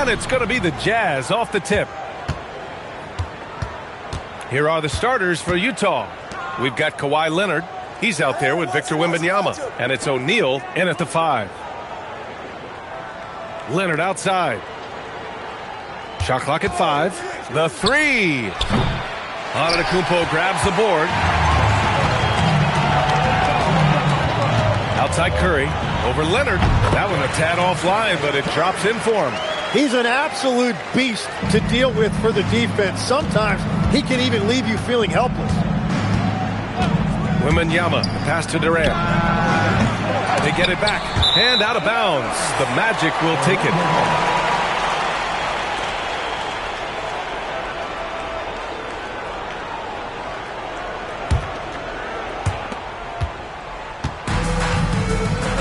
And it's going to be the Jazz off the tip. Here are the starters for Utah. We've got Kawhi Leonard. He's out there with Victor Wembanyama. And it's O'Neal in at the 5. Leonard outside. Shot clock at 5. The 3. Antetokounmpo grabs the board. Outside Curry. Over Leonard. That one a tad offline, but it drops in for him.
He's an absolute beast to deal with for the defense. Sometimes he can even leave you feeling helpless.
Wembanyama, the pass to Durant. They get it back. And out of bounds. The Magic will take it.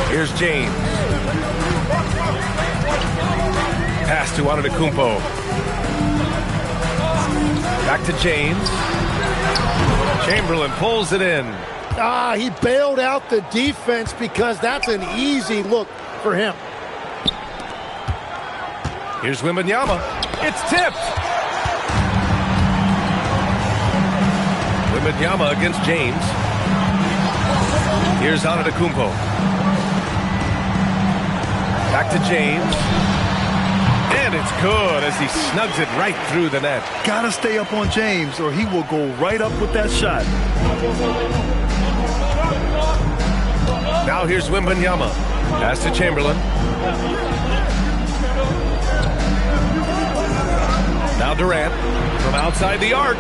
Here's James. Pass to Antetokounmpo. Back to James. Chamberlain pulls it in.
He bailed out the defense because that's an easy look for him.
Here's Wembanyama. It's tipped. Wembanyama against James. Here's Antetokounmpo. Back to James. And it's good as he snugs it right through the net.
Gotta stay up on James or he will go right up with that shot.
Now here's Wembanyama. Pass to Chamberlain. Now Durant from outside the arc.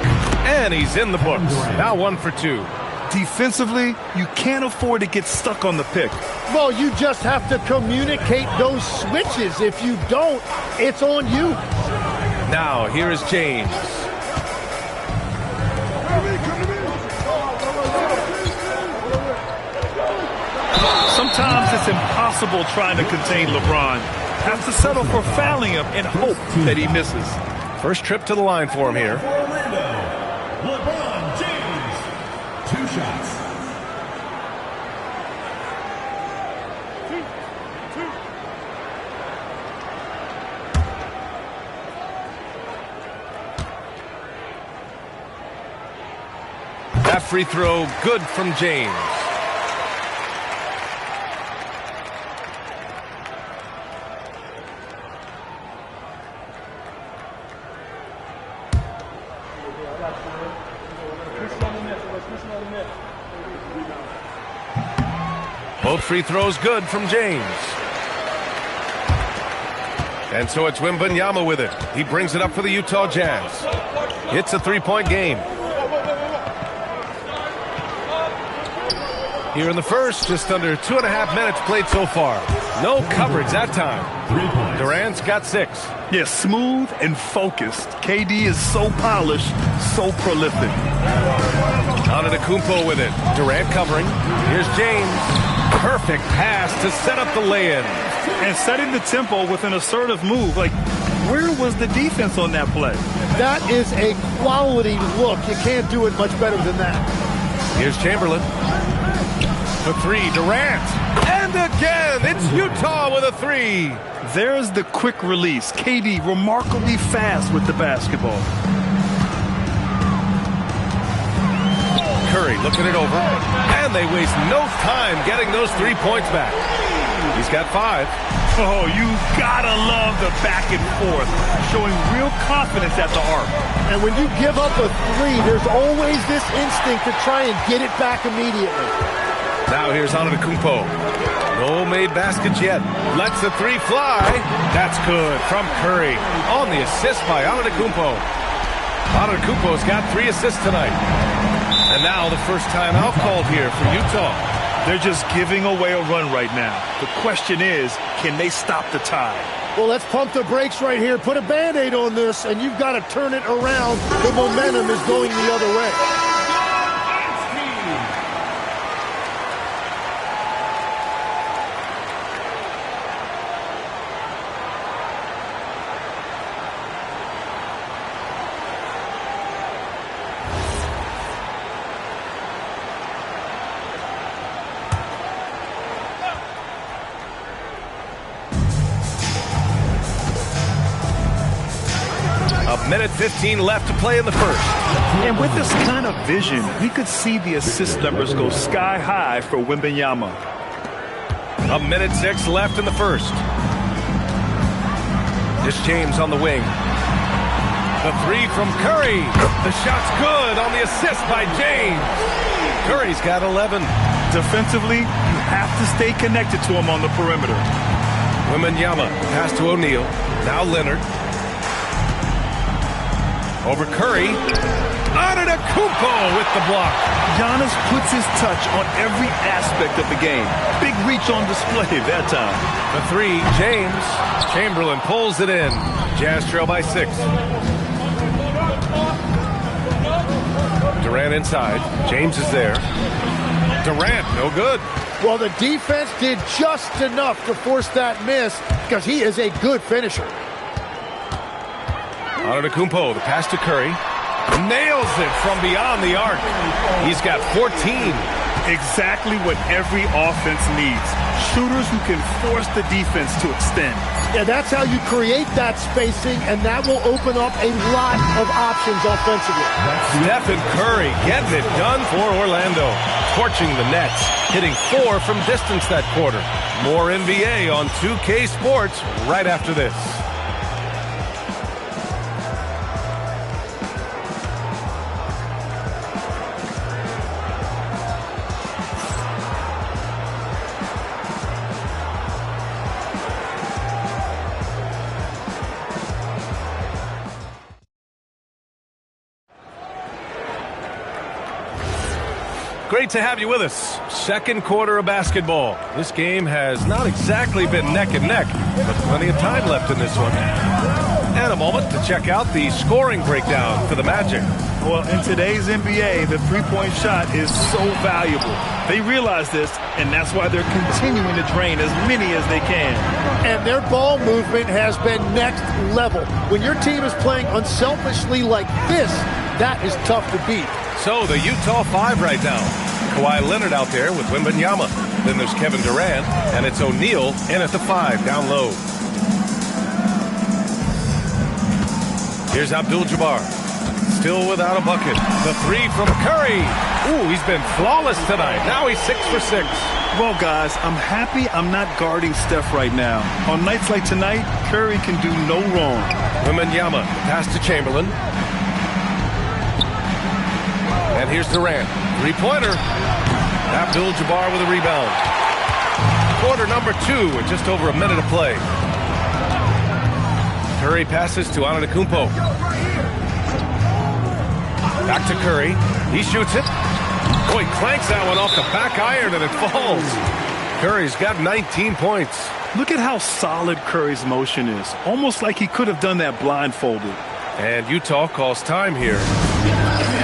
And he's in the books. Now 1 for 2.
Defensively, you can't afford to get stuck on the pick.
Well, you just have to communicate those switches. If you don't, it's on you.
Now, here is James.
Sometimes it's impossible trying to contain LeBron. Have to settle for fouling him and hope that he misses.
First trip to the line for him here.
LeBron James. 2 shots.
That free throw good from James. Both free throws good from James. And so it's Wembanyama with it. He brings it up for the Utah Jazz. It's a 3-point game. Here in the first, just under 2.5 minutes played so far. No coverage that time. Durant's got 6.
Yes, smooth and focused. KD is so polished, so prolific.
Antetokounmpo with it. Durant covering. Here's James. Perfect pass to set up the lay-in.
And setting the tempo with an assertive move. Like, where was the defense on that play?
That is a quality look. You can't do it much better than that.
Here's Chamberlain. The 3, Durant. And again, it's Utah with a 3.
There's the quick release. KD remarkably fast with the basketball.
Curry looking it over. And they waste no time getting those 3 points back. He's got 5.
Oh, you gotta love the back and forth. Showing real confidence at the arc.
And when you give up a 3, there's always this instinct to try and get it back immediately.
Now here's Antetokounmpo. No made baskets yet. Lets the 3 fly. That's good from Curry. On the assist by Antetokounmpo. Antetokounmpo's got 3 assists tonight. And now the first timeout called here for Utah.
They're just giving away a run right now. The question is, can they stop the tide?
Well, let's pump the brakes right here. Put a Band-Aid on this, and you've got to turn it around. The momentum is going the other way.
Minute 15 left to play in the first.
And with this kind of vision, we could see the assist numbers go sky high for Wembanyama.
A minute 6 left in the first. This James on the wing. The three from Curry. The shot's good on the assist by James. Curry's got 11.
Defensively, you have to stay connected to him on the perimeter.
Wembanyama pass to O'Neal. Now Leonard. Over Curry. Antetokounmpo with the block.
Giannis puts his touch on every aspect of the game. Big reach on display that time.
The three, James. Chamberlain pulls it in. Jazz trail by 6. Durant inside. James is there. Durant, no good.
Well, the defense did just enough to force that miss because he is a good finisher.
Antetokounmpo, the pass to Curry. Nails it from beyond the arc. He's got 14.
Exactly what every offense needs. Shooters who can force the defense to extend.
Yeah, that's how you create that spacing, and that will open up a lot of options offensively.
Stephen Curry getting it done for Orlando. Torching the Nets. Hitting 4 from distance that quarter. More NBA on 2K Sports right after this. Great to have you with us. Second quarter of basketball. This game has not exactly been neck and neck, but plenty of time left in this one. And a moment to check out the scoring breakdown for the Magic.
Well, in today's NBA, the three-point shot is so valuable. They realize this, and that's why they're continuing to drain as many as they can.
And their ball movement has been next level. When your team is playing unselfishly like this, that is tough to beat.
So the Utah 5 right now. Kawhi Leonard out there with Wembanyama. Then there's Kevin Durant, and it's O'Neal in at the 5 down low. Here's Abdul-Jabbar. Still without a bucket. The 3 from Curry. Ooh, he's been flawless tonight. Now he's 6 for 6.
Well, guys, I'm happy I'm not guarding Steph right now. On nights like tonight, Curry can do no wrong.
Wembanyama, pass to Chamberlain. And here's Durant. Three-pointer. Abdul-Jabbar with a rebound. Quarter number 2 with just over a minute of play. Curry passes to Antetokounmpo. Back to Curry. He shoots it. Oh, he clanks that one off the back iron and it falls. Curry's got 19 points.
Look at how solid Curry's motion is. Almost like he could have done that blindfolded.
And Utah calls time here.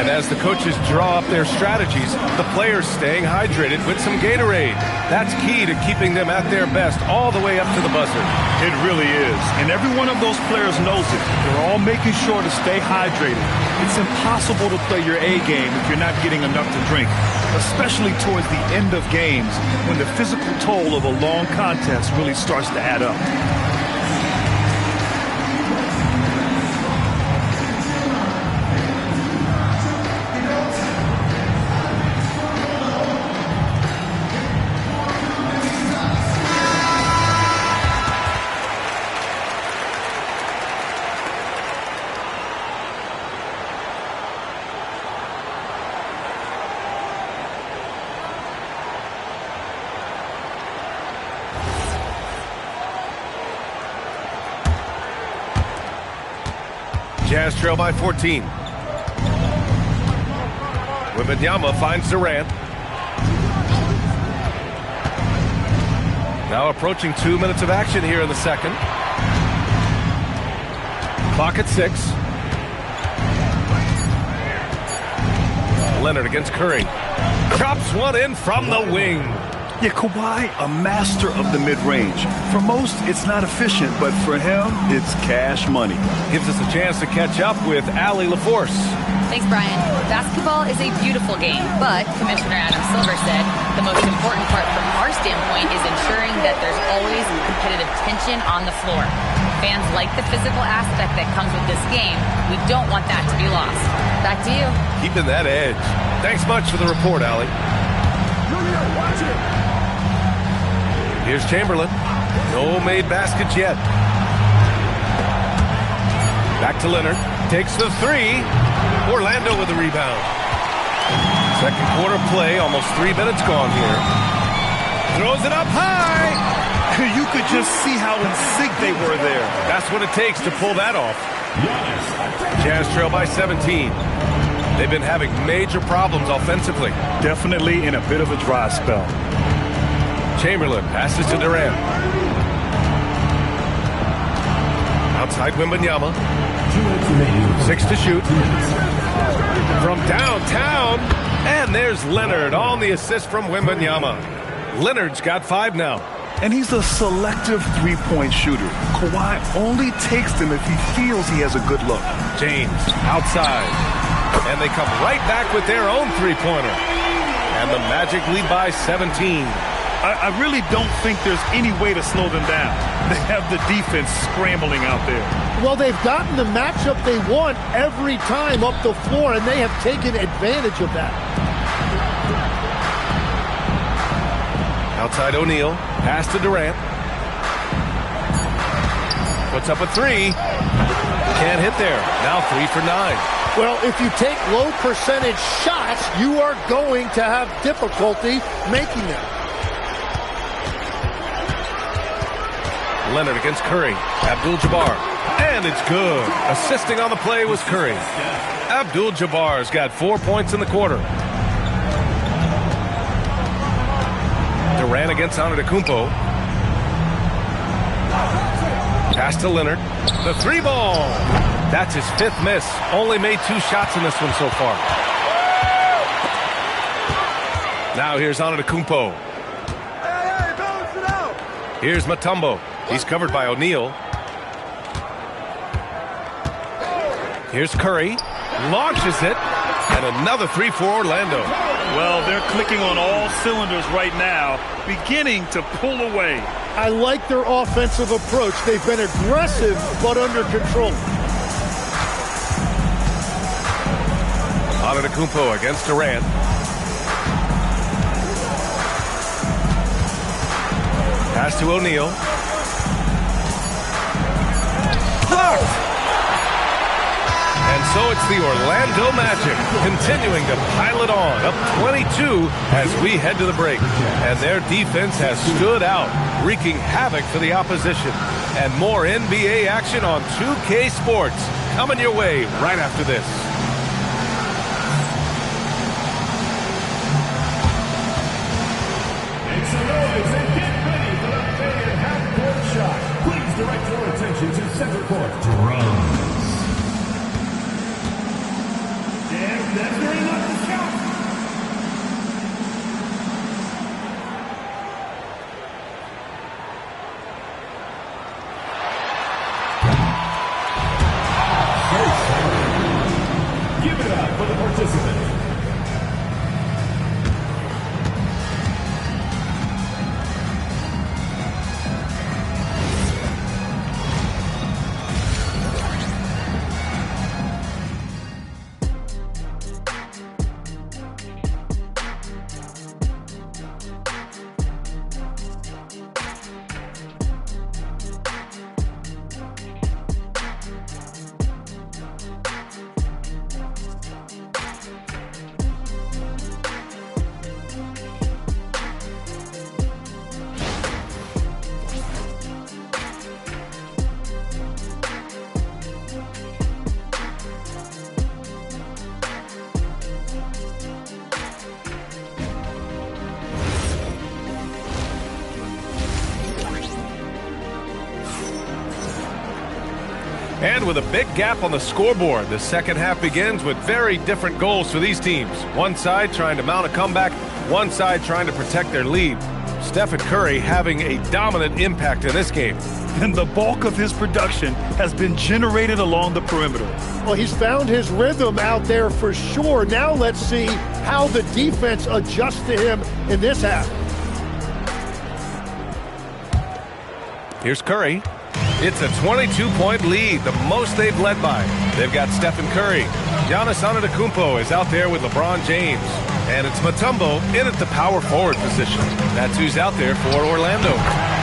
And as the coaches draw up their strategies, the players staying hydrated with some Gatorade. That's key to keeping them at their best all the way up to the buzzer.
It really is. And every one of those players knows it. They're all making sure to stay hydrated. It's impossible to play your A game if you're not getting enough to drink, especially towards the end of games when the physical toll of a long contest really starts to add up.
Jazz trail by 14. Wembanyama finds Durant. Now approaching 2 minutes of action here in the second. Clock at 6. Leonard against Curry. Chops one in from the wing.
Yeah, Kawhi, a master of the mid-range. For most, it's not efficient, but for him, it's cash money.
Gives us a chance to catch up with Allie LaForce.
Thanks, Brian. Basketball is a beautiful game, but Commissioner Adam Silver said the most important part from our standpoint is ensuring that there's always competitive tension on the floor. Fans like the physical aspect that comes with this game. We don't want that to be lost. Back to you.
Keeping that edge. Thanks much for the report, Allie. Here's Chamberlain. No made baskets yet. Back to Leonard. Takes the three. Orlando with the rebound. Second quarter play. Almost 3 minutes gone here. Throws it up high.
You could just see how in sync they were there.
That's what it takes to pull that off. Jazz trail by 17. They've been having major problems offensively.
Definitely in a bit of a dry spell.
Chamberlain passes to Durant. Outside Wembanyama. 6 to shoot. From downtown. And there's Leonard on the assist from Wembanyama. Leonard's got 5 now.
And he's a selective three-point shooter. Kawhi only takes them if he feels he has a good look.
James outside. And they come right back with their own three-pointer. And the Magic lead by 17.
I really don't think there's any way to slow them down. They have the defense scrambling out there.
Well, they've gotten the matchup they want every time up the floor, and they have taken advantage of that.
Outside O'Neal. Pass to Durant. Puts up a three. Can't hit there. Now 3 for 9.
Well, if you take low percentage shots, you are going to have difficulty making them.
Leonard against Curry. Abdul-Jabbar. And it's good. Assisting on the play was Curry. Abdul-Jabbar's got 4 points in the quarter. Durant against Antetokounmpo. Pass to Leonard. The 3-ball. That's his 5th miss. Only made 2 shots in this one so far. Now here's Antetokounmpo. Here's Mutombo. He's covered by O'Neal. Here's Curry. Launches it. And another 3 for Orlando.
Well, they're clicking on all cylinders right now, beginning to pull away.
I like their offensive approach. They've been aggressive, but under control.
Antetokounmpo against Durant. Pass to O'Neal. Blocked! And so it's the Orlando Magic continuing to pile it on, up 22 as we head to the break. And their defense has stood out, wreaking havoc for the opposition. And more NBA action on 2K Sports coming your way right after this.
Make some noise and get ready for the main half-court shot. Please direct your attention to center court. Drums. And that's very much the shot. Give it up for the participant.
And with a big gap on the scoreboard, the second half begins with very different goals for these teams. One side trying to mount a comeback, one side trying to protect their lead. Stephen Curry having a dominant impact in this game.
And the bulk of his production has been generated along the perimeter.
Well, he's found his rhythm out there for sure. Now let's see how the defense adjusts to him in this half.
Here's Curry. It's a 22-point lead, the most they've led by. They've got Stephen Curry. Giannis Antetokounmpo is out there with LeBron James. And it's Mutombo in at the power forward position. That's who's out there for Orlando.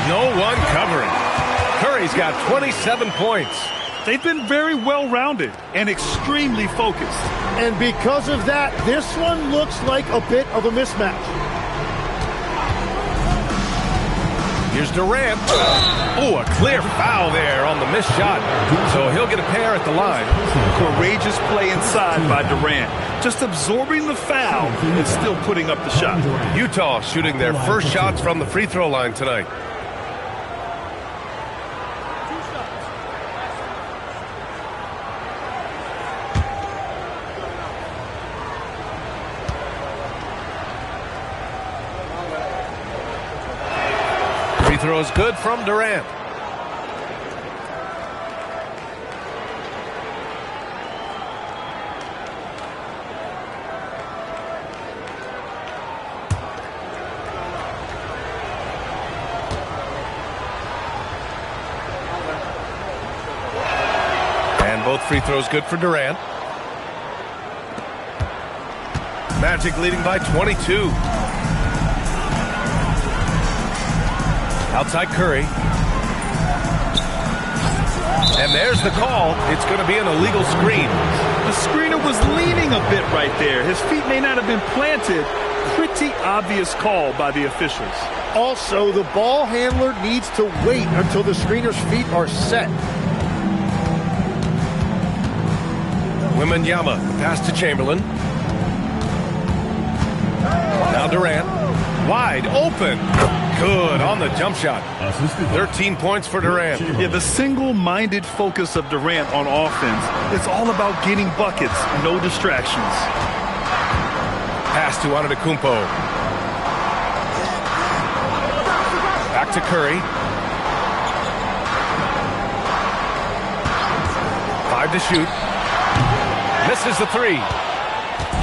No one covering. Curry's got 27 points.
They've been very well-rounded and extremely focused.
And because of that, this one looks like a bit of a mismatch.
Here's Durant. Oh, a clear foul there on the missed shot. So he'll get a pair at the line.
Courageous play inside by Durant. Just absorbing the foul and still putting up the shot.
Utah shooting their first shots from the free throw line tonight. Free throw is good from Durant. And both free throws good for Durant. Magic leading by 22. Outside Curry. And there's the call. It's going to be an illegal screen.
The screener was leaning a bit right there. His feet may not have been planted. Pretty obvious call by the officials.
Also, the ball handler needs to wait until the screener's feet are set.
Wembanyama, pass to Chamberlain. Now Durant. Wide open. Good on the jump shot. 13 points for Durant.
Yeah, the single-minded focus of Durant on offense is all about getting buckets, no distractions.
Pass to Antetokounmpo. Back to Curry. 5 to shoot. Misses the 3.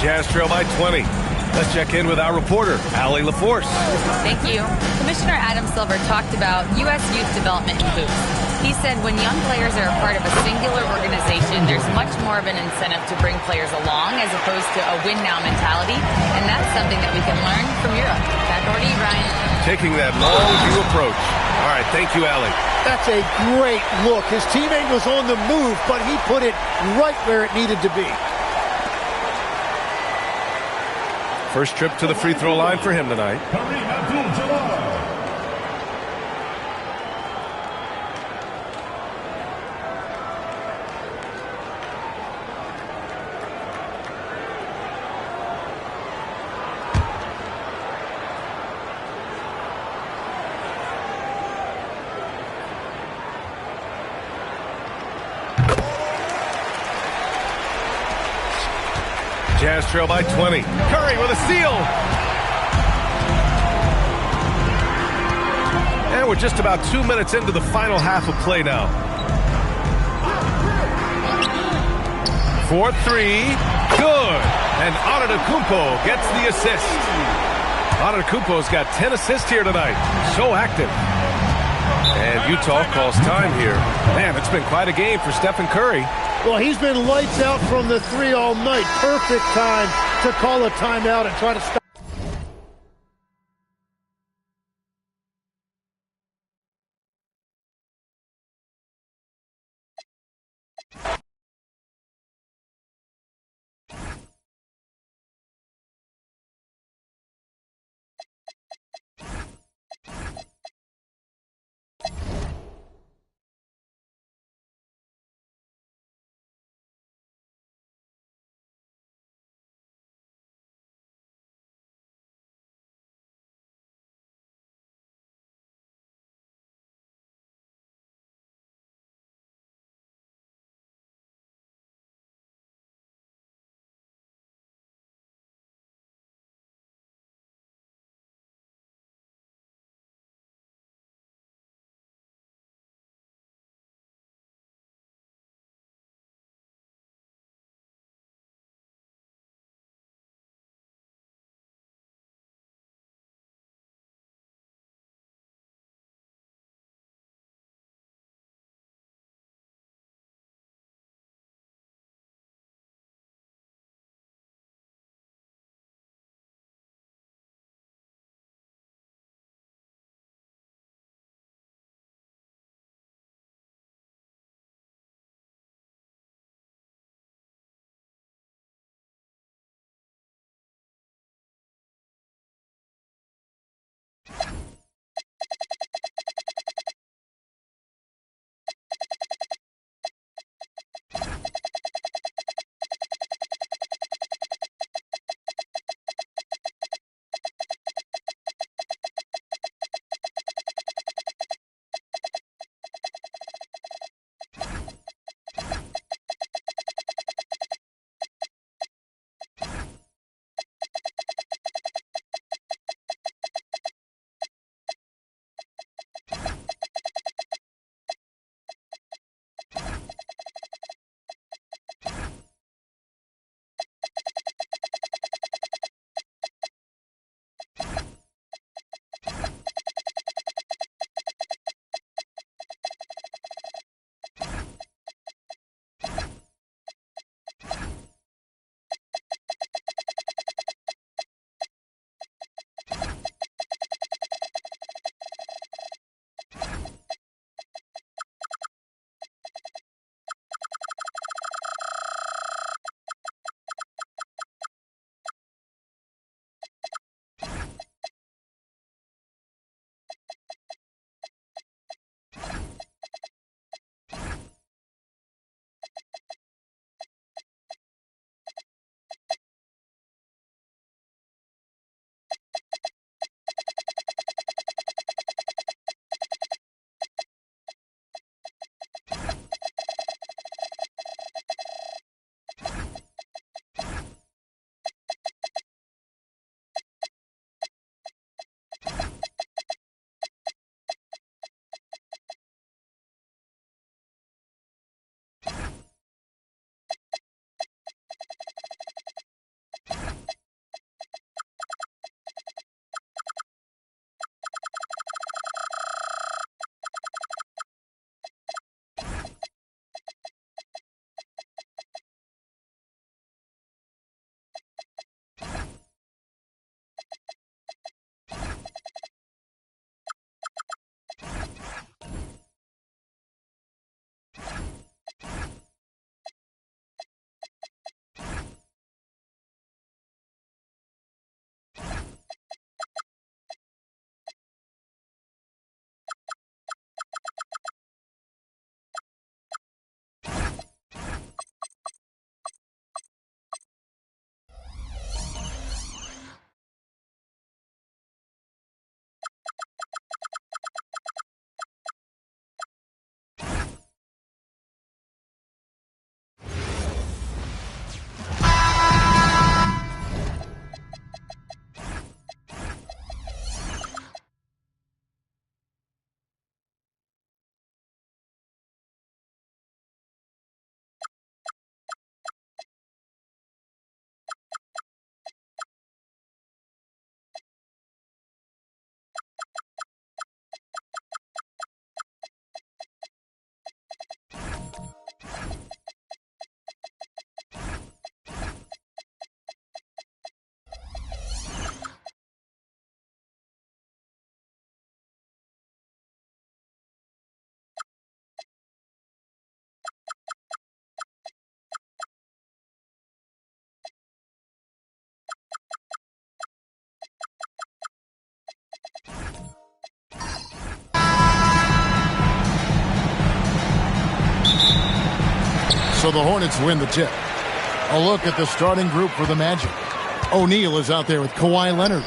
Jazz trail by 20. Let's check in with our reporter, Allie LaForce.
Thank you. Commissioner Adam Silver talked about U.S. youth development in hoops. He said when young players are a part of a singular organization, there's much more of an incentive to bring players along as opposed to a win-now mentality, and that's something that we can learn from Europe. Back over to you, Ryan.
Taking that long view approach. All right, thank you, Allie.
That's a great look. His teammate was on the move, but he put it right where it needed to be.
First trip to the free throw line for him tonight. Jazz trail by 20. Curry with a steal. And we're just about 2 minutes into the final half of play now. 4-3. Good. And Antetokounmpo gets the assist. Antetokounmpo's got 10 assists here tonight. So active. And Utah calls time here. Man, it's been quite a game for Stephen Curry.
Well, he's been lights out from the 3 all night. Perfect time to call a timeout and try to stop.
So the Hornets win the tip. A look at the starting group for the Magic. O'Neal is out there with Kawhi Leonard.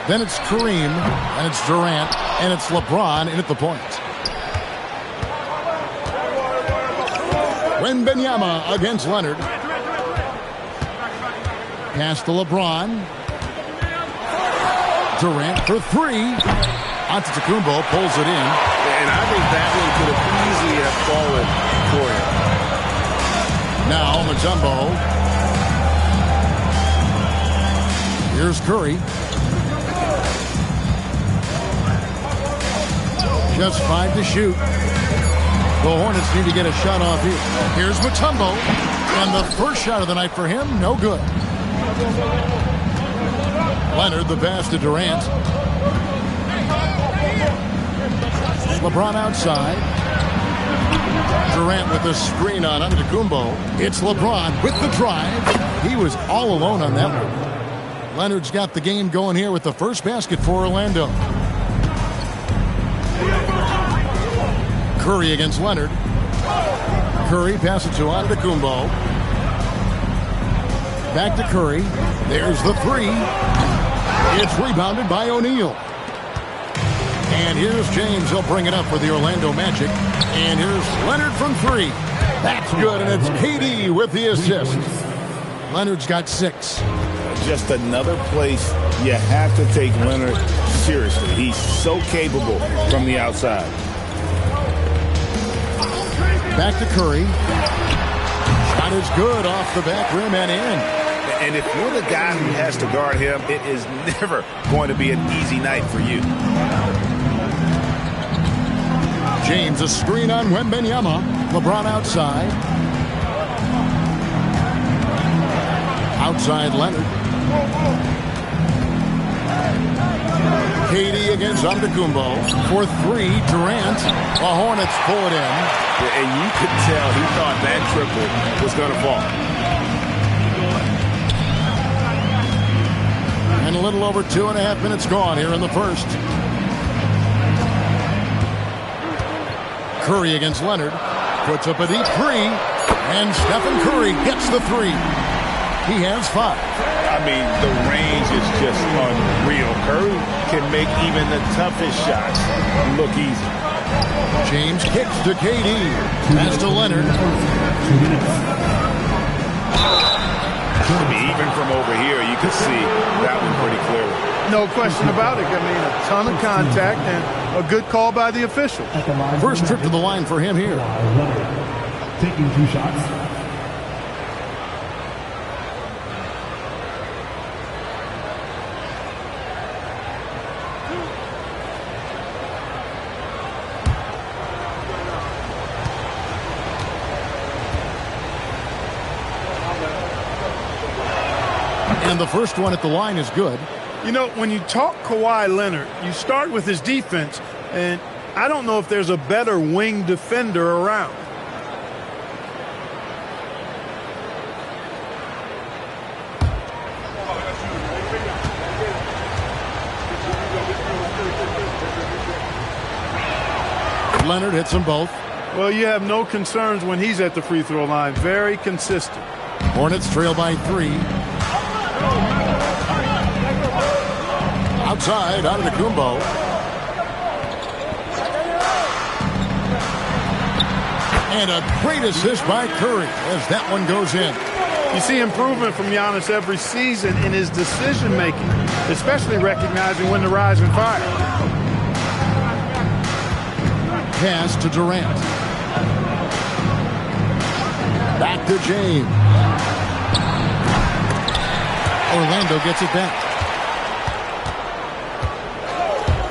Then it's Kareem, and it's Durant, and it's LeBron in at the point. Wembanyama against Leonard. Pass to LeBron. Durant for three. Antetokounmpo pulls it in.
And I think that one could have easily have fallen for him.
Now Mutombo. Here's Curry. Just 5 to shoot. The Hornets need to get a shot off here. Here's Mutombo. And the first shot of the night for him, no good. Leonard, the pass to Durant. LeBron outside. Durant with the screen on Antetokounmpo. It's LeBron with the drive. He was all alone on that one. Leonard's got the game going here with the first basket for Orlando. Curry against Leonard. Curry passes to Antetokounmpo. Back to Curry. There's the three. It's rebounded by O'Neal. And here's James. He'll bring it up for the Orlando Magic. And here's Leonard from three. That's good, and it's KD with the assist. Leonard's got 6.
Just another place you have to take Leonard seriously. He's so capable from the outside.
Back to Curry. Shot is good off the back rim and in.
And if you're the guy who has to guard him, it is never going to be an easy night for you.
James, a screen on Wembanyama. LeBron outside. Outside Leonard. KD against Antetokounmpo. For three, Durant. The Hornets pull it in.
And you could tell he thought that triple was going to fall.
And a little over 2.5 minutes gone here in the first. Curry against Leonard. Puts up a deep three. And Stephen Curry gets the three. He has 5.
I mean, the range is just unreal. Curry can make even the toughest shots look easy.
James kicks to KD. Pass to Leonard.
I mean, even from over here, you can see that one pretty clearly.
No question about it. I mean, a ton of contact and a good call by the official.
First trip to the line for him here.
Taking 2 shots.
And the first one at the line is good.
You know, when you talk Kawhi Leonard, you start with his defense, and I don't know if there's a better wing defender around.
Leonard hits them both.
Well, you have no concerns when he's at the free throw line. Very consistent.
Hornets trail by 3. Outside, out of the Antetokounmpo. And a great assist by Curry as that one goes in.
You see improvement from Giannis every season in his decision-making, especially recognizing when to rise and fire.
Pass to Durant. Back to James. Orlando gets it back.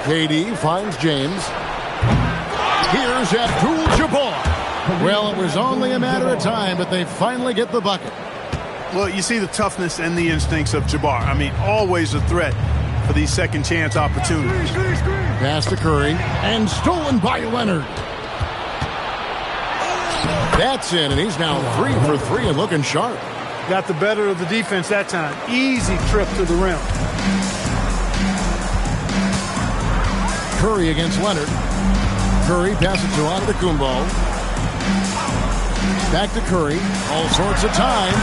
KD finds James. Here's Abdul-Jabbar. Well, it was only a matter of time, but they finally get the bucket.
Well, you see the toughness and the instincts of Jabbar. I mean, always a threat for these second chance opportunities.
Pass to Curry, and stolen by Leonard. That's in, and he's now 3 for 3 and looking sharp.
Got the better of the defense that time. Easy trip to the rim.
Curry against Leonard. Curry passes to Antetokounmpo. Back to Curry. All sorts of time.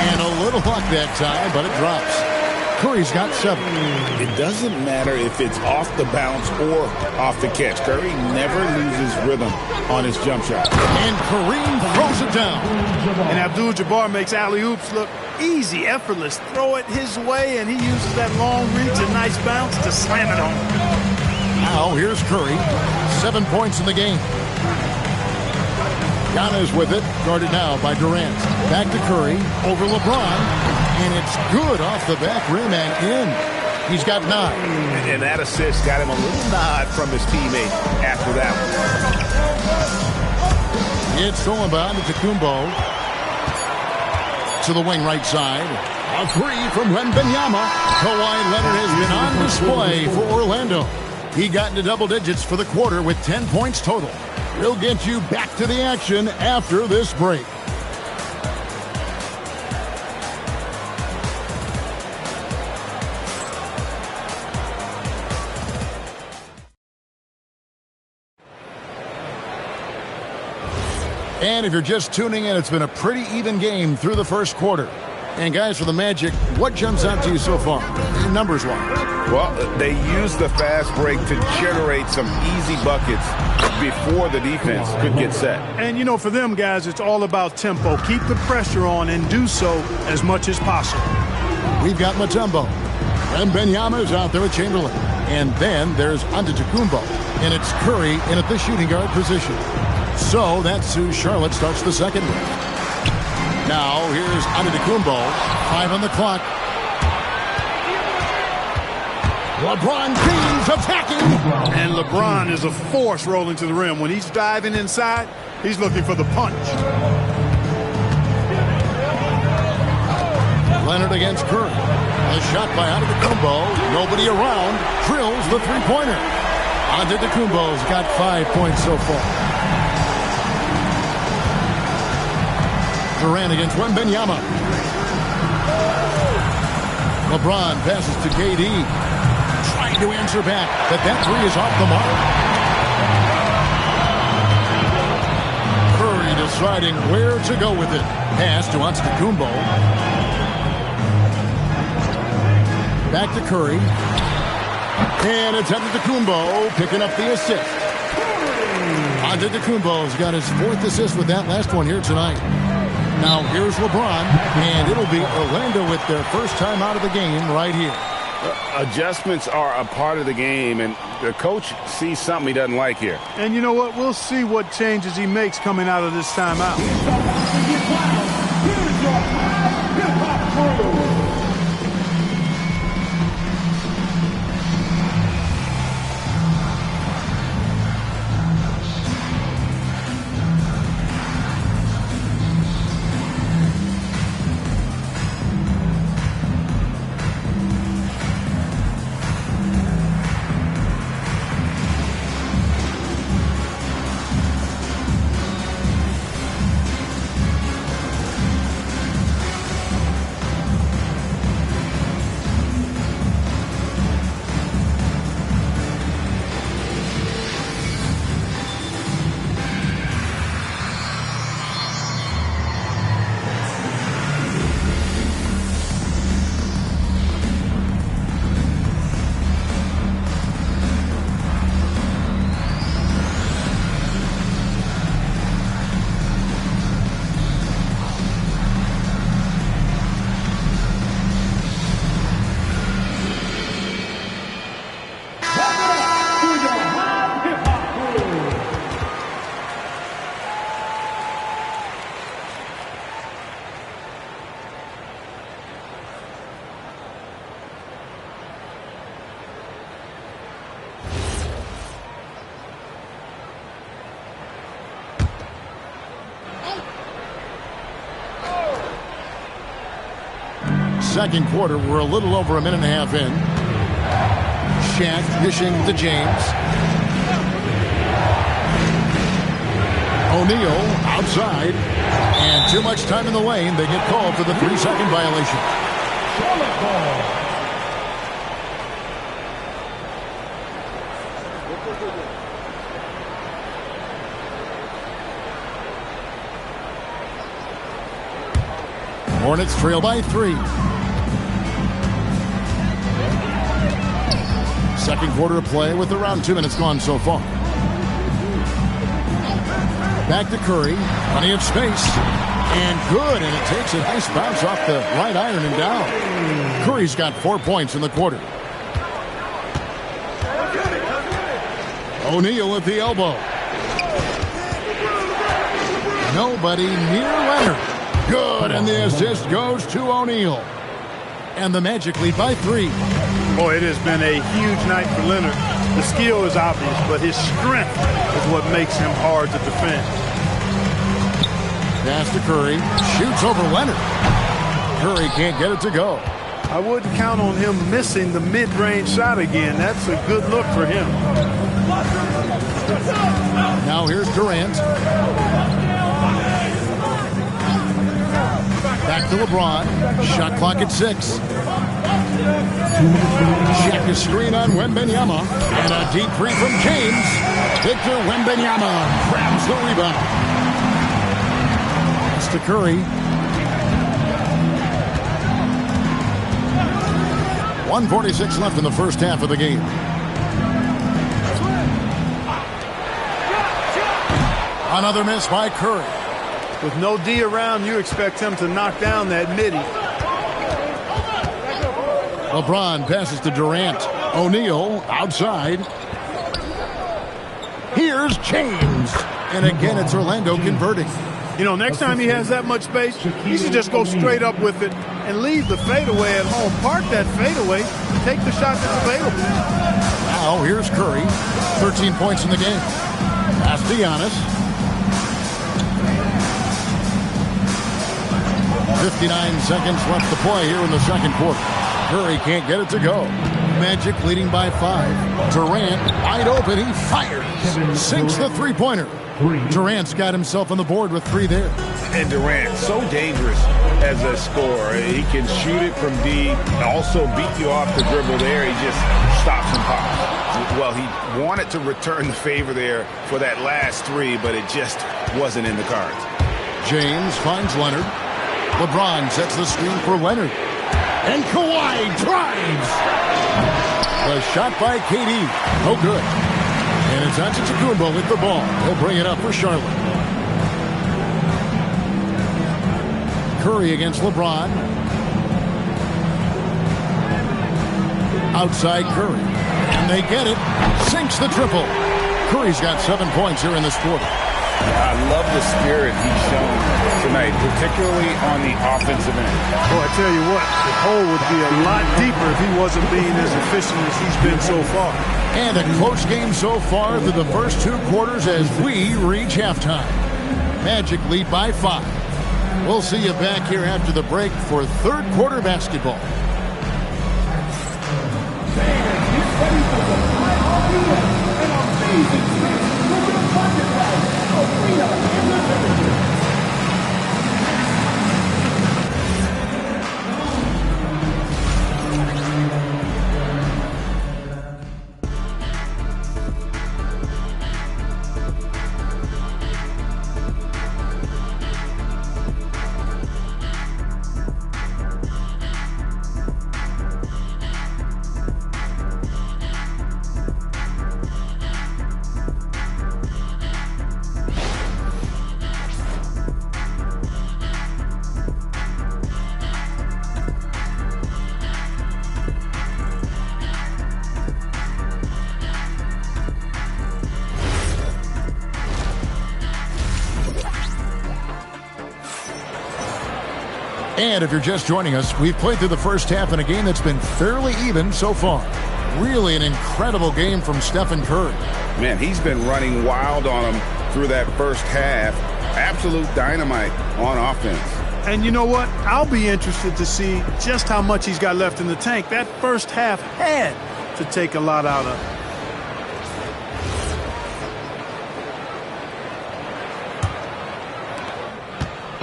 And a little luck that time, but it drops. Curry's got 7.
It doesn't matter if it's off the bounce or off the catch. Curry never loses rhythm on his jump shot.
And Kareem throws it down.
And Abdul-Jabbar makes alley-oops look easy, effortless. Throw it his way, and he uses that long reach and nice bounce to slam it home.
Now here's Curry. 7 points in the game. Giannis with it, guarded now by Durant. Back to Curry, over LeBron, and it's good off the back rim and in. He's got 9.
And that assist got him a little nod from his teammate after that one.
It's stolen by Antetokounmpo to the wing right side. A 3 from Wembanyama. Kawhi Leonard has been on display for Orlando. He got into double digits for the quarter with 10 points total. We'll get you back to the action after this break. And if you're just tuning in, it's been a pretty even game through the first quarter. And guys, for the Magic, what jumps out to you so far, numbers-wise?
Well, they used the fast break to generate some easy buckets before the defense could get set.
And, you know, for them guys, it's all about tempo. Keep the pressure on and do so as much as possible.
We've got Mutombo. And Wembanyama's out there with Chamberlain. And then there's Antetokounmpo. And it's Curry in at the shooting guard position. So that's who Charlotte starts the second with. Now here's Antetokounmpo. 5 on the clock. LeBron James attacking.
And LeBron is a force rolling to the rim. When he's diving inside, he's looking for the punch.
Leonard against Curry. A shot by Antetokounmpo. Nobody around. Drills the three-pointer. Antetokounmpo's got 5 points so far. Durant against Wembanyama. LeBron passes to KD. Trying to answer back, but that 3 is off the mark. Curry deciding where to go with it. Pass to Antetokounmpo. Back to Curry. And it's Antetokounmpo picking up the assist. Antetokounmpo's got his 4th assist with that last one here tonight. Now here's LeBron, and it'll be Orlando with their first time out of the game right here.
Adjustments are a part of the game, and the coach sees something he doesn't like here.
And you know what? We'll see what changes he makes coming out of this timeout.
Second quarter, we're a little over a minute and a half in. Shaq dishing to James. O'Neal outside. And too much time in the lane. They get called for the 3-second violation. Hornets trail by 3. Second quarter of play with around 2 minutes gone so far. Back to Curry. Plenty of space. And good. And it takes a nice bounce off the right iron and down. Curry's got 4 points in the quarter. O'Neal at the elbow. Nobody near Leonard. Good. And the assist goes to O'Neal. And the Magic lead by 3.
Boy, it has been a huge night for Leonard. The skill is obvious, but his strength is what makes him hard to defend.
Pass to Curry. Shoots over Leonard. Curry can't get it to go.
I wouldn't count on him missing the mid-range shot again. That's a good look for him.
Now here's Durant. Back to LeBron. Shot clock at 6. Check the screen on Wembanyama. And a deep three from James. Victor Wembanyama grabs the rebound. It's to Curry. 1:46 left in the first half of the game. Another miss by Curry.
With no D around, you expect him to knock down that midi.
LeBron passes to Durant. O'Neal outside. Here's James. And again, it's Orlando converting.
You know, next time he has that much space, he should just go straight up with it and leave the fadeaway at home. Park that fadeaway. Take the shot that's available.
Now, here's Curry. 13 points in the game. Pass to Giannis. 59 seconds left to play here in the second quarter. Curry can't get it to go. Magic leading by 5. Durant wide open. He fires. Sinks the three-pointer. Durant's got himself on the board with 3 there.
And Durant, so dangerous as a scorer. He can shoot it from deep, also beat you off the dribble there. He just stops and pops. Well, he wanted to return the favor there for that last 3, but it just wasn't in the cards.
James finds Leonard. LeBron sets the screen for Leonard. And Kawhi drives. The shot by KD. No good. And it's Antetokounmpo with the ball. He'll bring it up for Charlotte. Curry against LeBron. Outside Curry. And they get it. Sinks the triple. Curry's got 7 points here in this quarter.
I love the spirit he's shown tonight, particularly on the offensive end.
Boy, I tell you what, the hole would be a lot deeper if he wasn't being as efficient as he's been so far.
And a close game so far through the first 2 quarters as we reach halftime. Magic lead by 5. We'll see you back here after the break for third quarter basketball. And if you're just joining us, we've played through the first half in a game that's been fairly even so far. Really an incredible game from Stephen Curry.
Man, he's been running wild on him through that first half. Absolute dynamite on offense.
And you know what? I'll be interested to see just how much he's got left in the tank. That first half had to take a lot out of him.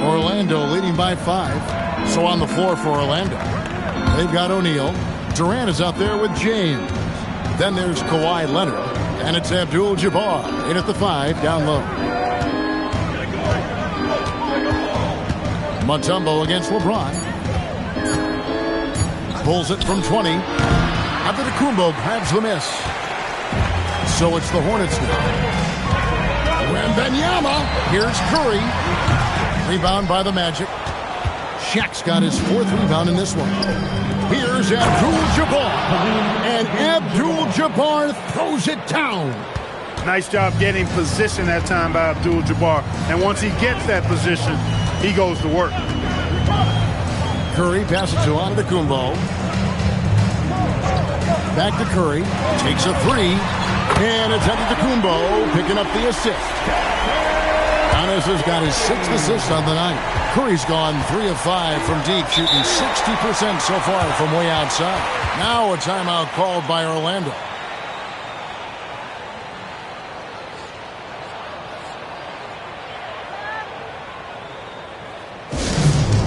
Orlando leading by 5. So on the floor for Orlando, they've got O'Neal. Durant is out there with James. Then there's Kawhi Leonard. And it's Abdul-Jabbar in at the 5 down low. Mutombo against LeBron. Pulls it from 20. Antetokounmpo grabs the miss. So it's the Hornets now. Wembanyama. Here's Curry. Rebound by the Magic. Shaq's got his 4th rebound in this one. Here's Abdul-Jabbar. And Abdul-Jabbar throws it down.
Nice job getting position that time by Abdul-Jabbar. And once he gets that position, he goes to work.
Curry passes to Antetokounmpo. Back to Curry. Takes a 3. And it's Antetokounmpo picking up the assist. Giannis has got his 6th assist on the night. Curry's gone 3 of 5 from deep, shooting 60% so far from way outside. Now a timeout called by Orlando.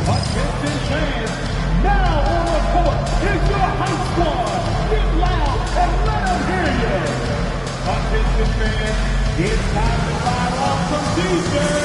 Attention fans, now on the court is your house squad. Get loud and let them hear you. Attention fans, it's time to fire off some defense.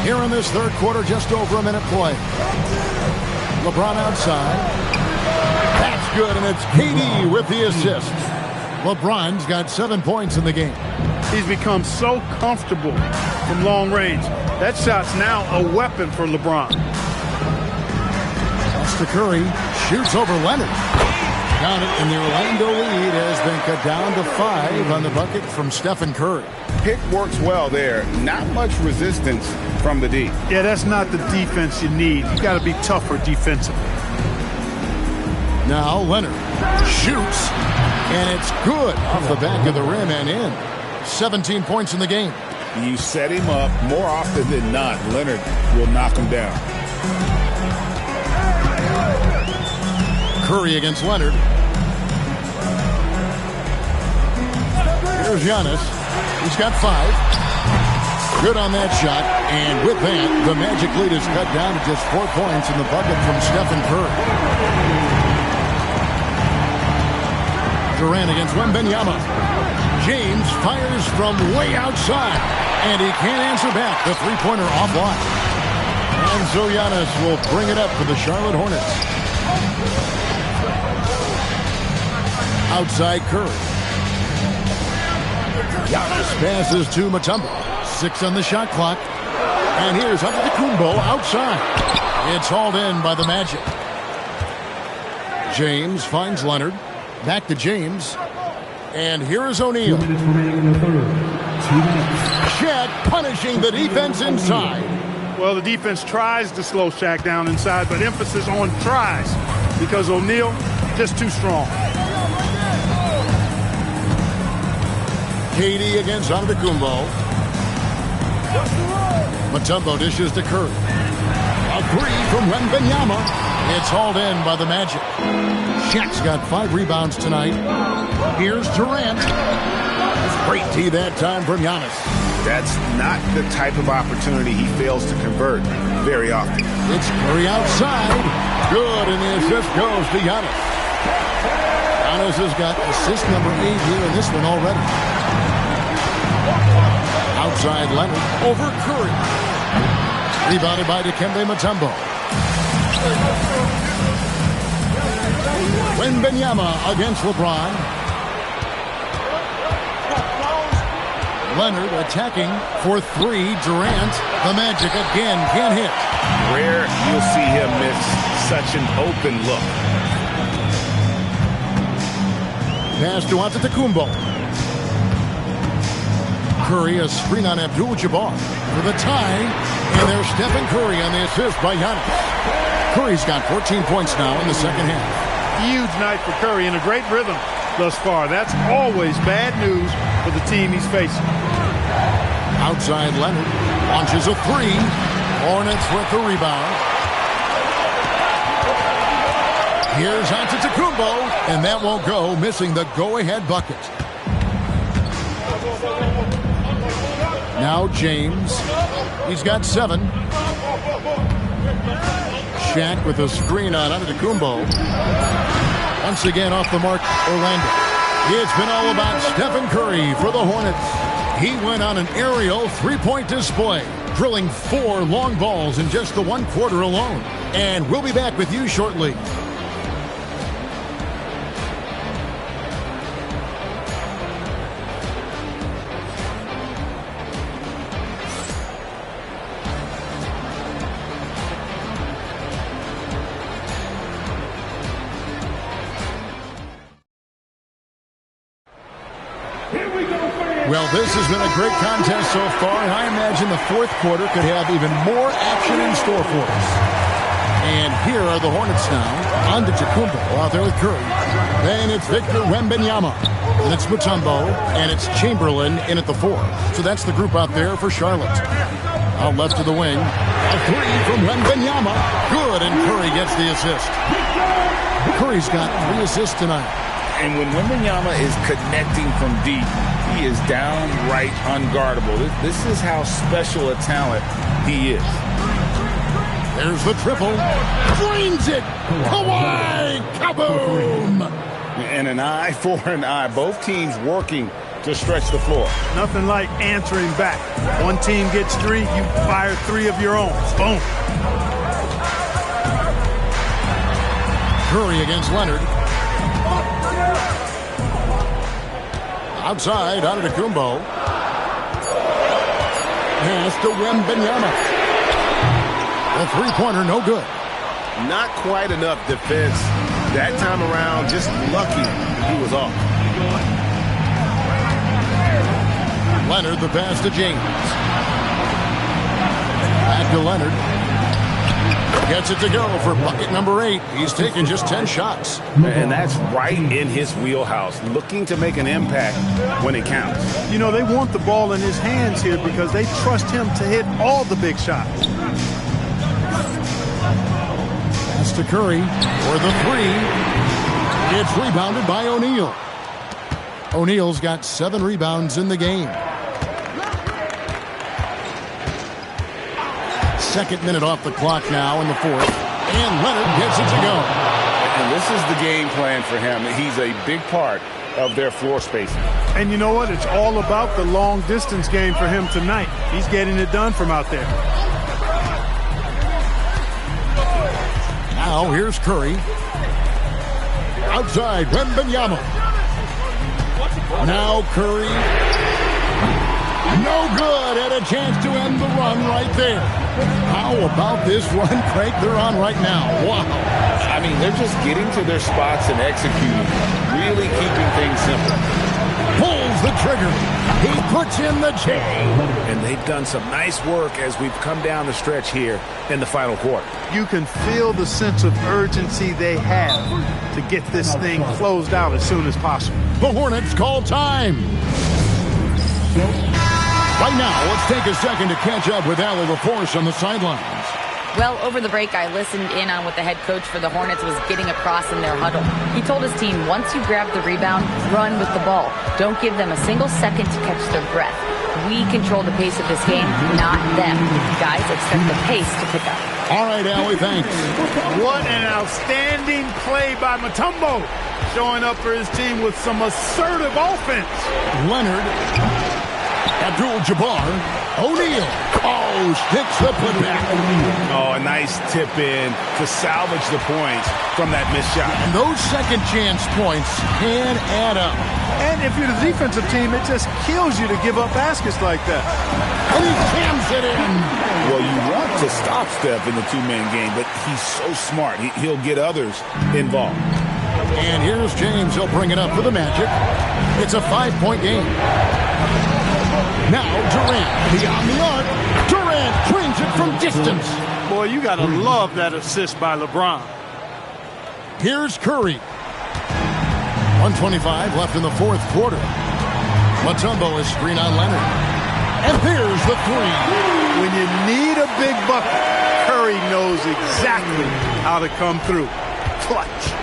Here in this third quarter, just over a minute play. LeBron outside. That's good, and it's KD with the assist. LeBron's got 7 points in the game.
He's become so comfortable from long range. That shot's now a weapon for LeBron.
That's to Curry. Shoots over Leonard. Got it, and the Orlando lead has been cut down to 5 on the bucket from Stephen Curry.
Pick works well there. Not much resistance from the D.
Yeah, that's not the defense you need. You got to be tougher defensively.
Now Leonard shoots, and it's good off the back of the rim and in. 17 points in the game.
You set him up more often than not. Leonard will knock him down.
Curry against Leonard. Here's Giannis. He's got 5. Good on that shot. And with that, the Magic lead is cut down to just 4 points in the bucket from Stephen Curry. Durant against Wembanyama. James fires from way outside. And he can't answer back. The three-pointer offline. And so Giannis will bring it up for the Charlotte Hornets. Outside Curry. Giannis passes to Mutombo. 6 on the shot clock. And here's Antetokounmpo outside. It's hauled in by the Magic. James finds Leonard. Back to James. And here is O'Neal. Shaq punishing the defense inside.
Well, the defense tries to slow Shaq down inside, but emphasis on tries because O'Neal just too strong.
KD against Antetokounmpo. Mutombo dishes to Curry. A 3 from Wembanyama. It's hauled in by the Magic. Shaq's got 5 rebounds tonight. Here's Durant. Great D that time from Giannis.
That's not the type of opportunity he fails to convert very often.
It's Curry outside. Good, and the assist goes to Giannis. Giannis has got assist number 8 here in this one already. Outside Leonard over Curry. Rebounded by Dikembe Mutombo. Wembanyama against LeBron. Leonard attacking for three. Durant, the Magic again, can't hit.
Rare you'll see him miss such an open look.
Pass to Antetokounmpo. Curry, a screen on Abdul-Jabbar for the tie. And there's Stephen Curry on the assist by Giannis. Curry's got 14 points now in the second half.
Huge night for Curry and a great rhythm thus far. That's always bad news for the team he's facing.
Outside Leonard launches a three. Hornets with the rebound. Here's Antetokounmpo, and that won't go, missing the go-ahead bucket. Now James. He's got 7. Shaq with a screen on Antetokounmpo. Once again off the mark, Orlando. It's been all about Stephen Curry for the Hornets. He went on an aerial three-point display, drilling 4 long balls in just the 1 quarter alone. And we'll be back with you shortly. Well, this has been a great contest so far, and I imagine the fourth quarter could have even more action in store for us. And here are the Hornets now. Antetokounmpo out there with Curry. Then it's Victor Wembanyama. And it's Mutombo. And it's Chamberlain in at the 4. So that's the group out there for Charlotte. Out left to the wing. A 3 from Wembanyama. Good, and Curry gets the assist. Curry's got 3 assists tonight.
And when Wembanyama is connecting from deep, he is downright unguardable. This is how special a talent he is.
There's the triple. Drains it. Kawhi. Kaboom.
And an eye for an eye. Both teams working to stretch the floor.
Nothing like answering back. One team gets 3, you fire 3 of your own. Boom.
Curry against Leonard. Outside, Antetokounmpo. Pass to Wembanyama. The three-pointer, no good.
Not quite enough defense that time around. Just lucky he was off.
Leonard, the pass to James. Back to Leonard. Gets it to go for bucket number 8. He's taken just 10 shots.
And that's right in his wheelhouse, looking to make an impact when it counts.
You know, they want the ball in his hands here because they trust him to hit all the big shots.
Pass to Curry for the 3. It's rebounded by O'Neal. O'Neal's got 7 rebounds in the game. Second minute off the clock now in the 4th. And Leonard gets it to go.
And this is the game plan for him. He's a big part of their floor spacing.
And you know what? It's all about the long distance game for him tonight. He's getting it done from out there.
Now here's Curry. Outside, Wembanyama. Now Curry. No good. Had a chance to end the run right there. How about this run, Craig, they're on right now? Wow.
I mean, they're just getting to their spots and executing, really keeping things simple.
Pulls the trigger. He puts in the chain.
And they've done some nice work as we've come down the stretch here in the final quarter.
You can feel the sense of urgency they have to get this thing closed out as soon as possible.
The Hornets call time. Right now, let's take a second to catch up with Allie LaForce on the sidelines.
Well, over the break, I listened in on what the head coach for the Hornets was getting across in their huddle. He told his team, once you grab the rebound, run with the ball. Don't give them a single second to catch their breath. We control the pace of this game, not them. Guys, expect the pace to pick up.
All right, Allie, thanks.
What an outstanding play by Mutombo, showing up for his team with some assertive offense.
Leonard. Abdul-Jabbar. O'Neal. Oh, sticks the putback.
Oh, a nice tip in to salvage the points from that missed shot.
And those second chance points can add up.
And if you're the defensive team, it just kills you to give up baskets like that.
And he jams it in.
Well, you want to stop Steph in the two-man game, but he's so smart. He'll get others involved.
And here's James. He'll bring it up for the Magic. It's a 5-point game. Now Durant beyond the arc. Durant drains it from distance.
Boy, you got to love that assist by LeBron.
Here's Curry. 1:25 left in the fourth quarter. Mutombo is screen on Leonard. And there's the three.
When you need a big bucket, Curry knows exactly how to come through. Clutch.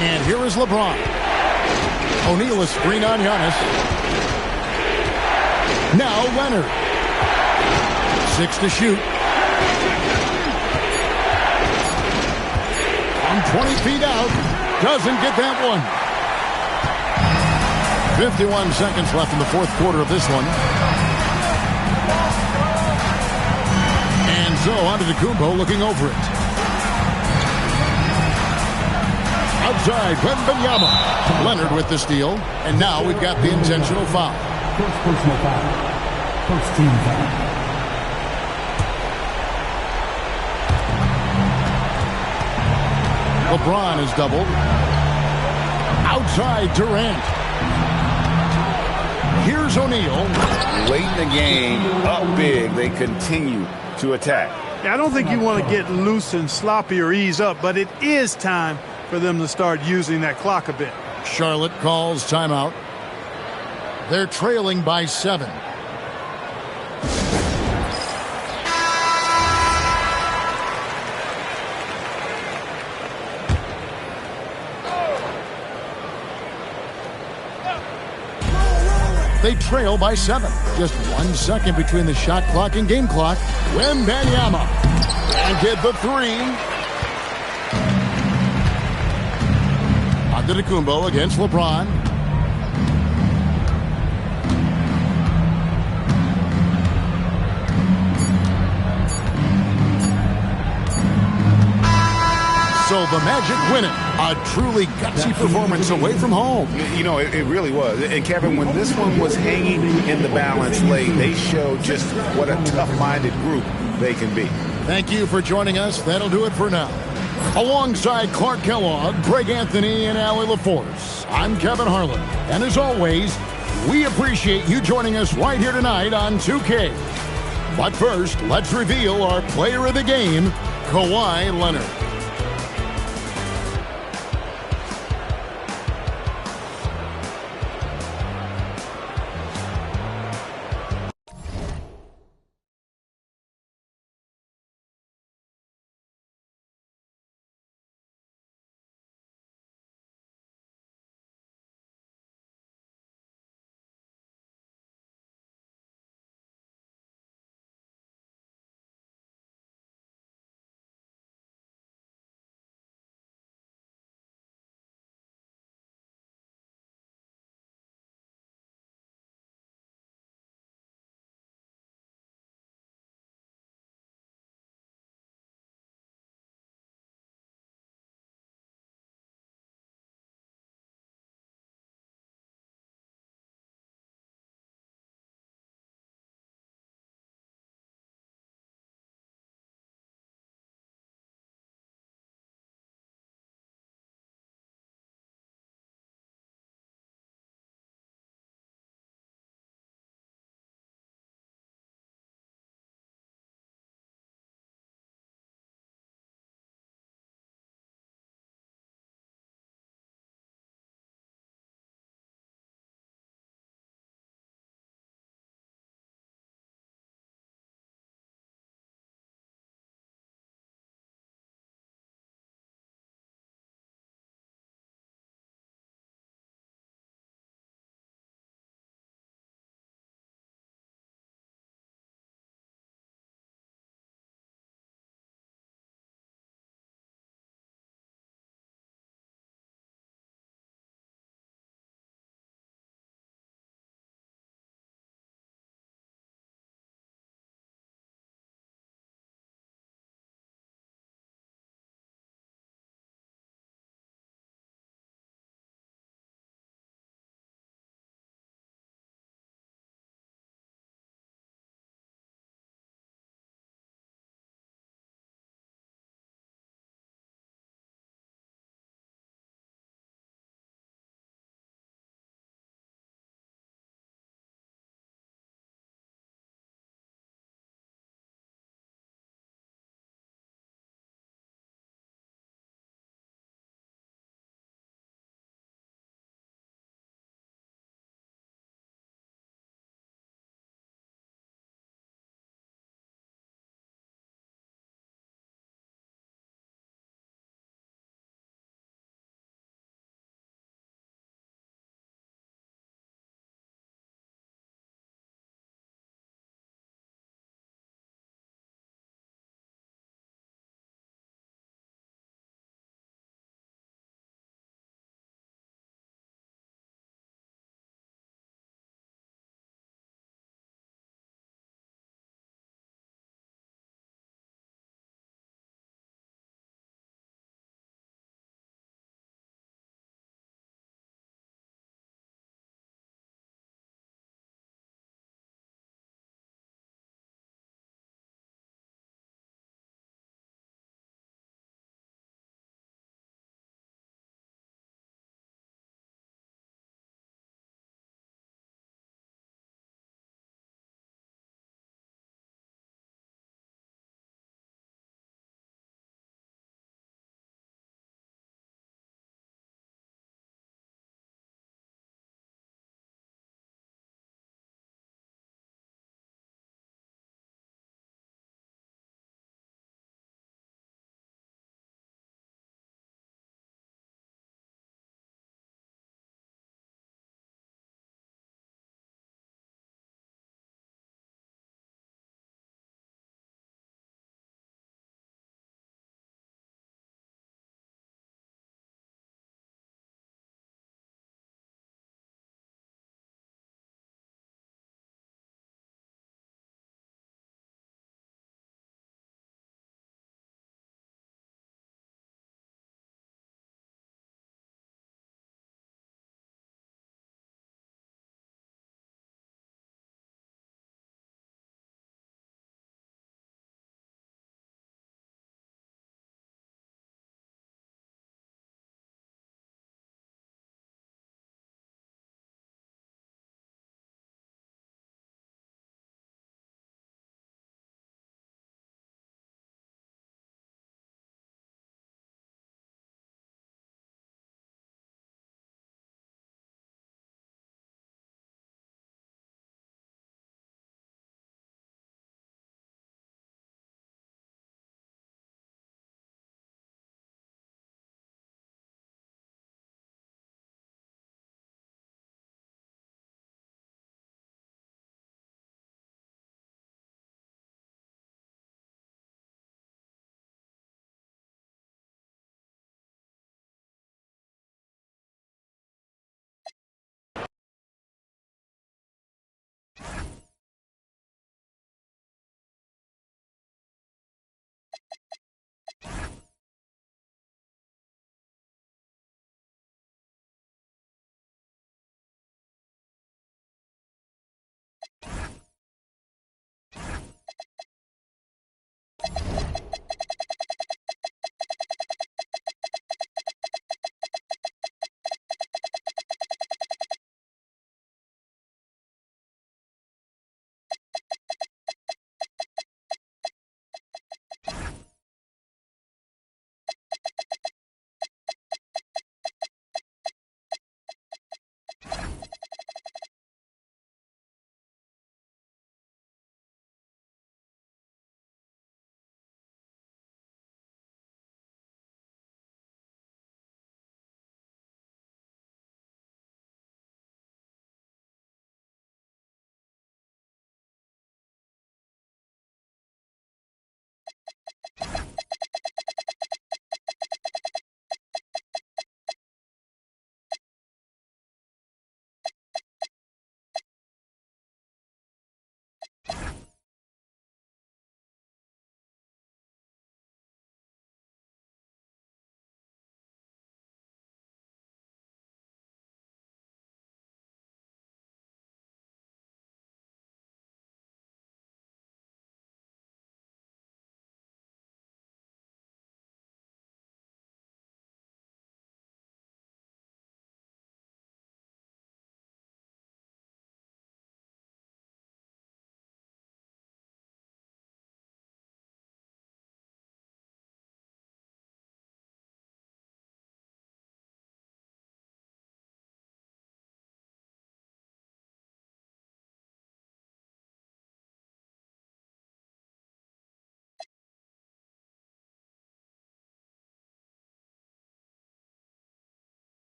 And here is LeBron. O'Neal is screen on Giannis. Now Leonard. 6 to shoot. From 20 feet out. Doesn't get that one. 51 seconds left in the fourth quarter of this one. And so Antetokounmpo looking over it. Outside, Wembanyama. Leonard with the steal. And now we've got the intentional foul.
First personal foul. First team foul.
LeBron is doubled. Outside, Durant. Here's O'Neal.
Late in the game, up big, they continue to attack.
Yeah, I don't think you want to get loose and sloppy or ease up, but it is time for them to start using that clock a bit.
Charlotte calls timeout. They're trailing by 7. They trail by 7. Just 1 second between the shot clock and game clock. Wembanyama. And get the three. Antetokounmpo against LeBron. So the Magic win it. A truly gutsy performance away from home.
You know, it really was. And Kevin, when this one was hanging in the balance late, they showed just what a tough-minded group they can be.
Thank you for joining us. That'll do it for now. Alongside Clark Kellogg, Greg Anthony, and Allie LaForce, I'm Kevin Harlan. And as always, we appreciate you joining us right here tonight on 2K. But first, let's reveal our player of the game, Kawhi Leonard.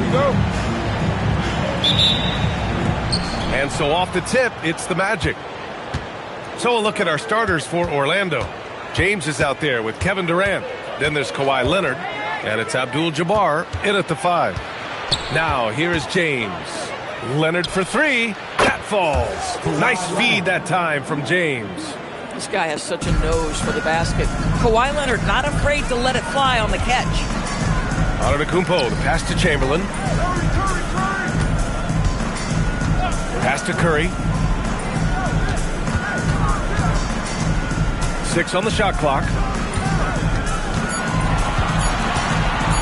we go.
And so off the tip, it's the Magic. So a look at our starters for Orlando. James is out there with Kevin Durant. Then there's Kawhi Leonard. And it's Abdul-Jabbar in at the 5. Now here is James. Leonard for 3. That falls. Nice feed that time from James.
This guy has such a nose for the basket. Kawhi Leonard not afraid to let it fly on the catch.
Antetokounmpo, the pass to Chamberlain. Pass to Curry. 6 on the shot clock.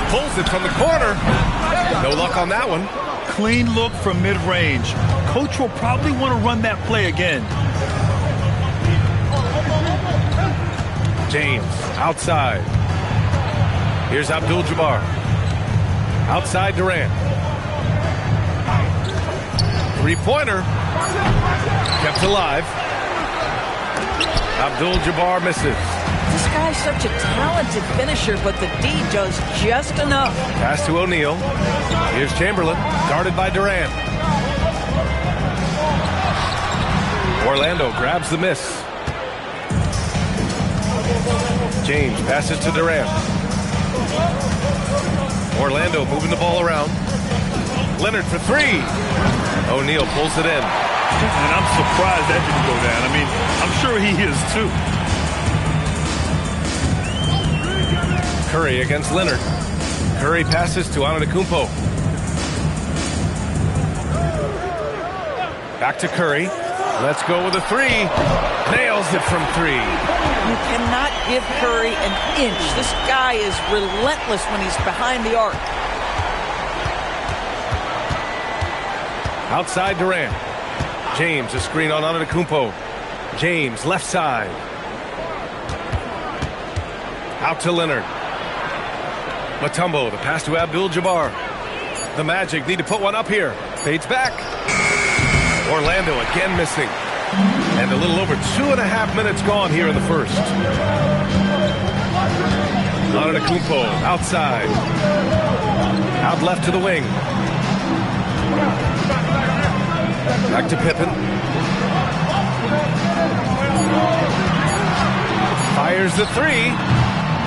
Pulls it from the corner. No luck on that one.
Clean look from mid-range. Coach will probably want to run that play again.
James, outside. Here's Abdul-Jabbar. Outside Durant. Three-pointer. Kept alive. Abdul-Jabbar misses.
This guy's such a talented finisher, but the D does just enough.
Pass to O'Neal. Here's Chamberlain, guarded by Durant. Orlando grabs the miss. James passes to Durant. Orlando moving the ball around. Leonard for 3. O'Neal pulls it in.
And I'm surprised that didn't go down. I mean, I'm sure he is too.
Curry against Leonard. Curry passes to Antetokounmpo. Back to Curry. Let's go with a 3. Nails it from 3.
You cannot give Curry an inch. This guy is relentless when he's behind the arc.
Outside Durant. James, a screen on Antetokounmpo. James, left side. Out to Leonard. Mutombo, the pass to Abdul-Jabbar. The Magic need to put one up here. Fades back. Orlando again missing. And a little over 2.5 minutes gone here in the first. Antetokounmpo outside. Out left to the wing. Back to Pippen. Fires the 3.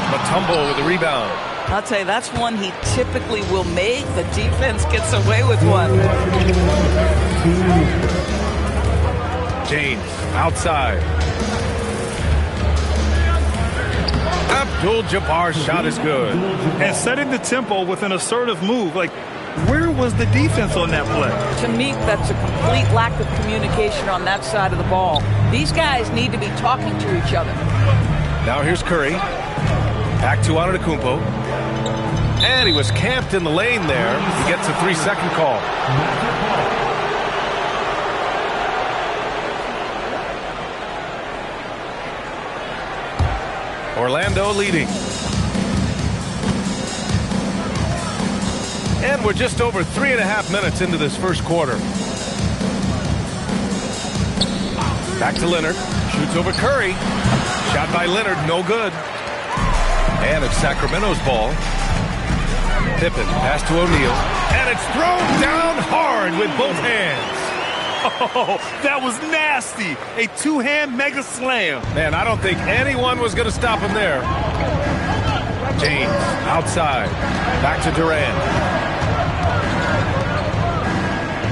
Mutombo with the rebound.
I'll tell you, that's one he typically will make. The defense gets away with one.
James outside. Abdul-Jabbar's shot is good.
And setting the tempo with an assertive move. Like, where was the defense on that play?
To me, that's a complete lack of communication on that side of the ball. These guys need to be talking to each other.
Now here's Curry. Back to Antetokounmpo. And he was camped in the lane there. He gets a 3-second call. Orlando leading. And we're just over 3.5 minutes into this first quarter. Back to Leonard. Shoots over Curry. Shot by Leonard, no good. And it's Sacramento's ball. Pippen, pass to O'Neal. And it's thrown down hard with both hands.
Oh, that was nasty. A two-hand mega slam.
Man, I don't think anyone was going to stop him there. James, outside. Back to Durant.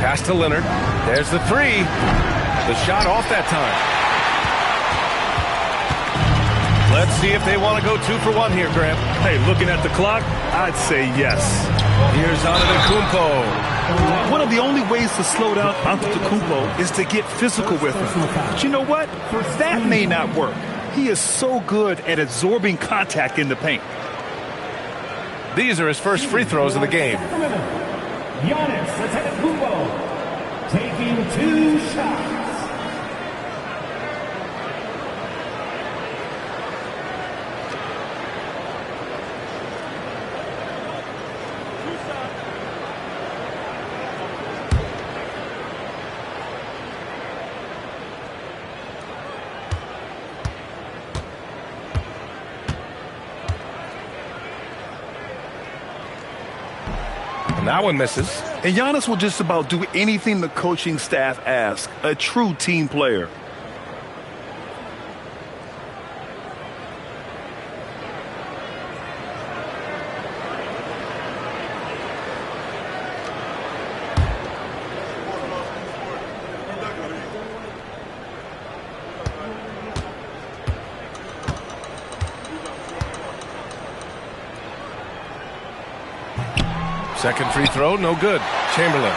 Pass to Leonard. There's the 3. The shot off that time. Let's see if they want to go 2 for 1 here, Graham.
Hey, looking at the clock, I'd say yes.
Here's Antetokounmpo.
One of the only ways to slow down Antetokounmpo is to get physical with him. But you know what? That may not work. He is so good at absorbing contact in the paint.
These are his first free throws of the game.
Giannis Antetokounmpo taking 2 shots.
That one misses.
And Giannis will just about do anything the coaching staff asks. A true team player.
Second free throw, no good. Chamberlain.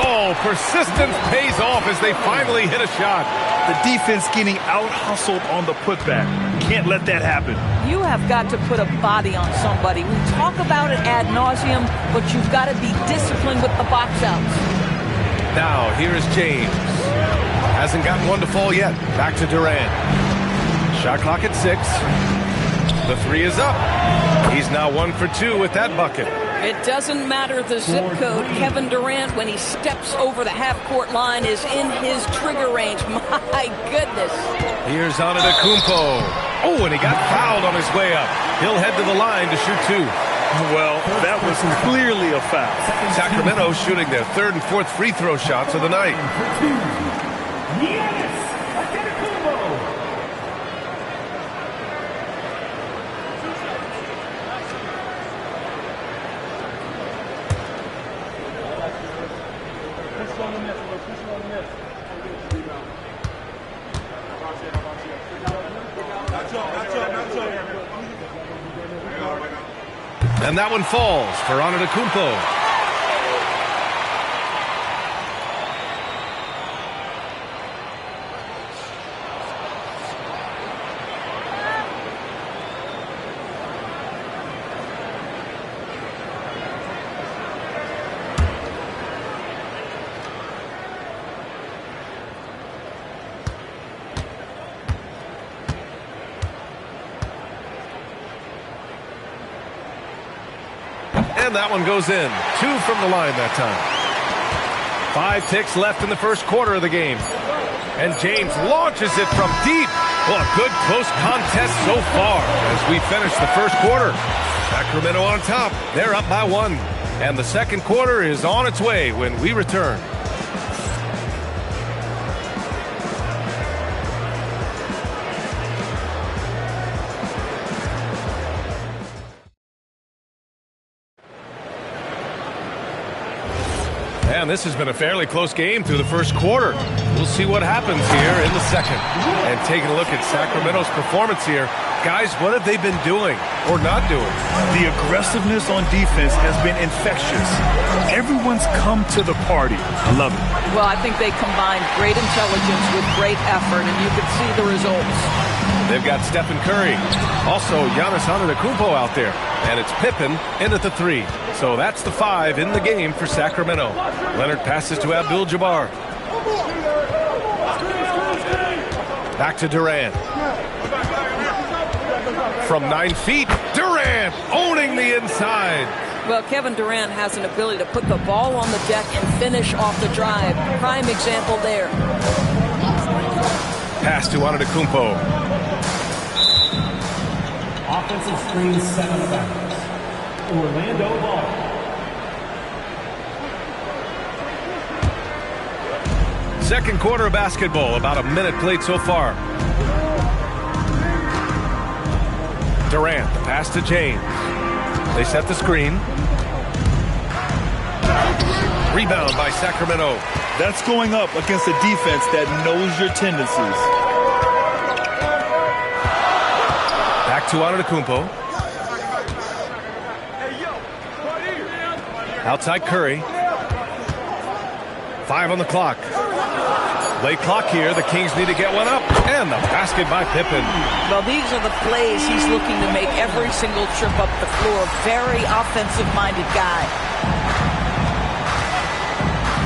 Oh, persistence pays off as they finally hit a shot.
The defense getting out-hustled on the putback. Can't let that happen.
You have got to put a body on somebody. We talk about it ad nauseum, but you've got to be disciplined with the box outs.
Now, here is James. Hasn't gotten one to fall yet. Back to Durant. Shot clock at 6. The three is up. He's now 1 for 2 with that bucket.
It doesn't matter the zip code. Kevin Durant, when he steps over the half-court line, is in his trigger range. My goodness.
Here's Antetokounmpo. Oh, and he got fouled on his way up. He'll head to the line to shoot 2.
Well, that was clearly a foul.
Sacramento shooting their 3rd and 4th free throw shots of the night. And that one falls for Antetokounmpo. And that one goes in. 2 from the line that time. 5 ticks left in the first quarter of the game. And James launches it from deep. Well, a good close contest so far as we finish the first quarter. Sacramento on top. They're up by 1. And the second quarter is on its way when we return. And this has been a fairly close game through the first quarter. We'll see what happens here in the second. And taking a look at Sacramento's performance here. Guys, what have they been doing or not doing?
The aggressiveness on defense has been infectious. Everyone's come to the party. I love it.
Well, I think they combined great intelligence with great effort, and you can see the results.
They've got Stephen Curry. Also, Giannis Antetokounmpo out there. And it's Pippen in at the 3. So that's the 5 in the game for Sacramento. Leonard passes to Abdul-Jabbar. Back to Durant. From 9 feet, Durant owning the inside.
Well, Kevin Durant has an ability to put the ball on the deck and finish off the drive. Prime example there.
Pass to Antetokounmpo.
Offensive screen set out of bounds. Orlando ball.
Second quarter of basketball, about a minute played so far. Durant, the pass to James. They set the screen. Rebound by Sacramento.
That's going up against a defense that knows your tendencies.
Back to Antetokounmpo. Outside Curry. 5 on the clock. Late clock here. The Kings need to get one up. And the basket by Pippen.
Well, these are the plays he's looking to make every single trip up the floor. Very offensive-minded guy.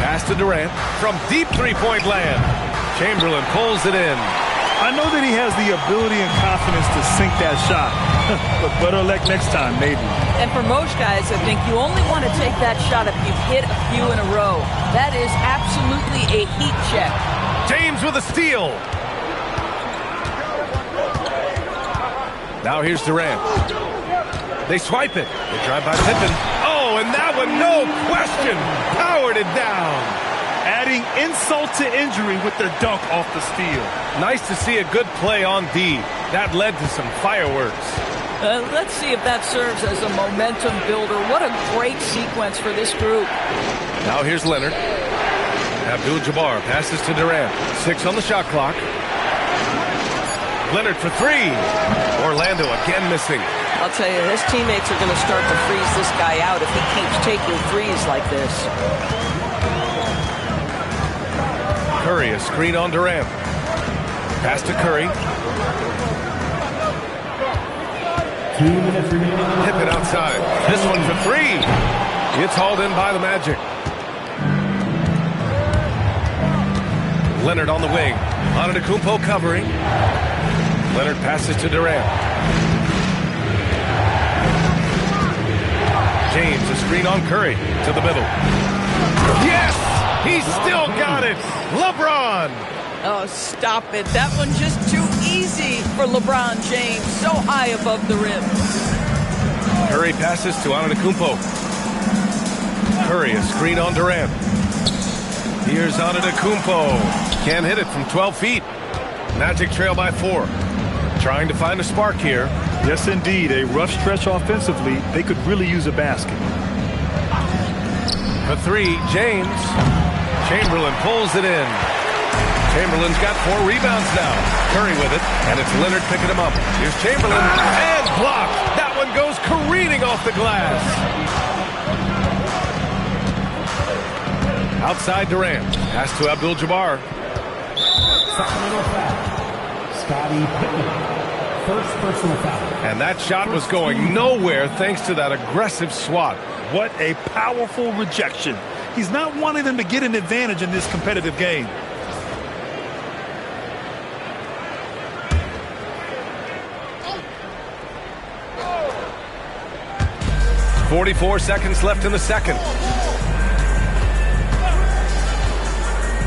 Pass to Durant from deep three-point land. Chamberlain pulls it in.
I know that he has the ability and confidence to sink that shot. But better luck next time, maybe.
And for most guys, I think you only want to take that shot if you've hit a few in a row. That is absolutely a heat check.
James with a steal. Now here's Durant. They swipe it. They drive by Pippen. Oh, Oh, and that one, no question, powered it down.
Adding insult to injury with the dunk off the steal.
Nice to see a good play on D. That led to some fireworks.
Let's see if that serves as a momentum builder. What a great sequence for this group.
Now here's Leonard. Abdul-Jabbar passes to Durant. 6 on the shot clock. Leonard for 3. Orlando again missing.
I'll tell you, his teammates are going to start to freeze this guy out if he keeps taking threes like this.
Curry, a screen on Durant. Pass to Curry.
2 minutes remaining.
Hip it outside. This one for 3. It's hauled in by the Magic. Leonard on the wing. Antetokounmpo covering. Leonard passes to Durant. James, a screen on Curry to the middle. Yes! He still got it! LeBron!
Oh, stop it. That one just too easy for LeBron James. So high above the rim.
Curry passes to Antetokounmpo. Curry, a screen on Durant. Here's Antetokounmpo. Can't hit it from 12 feet. Magic trail by 4. Trying to find a spark here.
Yes, indeed. A rough stretch offensively. They could really use a basket.
For 3, James. Chamberlain pulls it in. Chamberlain's got 4 rebounds now. Curry with it, and it's Leonard picking him up. Here's Chamberlain, and blocked. That one goes careening off the glass. Outside Durant. Pass to Abdul-Jabbar.
Sacramento foul. Scottie Pippen. First personal foul.
And that shot was going nowhere thanks to that aggressive swat.
What a powerful rejection. He's not wanting them to get an advantage in this competitive game.
.44 seconds left in the second.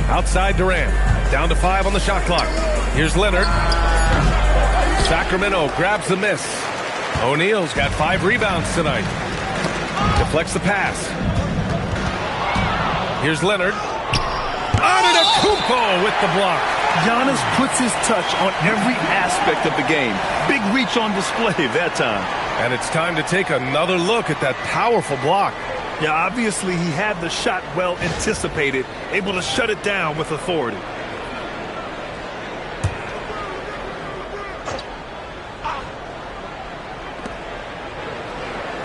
Outside Durant. Down to 5 on the shot clock. Here's Leonard. Sacramento grabs the miss. O'Neal's got 5 rebounds tonight. Deflects the pass. Here's Leonard. Antetokounmpo with the block.
Giannis puts his touch on every aspect of the game. Big reach on display that time.
And it's time to take another look at that powerful block.
Yeah, obviously he had the shot well anticipated, able to shut it down with authority.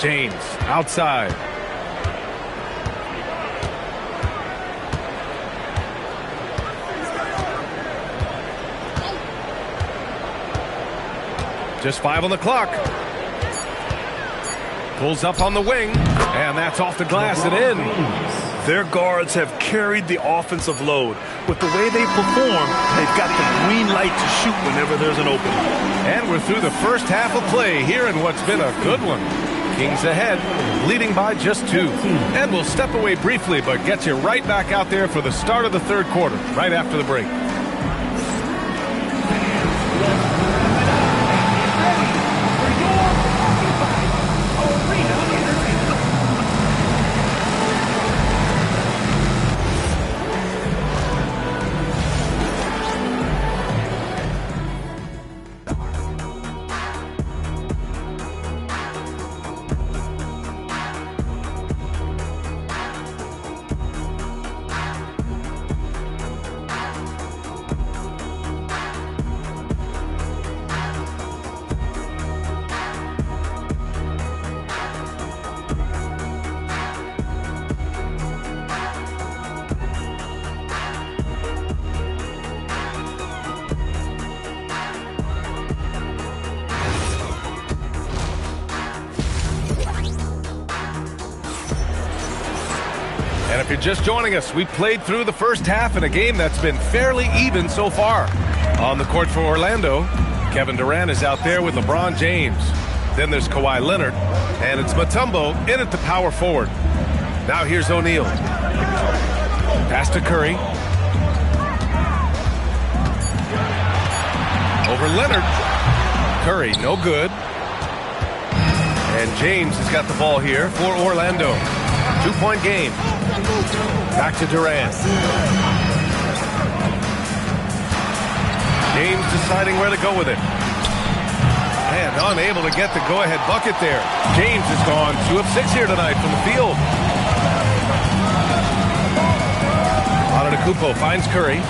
James outside. Just 5 on the clock. Pulls up on the wing, and that's off the glass and in.
Their guards have carried the offensive load. With the way they perform, they've got the green light to shoot whenever there's an opening.
And we're through the first half of play here in what's been a good one. Kings ahead, leading by just 2. And we'll step away briefly, but get you right back out there for the start of the third quarter, right after the break. And if you're just joining us, we played through the first half in a game that's been fairly even so far. On the court for Orlando, Kevin Durant is out there with LeBron James. Then there's Kawhi Leonard, and it's Mutombo in at the power forward. Now here's O'Neal. Pass to Curry. Over Leonard. Curry, no good. And James has got the ball here for Orlando. 2-point game. Back to Durant. James deciding where to go with it. And unable to get the go-ahead bucket there. James has gone 2 of 6 here tonight from the field. Antetokounmpo finds Curry.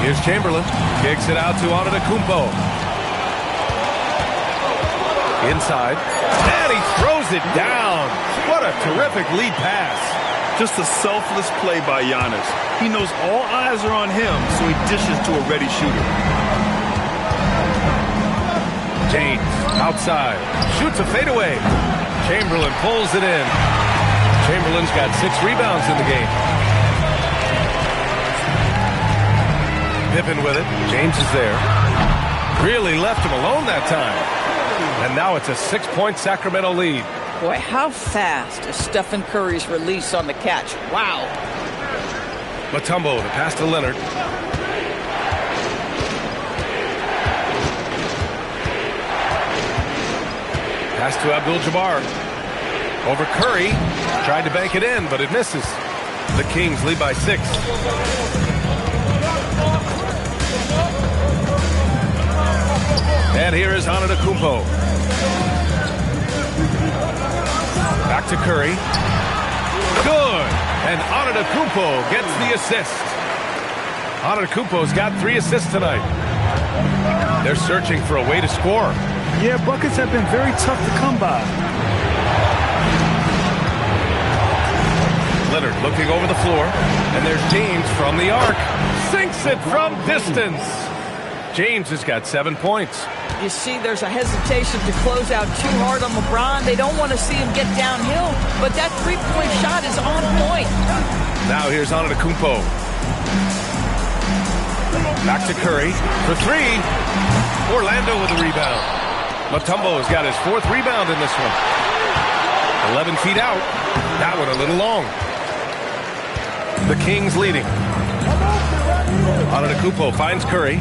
Here's Chamberlain. Kicks it out to Antetokounmpo. Inside. And he throws it down. What a terrific lead pass.
Just a selfless play by Giannis. He knows all eyes are on him, so he dishes to a ready shooter.
James outside. Shoots a fadeaway. Chamberlain pulls it in. Chamberlain's got 6 rebounds in the game. Pippen with it. James is there. Really left him alone that time. And now it's a 6-point Sacramento lead.
Boy, how fast is Stephen Curry's release on the catch. Wow.
Mutombo, the pass to Leonard. Pass to Abdul-Jabbar. Over Curry. Tried to bank it in, but it misses. The Kings lead by 6. And here is Antetokounmpo. Back to Curry. Good. And Antetokounmpo gets the assist. Antetokounmpo's got 3 assists tonight. They're searching for a way to score.
Yeah, buckets have been very tough to come by.
Leonard looking over the floor. And there's James from the arc. Sinks it from distance. James has got 7 points.
You see, there's a hesitation to close out too hard on LeBron. They don't want to see him get downhill, but that three-point shot is on point.
Now here's Antetokounmpo. Back to Curry for 3. Orlando with the rebound. Mutombo has got his 4th rebound in this one. 11 feet out. That one a little long. The Kings leading. Antetokounmpo finds Curry.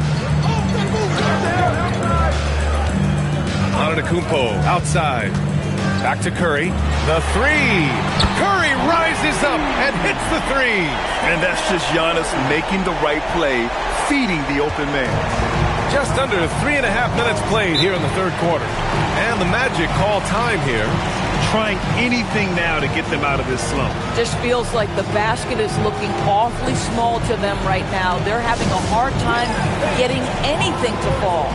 Antetokounmpo outside. Back to Curry. The 3. Curry rises up and hits the 3.
And that's just Giannis making the right play, feeding the open man.
Just under 3.5 minutes played here in the 3rd quarter. And the Magic call time here.
Trying anything now to get them out of this slump.
Just feels like the basket is looking awfully small to them right now. They're having a hard time getting anything to fall.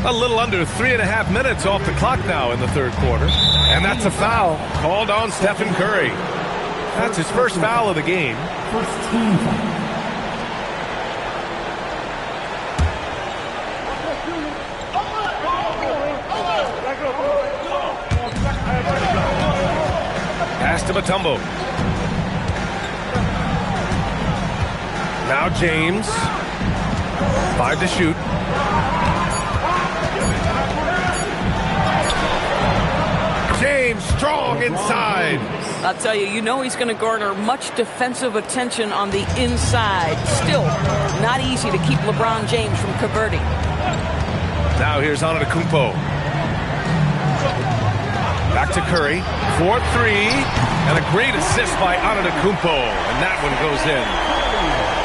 A little under 3.5 minutes off the clock now in the 3rd quarter. And that's a foul called on Stephen Curry. That's his first foul of the game.
First team foul.
Pass to Mutombo. Now James. 5 to shoot. James strong inside.
I'll tell you, you know he's going to garner much defensive attention on the inside. Still, not easy to keep LeBron James from converting.
Now here's Antetokounmpo. Back to Curry. 4-3. And a great assist by Antetokounmpo. And that one goes in.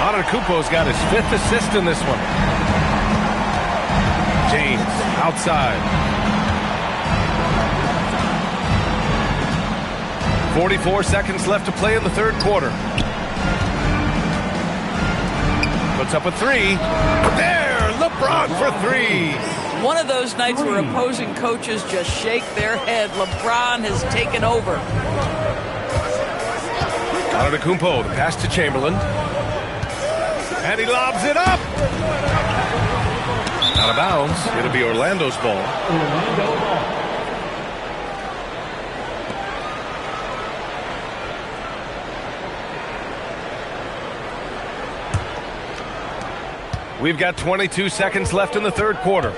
Antetokounmpo's got his 5th assist in this one. James outside. 44 seconds left to play in the third quarter. Puts up a 3. There, LeBron for 3.
One of those nights where opposing coaches just shake their head. LeBron has taken over.
Antetokounmpo, the pass to Chamberlain. And he lobs it up. Out of bounds. It'll be Orlando's ball. We've got 22 seconds left in the third quarter.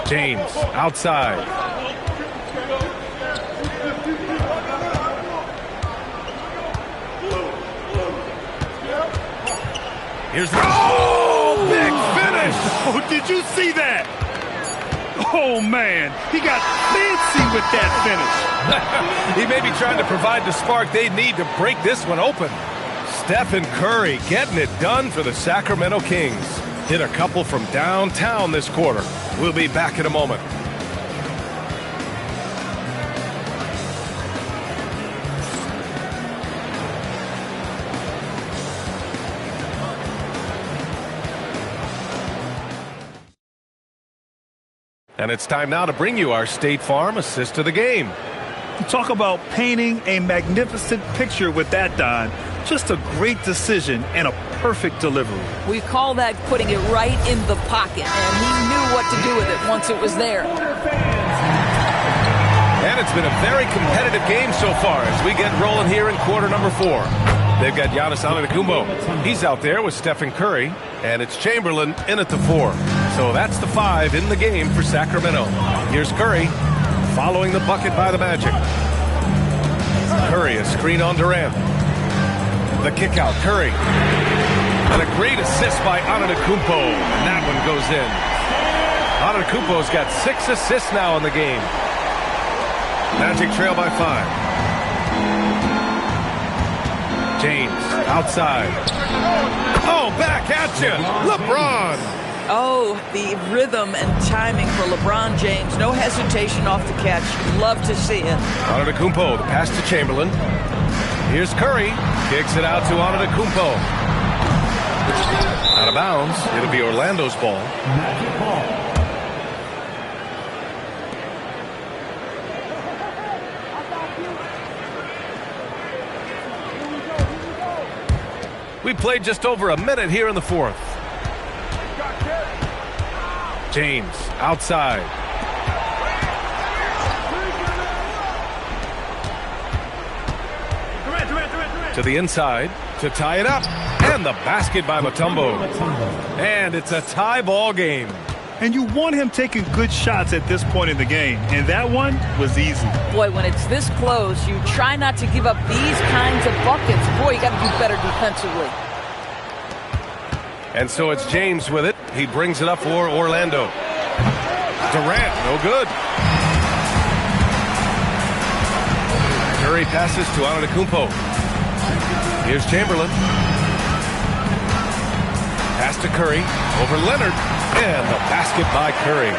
James outside. Here's the big finish.
Oh, did you see that? Oh, man. He got fancy with that finish.
He may be trying to provide the spark they need to break this one open. Stephen Curry getting it done for the Sacramento Kings. Hit a couple from downtown this quarter. We'll be back in a moment. And it's time now to bring you our State Farm assist of the game.
Talk about painting a magnificent picture with that, Don. Just a great decision and a perfect delivery.
We call that putting it right in the pocket, and he knew what to do with it once it was there.
And it's been a very competitive game so far as we get rolling here in quarter number 4. They've got Giannis Antetokounmpo. He's out there with Stephen Curry, and it's Chamberlain in at the 4. So that's the 5 in the game for Sacramento. Here's Curry following the bucket by the Magic. Curry, a screen on Durant. The kick out, Curry. And a great assist by Antetokounmpo. And that one goes in. Antetokounmpo's got 6 assists now in the game. Magic trail by 5. James outside. Oh, back at you. LeBron.
Oh, the rhythm and timing for LeBron James. No hesitation off the catch. Love to see it.
Antetokounmpo, the pass to Chamberlain. Here's Curry. Kicks it out to Antetokounmpo. Out of bounds. It'll be Orlando's ball. We played just over a minute here in the fourth. James outside. To the inside to tie it up. And the basket by Mutombo. And it's a tie ball game.
And you want him taking good shots at this point in the game. And that one was easy.
Boy, when it's this close, you try not to give up these kinds of buckets. Boy, you got to do better defensively.
And so it's James with it. He brings it up for Orlando. Durant, no good. Curry passes to Antetokounmpo. Here's Chamberlain. Pass to Curry. Over Leonard. And the basket by Curry.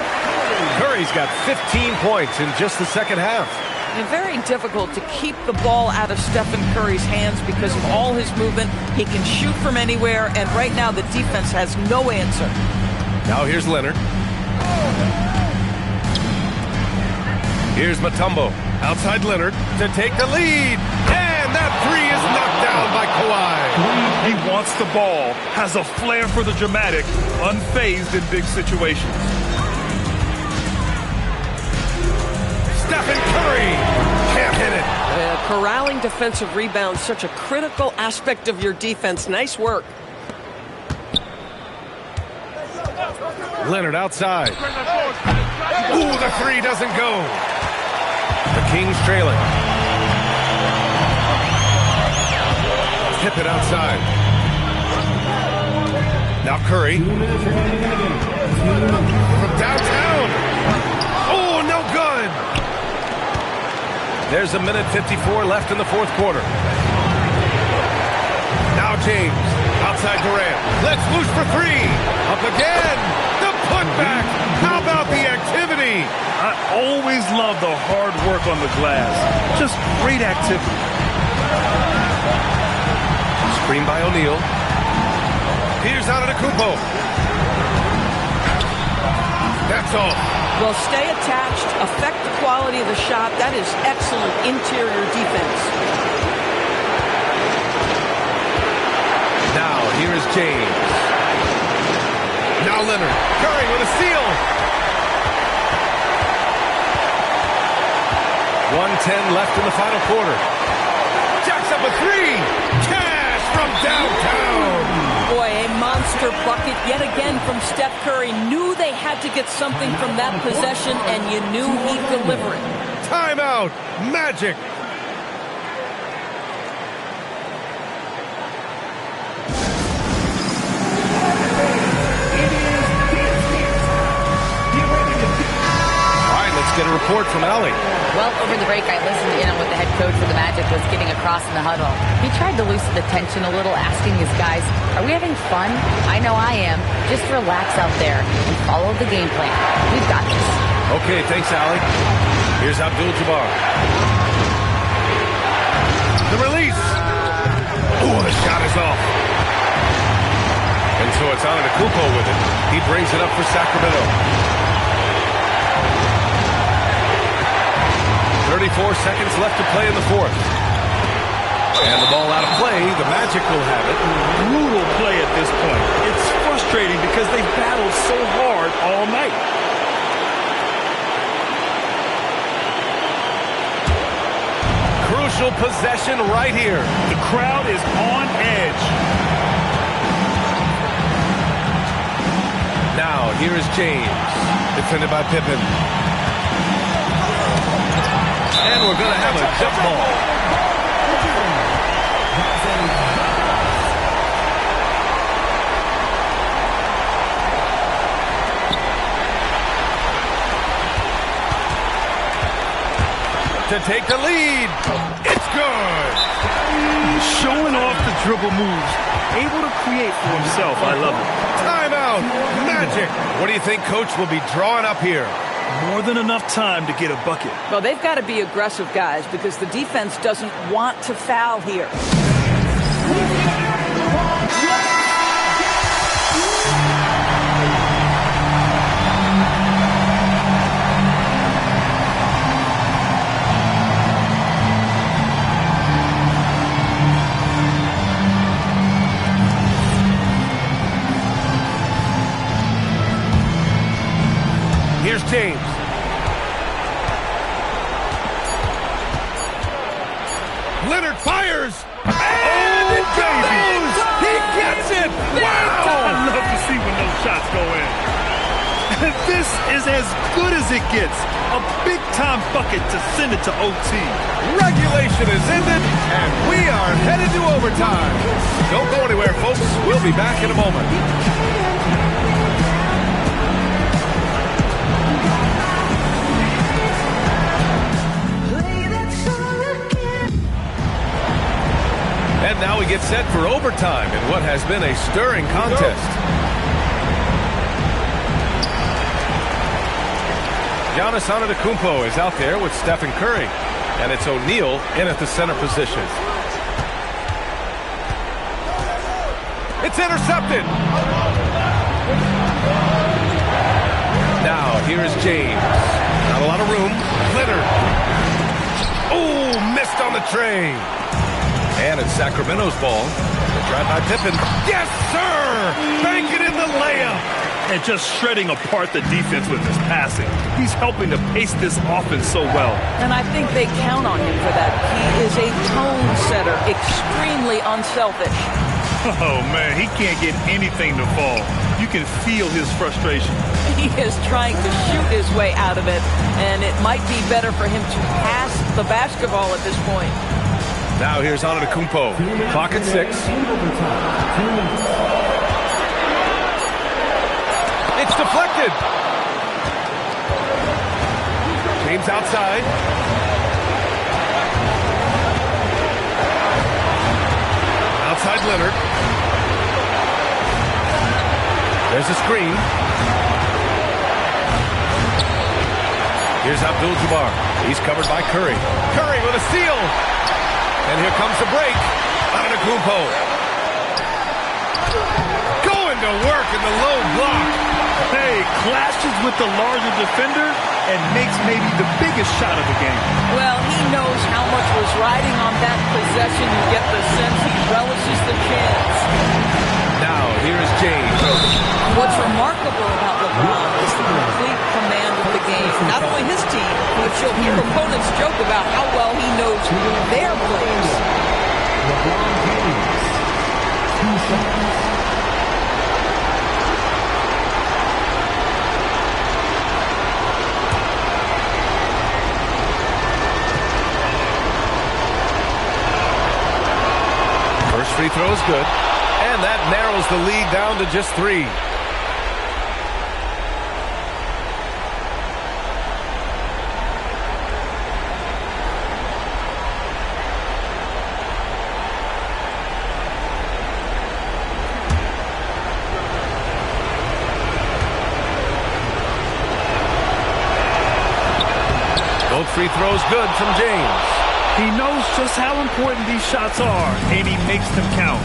Curry's got 15 points in just the second half.
And very difficult to keep the ball out of Stephen Curry's hands because of all his movement. He can shoot from anywhere, and right now the defense has no answer.
Now here's Leonard. Here's Mutombo. Outside Leonard to take the lead. And that three is knocked down by Kawhi.
He wants the ball, has a flair for the dramatic, unfazed in big situations.
Stephen Curry can't hit it.
Corralling defensive rebounds, such a critical aspect of your defense. Nice work.
Leonard outside. Ooh, the three doesn't go. The Kings trailing. Pippen outside. Now Curry. From downtown. Oh, no good. There's a minute 54 left in the fourth quarter. James. Outside Durant. Let's loose for three. Up again. The putback. How about the activity?
I always love the hard work on the glass. Just great activity.
Screen by O'Neal. Here's Antetokounmpo. That's all.
Well, stay attached, affect the quality of the shot. That is excellent interior defense.
Now, here is James. Now Leonard. Curry with a steal. 1:10 left in the final quarter. Jacks up a three. Cash from downtown.
Boy, a monster bucket yet again from Steph Curry. Knew they had to get something from that possession, and you knew he'd deliver it.
Timeout. Magic. Get a report from Allie.
Well, over the break, I listened in on what the head coach for the Magic was getting across in the huddle. He tried to loosen the tension a little, asking his guys, are we having fun? I know I am. Just relax out there and follow the game plan. We've got this.
Okay, thanks, Allie. Here's Abdul-Jabbar. The release. Oh, the shot is off. And so it's Antetokounmpo with it. He brings it up for Sacramento. 34 seconds left to play in the fourth. And the ball out of play. The Magic will have it.
Brutal play at this point. It's frustrating because they've battled so hard all night.
Crucial possession right here.
The crowd is on edge.
Now, here is James. Defended by Pippen. And we're going to have a jump ball. To take the lead. It's good.
Showing off the dribble moves. Able to create for himself. I love it.
Timeout. Magic. What do you think Coach will be drawing up here?
More than enough time to get a bucket.
Well, they've got to be aggressive, guys, because the defense doesn't want to foul here.
Here's James. Leonard fires. And it goes. He gets it. Wow.
I love to see when those shots go in. This is as good as it gets. A big-time bucket to send it to OT.
Regulation is ended, and we are headed to overtime. Don't go anywhere, folks. We'll be back in a moment. And now we get set for overtime in what has been a stirring contest. Giannis Antetokounmpo is out there with Stephen Curry. And it's O'Neal in at the center position. It's intercepted. Now, here is James. Not a lot of room. Leonard. Oh, missed on the tray. And it's Sacramento's ball. Drive by Pippen. Yes, sir! Bank it in the layup.
And just shredding apart the defense with his passing. He's helping to pace this offense so well.
And I think they count on him for that. He is a tone setter, extremely unselfish.
Oh, man, he can't get anything to fall. You can feel his frustration.
He is trying to shoot his way out of it, and it might be better for him to pass the basketball at this point.
Now here's Antetokounmpo. Clock at 6. It's deflected. James outside. Outside Leonard. Here's a screen. Here's Abdul-Jabbar. He's covered by Curry. Curry with a steal. And here comes the break. Antetokounmpo. Going to work in the low block.
Hey, clashes with the larger defender and makes maybe the biggest shot of the game.
Well, he knows how much was riding on that possession. You get the sense he relishes the chance.
Now, here is James.
What's remarkable about LeBron is the complete command of the game. Not only his team, but you'll hear opponents joke about how well he knows their players.
LeBron James, 2 shots.
First free throw is good. And that narrows the lead down to just 3. Both free throws good from James.
He knows just how important these shots are, and he makes them count.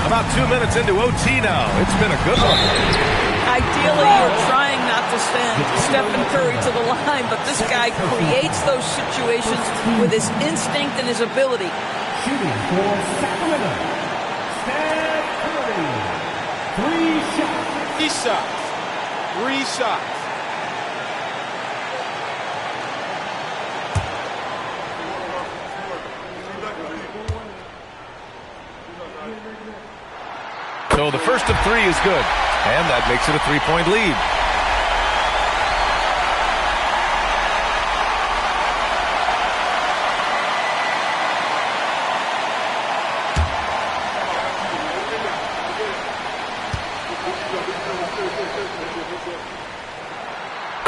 About 2 minutes into OT now. It's been a good one.
Ideally, you're trying not to send Stephen Curry to the line, but this guy creates those situations with his instinct and his ability.
Shooting for Sacramento, Steph Curry. 3 shots.
3 shots. 3 shots.
So the first of 3 is good, and that makes it a 3-point lead.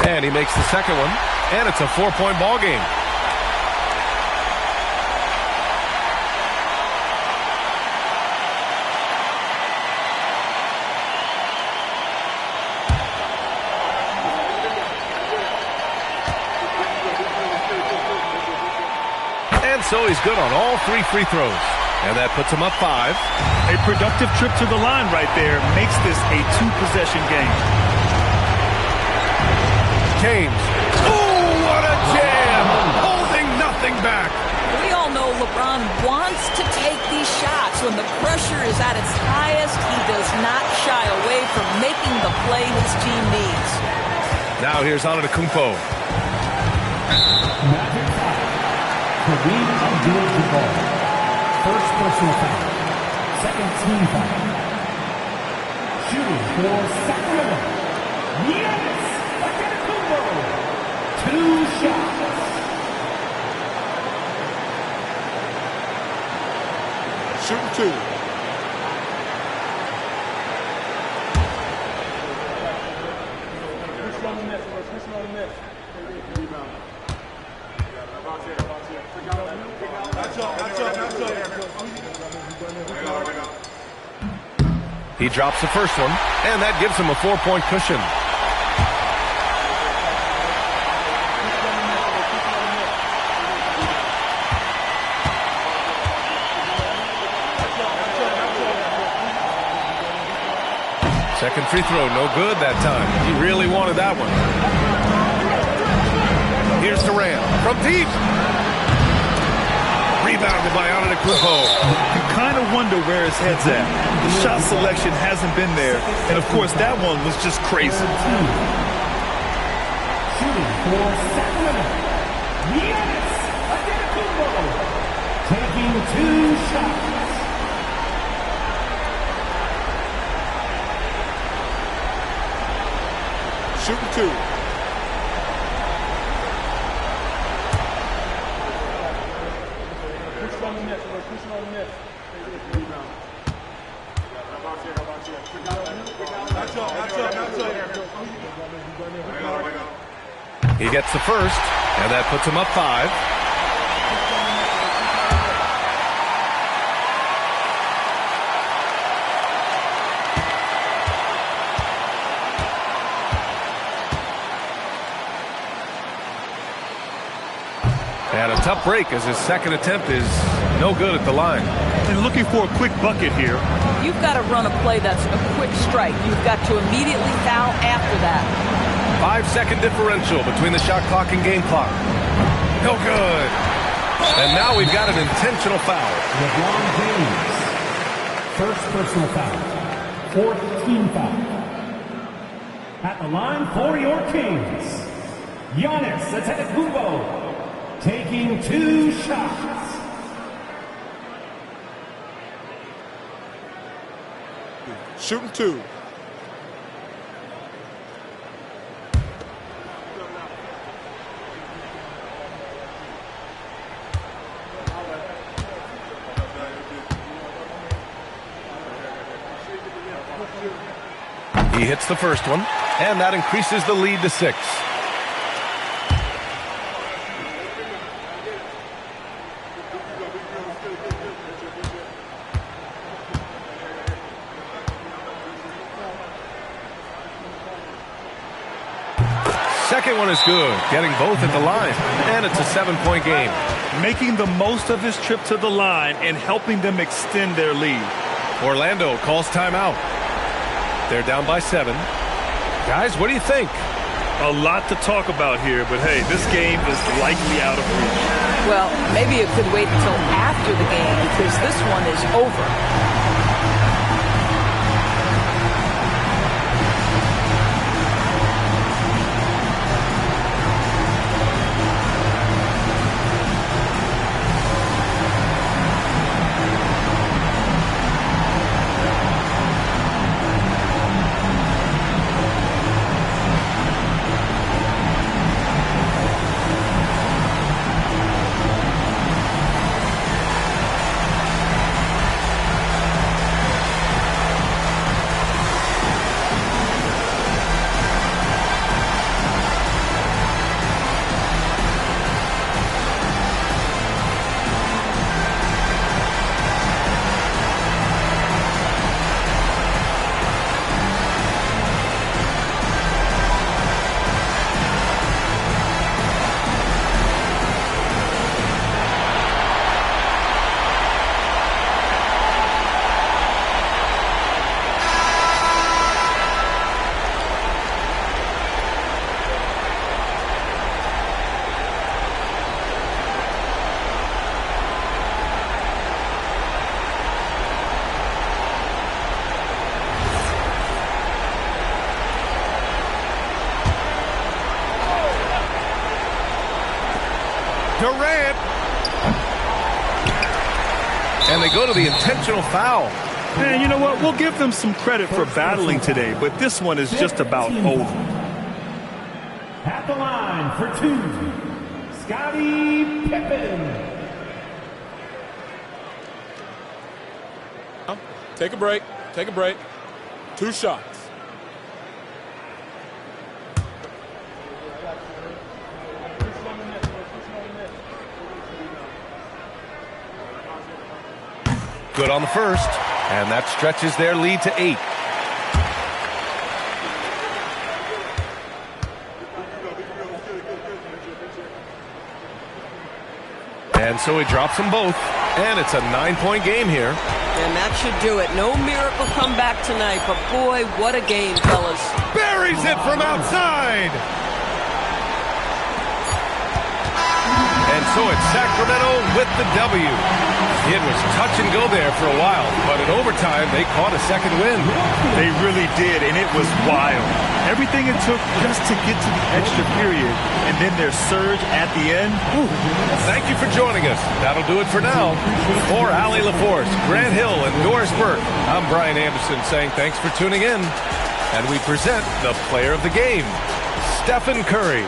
And he makes the second one, and it's a 4-point ball game. So he's good on all 3 free throws. And that puts him up 5.
A productive trip to the line right there makes this a 2-possession game.
James. Oh, what a jam! Holding nothing back.
We all know LeBron wants to take these shots. When the pressure is at its highest, he does not shy away from making the play his team needs.
Now here's Antetokounmpo.
Kareem Abdul-Jabbar, first personal foul, second team foul. Shooting for Sacramento, Giannis Antetokounmpo, 2 shots.
Shooting 2.
He drops the first one, and that gives him a 4-point cushion. Second free throw, no good that time. He really wanted that one. Here's Durant from deep. Rebounded by Antetokounmpo.
You kind of wonder where his head's at. The shot selection hasn't been there. And, of course, that one was just crazy.
Shooting for Sacramento, Giannis Antetokounmpo, taking 2 shots.
Shooting 2.
He gets the first, and that puts him up 5. And a tough break as his second attempt is no good at the line.
And looking for a quick bucket here.
You've got to run a play that's a quick strike. You've got to immediately foul after that.
5-second differential between the shot clock and game clock. No good. And now we've got an intentional foul.
LeBron James. First personal foul. Fourth team foul. At the line for your Kings, Giannis Antetokounmpo taking 2 shots.
Shooting 2.
He hits the first one, and that increases the lead to 6. Second one is good, getting both at the line, and it's a 7-point game.
Making the most of his trip to the line and helping them extend their lead.
Orlando calls timeout. They're down by 7. Guys, what do you think?
A lot to talk about here, but hey, this game is likely out of reach.
Well, maybe it could wait until after the game because this one is over.
Durant. And they go to the intentional foul.
And you know what? We'll give them some credit for battling today, but this one is just about over.
At the line for 2, Scottie Pippen.
Take a break. Take a break. 2 shots.
Good on the first, and that stretches their lead to 8. And so he drops them both, and it's a 9-point game here.
And that should do it. No miracle comeback tonight, but boy, what a game, fellas.
Buries it from outside. And so it's Sacramento with the W. It was touch and go there for a while, but in overtime, they caught a second win.
They really did, and it was wild. Everything it took just to get to the extra period, and then their surge at the end. Whew.
Thank you for joining us. That'll do it for now. For Allie LaForce, Grant Hill, and Doris Burke, I'm Brian Anderson saying thanks for tuning in. And we present the player of the game, Stephen Curry.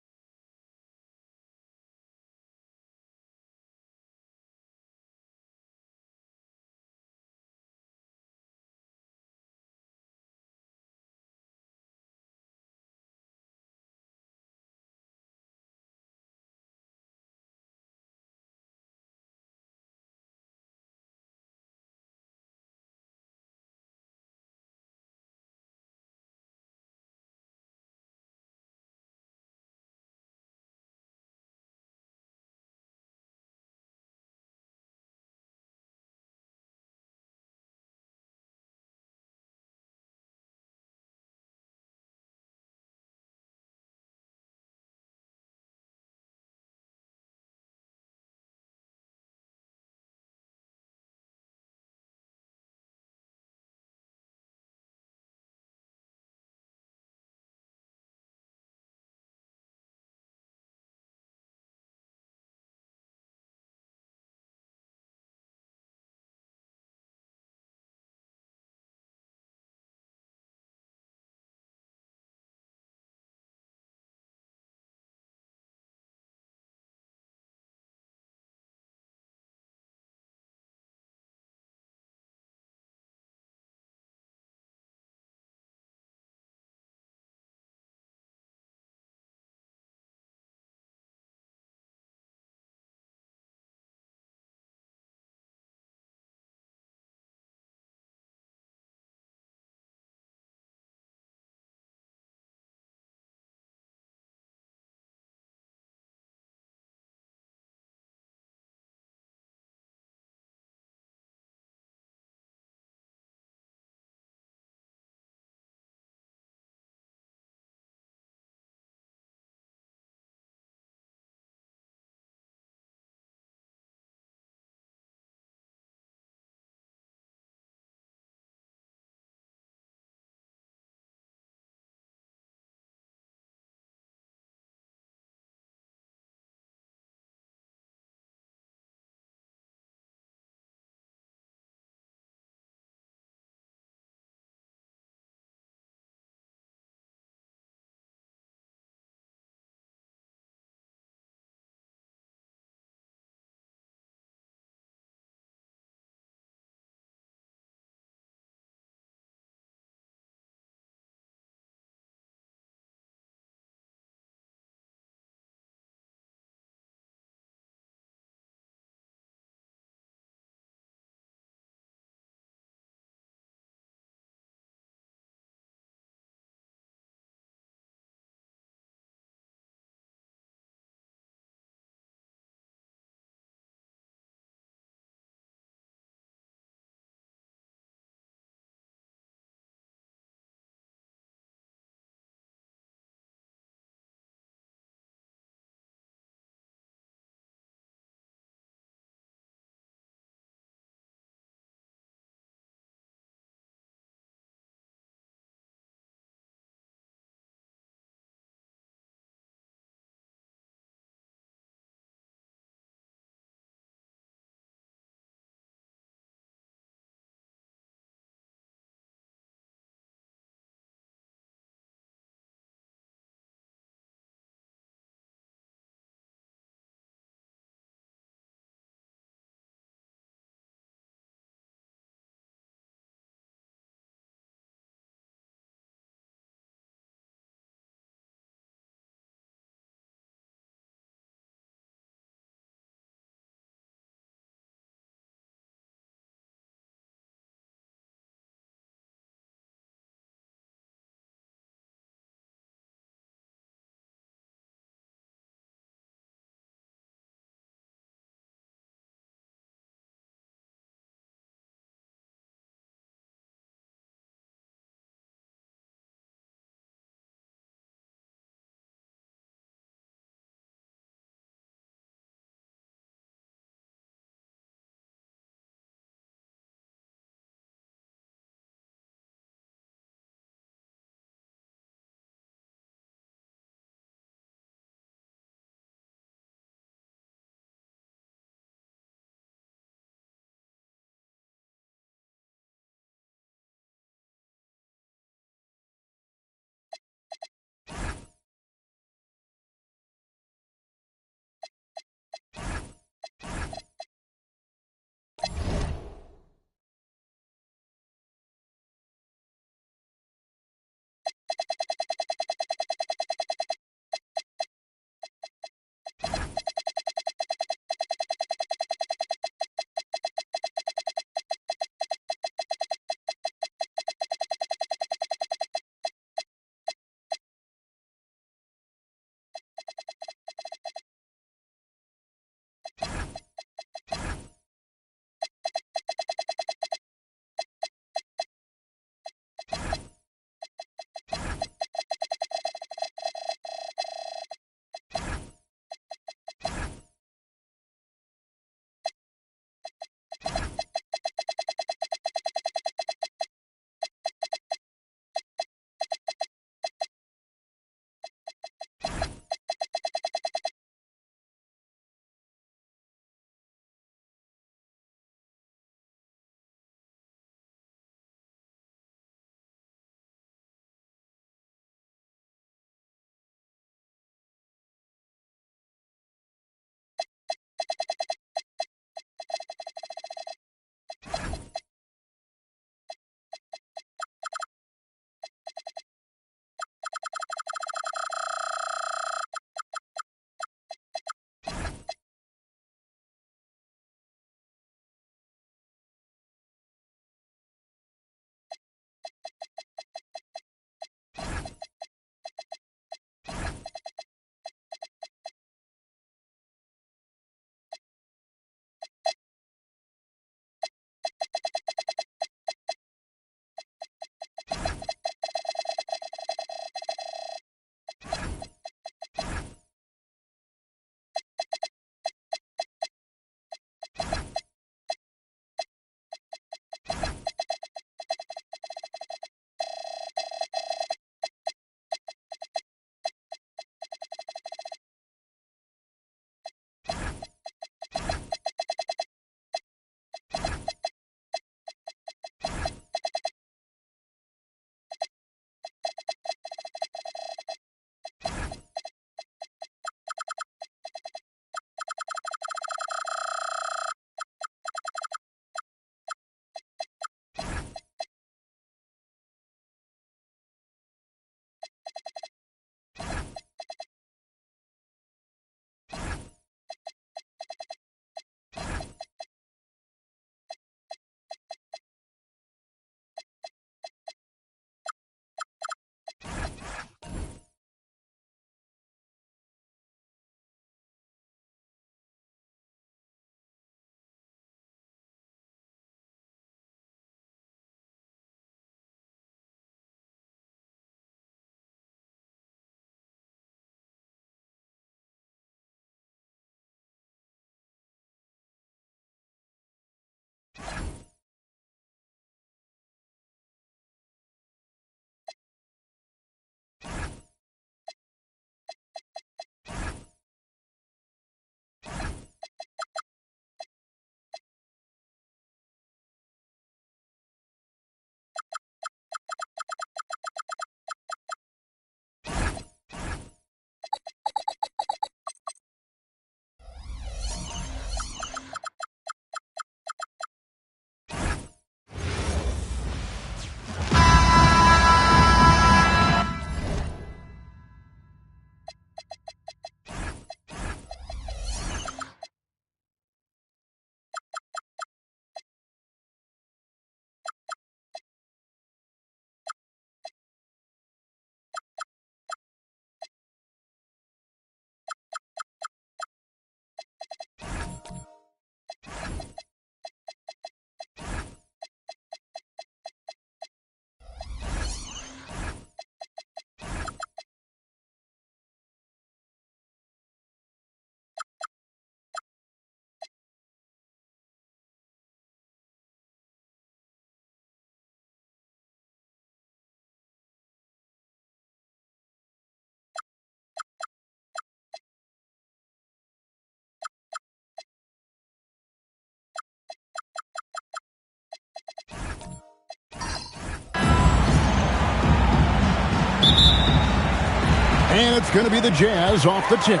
And it's going to be the Jazz off the tip.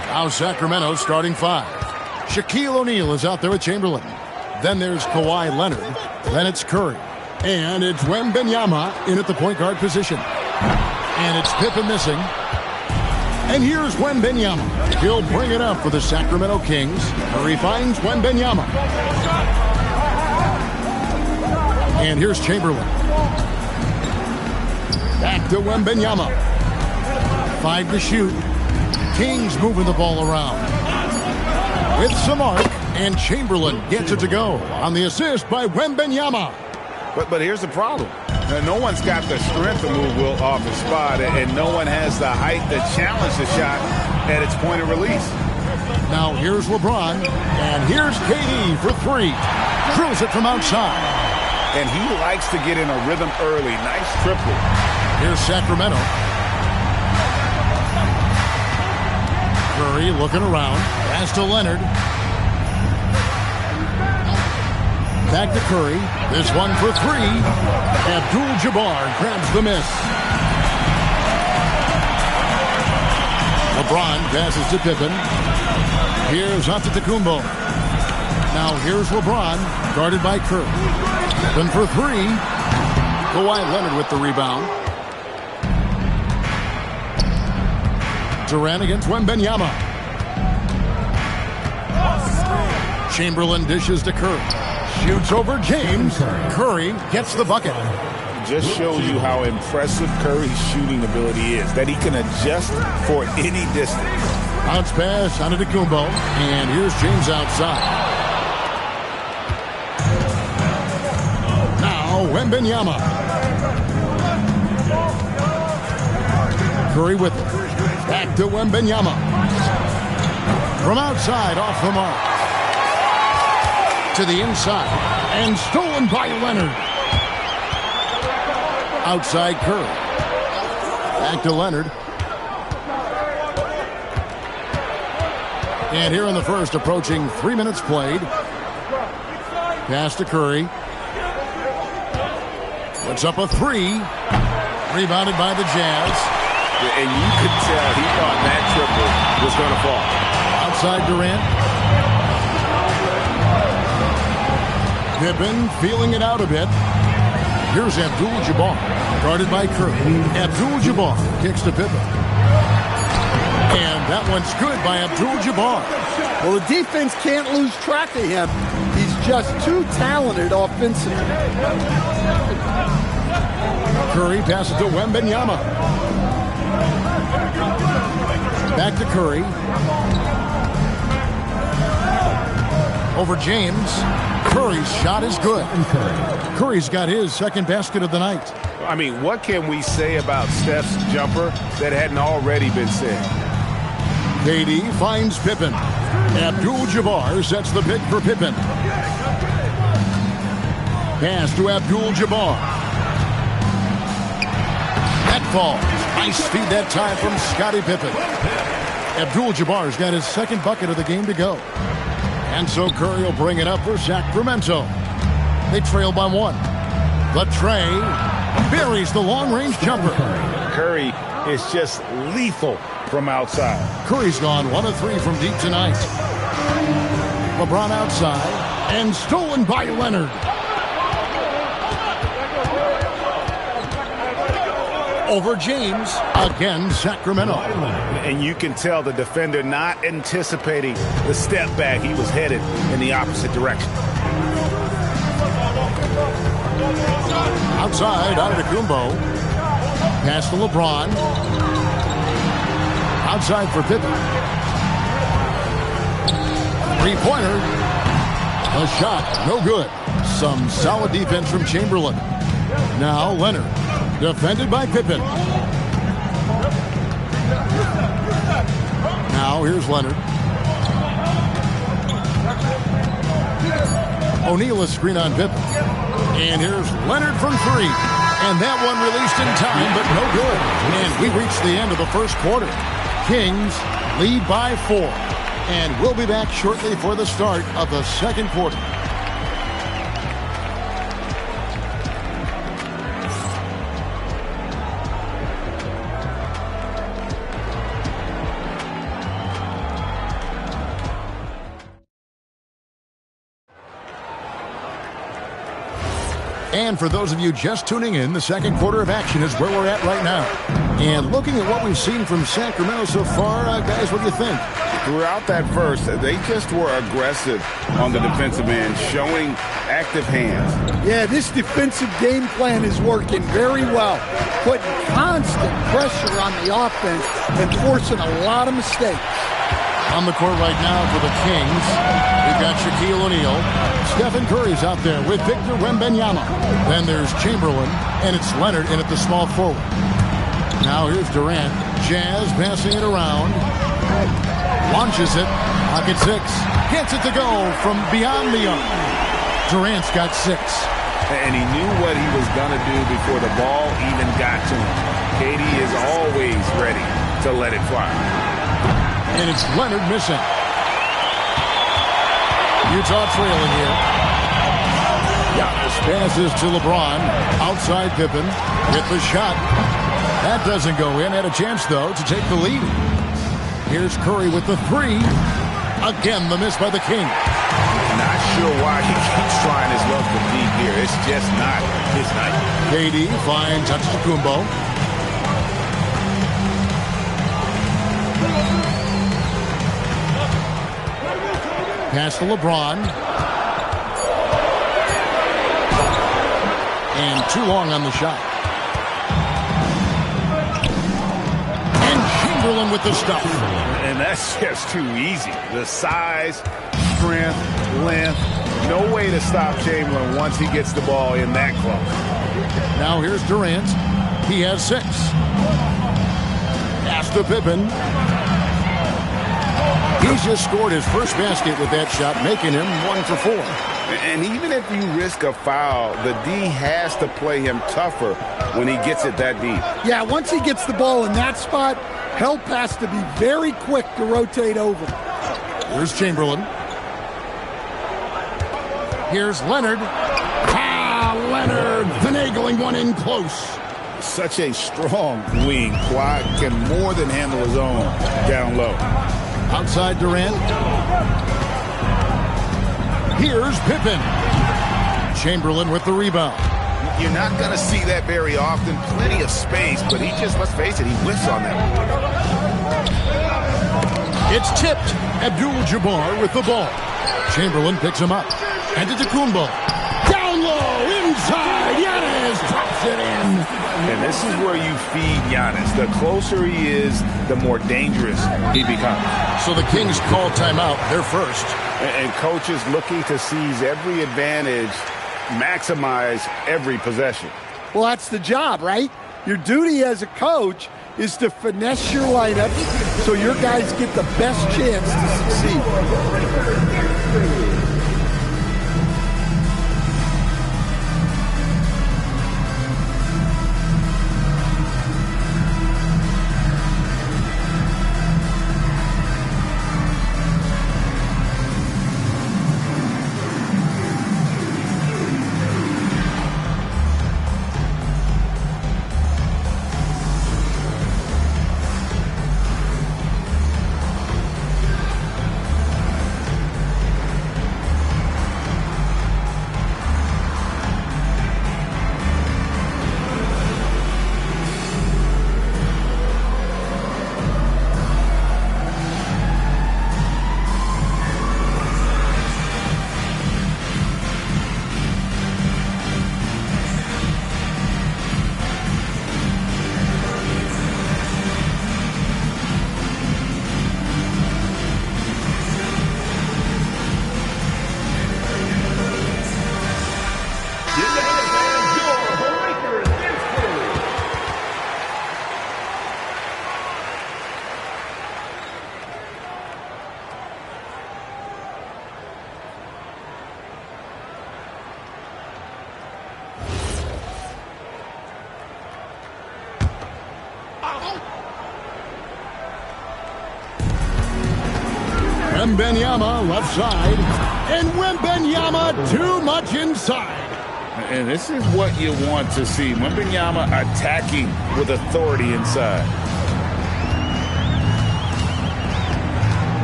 Now Sacramento starting 5. Shaquille O'Neal is out there with Chamberlain. Then there's Kawhi Leonard. Then it's Curry. And it's Wembanyama in at the point guard position. And it's Pippen missing. And here's Wembanyama. He'll bring it up for the Sacramento Kings. Curry finds Wembanyama. And here's Chamberlain. Back to Wembanyama. 5 to shoot. Kings moving the ball around. With some arc, and Chamberlain gets it to go on the assist by Wembanyama.
But here's the problem. No one's got the strength to move Will off the spot, and no one has the height to challenge the shot at its point of release.
Now here's LeBron, and here's KD for 3. Drills it from outside.
And he likes to get in a rhythm early. Nice triple.
Here's Sacramento. Curry looking around. Pass to Leonard. Back to Curry. This one for 3. Abdul-Jabbar grabs the miss. LeBron passes to Pippen. Here's Antetokounmpo. Now here's LeBron, guarded by Curry. Pippen for 3. Kawhi Leonard with the rebound. Durant against Wembanyama. Chamberlain dishes to Curry. Shoots over James. Curry gets the bucket.
Just shows you how impressive Curry's shooting ability is, that he can adjust for any distance.
Bounce pass Antetokounmpo, and here's James outside. Now Wembanyama. Curry with it. Back to Wembanyama. From outside, off the mark. To the inside, and stolen by Leonard. Outside Curry. Back to Leonard. And here in the first, approaching 3 minutes played. Pass to Curry. Puts up a 3. Rebounded by the Jazz.
And you could tell he thought that triple was going to fall.
Outside Durant. Pippen feeling it out a bit. Here's Abdul-Jabbar, guarded by Curry. Abdul-Jabbar kicks to Pippen. And that one's good by Abdul-Jabbar.
Well, the defense can't lose track of him. He's just too talented offensively.
Curry passes to Wembanyama. Back to Curry. Over James. Curry's shot is good. Curry's got his second basket of the night.
I mean, what can we say about Steph's jumper that hadn't already been said?
KD finds Pippen. Abdul-Jabbar sets the pick for Pippen. Pass to Abdul-Jabbar. That falls. Nice feed that time from Scottie Pippen. Abdul-Jabbar's got his second bucket of the game to go. And so Curry will bring it up for Sacramento. They trail by 1. But Trey buries the long-range jumper.
Curry is just lethal from outside.
Curry's gone 1 of 3 from deep tonight. LeBron outside and stolen by Leonard. Over James. Again, Sacramento.
And you can tell the defender not anticipating the step back. He was headed in the opposite direction.
Outside, Antetokounmpo. Pass to LeBron. Outside for Pippen. Three-pointer. A shot, no good. Some solid defense from Chamberlain. Now Leonard, defended by Pippen. Now here's Leonard. O'Neal is screen on Pippen. And here's Leonard from three. And that one released in time, but no good. And we reach the end of the first quarter. Kings lead by 4. And we'll be back shortly for the start of the second quarter. And for those of you just tuning in, the second quarter of action is where we're at right now. And looking at what we've seen from Sacramento so far, guys, what do you think?
Throughout that verse, they just were aggressive on the defensive end, showing active hands.
Yeah, this defensive game plan is working very well, putting constant pressure on the offense and forcing a lot of mistakes.
On the court right now for the Kings, we've got Shaquille O'Neal. Stephen Curry's out there with Victor Wembanyama. Then there's Chamberlain, and it's Leonard in at the small forward. Now here's Durant. Jazz passing it around. Launches it. Pocket 6. Gets it to go from beyond the arc. Durant's got 6.
And he knew what he was going to do before the ball even got to him. KD is always ready to let it fly.
And it's Leonard missing. Utah trailing here. Giannis passes to LeBron. Outside Pippen. Hit the shot. That doesn't go in. Had a chance, though, to take the lead. Here's Curry with the 3. Again, the miss by the King.
Not sure why he keeps trying his luck with deep here. It's just not his night.
KD finds Antetokounmpo. Pass to LeBron. And too long on the shot. And Chamberlain with the stuff.
And that's just too easy. The size, strength, length. No way to stop Chamberlain once he gets the ball in that close.
Now here's Durant. He has 6. Pass to Pippen. He's just scored his first basket with that shot, making him 1 for 4.
And even if you risk a foul, the D has to play him tougher when he gets it that deep.
Yeah, once he gets the ball in that spot, help has to be very quick to rotate over.
Here's Chamberlain. Here's Leonard. Leonard finagling one in close.
Such a strong wing. Kawhi can more than handle his own down low.
Outside Durant. Here's Pippen. Chamberlain with the rebound.
You're not going to see that very often. Plenty of space, but he just, let's face it, he whiffs on that.
It's tipped. Abdul-Jabbar with the ball. Chamberlain picks him up. Antetokounmpo. Down low, inside. Giannis drops it in.
And this is where you feed Giannis. The closer he is, the more dangerous he becomes.
So the Kings call timeout. They're first.
And coaches looking to seize every advantage, maximize every possession.
Well, that's the job, right? Your duty as a coach is to finesse your lineup so your guys get the best chance to succeed.
Wembanyama left side. And Wembanyama too much inside.
And this is what you want to see. Wembanyama attacking with authority inside.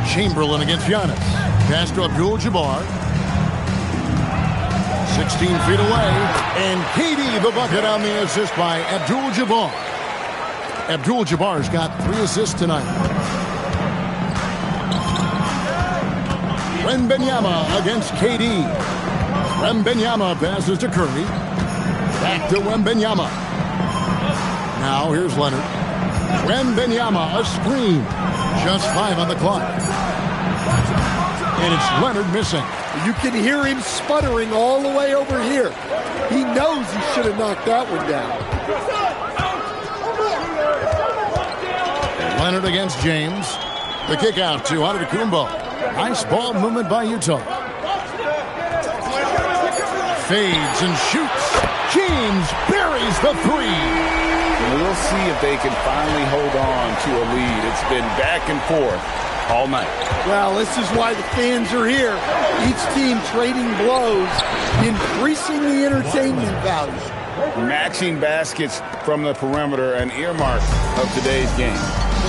Chamberlain against Giannis. Pass to Abdul-Jabbar. 16 feet away. And KD the bucket on the assist by Abdul-Jabbar. Abdul-Jabbar's got 3 assists tonight. Wembanyama against KD. Wembanyama passes to Curry. Back to Wembanyama. Now here's Leonard. Wembanyama, a screen. Just 5 on the clock. And it's Leonard missing.
You can hear him sputtering all the way over here. He knows he should have knocked that one down.
Leonard against James. The kick out to Antetokounmpo. Nice ball movement by Utah. Fades and shoots. James buries the 3.
We'll see if they can finally hold on to a lead. It's been back and forth all night.
Well, this is why the fans are here. Each team trading blows, increasing the entertainment value.
Matching baskets from the perimeter, an earmark of today's game.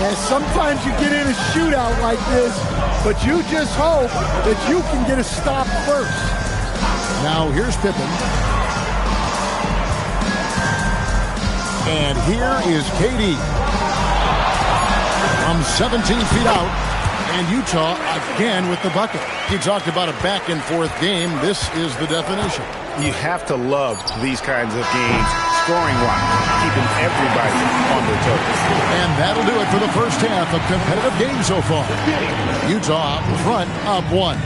Yeah, sometimes you get in a shootout like this, but you just hope that you can get a stop first.
Now here's Pippen. And here is KD. From 17 feet out. And Utah again with the bucket. He talked about a back-and-forth game. This is the definition.
You have to love these kinds of games, scoring-wise, keeping everybody on their toes.
And that'll do it for the first half of competitive game so far. Utah out in front, up 1.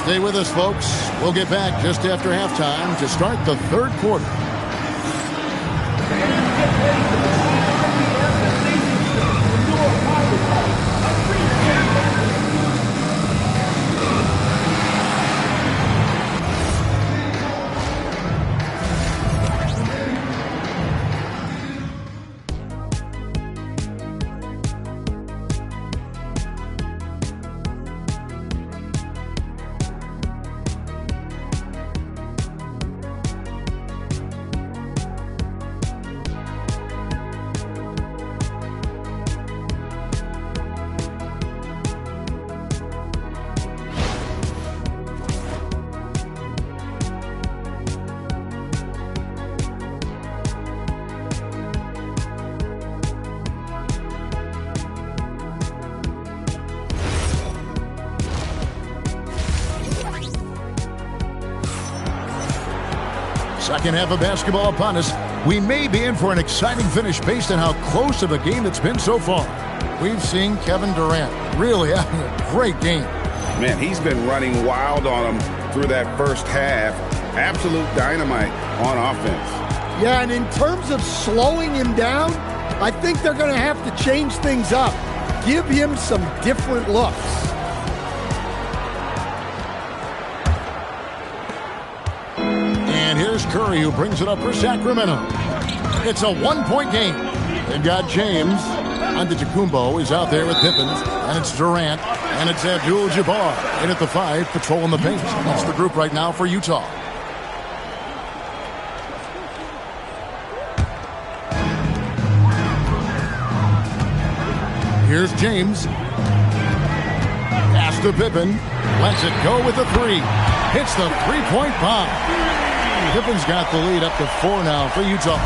Stay with us, folks. We'll get back just after halftime to start the third quarter. Second half of basketball upon us. We may be in for an exciting finish based on how close of a game it's been so far. We've seen Kevin Durant really having a great game.
Man, he's been running wild on him through that first half. Absolute dynamite on offense.
Yeah, and in terms of slowing him down, I think they're going to have to change things up. Give him some different looks.
And here's Curry, who brings it up for Sacramento. It's a one-point game. They've got James. Antetokounmpo is out there with Pippen. And it's Durant. And it's Abdul-Jabbar in at the 5, patrolling the paint. That's the group right now for Utah. Here's James. Pass to Pippen. Lets it go with the 3. Hits the three-point bomb. Pippen's got the lead up to 4 now for Utah.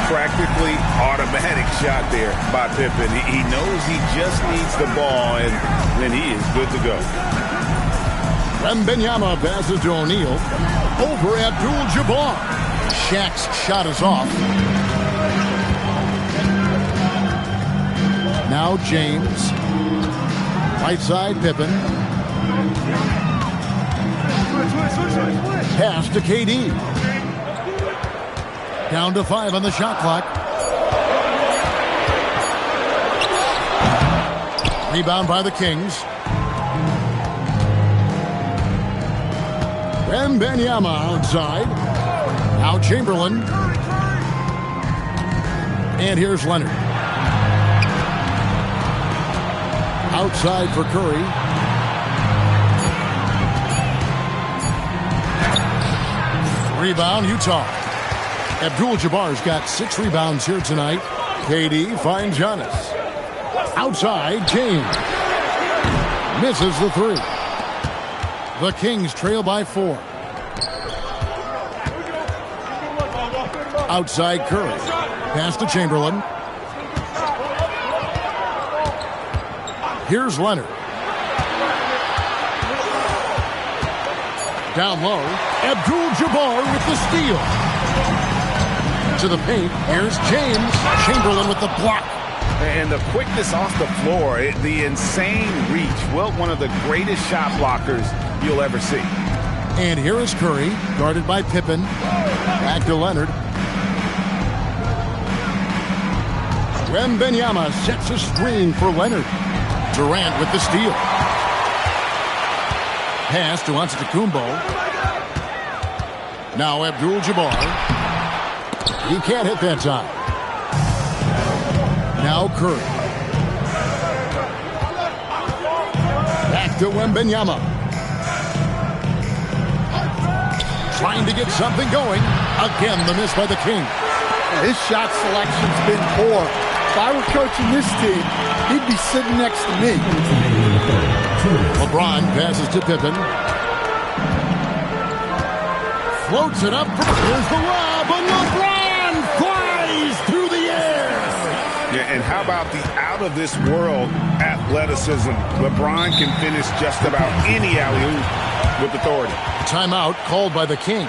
Practically automatic shot there by Pippen. He knows he just needs the ball, and then he is good to go.
Wembanyama passes to O'Neal. Over Abdul-Jabbar. Shaq's shot is off. Now James. Right side, Pippen. Pass to KD. Down to 5 on the shot clock. Rebound by the Kings. Wembanyama outside. Now Chamberlain. And here's Leonard. Outside for Curry. Rebound, Utah. Abdul-Jabbar's got 6 rebounds here tonight. KD finds Giannis. Outside, James. Misses the 3. The Kings trail by 4. Outside, Curry. Pass to Chamberlain. Here's Leonard. Down low, Abdul-Jabbar with the steal. To the paint, here's James. Chamberlain with the block.
And the quickness off the floor, the insane reach. Well, one of the greatest shot blockers you'll ever see.
And here is Curry, guarded by Pippen. Back to Leonard. Wembanyama sets a screen for Leonard. Durant with the steal. Pass to Antetokounmpo. Now Abdul-Jabbar. He can't hit that time. Now Curry. Back to Wembanyama. Trying to get something going. Again, the miss by the King.
His shot selection's been poor. If I were coaching this team, he'd be sitting next to me.
LeBron passes to Pippen. Floats it up. Here's the lob, and LeBron flies through the air.
Yeah, and how about the out-of-this-world athleticism? LeBron can finish just about any alley-oop with authority.
Timeout called by the Kings.